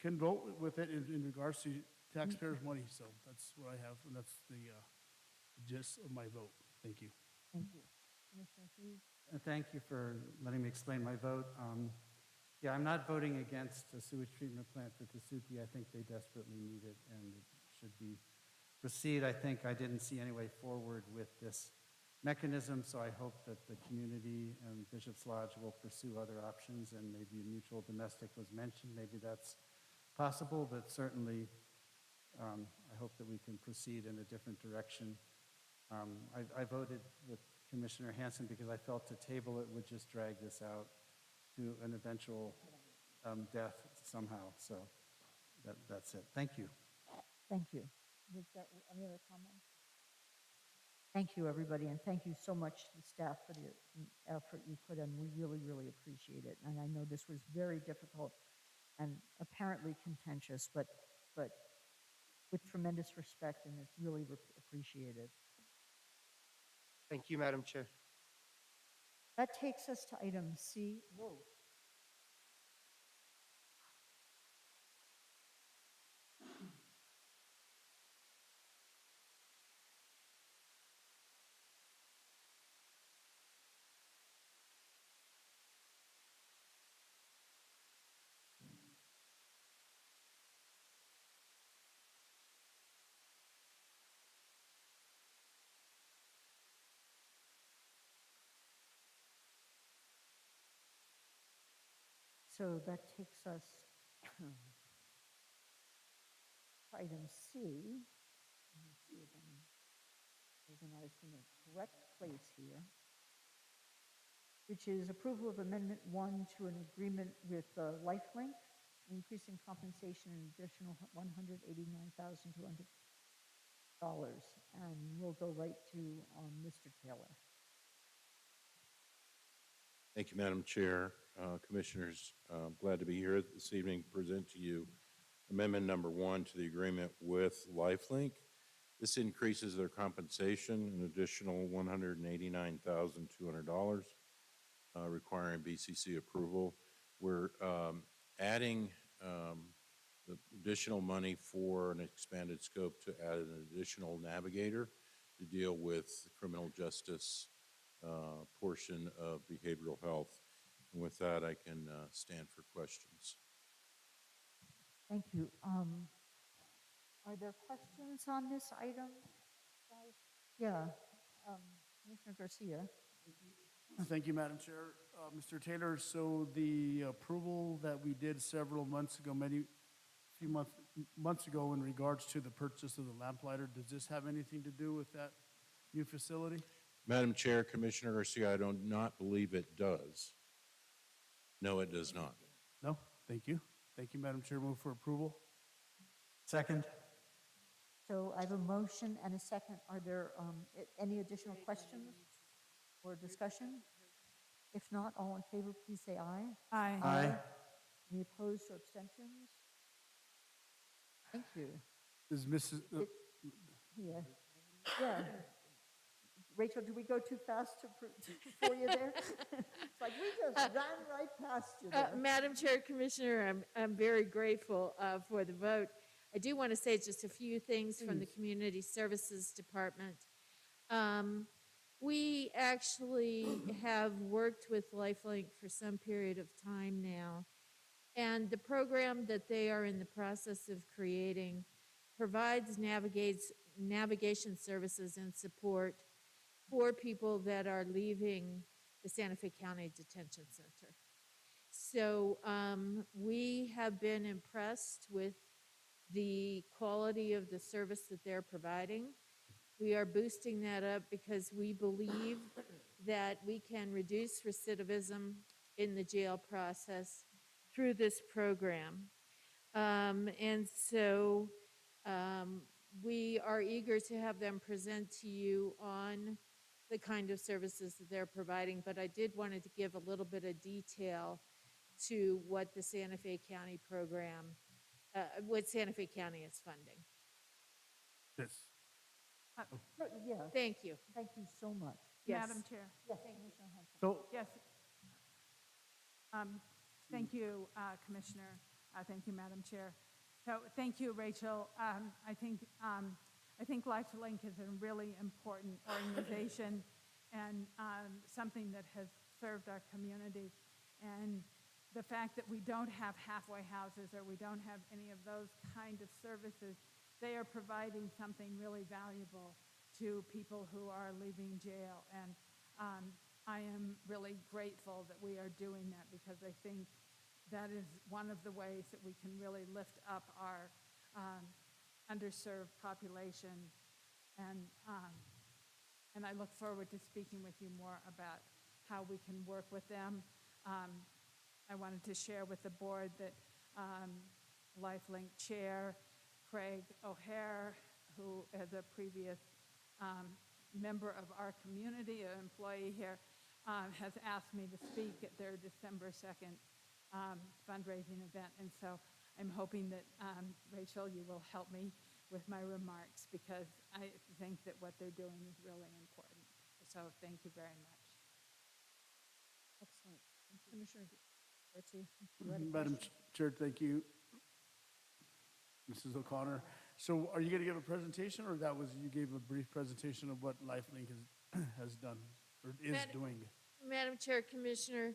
can vote with it in regards to taxpayers' money, so that's what I have, and that's the gist of my vote. Thank you. Thank you. Commissioner Hughes? Thank you for letting me explain my vote. Yeah, I'm not voting against a sewage treatment plant for Tesuque. I think they desperately need it, and it should be proceed. I think I didn't see any way forward with this mechanism, so I hope that the community and Bishop's Lodge will pursue other options, and maybe mutual domestic was mentioned. Maybe that's possible, but certainly I hope that we can proceed in a different direction. I voted with Commissioner Hanson because I felt to table it would just drag this out to an eventual death somehow. So that's it. Thank you. Thank you. Was there any other comments? Thank you, everybody, and thank you so much to the staff for the effort you put in. We really, really appreciate it. And I know this was very difficult and apparently contentious, but with tremendous respect, and it's really appreciated. Thank you, Madam Chair. That takes us to item C. Whoa. So that takes us to item C. Let me see if I'm organized in the correct place here, which is approval of Amendment 1 to an agreement with LifeLink, increasing compensation an additional $189,200. And we'll go right to Mr. Taylor. Thank you, Madam Chair. Commissioners, I'm glad to be here this evening to present to you Amendment Number 1 to the agreement with LifeLink. This increases their compensation an additional $189,200, requiring BCC approval. We're adding the additional money for an expanded scope to add an additional navigator to deal with the criminal justice portion of behavioral health. And with that, I can stand for questions. Thank you. Are there questions on this item, guys? Yeah, Commissioner Garcia. Thank you, Madam Chair. Mr. Taylor, so the approval that we did several months ago, few months ago in regards to the purchase of the lamplighter, does this have anything to do with that new facility? Madam Chair, Commissioner Garcia, I do not believe it does. No, it does not. No? Thank you. Thank you, Madam Chair. Move for approval. Second. So I have a motion and a second. Are there any additional questions or discussion? If not, all in favor, please say aye. Aye. Aye. Any opposed or abstentions? Thank you. Is Mrs. Yeah. Yeah. Rachel, do we go too fast for you there? It's like we just ran right past you there. Madam Chair, Commissioner, I'm very grateful for the vote. I do want to say just a few things from the Community Services Department. We actually have worked with LifeLink for some period of time now, and the program that they are in the process of creating provides navigation services and support for people that are leaving the Santa Fe County Detention Center. So we have been impressed with the quality of the service that they're providing. We are boosting that up because we believe that we can reduce recidivism in the jail process through this program. And so we are eager to have them present to you on the kind of services that they're providing, but I did wanted to give a little bit of detail to what the Santa Fe County program, what Santa Fe County is funding. Yes. Yeah. Thank you. Thank you so much. Yes. Madam Chair. Yes, Commissioner Hanson. So Yes. Thank you, Commissioner. Thank you, Madam Chair. So thank you, Rachel. I think LifeLink is a really important organization and something that has served our community. And the fact that we don't have halfway houses or we don't have any of those kind of services, they are providing something really valuable to people who are leaving jail. And I am really grateful that we are doing that, because I think that is one of the ways that we can really lift up our underserved population. And I look forward to speaking with you more about how we can work with them. I wanted to share with the board that LifeLink Chair Craig O'Hare, who is a previous member of our community, an employee here, has asked me to speak at their December 2nd fundraising event. And so I'm hoping that, Rachel, you will help me with my remarks, because I think that what they're doing is really important. So thank you very much. Excellent. And Commissioner Garcia, you had a Madam question? Chair, thank you. Mrs. O'Connor. So are you going to give a presentation, or you gave a brief presentation of what LifeLink has done or is doing? Madam Chair, Commissioner,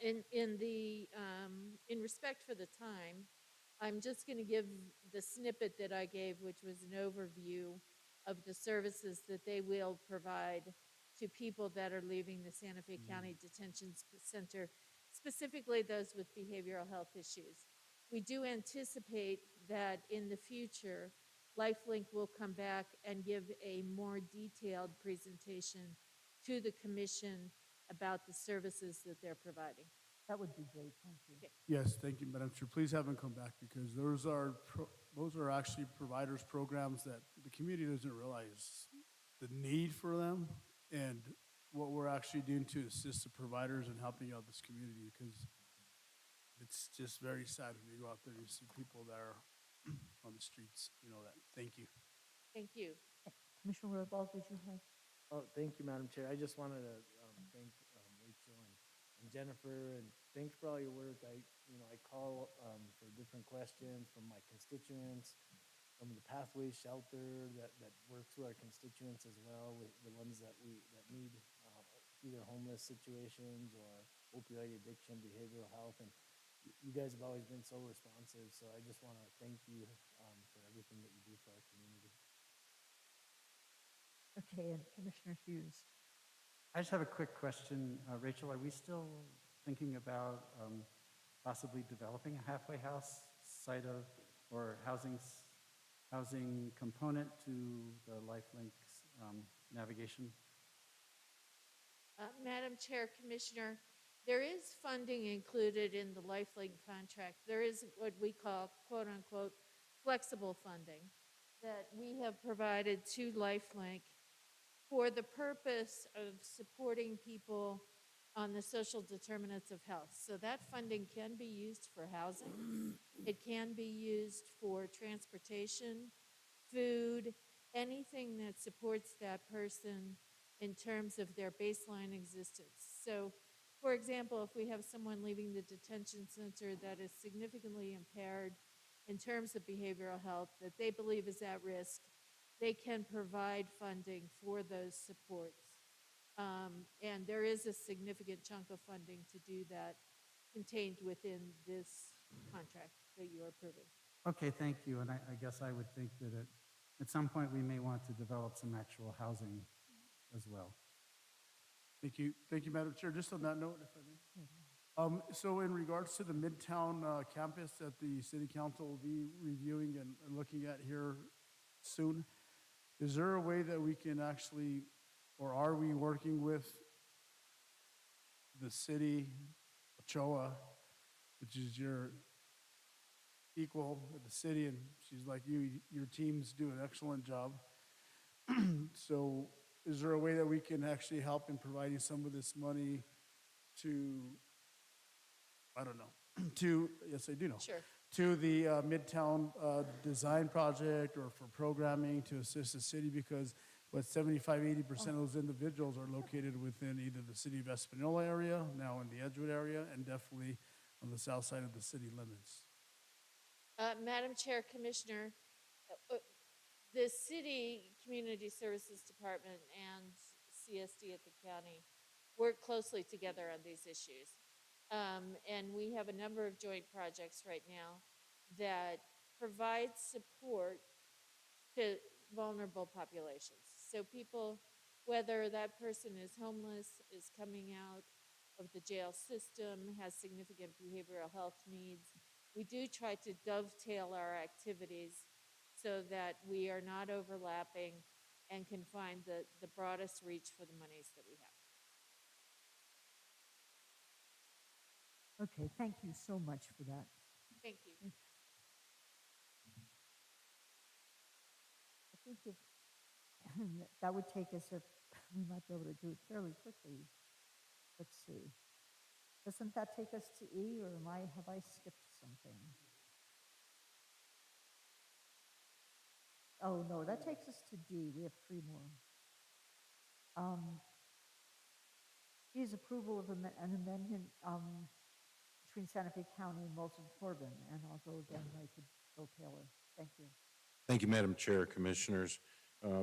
in respect for the time, I'm just going to give the snippet that I gave, which was an overview of the services that they will provide to people that are leaving the Santa Fe County Detention Center, specifically those with behavioral health issues. We do anticipate that in the future, LifeLink will come back and give a more detailed presentation to the commission about the services that they're providing. That would be great, thank you. Okay. Yes, thank you, Madam Chair. Please have them come back, because those are actually providers programs that the community doesn't realize the need for them, and what we're actually doing to assist the providers and helping out this community, because it's just very sad when you go out there and you see people that are on the streets, you know that. Thank you. Thank you. Commissioner Roybal, did you have? Oh, thank you, Madam Chair. I just wanted to thank Rachel and Jennifer, and thanks for all your work. I call for different questions from my constituents, from the Pathways Shelter that works with our constituents as well, with the ones that need either homeless situations or opioid addiction, behavioral health, and you guys have always been so responsive. So I just want to thank you for everything that you do for our community. Okay, and Commissioner Hughes. I just have a quick question. Rachel, are we still thinking about possibly developing a halfway house site or housing component to the LifeLink's navigation? Madam Chair, Commissioner, there is funding included in the LifeLink contract. There is what we call, quote unquote, flexible funding that we have provided to LifeLink for the purpose of supporting people on the social determinants of health. So that funding can be used for housing. It can be used for transportation, food, anything that supports that person in terms of their baseline existence. So, for example, if we have someone leaving the detention center that is significantly impaired in terms of behavioral health that they believe is at risk, they can provide funding for those supports. And there is a significant chunk of funding to do that contained within this contract that you are approving. Okay, thank you. And I guess I would think that at some point we may want to develop some actual housing as well. Thank you. Thank you, Madam Chair. Just on that note, if I may. So in regards to the Midtown campus that the City Council will be reviewing and looking at here soon, is there a way that we can actually, or are we working with the city, Ochoa, which is your equal at the city, and she's like you, your teams do an excellent job. So is there a way that we can actually help in providing some of this money to, I don't know, to, yes, I do know. Sure. To the Midtown Design Project, or for programming to assist the city, because what 75–80% of those individuals are located within either the city of Espanola area, now in the Edgewood area, and definitely on the south side of the city limits. Madam Chair, Commissioner, the city Community Services Department and CSD at the county work closely together on these issues. And we have a number of joint projects right now that provide support to vulnerable populations. So people, whether that person is homeless, is coming out of the jail system, has significant behavioral health needs, we do try to dovetail our activities so that we are not overlapping and can find the broadest reach for the monies that we have. Okay, thank you so much for that. Thank you. I think if, that would take us, if we might be able to do it fairly quickly. Let's see. Doesn't that take us to E, or have I skipped something? Oh, no, that takes us to D. We have 3 more. E is approval of an amendment between Santa Fe County and Walton Corbin, and I'll go again right to Bill Taylor. Thank you. Thank you, Madam Chair, Commissioners.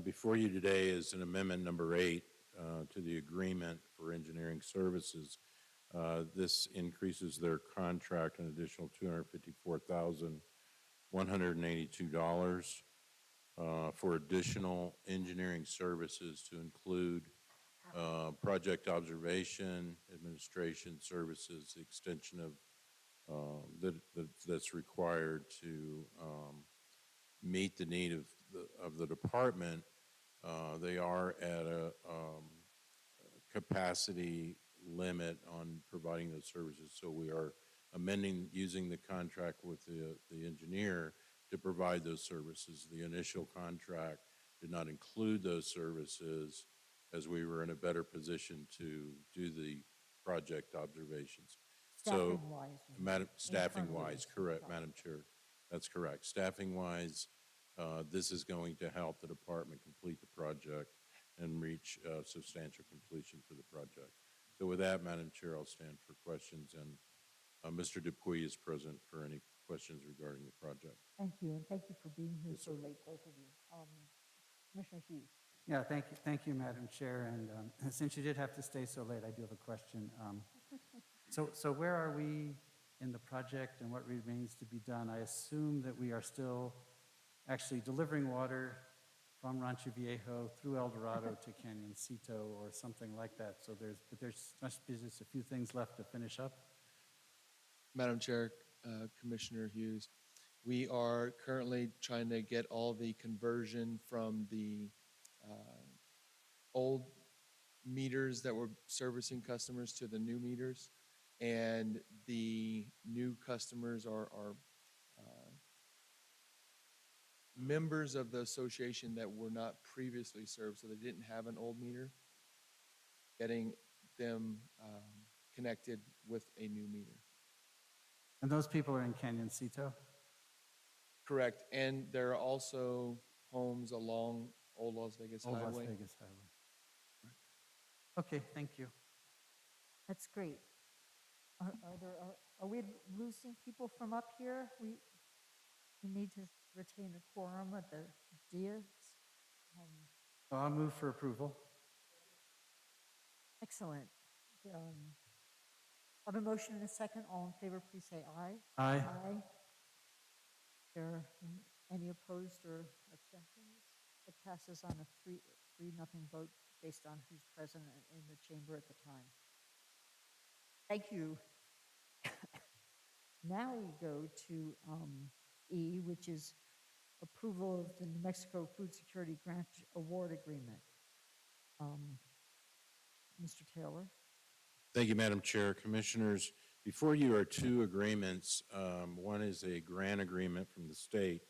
Before you today is an amendment number 8 to the agreement for engineering services. This increases their contract an additional $254,182 for additional engineering services to include project observation, administration services, the extension of that's required to meet the need of the department. They are at a capacity limit on providing those services, so we are amending, using the contract with the engineer to provide those services. The initial contract did not include those services, as we were in a better position to do the project observations. So, staffing-wise, correct, Madam Chair. That's correct. Staffing-wise, this is going to help the department complete the project and reach substantial completion for the project. So with that, Madam Chair, I'll stand for questions, and Mr. Dupuy is present for any questions regarding the project. Thank you, and thank you for being here so late, both of you. Commissioner Hughes. Yeah, thank you, Madam Chair. And since you did have to stay so late, I do have a question. So where are we in the project and what remains to be done? I assume that we are still actually delivering water from Rancho Viejo through El Dorado to Canyoncito or something like that. So there must be just a few things left to finish up. Madam Chair, Commissioner Hughes, we are currently trying to get all the conversion from the old meters that were servicing customers to the new meters, and the new customers are members of the association that were not previously served, so they didn't have an old meter, getting them connected with a new meter. And those people are in Canyoncito? Correct, and there are also homes along Old Las Vegas Highway. Old Las Vegas Highway. Okay, thank you. That's great. Are we losing people from up here? We need to retain a quorum at the Diaz. I'll move for approval. Excellent. I have a motion and a second. All in favor, please say aye. Aye. Aye. There any opposed or abstentions? It passes on a 3-0 vote based on who's present in the chamber at the time. Thank you. Now we go to E, which is approval of the New Mexico Food Security Grant Award Agreement. Mr. Taylor. Thank you, Madam Chair. Commissioners, before you are 2 agreements. One is a grant agreement from the state.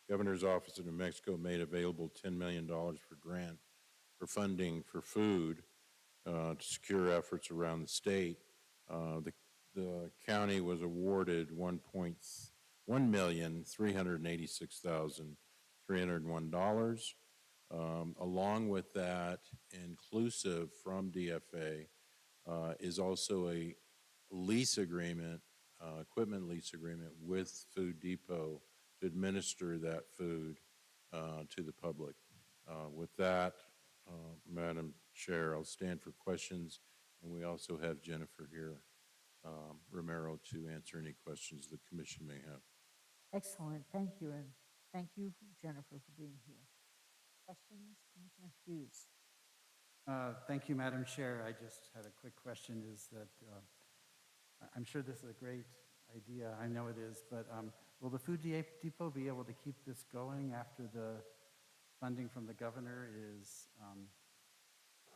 Governor's Office of New Mexico made available $10 million for grant for funding for food to secure efforts around the state. The county was awarded $1,386,301. Along with that, inclusive from DFA, is also a lease agreement, equipment lease agreement with Food Depot to administer that food to the public. With that, Madam Chair, I'll stand for questions, and we also have Jennifer here, Romero, to answer any questions the commission may have. Excellent, thank you, and thank you, Jennifer, for being here. Questions, Commissioner Hughes? Thank you, Madam Chair. I just had a quick question, is that I'm sure this is a great idea. I know it is, but will the Food Depot be able to keep this going after the funding from the governor is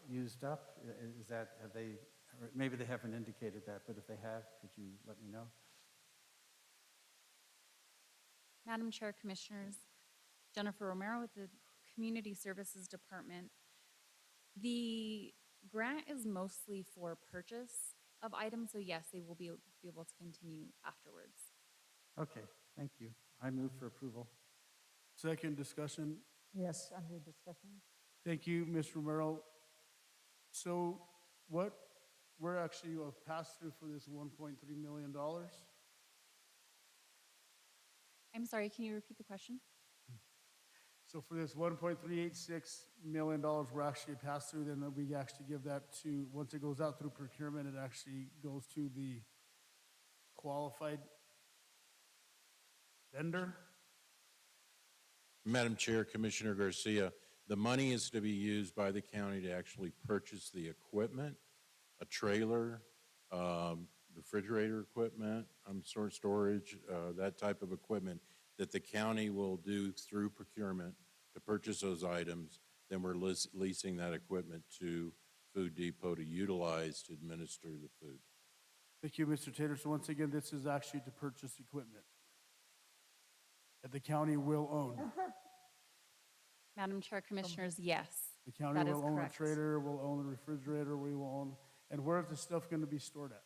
used up? Is that, have they, or maybe they haven't indicated that, but if they have, could you let me know? Madam Chair, Commissioners, Jennifer Romero with the Community Services Department. The grant is mostly for purchase of items, so yes, they will be able to continue afterwards. Okay, thank you. I move for approval. Second discussion. Yes, under discussion. Thank you, Ms. Romero. So we're actually a pass-through for this $1.3 million. I'm sorry, can you repeat the question? So for this $1.386 million, we're actually a pass-through, then we actually give that to, once it goes out through procurement, it actually goes to the qualified vendor? Madam Chair, Commissioner Garcia, the money is to be used by the county to actually purchase the equipment, a trailer, refrigerator equipment, storage, that type of equipment that the county will do through procurement to purchase those items. Then we're leasing that equipment to Food Depot to utilize to administer the food. Thank you, Mr. Taylor. So once again, this is actually to purchase equipment that the county will own. Madam Chair, Commissioners, yes. The county that is will own the correct. trailer, will own the refrigerator, we will own, and where is the stuff going to be stored at?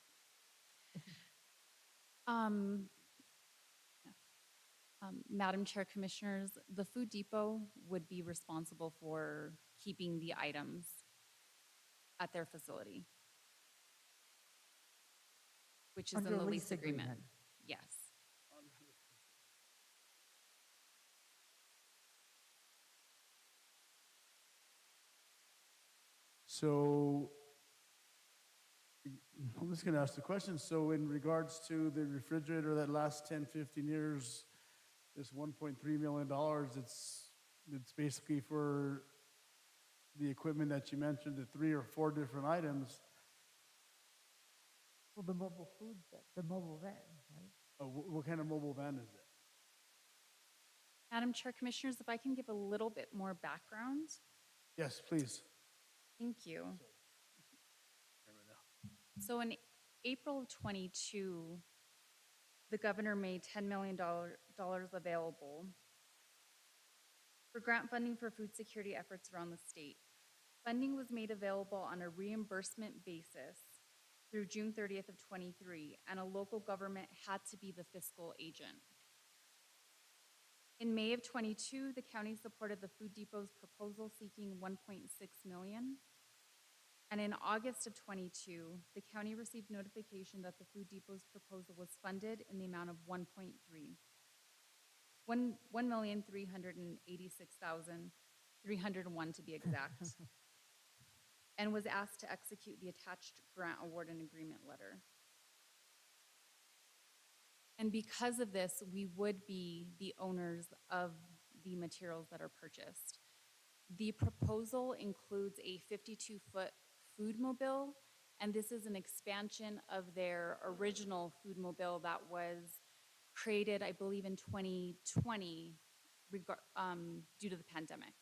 Madam Chair, Commissioners, the Food Depot would be responsible for keeping the items at their facility, which is Under in the a lease lease agreement. agreement. Yes. So I'm just going to ask the question. So in regards to the refrigerator that lasts 10, 15 years, this $1.3 million, it's basically for the equipment that you mentioned, the 3 or 4 different items. Well, the mobile food, the mobile van, right? What kind of mobile van is it? Madam Chair, Commissioners, if I can give a little bit more background. Yes, please. Thank you. So in April of '22, the governor made $10 million available for grant funding for food security efforts around the state. Funding was made available on a reimbursement basis through June 30th of '23, and a local government had to be the fiscal agent. In May of '22, the county supported the Food Depot's proposal seeking $1.6 million. And in August of '22, the county received notification that the Food Depot's proposal was funded in the amount of $1,386,301 to be exact, and was asked to execute the attached grant award and agreement letter. And because of this, we would be the owners of the materials that are purchased. The proposal includes a 52-foot food mobile, and this is an expansion of their original food mobile that was created, I believe, in 2020 due to the pandemic.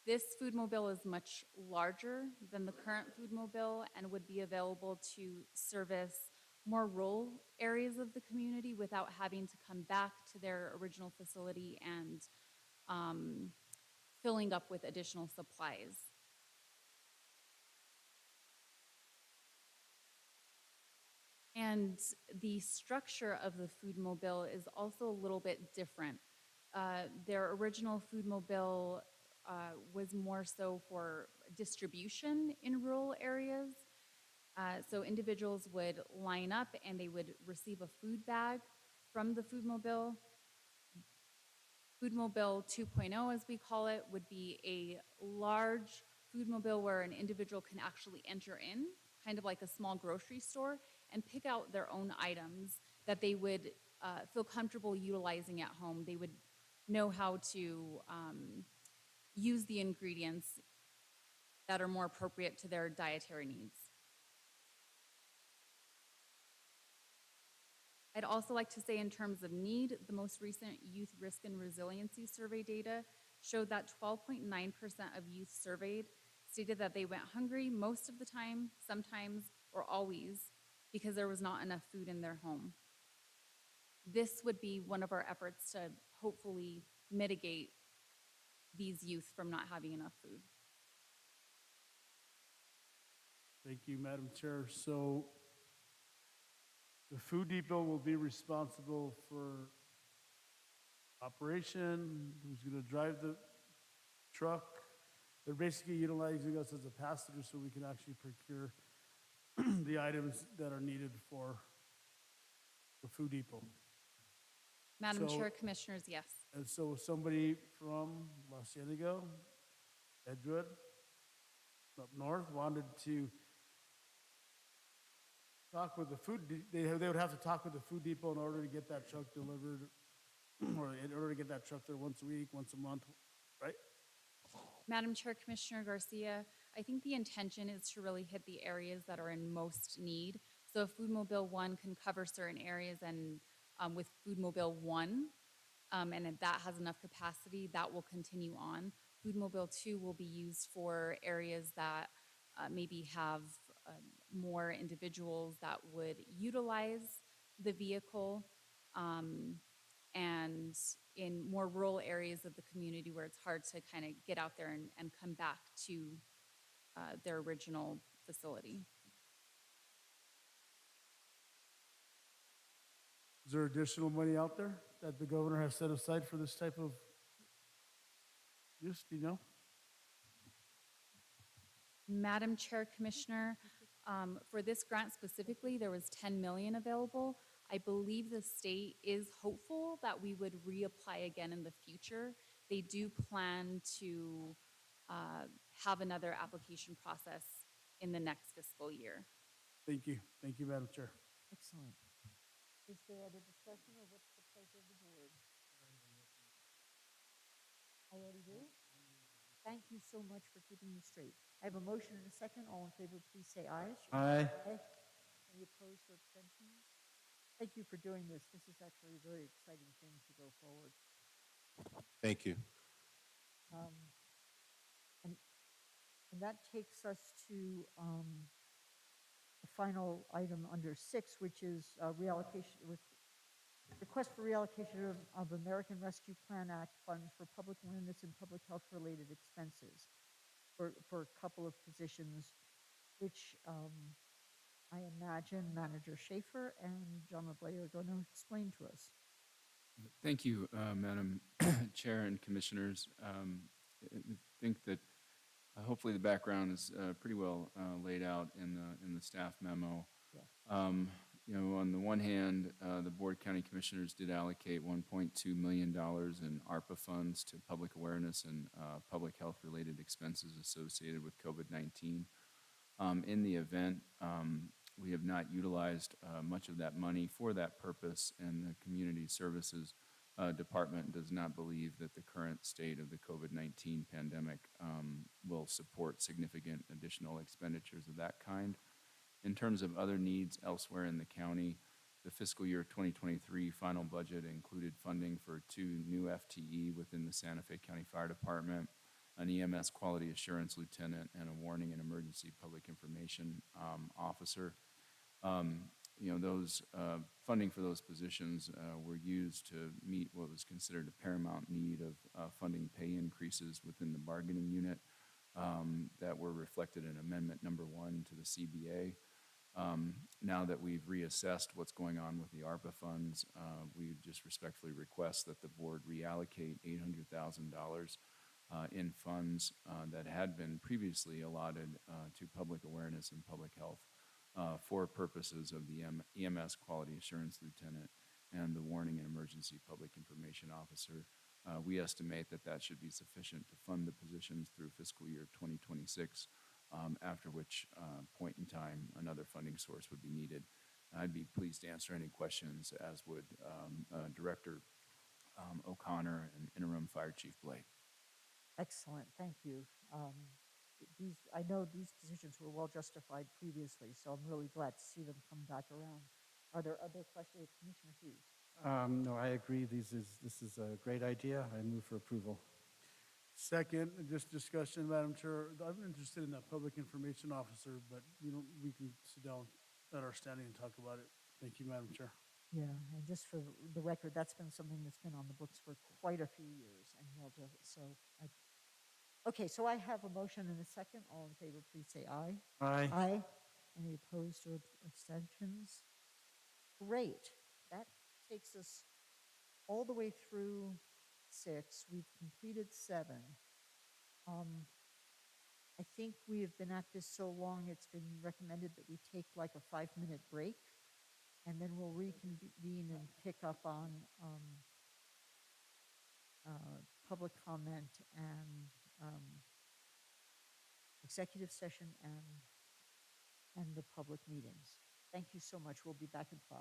This food mobile is much larger than the current food mobile and would be available to service more rural areas of the community without having to come back to their original facility and filling up with additional supplies. And the structure of the food mobile is also a little bit different. Their original food mobile was more so for distribution in rural areas. So individuals would line up and they would receive a food bag from the Foodmobile. Foodmobile 2.0, as we call it, would be a large Foodmobile where an individual can actually enter in, kind of like a small grocery store, and pick out their own items that they would feel comfortable utilizing at home. They would know how to use the ingredients that are more appropriate to their dietary needs. I'd also like to say in terms of need, the most recent Youth Risk and Resiliency Survey data showed that 12.9% of youth surveyed stated that they went hungry most of the time, sometimes, or always, because there was not enough food in their home. This would be one of our efforts to hopefully mitigate these youth from not having enough food. Thank you, Madam Chair. So the Food Depot will be responsible for operation, who's going to drive the truck. They're basically utilizing us as a passenger so we can actually procure the items that are needed for the Food Depot. Madam So- Chair, Commissioners, yes. And so if somebody from La Cienega, Edgewood, up north, wanted to talk with the they would have to talk with the Food Depot in order to get that truck delivered, or in order to get that truck there once a week, once a month, right? Madam Chair, Commissioner Garcia, I think the intention is to really hit the areas that are in most need. So if Foodmobile 1 can cover certain areas and with Foodmobile 1, and if that has enough capacity, that will continue on. Foodmobile 2 will be used for areas that maybe have more individuals that would utilize the vehicle, and in more rural areas of the community where it's hard to kind of get out there and come back to their original facility. Is there additional money out there that the governor has set aside for this type of use, do you know? Madam Chair, Commissioner, for this grant specifically, there was 10 million available. I believe the state is hopeful that we would reapply again in the future. They do plan to have another application process in the next fiscal year. Thank you, Madam Chair. Excellent. Is there other discussion, or what's the pleasure of the board? I already do? Thank you so much for keeping me straight. I have a motion and a second. All in favor, please say aye. Aye. Any opposed or abstentions? Thank you for doing this. This is actually a very exciting thing to go forward. Thank you. And that takes us to the final item under 6, which is reallocation, request for reallocation of American Rescue Plan Act funds for public awareness and public health related expenses for a couple of positions, which I imagine Manager Schaefer and John LeBlay are going to explain to us. Thank you, Madam Chair and Commissioners. I think that hopefully the background is pretty well laid out in the staff memo. Yeah. You know, on the one hand, the Board of County Commissioners did allocate $1.2 million in ARPA funds to public awareness and public health related expenses associated with COVID-19. In the event, we have not utilized much of that money for that purpose, and the Community Services Department does not believe that the current state of the COVID-19 pandemic will support significant additional expenditures of that kind. In terms of other needs elsewhere in the county, the fiscal year 2023 final budget included funding for 2 new FTE within the Santa Fe County Fire Department, an EMS quality assurance lieutenant, and a warning and emergency public information officer. You know, those funding for those positions were used to meet what was considered a paramount need of funding pay increases within the bargaining unit that were reflected in Amendment Number 1 to the CBA. Now that we've reassessed what's going on with the ARPA funds, we would just respectfully request that the board reallocate $800,000 in funds that had been previously allotted to public awareness and public health for purposes of the EMS Quality Assurance Lieutenant and the warning and emergency public information officer. We estimate that that should be sufficient to fund the positions through fiscal year 2026, after which point in time, another funding source would be needed. I'd be pleased to answer any questions, as would Director O'Connor and Interim Fire Chief Blake. Excellent, thank you. I know these positions were well justified previously, so I'm really glad to see them come back around. Are there other questions? Commissioner Hughes? No, I agree. This is a great idea. I move for approval. Second, just discussion, Madam Chair. I'm interested in that public information officer, but we can sit down at our standing and talk about it. Thank you, Madam Chair. Yeah, and just for the record, that's been something that's been on the books for quite a few years, and okay, so I have a motion and a second. All in favor, please say aye. Aye. Aye. Any opposed or abstentions? Great. That takes us all the way through 6. We've completed 7. I think we have been at this so long, it's been recommended that we take like a 5-minute break, and then we'll reconvene and pick up on public comment and executive session and the public meetings. Thank you so much. We'll be back in 5.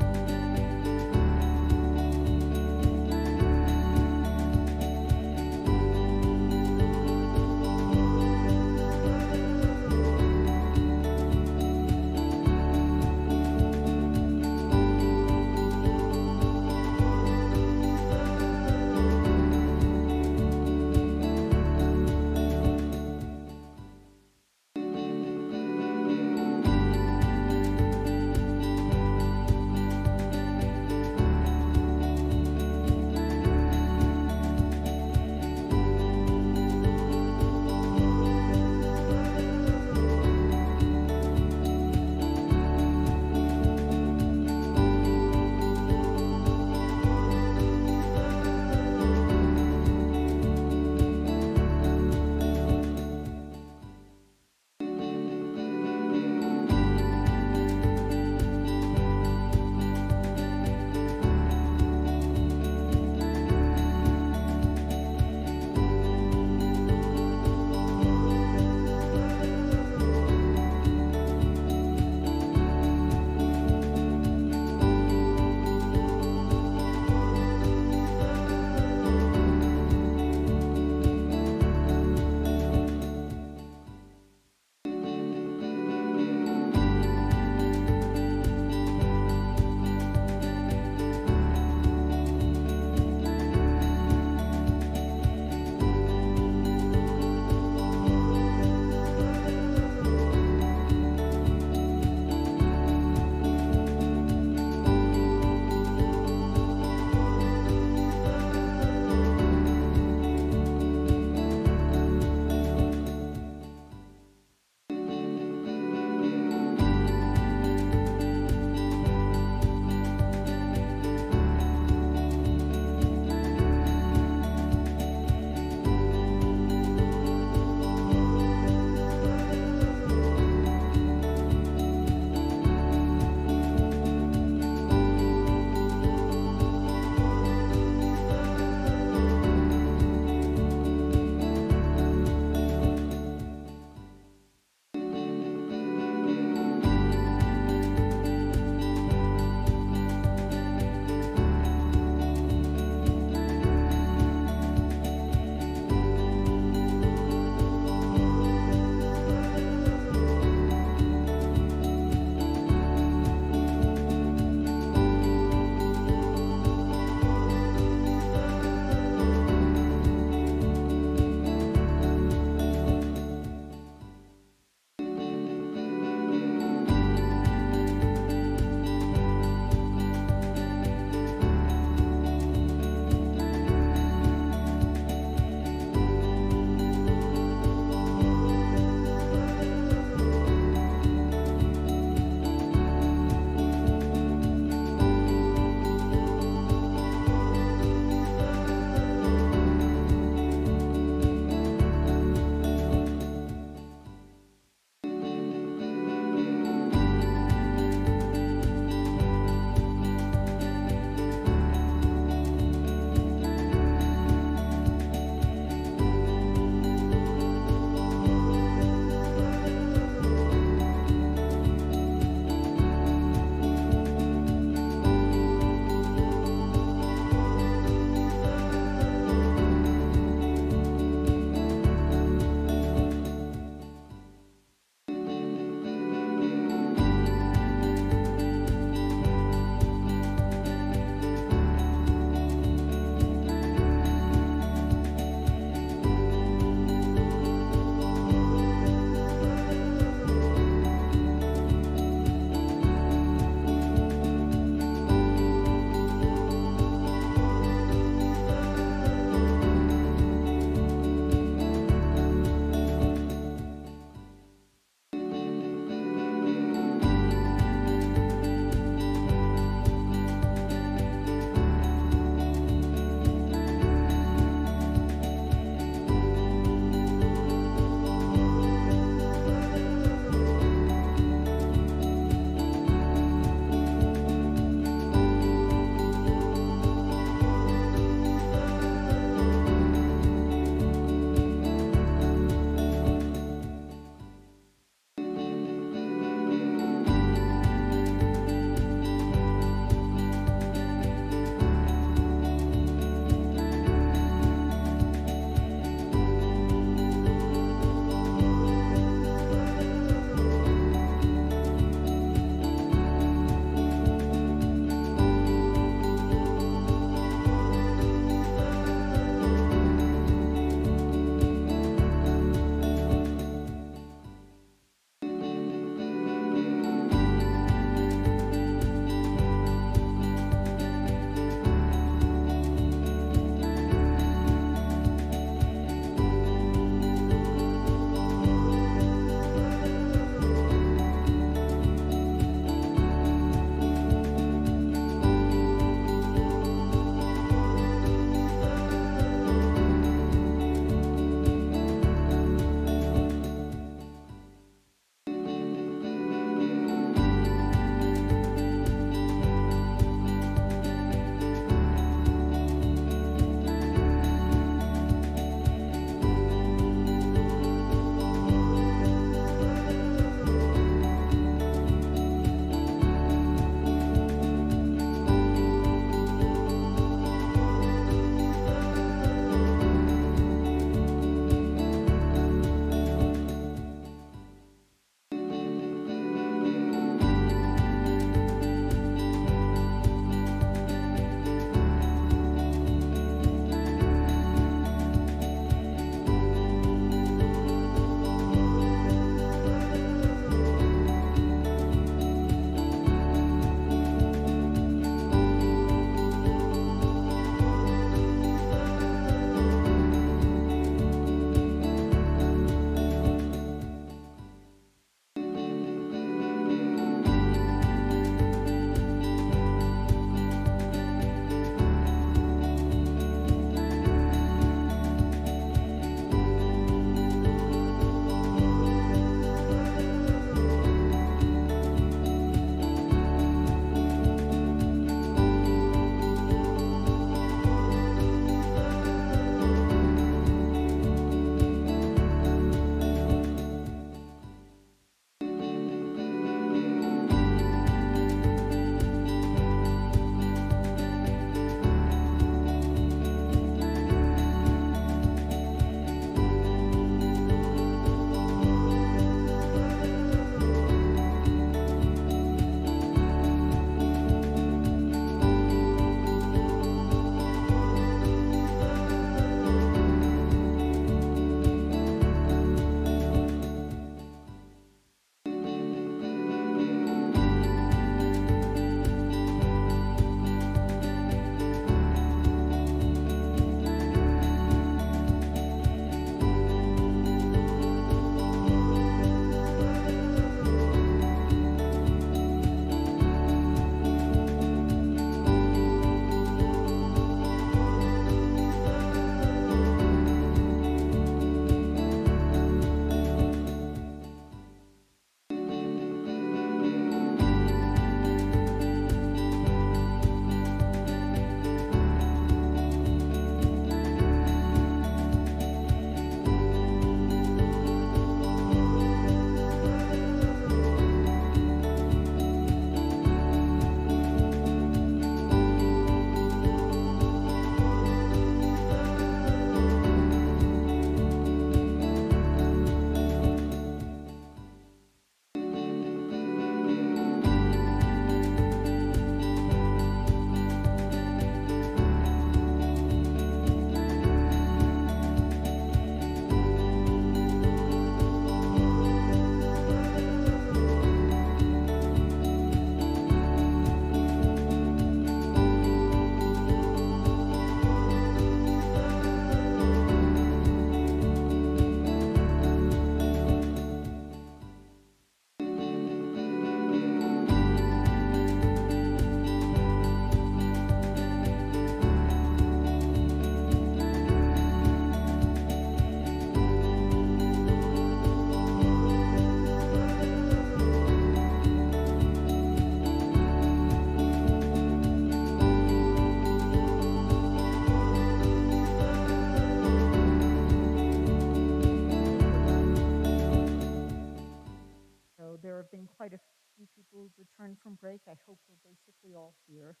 quite a few people who've returned from break. I hope we're basically all here.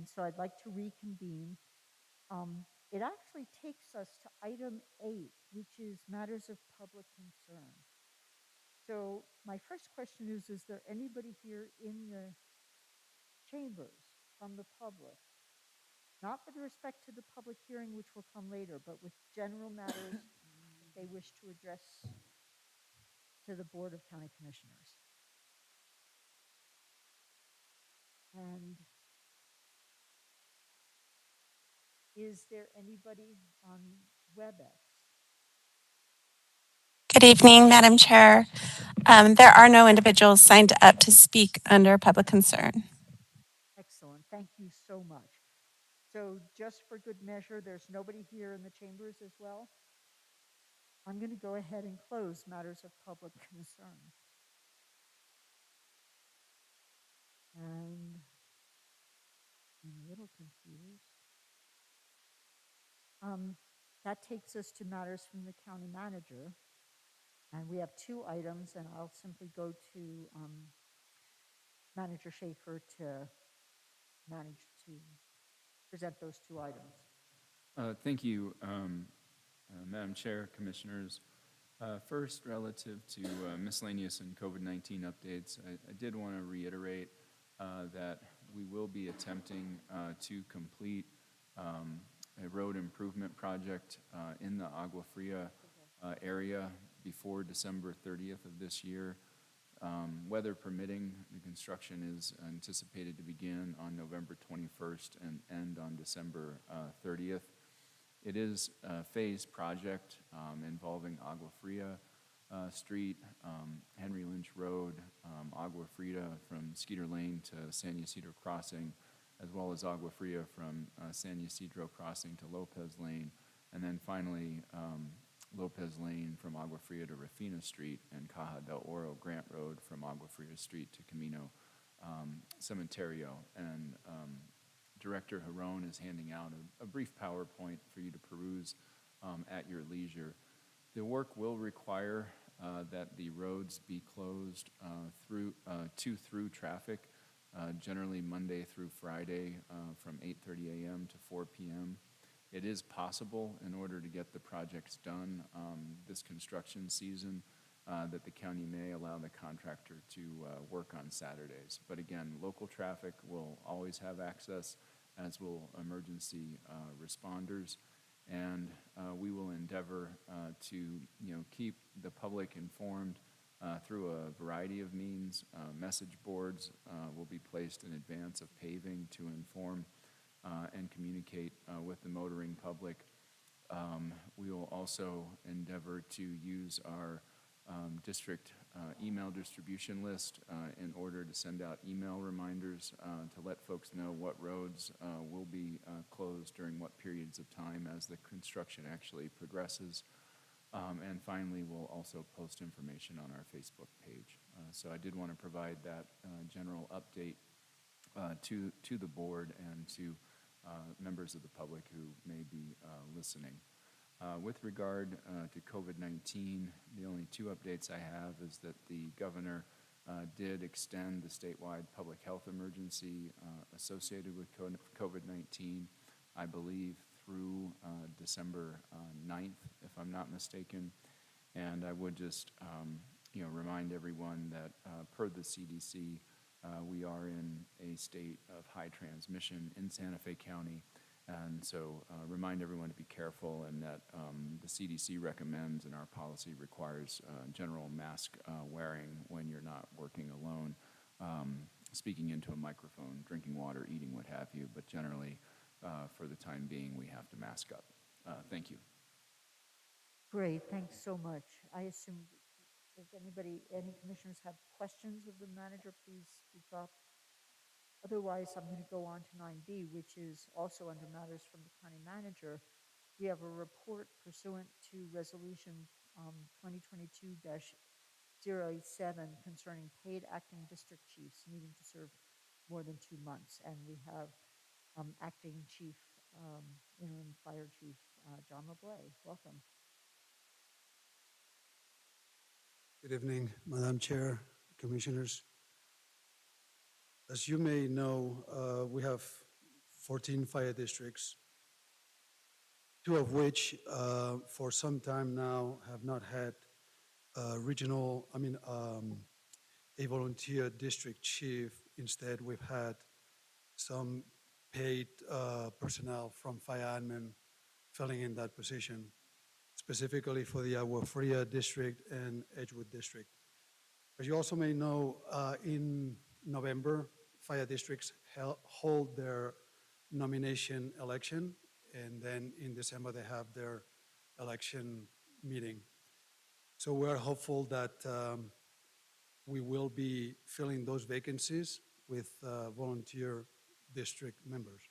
So I'd like to reconvene. It actually takes us to item 8, which is matters of public concern. So my first question is there anybody here in the chambers from the public? Not with respect to the public hearing, which will come later, but with general matters they wish to address to the Board of County Commissioners. And is there anybody on WebEx? Good evening, Madam Chair. There are no individuals signed up to speak under public concern. Excellent. Thank you so much. So just for good measure, there's nobody here in the chambers as well? I'm going to go ahead and close matters of public concern. And I'm a little confused. That takes us to matters from the county manager. And we have 2 items, and I'll simply go to Manager Schaefer to present those 2 items. Thank you, Madam Chair, Commissioners. First, relative to miscellaneous and COVID-19 updates, I did want to reiterate that we will be attempting to complete a road improvement project in the Agua Fria area before December 30th of this year. Weather permitting, the construction is anticipated to begin on November 21st and end on December 30th. It is a phased project involving Agua Fria Street, Henry Lynch Road, Agua Fria from Skeeter Lane to San Ysidro Crossing, as well as Agua Fria from San Ysidro Crossing to Lopez Lane, and then finally Lopez Lane from Agua Fria to Rafina Street, and Caja del Oro Grant Road from Agua Fria Street to Camino Cementerio. And Director Haron is handing out a brief PowerPoint for you to peruse at your leisure. The work will require that the roads be closed to through traffic, generally Monday through Friday from 8:30 a.m. to 4 p.m. It is possible, in order to get the projects done this construction season, that the county may allow the contractor to work on Saturdays. But again, local traffic will always have access, as will emergency responders. And we will endeavor to keep the public informed through a variety of means. Message boards will be placed in advance of paving to inform and communicate with the motoring public. We will also endeavor to use our district email distribution list in order to send out email reminders to let folks know what roads will be closed during what periods of time as the construction actually progresses. And finally, we'll also post information on our Facebook page. So I did want to provide that general update to the board and to members of the public who may be listening. With regard to COVID-19, the only 2 updates I have is that the governor did extend the statewide public health emergency associated with COVID-19, I believe, through December 9th, if I'm not mistaken. And I would just remind everyone that per the CDC, we are in a state of high transmission in Santa Fe County. And so remind everyone to be careful, and that the CDC recommends and our policy requires general mask wearing when you're not working alone, speaking into a microphone, drinking water, eating, what have you. But generally, for the time being, we have to mask up. Thank you. Great, thanks so much. I assume, does any commissioners have questions of the manager, please speak up. Otherwise, I'm going to go on to 9B, which is also under matters from the county manager. We have a report pursuant to resolution 2022-087 concerning paid acting district chiefs needing to serve more than 2 months. And we have acting chief, interim fire chief, John LeBlay. Welcome. Good evening, Madam Chair, Commissioners. As you may know, we have 14 fire districts, 2 of which for some time now have not had a volunteer district chief. Instead, we've had some paid personnel from fire admin filling in that position, specifically for the Agua Fria district and Edgewood district. As you also may know, in November, fire districts hold their nomination election, and then in December they have their election meeting. So we're hopeful that we will be filling those vacancies with volunteer district members.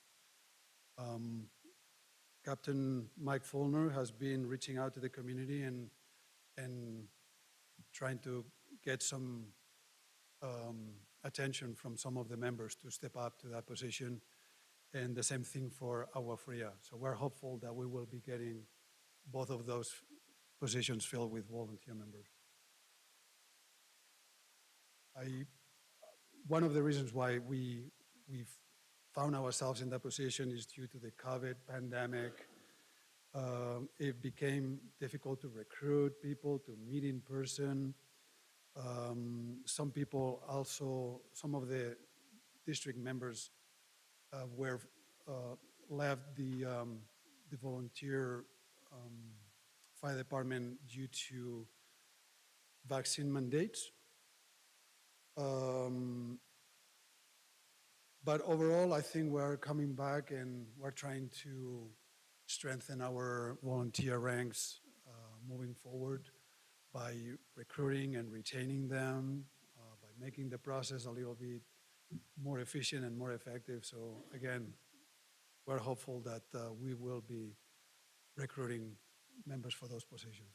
Captain Mike Fulner has been reaching out to the community and trying to get some attention from some of the members to step up to that position, and the same thing for Agua Fria. So we're hopeful that we will be getting both of those positions filled with volunteer members. One of the reasons why we've found ourselves in that position is due to the COVID pandemic. It became difficult to recruit people, to meet in person. Some people also, some of the district members left the volunteer fire department due to vaccine mandates. But overall, I think we're coming back and we're trying to strengthen our volunteer ranks moving forward by recruiting and retaining them, by making the process a little bit more efficient and more effective. So again, we're hopeful that we will be recruiting members for those positions.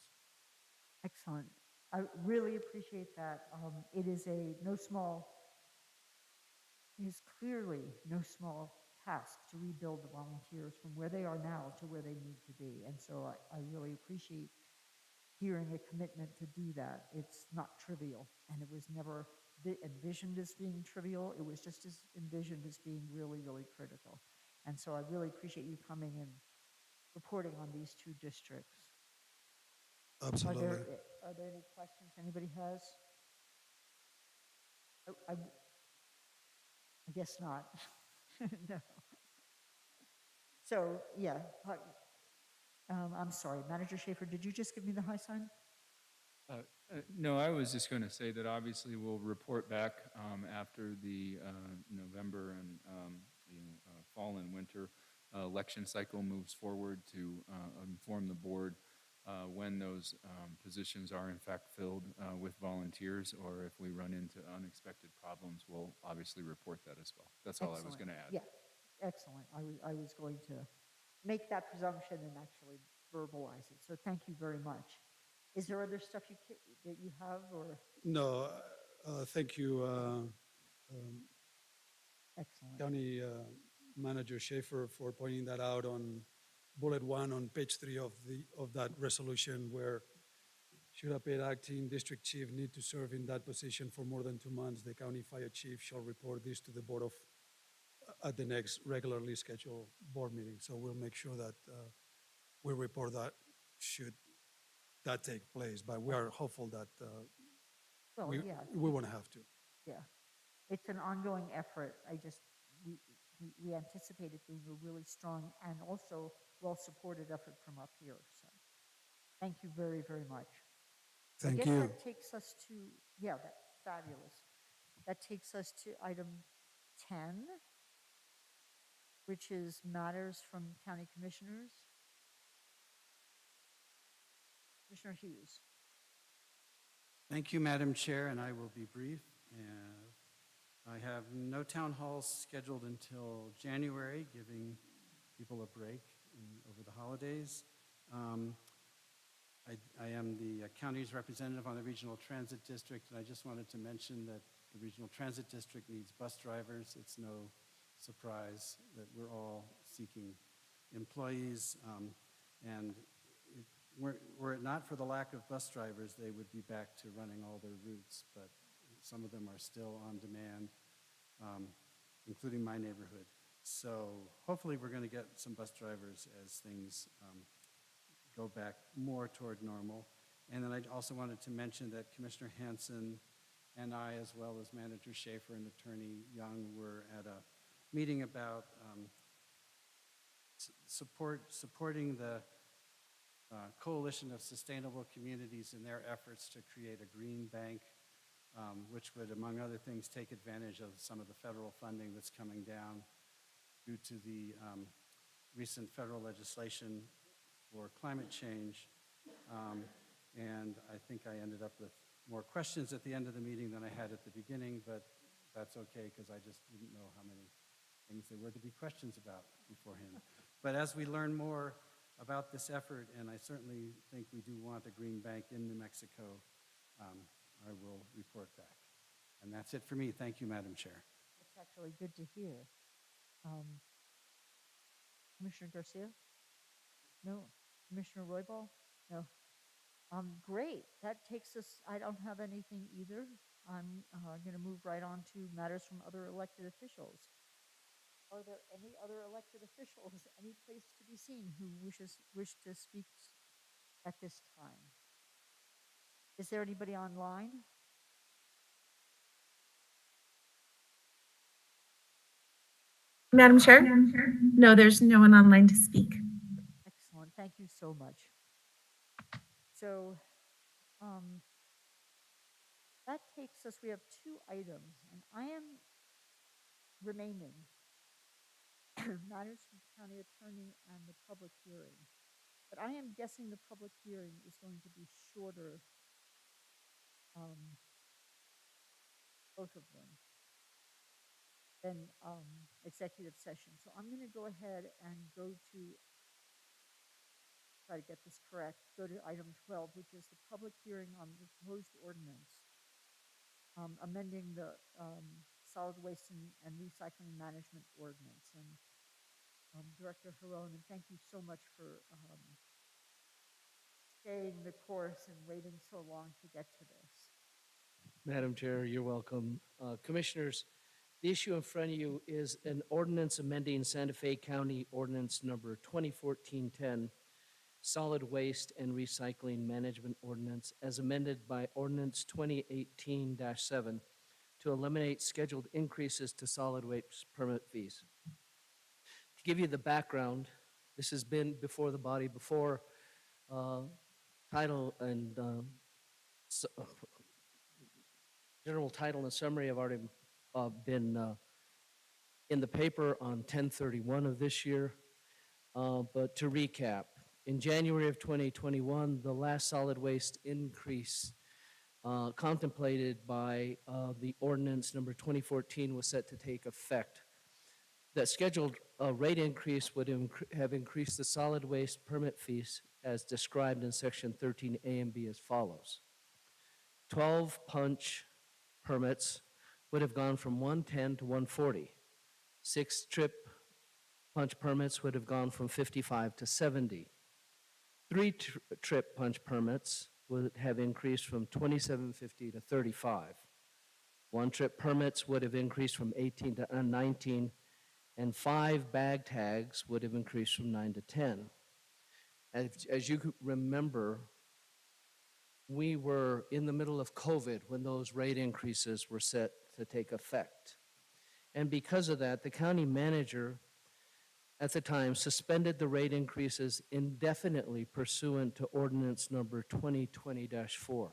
Excellent. I really appreciate that. It is clearly no small task to rebuild the volunteers from where they are now to where they need to be. And so I really appreciate hearing a commitment to do that. It's not trivial, and it was never envisioned as being trivial. It was just as envisioned as being really, really critical. And so I really appreciate you coming and reporting on these 2 districts. Absolutely. Are there any questions anybody has? I guess not. No. So, yeah. I'm sorry, Manager Schaefer, did you just give me the high sign? No, I was just going to say that obviously we'll report back after the November and fall and winter election cycle moves forward to inform the board when those positions are in fact filled with volunteers, or if we run into unexpected problems, we'll obviously report that as well. That's all I was going to add. Yeah, excellent. I was going to make that presumption and actually verbalize it. So thank you very much. Is there other stuff that you have, or? No, thank you, Excellent. County Manager Schaefer, for pointing that out on bullet 1 on page 3 of that resolution, where should a paid acting district chief need to serve in that position for more than 2 months, the county fire chief shall report this to the board at the next regularly scheduled board meeting. So we'll make sure that we report that should that take place, but we are hopeful that we won't have to. Yeah, it's an ongoing effort. We anticipate it being a really strong and also well-supported effort from up here. So thank you very, very much. Thank I guess you. that takes us to, that's fabulous. That takes us to item 10, which is matters from county commissioners. Commissioner Hughes. Thank you, Madam Chair, and I will be brief. I have no town halls scheduled until January, giving people a break over the holidays. I am the county's representative on the Regional Transit District, and I just wanted to mention that the Regional Transit District needs bus drivers. It's no surprise that we're all seeking employees, and were it not for the lack of bus drivers, they would be back to running all their routes, but Some of them are still on demand, including my neighborhood. So hopefully we're going to get some bus drivers as things go back more toward normal. And then I also wanted to mention that Commissioner Hanson and I, as well as Manager Schaefer and Attorney Young, were at a meeting about supporting the Coalition of Sustainable Communities in their efforts to create a green bank, which would, among other things, take advantage of some of the federal funding that's coming down due to the recent federal legislation for climate change. And I think I ended up with more questions at the end of the meeting than I had at the beginning, but that's okay because I just didn't know how many things there were to be questions about beforehand. But as we learn more about this effort, and I certainly think we do want a green bank in New Mexico, I will report back. And that's it for me. Thank you, Madam Chair. That's actually good to hear. Commissioner Garcia? No. Commissioner Roybal? No. Great. That takes us, I don't have anything either. I'm going to move right on to matters from other elected officials. Are there any other elected officials, any place to be seen, who wish to speak at this time? Is there anybody online? Madam Chair? No, there's no one online to speak. Excellent. Thank you so much. So that takes us, we have 2 items, and I am remaining matters from the county attorney and the public hearing. But I am guessing the public hearing is going to be shorter, both of them, than executive session. So I'm going to go ahead and go to, try to get this correct, go to item 12, which is the public hearing on the proposed ordinance amending the solid waste and recycling management ordinance. And Director Harron, and thank you so much for staying the course and waiting so long to get to this. Madam Chair, you're welcome. Commissioners, the issue in front of you is an ordinance amending Santa Fe County Ordinance Number 2014-10, Solid Waste and Recycling Management Ordinance, as amended by Ordinance 2018-7 to eliminate scheduled increases to solid waste permit fees. To give you the background, this has been before the body before. Title and general title and summary have already been in the paper on 10/31 of this year. But to recap, in January of 2021, the last solid waste increase contemplated by the ordinance number 2014 was set to take effect. That scheduled rate increase would have increased the solid waste permit fees as described in section 13A and B as follows. 12 punch permits would have gone from 110 to 140. 6 trip punch permits would have gone from 55 to 70. 3 trip punch permits would have increased from 2750 to 35. 1 trip permits would have increased from 18 to 19, and 5 bag tags would have increased from 9 to 10. As you remember, we were in the middle of COVID when those rate increases were set to take effect. And because of that, the county manager at the time suspended the rate increases indefinitely pursuant to ordinance number 2020-4,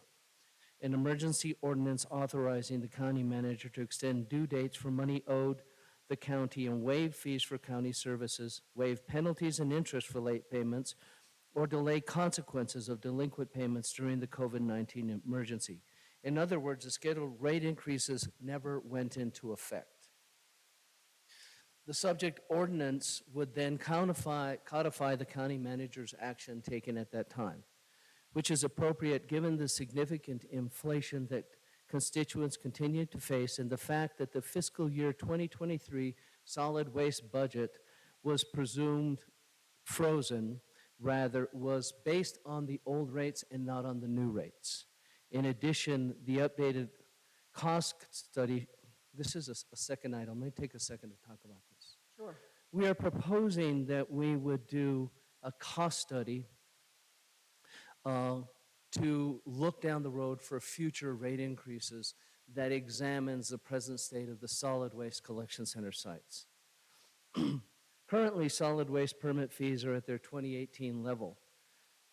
an emergency ordinance authorizing the county manager to extend due dates for money owed the county and waive fees for county services, waive penalties and interest for late payments, or delay consequences of delinquent payments during the COVID-19 emergency. In other words, the scheduled rate increases never went into effect. The subject ordinance would then codify the county manager's action taken at that time, which is appropriate given the significant inflation that constituents continue to face and the fact that the fiscal year 2023 solid waste budget was presumed frozen, rather was based on the old rates and not on the new rates. In addition, the updated cost study, this is a second item. Let me take a second to talk about this. Sure. We are proposing that we would do a cost study to look down the road for future rate increases that examines the present state of the solid waste collection center sites. Currently, solid waste permit fees are at their 2018 level.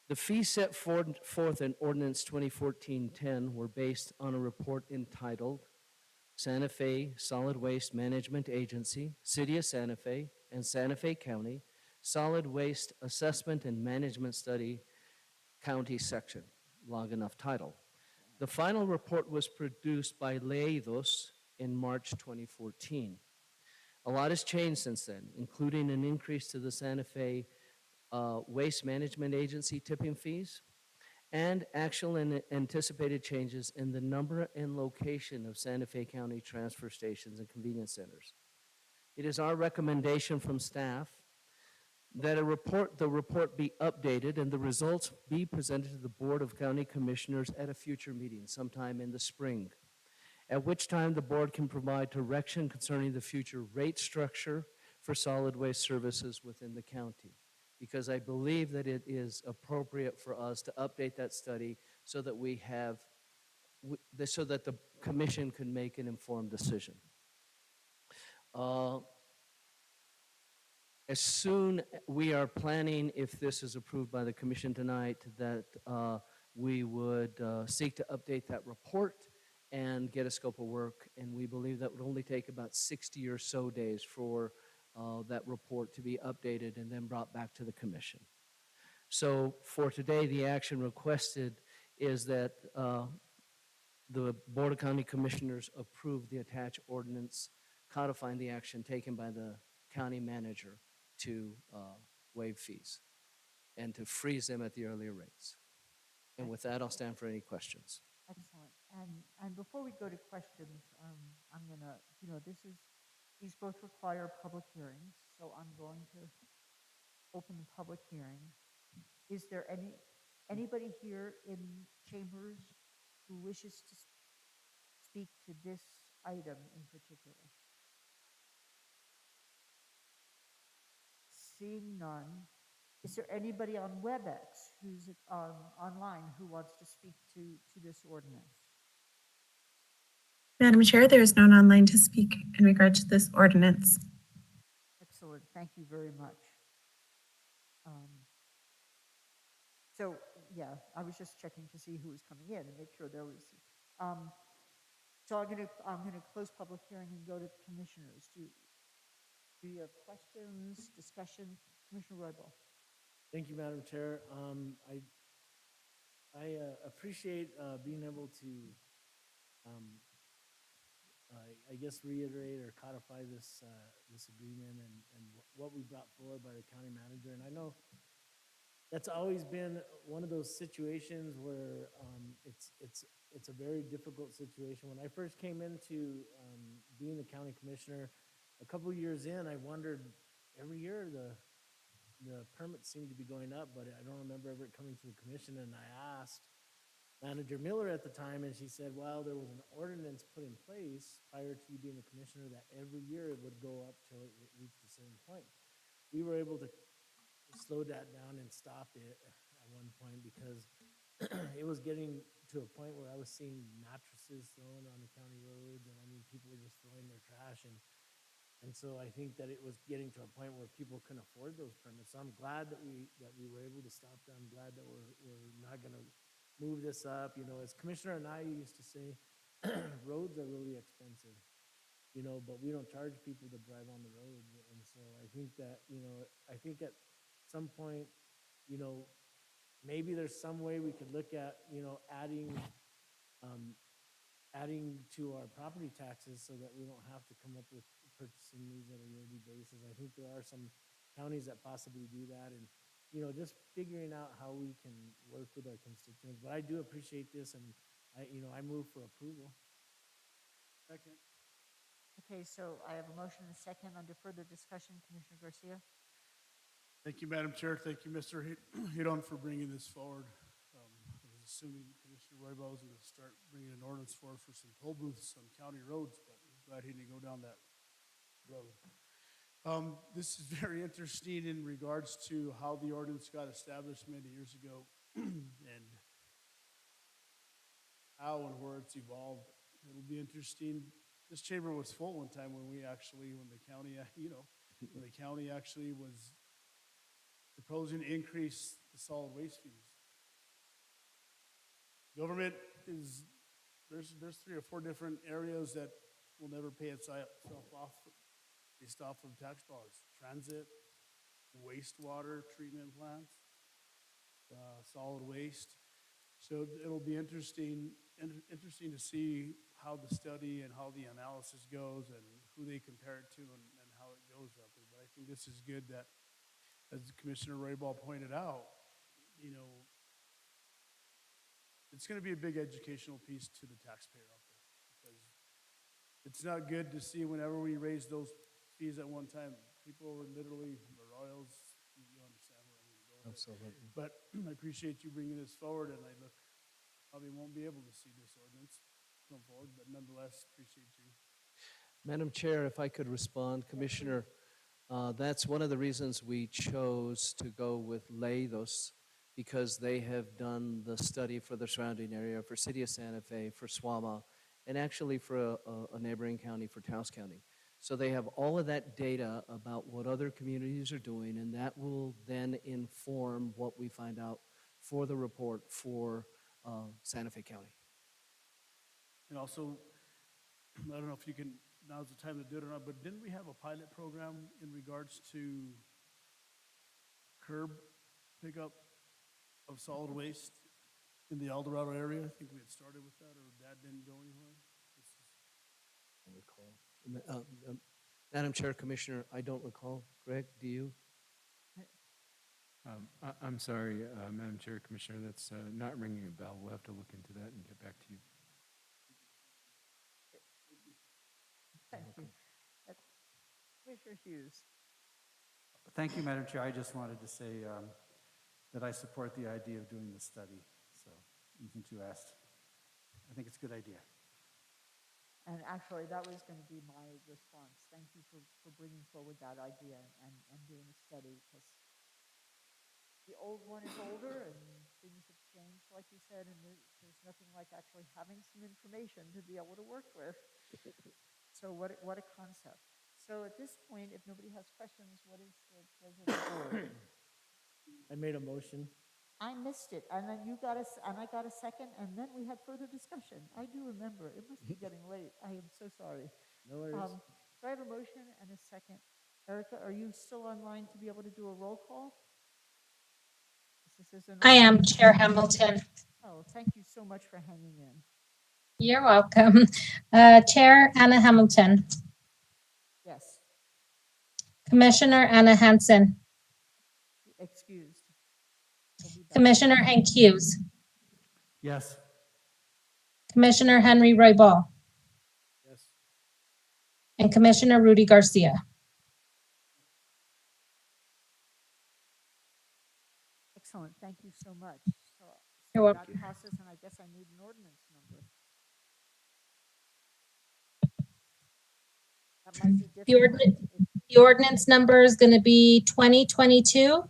The fees set forth in Ordinance 2014-10 were based on a report entitled Santa Fe Solid Waste Management Agency, City of Santa Fe, and Santa Fe County Solid Waste Assessment and Management Study County Section, long enough title. The final report was produced by Leidos in March 2014. A lot has changed since then, including an increase to the Santa Fe Waste Management Agency tipping fees and actual and anticipated changes in the number and location of Santa Fe County transfer stations and convenience centers. It is our recommendation from staff that the report be updated and the results be presented to the Board of County Commissioners at a future meeting sometime in the spring, at which time the board can provide direction concerning the future rate structure for solid waste services within the county. Because I believe that it is appropriate for us to update that study so that we have, so that the commission can make an informed decision. As soon, we are planning, if this is approved by the commission tonight, that we would seek to update that report and get a scope of work, and we believe that would only take about 60 or so days for that report to be updated and then brought back to the commission. So for today, the action requested is that the Board of County Commissioners approve the attached ordinance codifying the action taken by the county manager to waive fees and to freeze them at the earlier rates. And with that, I'll stand for any questions. Excellent. And before we go to questions, I'm gonna, these both require public hearings, so I'm going to open the public hearing. Is there anybody here in chambers who wishes to speak to this item in particular? Seeing none, is there anybody on WebEx who's online who wants to speak to this ordinance? Madam Chair, there is no one online to speak in regard to this ordinance. Excellent, thank you very much. So, yeah, I was just checking to see who was coming in and make sure there was. So I'm gonna close public hearing and go to commissioners. Do you have questions, discussion? Commissioner Roybal. Thank you, Madam Chair. I appreciate being able to, I guess, reiterate or codify this agreement and what we brought forward by the county manager. And I know that's always been one of those situations where it's a very difficult situation. When I first came into being the county commissioner, a couple of years in, I wondered, every year the permits seem to be going up, but I don't remember ever coming to the commission. And I asked Manager Miller at the time, and she said, well, there was an ordinance put in place prior to you being the commissioner that every year it would go up till it reached a certain point. We were able to slow that down and stop it at one point because it was getting to a point where I was seeing mattresses thrown on the county roads, and I mean, people were just throwing their trash, and so I think that it was getting to a point where people couldn't afford those permits. So I'm glad that we were able to stop that. I'm glad that we're not going to move this up. You know, as Commissioner and I used to say, roads are really expensive, you know, but we don't charge people to drive on the roads. And so I think that, you know, I think at some point, you know, maybe there's some way we could look at, you know, adding to our property taxes so that we don't have to come up with purchasing these at a yearly basis. I think there are some counties that possibly do that, and you know, just figuring out how we can work with our constituents. But I do appreciate this, and I move for approval. Second. Okay, so I have a motion and a second. Under further discussion, Commissioner Garcia. Thank you, Madam Chair. Thank you, Mr. Hidon, for bringing this forward. It was a assuming Commissioner Roybal was going to start bringing an ordinance for some toll booths on county roads, but I'm glad he didn't go down that road. This is very interesting in regards to how the ordinance got established many years ago and how and where it's evolved. It'll be interesting. This chamber was full one time when the county, when the county actually was proposing to increase the solid waste fees. Government is, there's 3 or 4 different areas that will never pay itself off based off of tax dollars. Transit, wastewater treatment plants, solid waste. So it'll be interesting to see how the study and how the analysis goes and who they compare it to and how it goes out there. But I think this is good that, as Commissioner Roybal pointed out, it's going to be a big educational piece to the taxpayer out there, because it's not good to see whenever we raise those fees at one time, people were literally royals. You understand where I'm going to go with it. Absolutely. But I appreciate you bringing this forward, and I probably won't be able to see this ordinance come forward, but nonetheless, appreciate you. Madam Chair, if I could respond, Commissioner, that's one of the reasons we chose to go with Leidos, because they have done the study for the surrounding area, for City of Santa Fe, for SWAMA, and actually for a neighboring county, for Taos County. So they have all of that data about what other communities are doing, and that will then inform what we find out for the report for Santa Fe County. And also, I don't know if you can, now's the time to do it or not, but didn't we have a pilot program in regards to curb pickup of solid waste in the El Dorado area? I think we had started with that, or that didn't go anywhere. I recall. Madam Chair, Commissioner, I don't recall. Greg, do you? I'm sorry, Madam Chair, Commissioner, that's not ringing a bell. We'll have to look into that and get back to you. Thank you. Commissioner Hughes. Thank you, Madam Chair. I just wanted to say that I support the idea of doing the study. So, since you asked, I think it's a good idea. And actually, that was going to be my response. Thank you for bringing forward that idea and doing a study, because the old one is older and things have changed, like you said, and there's nothing like actually having some information to be able to work with. So what a concept. So at this point, if nobody has questions, what is the pleasure of the board? I made a motion. I missed it, and then I got a second, and then we had further discussion. I do remember. It must be getting late. I am so sorry. No worries. So I have a motion and a second. Erica, are you still online to be able to do a roll call? I am, Chair Hamilton. Oh, thank you so much for hanging in. You're welcome. Chair Anna Hamilton. Yes. Commissioner Anna Hansen. Excused. Commissioner Hank Hughes. Yes. Commissioner Henry Roybal. Yes. And Commissioner Rudy Garcia. Excellent. Thank you so much. So You're welcome. that passes, and I guess I need an ordinance number. That might be different. The ordinance number is going to be 2022-08.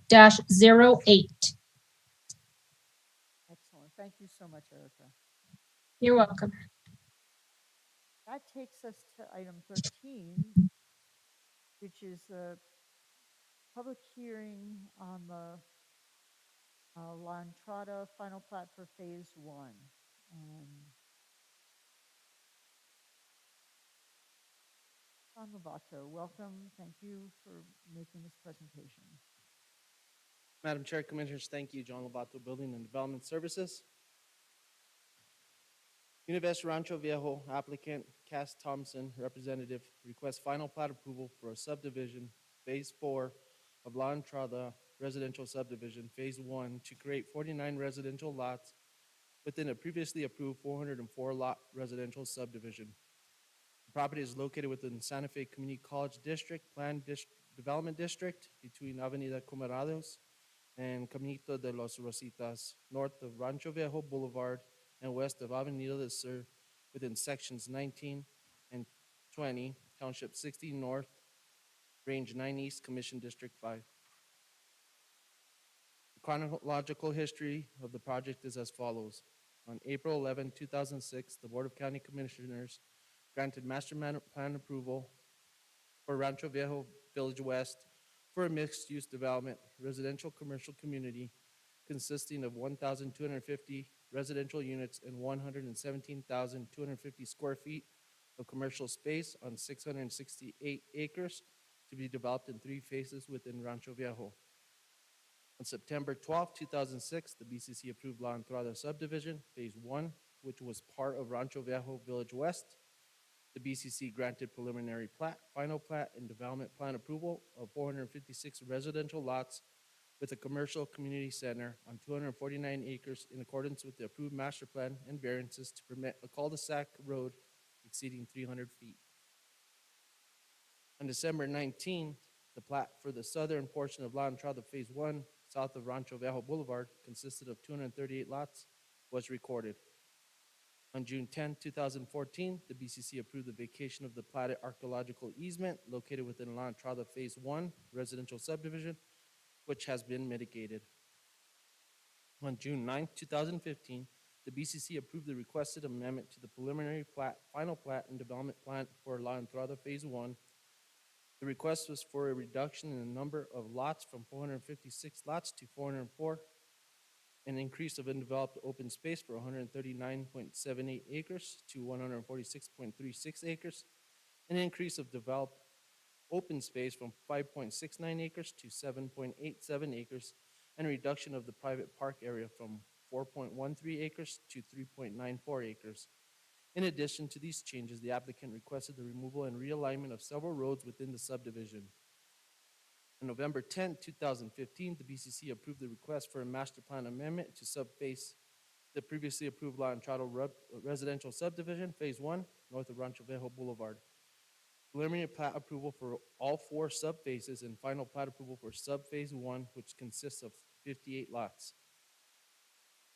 Excellent. Thank you so much, Erica. You're welcome. That takes us to item 13, which is the public hearing on the La Entrada final plat for Phase 1. And John Lovato, welcome. Thank you for making this presentation. Madam Chair, Commissioners, thank you. John Lovato, Building and Development Services. Univest Rancho Viejo applicant Cass Thompson, representative, requests final plat approval for a subdivision, Phase 4 of La Entrada Residential Subdivision, Phase 1, to create 49 residential lots within a previously approved 404 lot residential subdivision. The property is located within Santa Fe Community College District, Planned Development District, between Avenida Comorados and Caminito de los Rositas, north of Rancho Viejo Boulevard and west of Avenida del Sur, within sections 19 and 20, Township 60 North, Range 9 East, Commission District 5. The chronological history of the project is as follows. On April 11, 2006, the Board of County Commissioners granted master plan approval for Rancho Viejo Village West for a mixed-use development, residential commercial community consisting of 1,250 residential units and 117,250 square feet of commercial space on 668 acres to be developed in 3 phases within Rancho Viejo. On September 12, 2006, the BCC approved La Entrada subdivision, Phase 1, which was part of Rancho Viejo Village West. The BCC granted preliminary plat, final plat, and development plan approval of 456 residential lots with a commercial community center on 249 acres in accordance with the approved master plan and variances to permit a cul-de-sac road exceeding 300 feet. On December 19th, the plat for the southern portion of La Entrada Phase 1, south of Rancho Viejo Boulevard, consisted of 238 lots, was recorded. On June 10, 2014, the BCC approved the vacation of the platted archaeological easement located within La Entrada Phase 1 residential subdivision, which has been mitigated. On June 9, 2015, the BCC approved the requested amendment to the preliminary plat, final plat, and development plan for La Entrada Phase 1. The request was for a reduction in the number of lots from 456 lots to 404, an increase of undeveloped open space for 139.78 acres to 146.36 acres, an increase of developed open space from 5.69 acres to 7.87 acres, and a reduction of the private park area from 4.13 acres to 3.94 acres. In addition to these changes, the applicant requested the removal and realignment of several roads within the subdivision. On November 10, 2015, the BCC approved the request for a master plan amendment to subphase the previously approved La Entrada residential subdivision, Phase 1, north of Rancho Viejo Boulevard. Preliminary plat approval for all 4 subphases and final plat approval for subphase 1, which consists of 58 lots.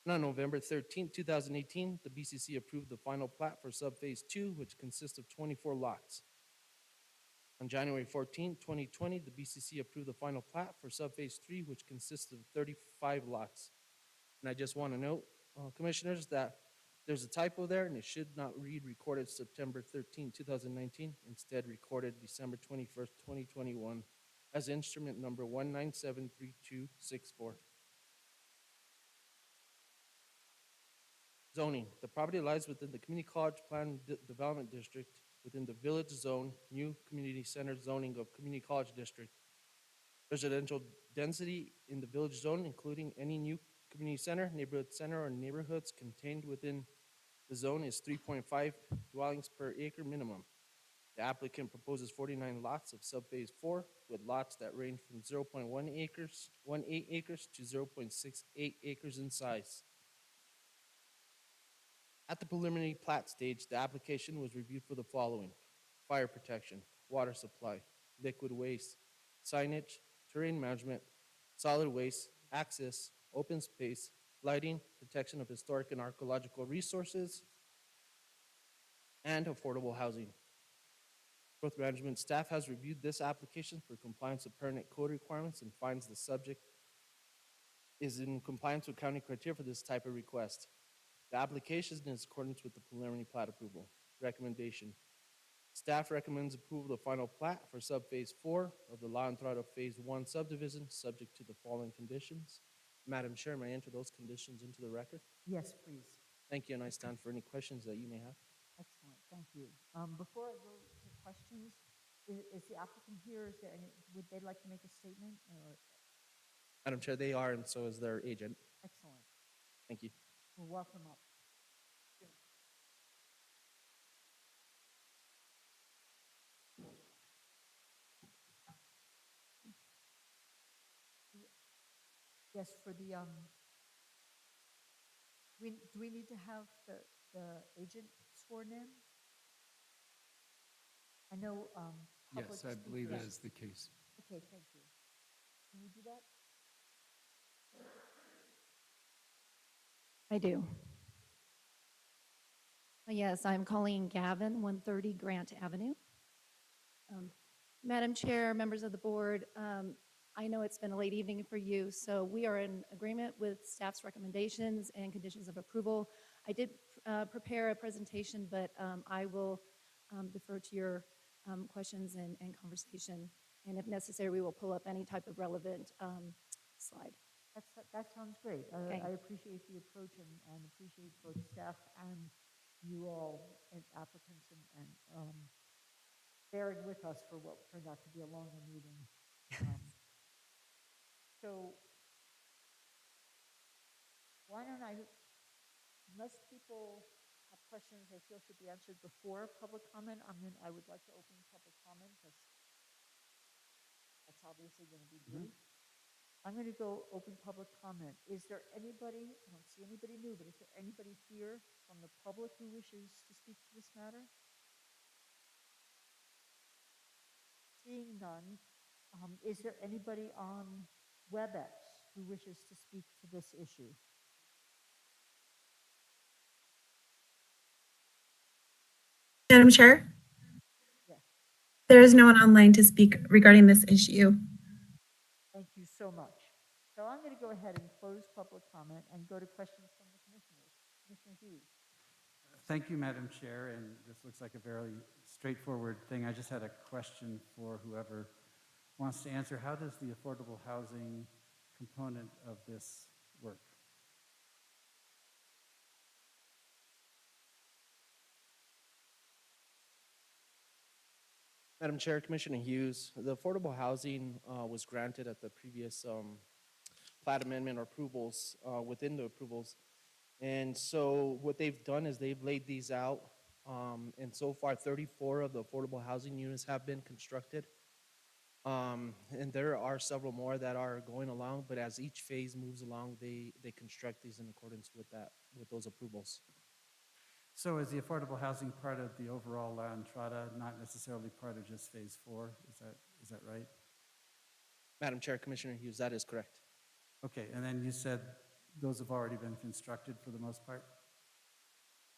And on November 13, 2018, the BCC approved the final plat for subphase 2, which consists of 24 lots. On January 14, 2020, the BCC approved the final plat for subphase 3, which consists of 35 lots. And I just want to note, Commissioners, that there's a typo there, and it should not read recorded September 13, 2019, instead recorded December 21st, 2021, as instrument number 1973264. Zoning. The property lies within the Community College Plan Development District within the Village Zone, New Community Center zoning of Community College District. Residential density in the Village Zone, including any new community center, neighborhood center, or neighborhoods contained within the zone, is 3.5 dwellings per acre minimum. The applicant proposes 49 lots of subphase 4 with lots that range from 0.18 acres to 0.68 acres in size. At the preliminary plat stage, the application was reviewed for the following: fire protection, water supply, liquid waste, signage, terrain management, solid waste, access, open space, lighting, protection of historic and archaeological resources, and affordable housing. Growth management staff has reviewed this application for compliance with pertinent code requirements and finds the subject is in compliance with county criteria for this type of request. The application is in accordance with the preliminary plat approval. Recommendation. Staff recommends approval of the final plat for subphase 4 of the La Entrada Phase 1 subdivision, subject to the following conditions. Madam Chair, may I enter those conditions into the record? Yes, please. Thank you, and I stand for any questions that you may have. Excellent, thank you. Before I go to questions, is the applicant here? Is there any, would they like to make a statement? Or Madam Chair, they are, and so is their agent. excellent. Thank you. We'll welcome up. Yes, for the, do we need to have the agent sworn in? I know, public Yes, I believe that speakers- is the case. Okay, thank you. Can you do that? I do. Yes, I'm Colleen Gavin, 130 Grant Avenue. Madam Chair, members of the board, I know it's been a late evening for you, so we are in agreement with staff's recommendations and conditions of approval. I did prepare a presentation, but I will defer to your questions and conversation. And if necessary, we will pull up any type of relevant slide. That sounds great. Okay. I appreciate the approach and appreciate both staff and you all and applicants and bearing with us for what turned out to be a longer meeting. So why don't I, unless people have questions they feel should be answered before public comment, I would like to open public comment because that's obviously going to be brief. I'm going to go open public comment. Is there anybody, I don't see anybody new, but is there anybody here from the public who wishes to speak to this matter? Seeing none, is there anybody on WebEx who wishes to speak to this issue? Madam Chair? Yes. There is no one online to speak regarding this issue. Thank you so much. So I'm going to go ahead and close public comment and go to questions from the commissioners. Commissioner Hughes. Thank you, Madam Chair, and this looks like a very straightforward thing. I just had a question for whoever wants to answer. How does the affordable housing component of this work? Madam Chair, Commissioner Hughes, the affordable housing was granted at the previous plat amendment or approvals within the approvals. And so what they've done is they've laid these out. And so far, 34 of the affordable housing units have been constructed. And there are several more that are going along, but as each phase moves along, they construct these in accordance with those approvals. So is the affordable housing part of the overall La Entrada, not necessarily part of just phase 4? Is that right? Madam Chair, Commissioner Hughes, that is correct. Okay, and then you said those have already been constructed for the most part?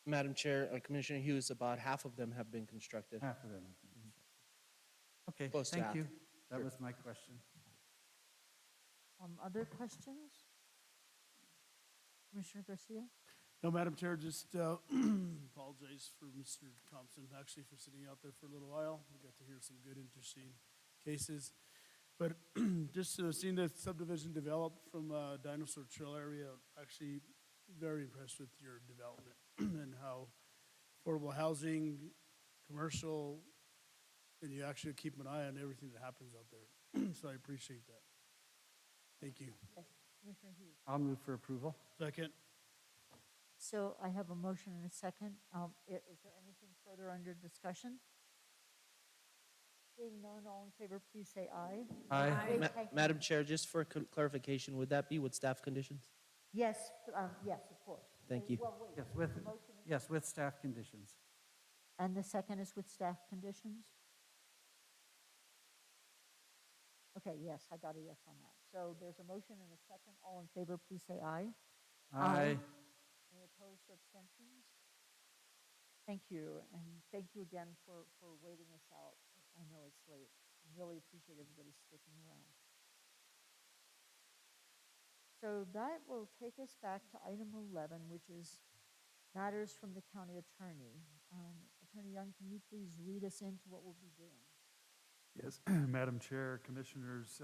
Madam Chair, Commissioner Hughes, about half of them have been constructed. Half of them have been constructed. Okay, Close to thank half. you. That Sure. was my question. Other questions? Commissioner Garcia? No, Madam Chair, just apologize for Mr. Thompson, actually for sitting out there for a little while. We got to hear some good, interesting cases. But just seeing the subdivision develop from Dinosaur Trail area, actually very impressed with your development and how affordable housing, commercial, and you actually keep an eye on everything that happens out there. So I appreciate that. Thank you. Yes, Commissioner Hughes. I'll move for approval. Second. So I have a motion and a second. Is there anything further under discussion? Seeing none, all in favor, please say aye. Aye. Madam Chair, just for clarification, would that be with staff conditions? Yes, yes, of course. Thank you. Well, wait, Yes, with, the motion is- yes, with staff conditions. And the second is with staff conditions? Okay, yes, I got a yes on that. So there's a motion and a second. All in favor, please say aye. Aye. Any opposed or abstentions? Thank you, and thank you again for waiting us out. I know it's late. I really appreciate everybody sticking around. So that will take us back to item 11, which is matters from the county attorney. Attorney Young, can you please lead us into what we'll be doing? Yes, Madam Chair, Commissioners,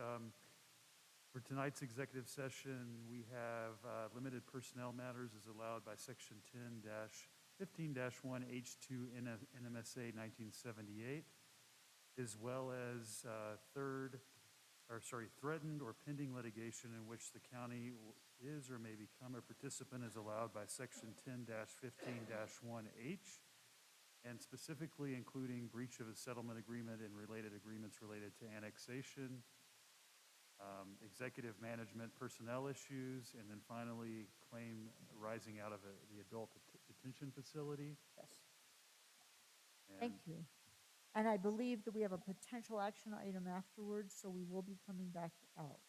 for tonight's executive session, we have limited personnel matters as allowed by Section 10-15-1 H2 NMSA 1978, as well as threatened or pending litigation in which the county is or may become a participant as allowed by Section 10-15-1H, and specifically including breach of a settlement agreement and related agreements related to annexation, executive management personnel issues, and then finally claim arising out of the adult detention facility. Yes. Thank you. And I believe that we have a potential action item afterwards, so we will be coming back out.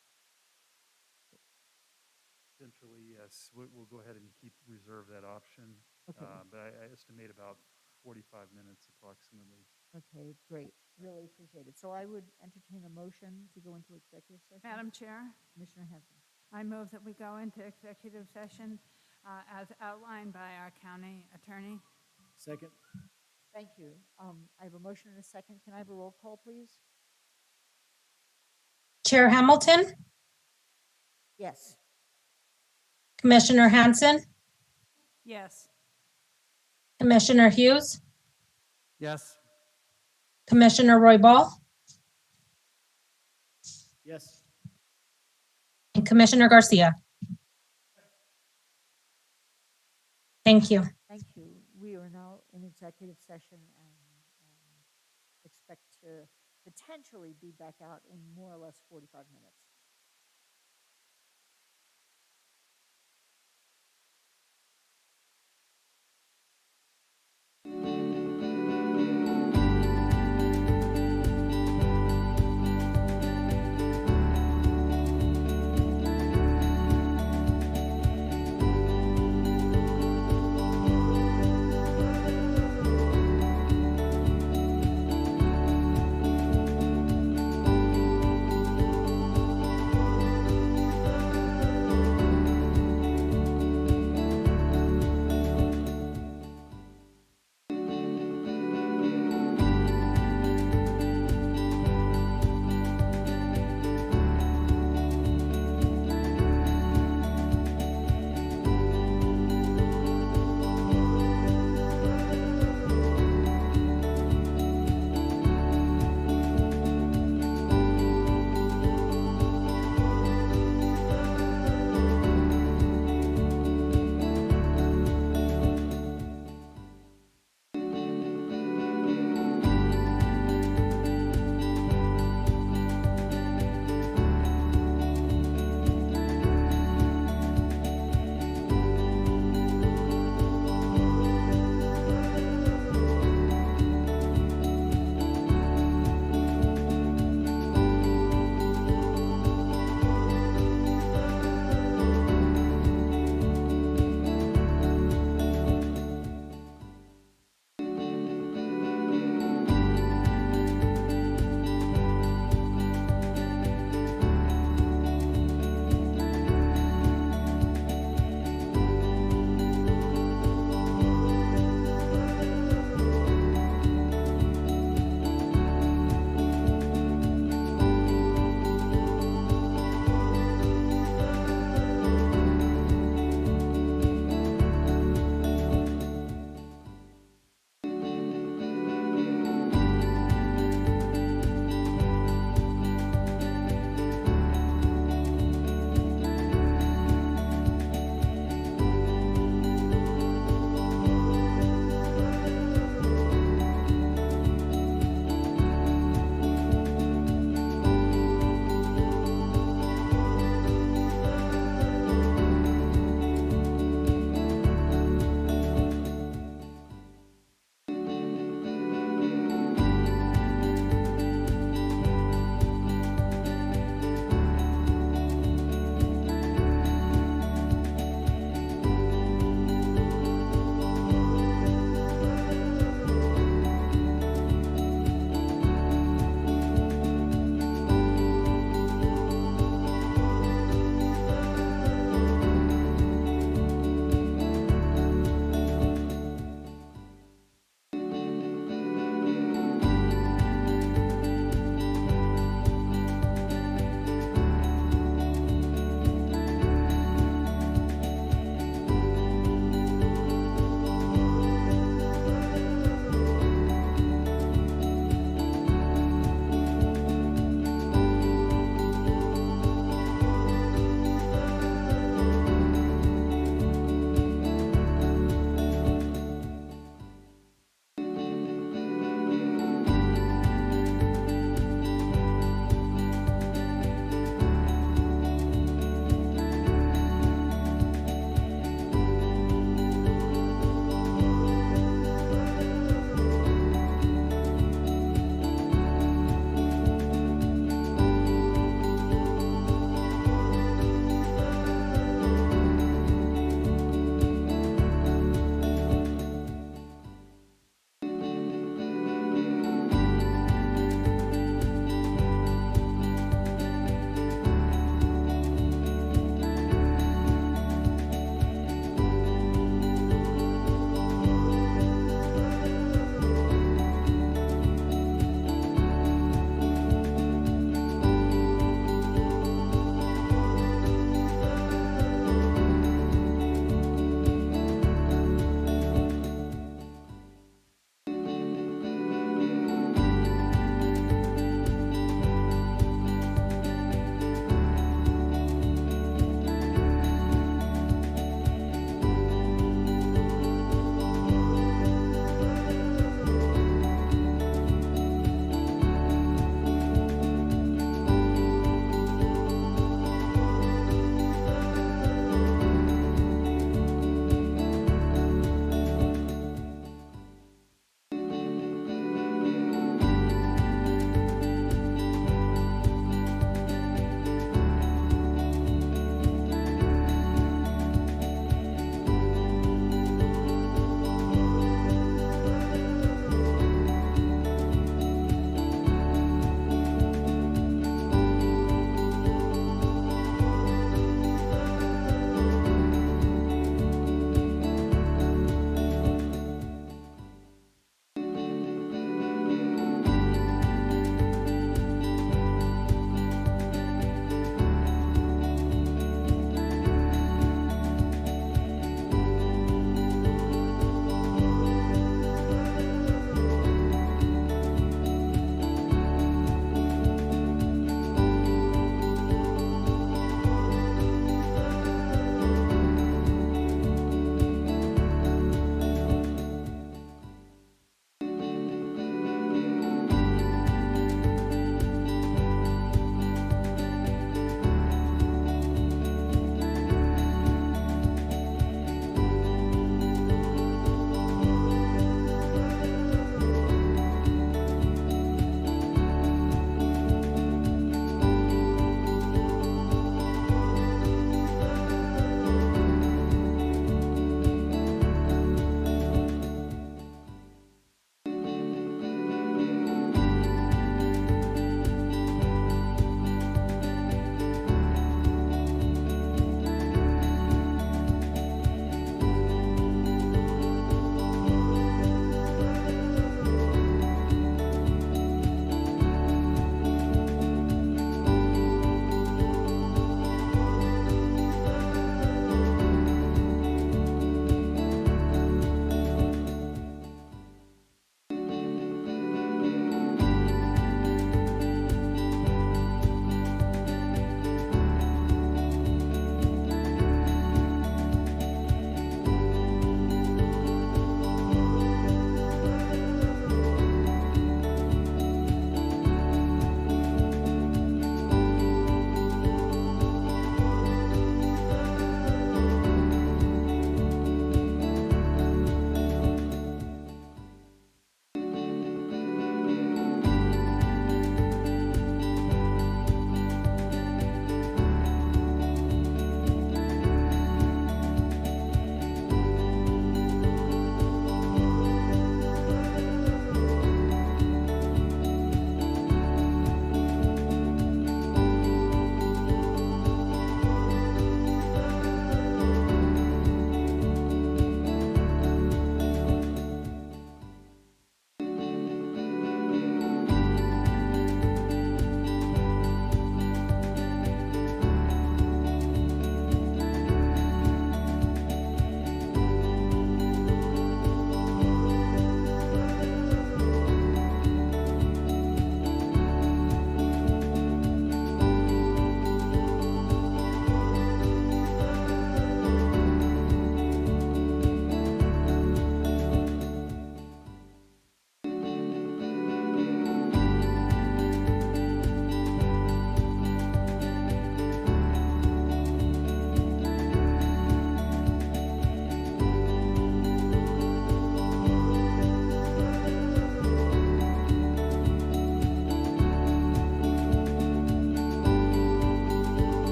Potentially, yes. We'll go ahead and reserve that option. Okay. But I estimate about 45 minutes approximately. Okay, great. Really appreciate it. So I would entertain a motion to go into executive session. Madam Chair, Commissioner Hanson. I move that we go into executive session as outlined by our county attorney. Second? Thank you. I have a motion and a second. Can I have a roll call, please? Chair Hamilton, Yes. Commissioner Hanson, Yes. Commissioner Hughes, Yes. Commissioner Royball, Yes. and Commissioner Garcia. Thank you. Thank you. We are now in executive session and expect to potentially be back out in more or less 45 minutes.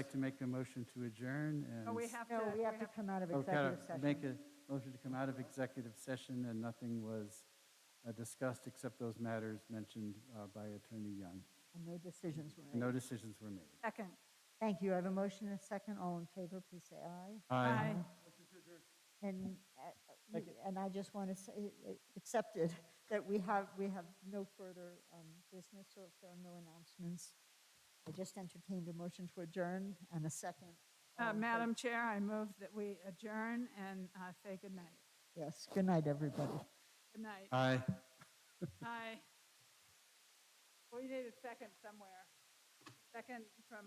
like to make a motion to adjourn and. Oh, we have to. No, we have to come out of Oh, gotta executive session. Make a motion to come out of executive session and nothing was discussed except those matters mentioned by Attorney Young. And no decisions were made. No decisions were made. Second. Thank you. I have a motion and a second. All in favor, please say aye. Aye. And, and I just want to say, accepted, that we have no further business, so if there are no announcements, I just entertained a motion to adjourn and a second. All in Madam Chair, I move that we adjourn and say good night. favor? Yes, good night, everybody. Good night. Aye. Aye. We need a second somewhere. Second from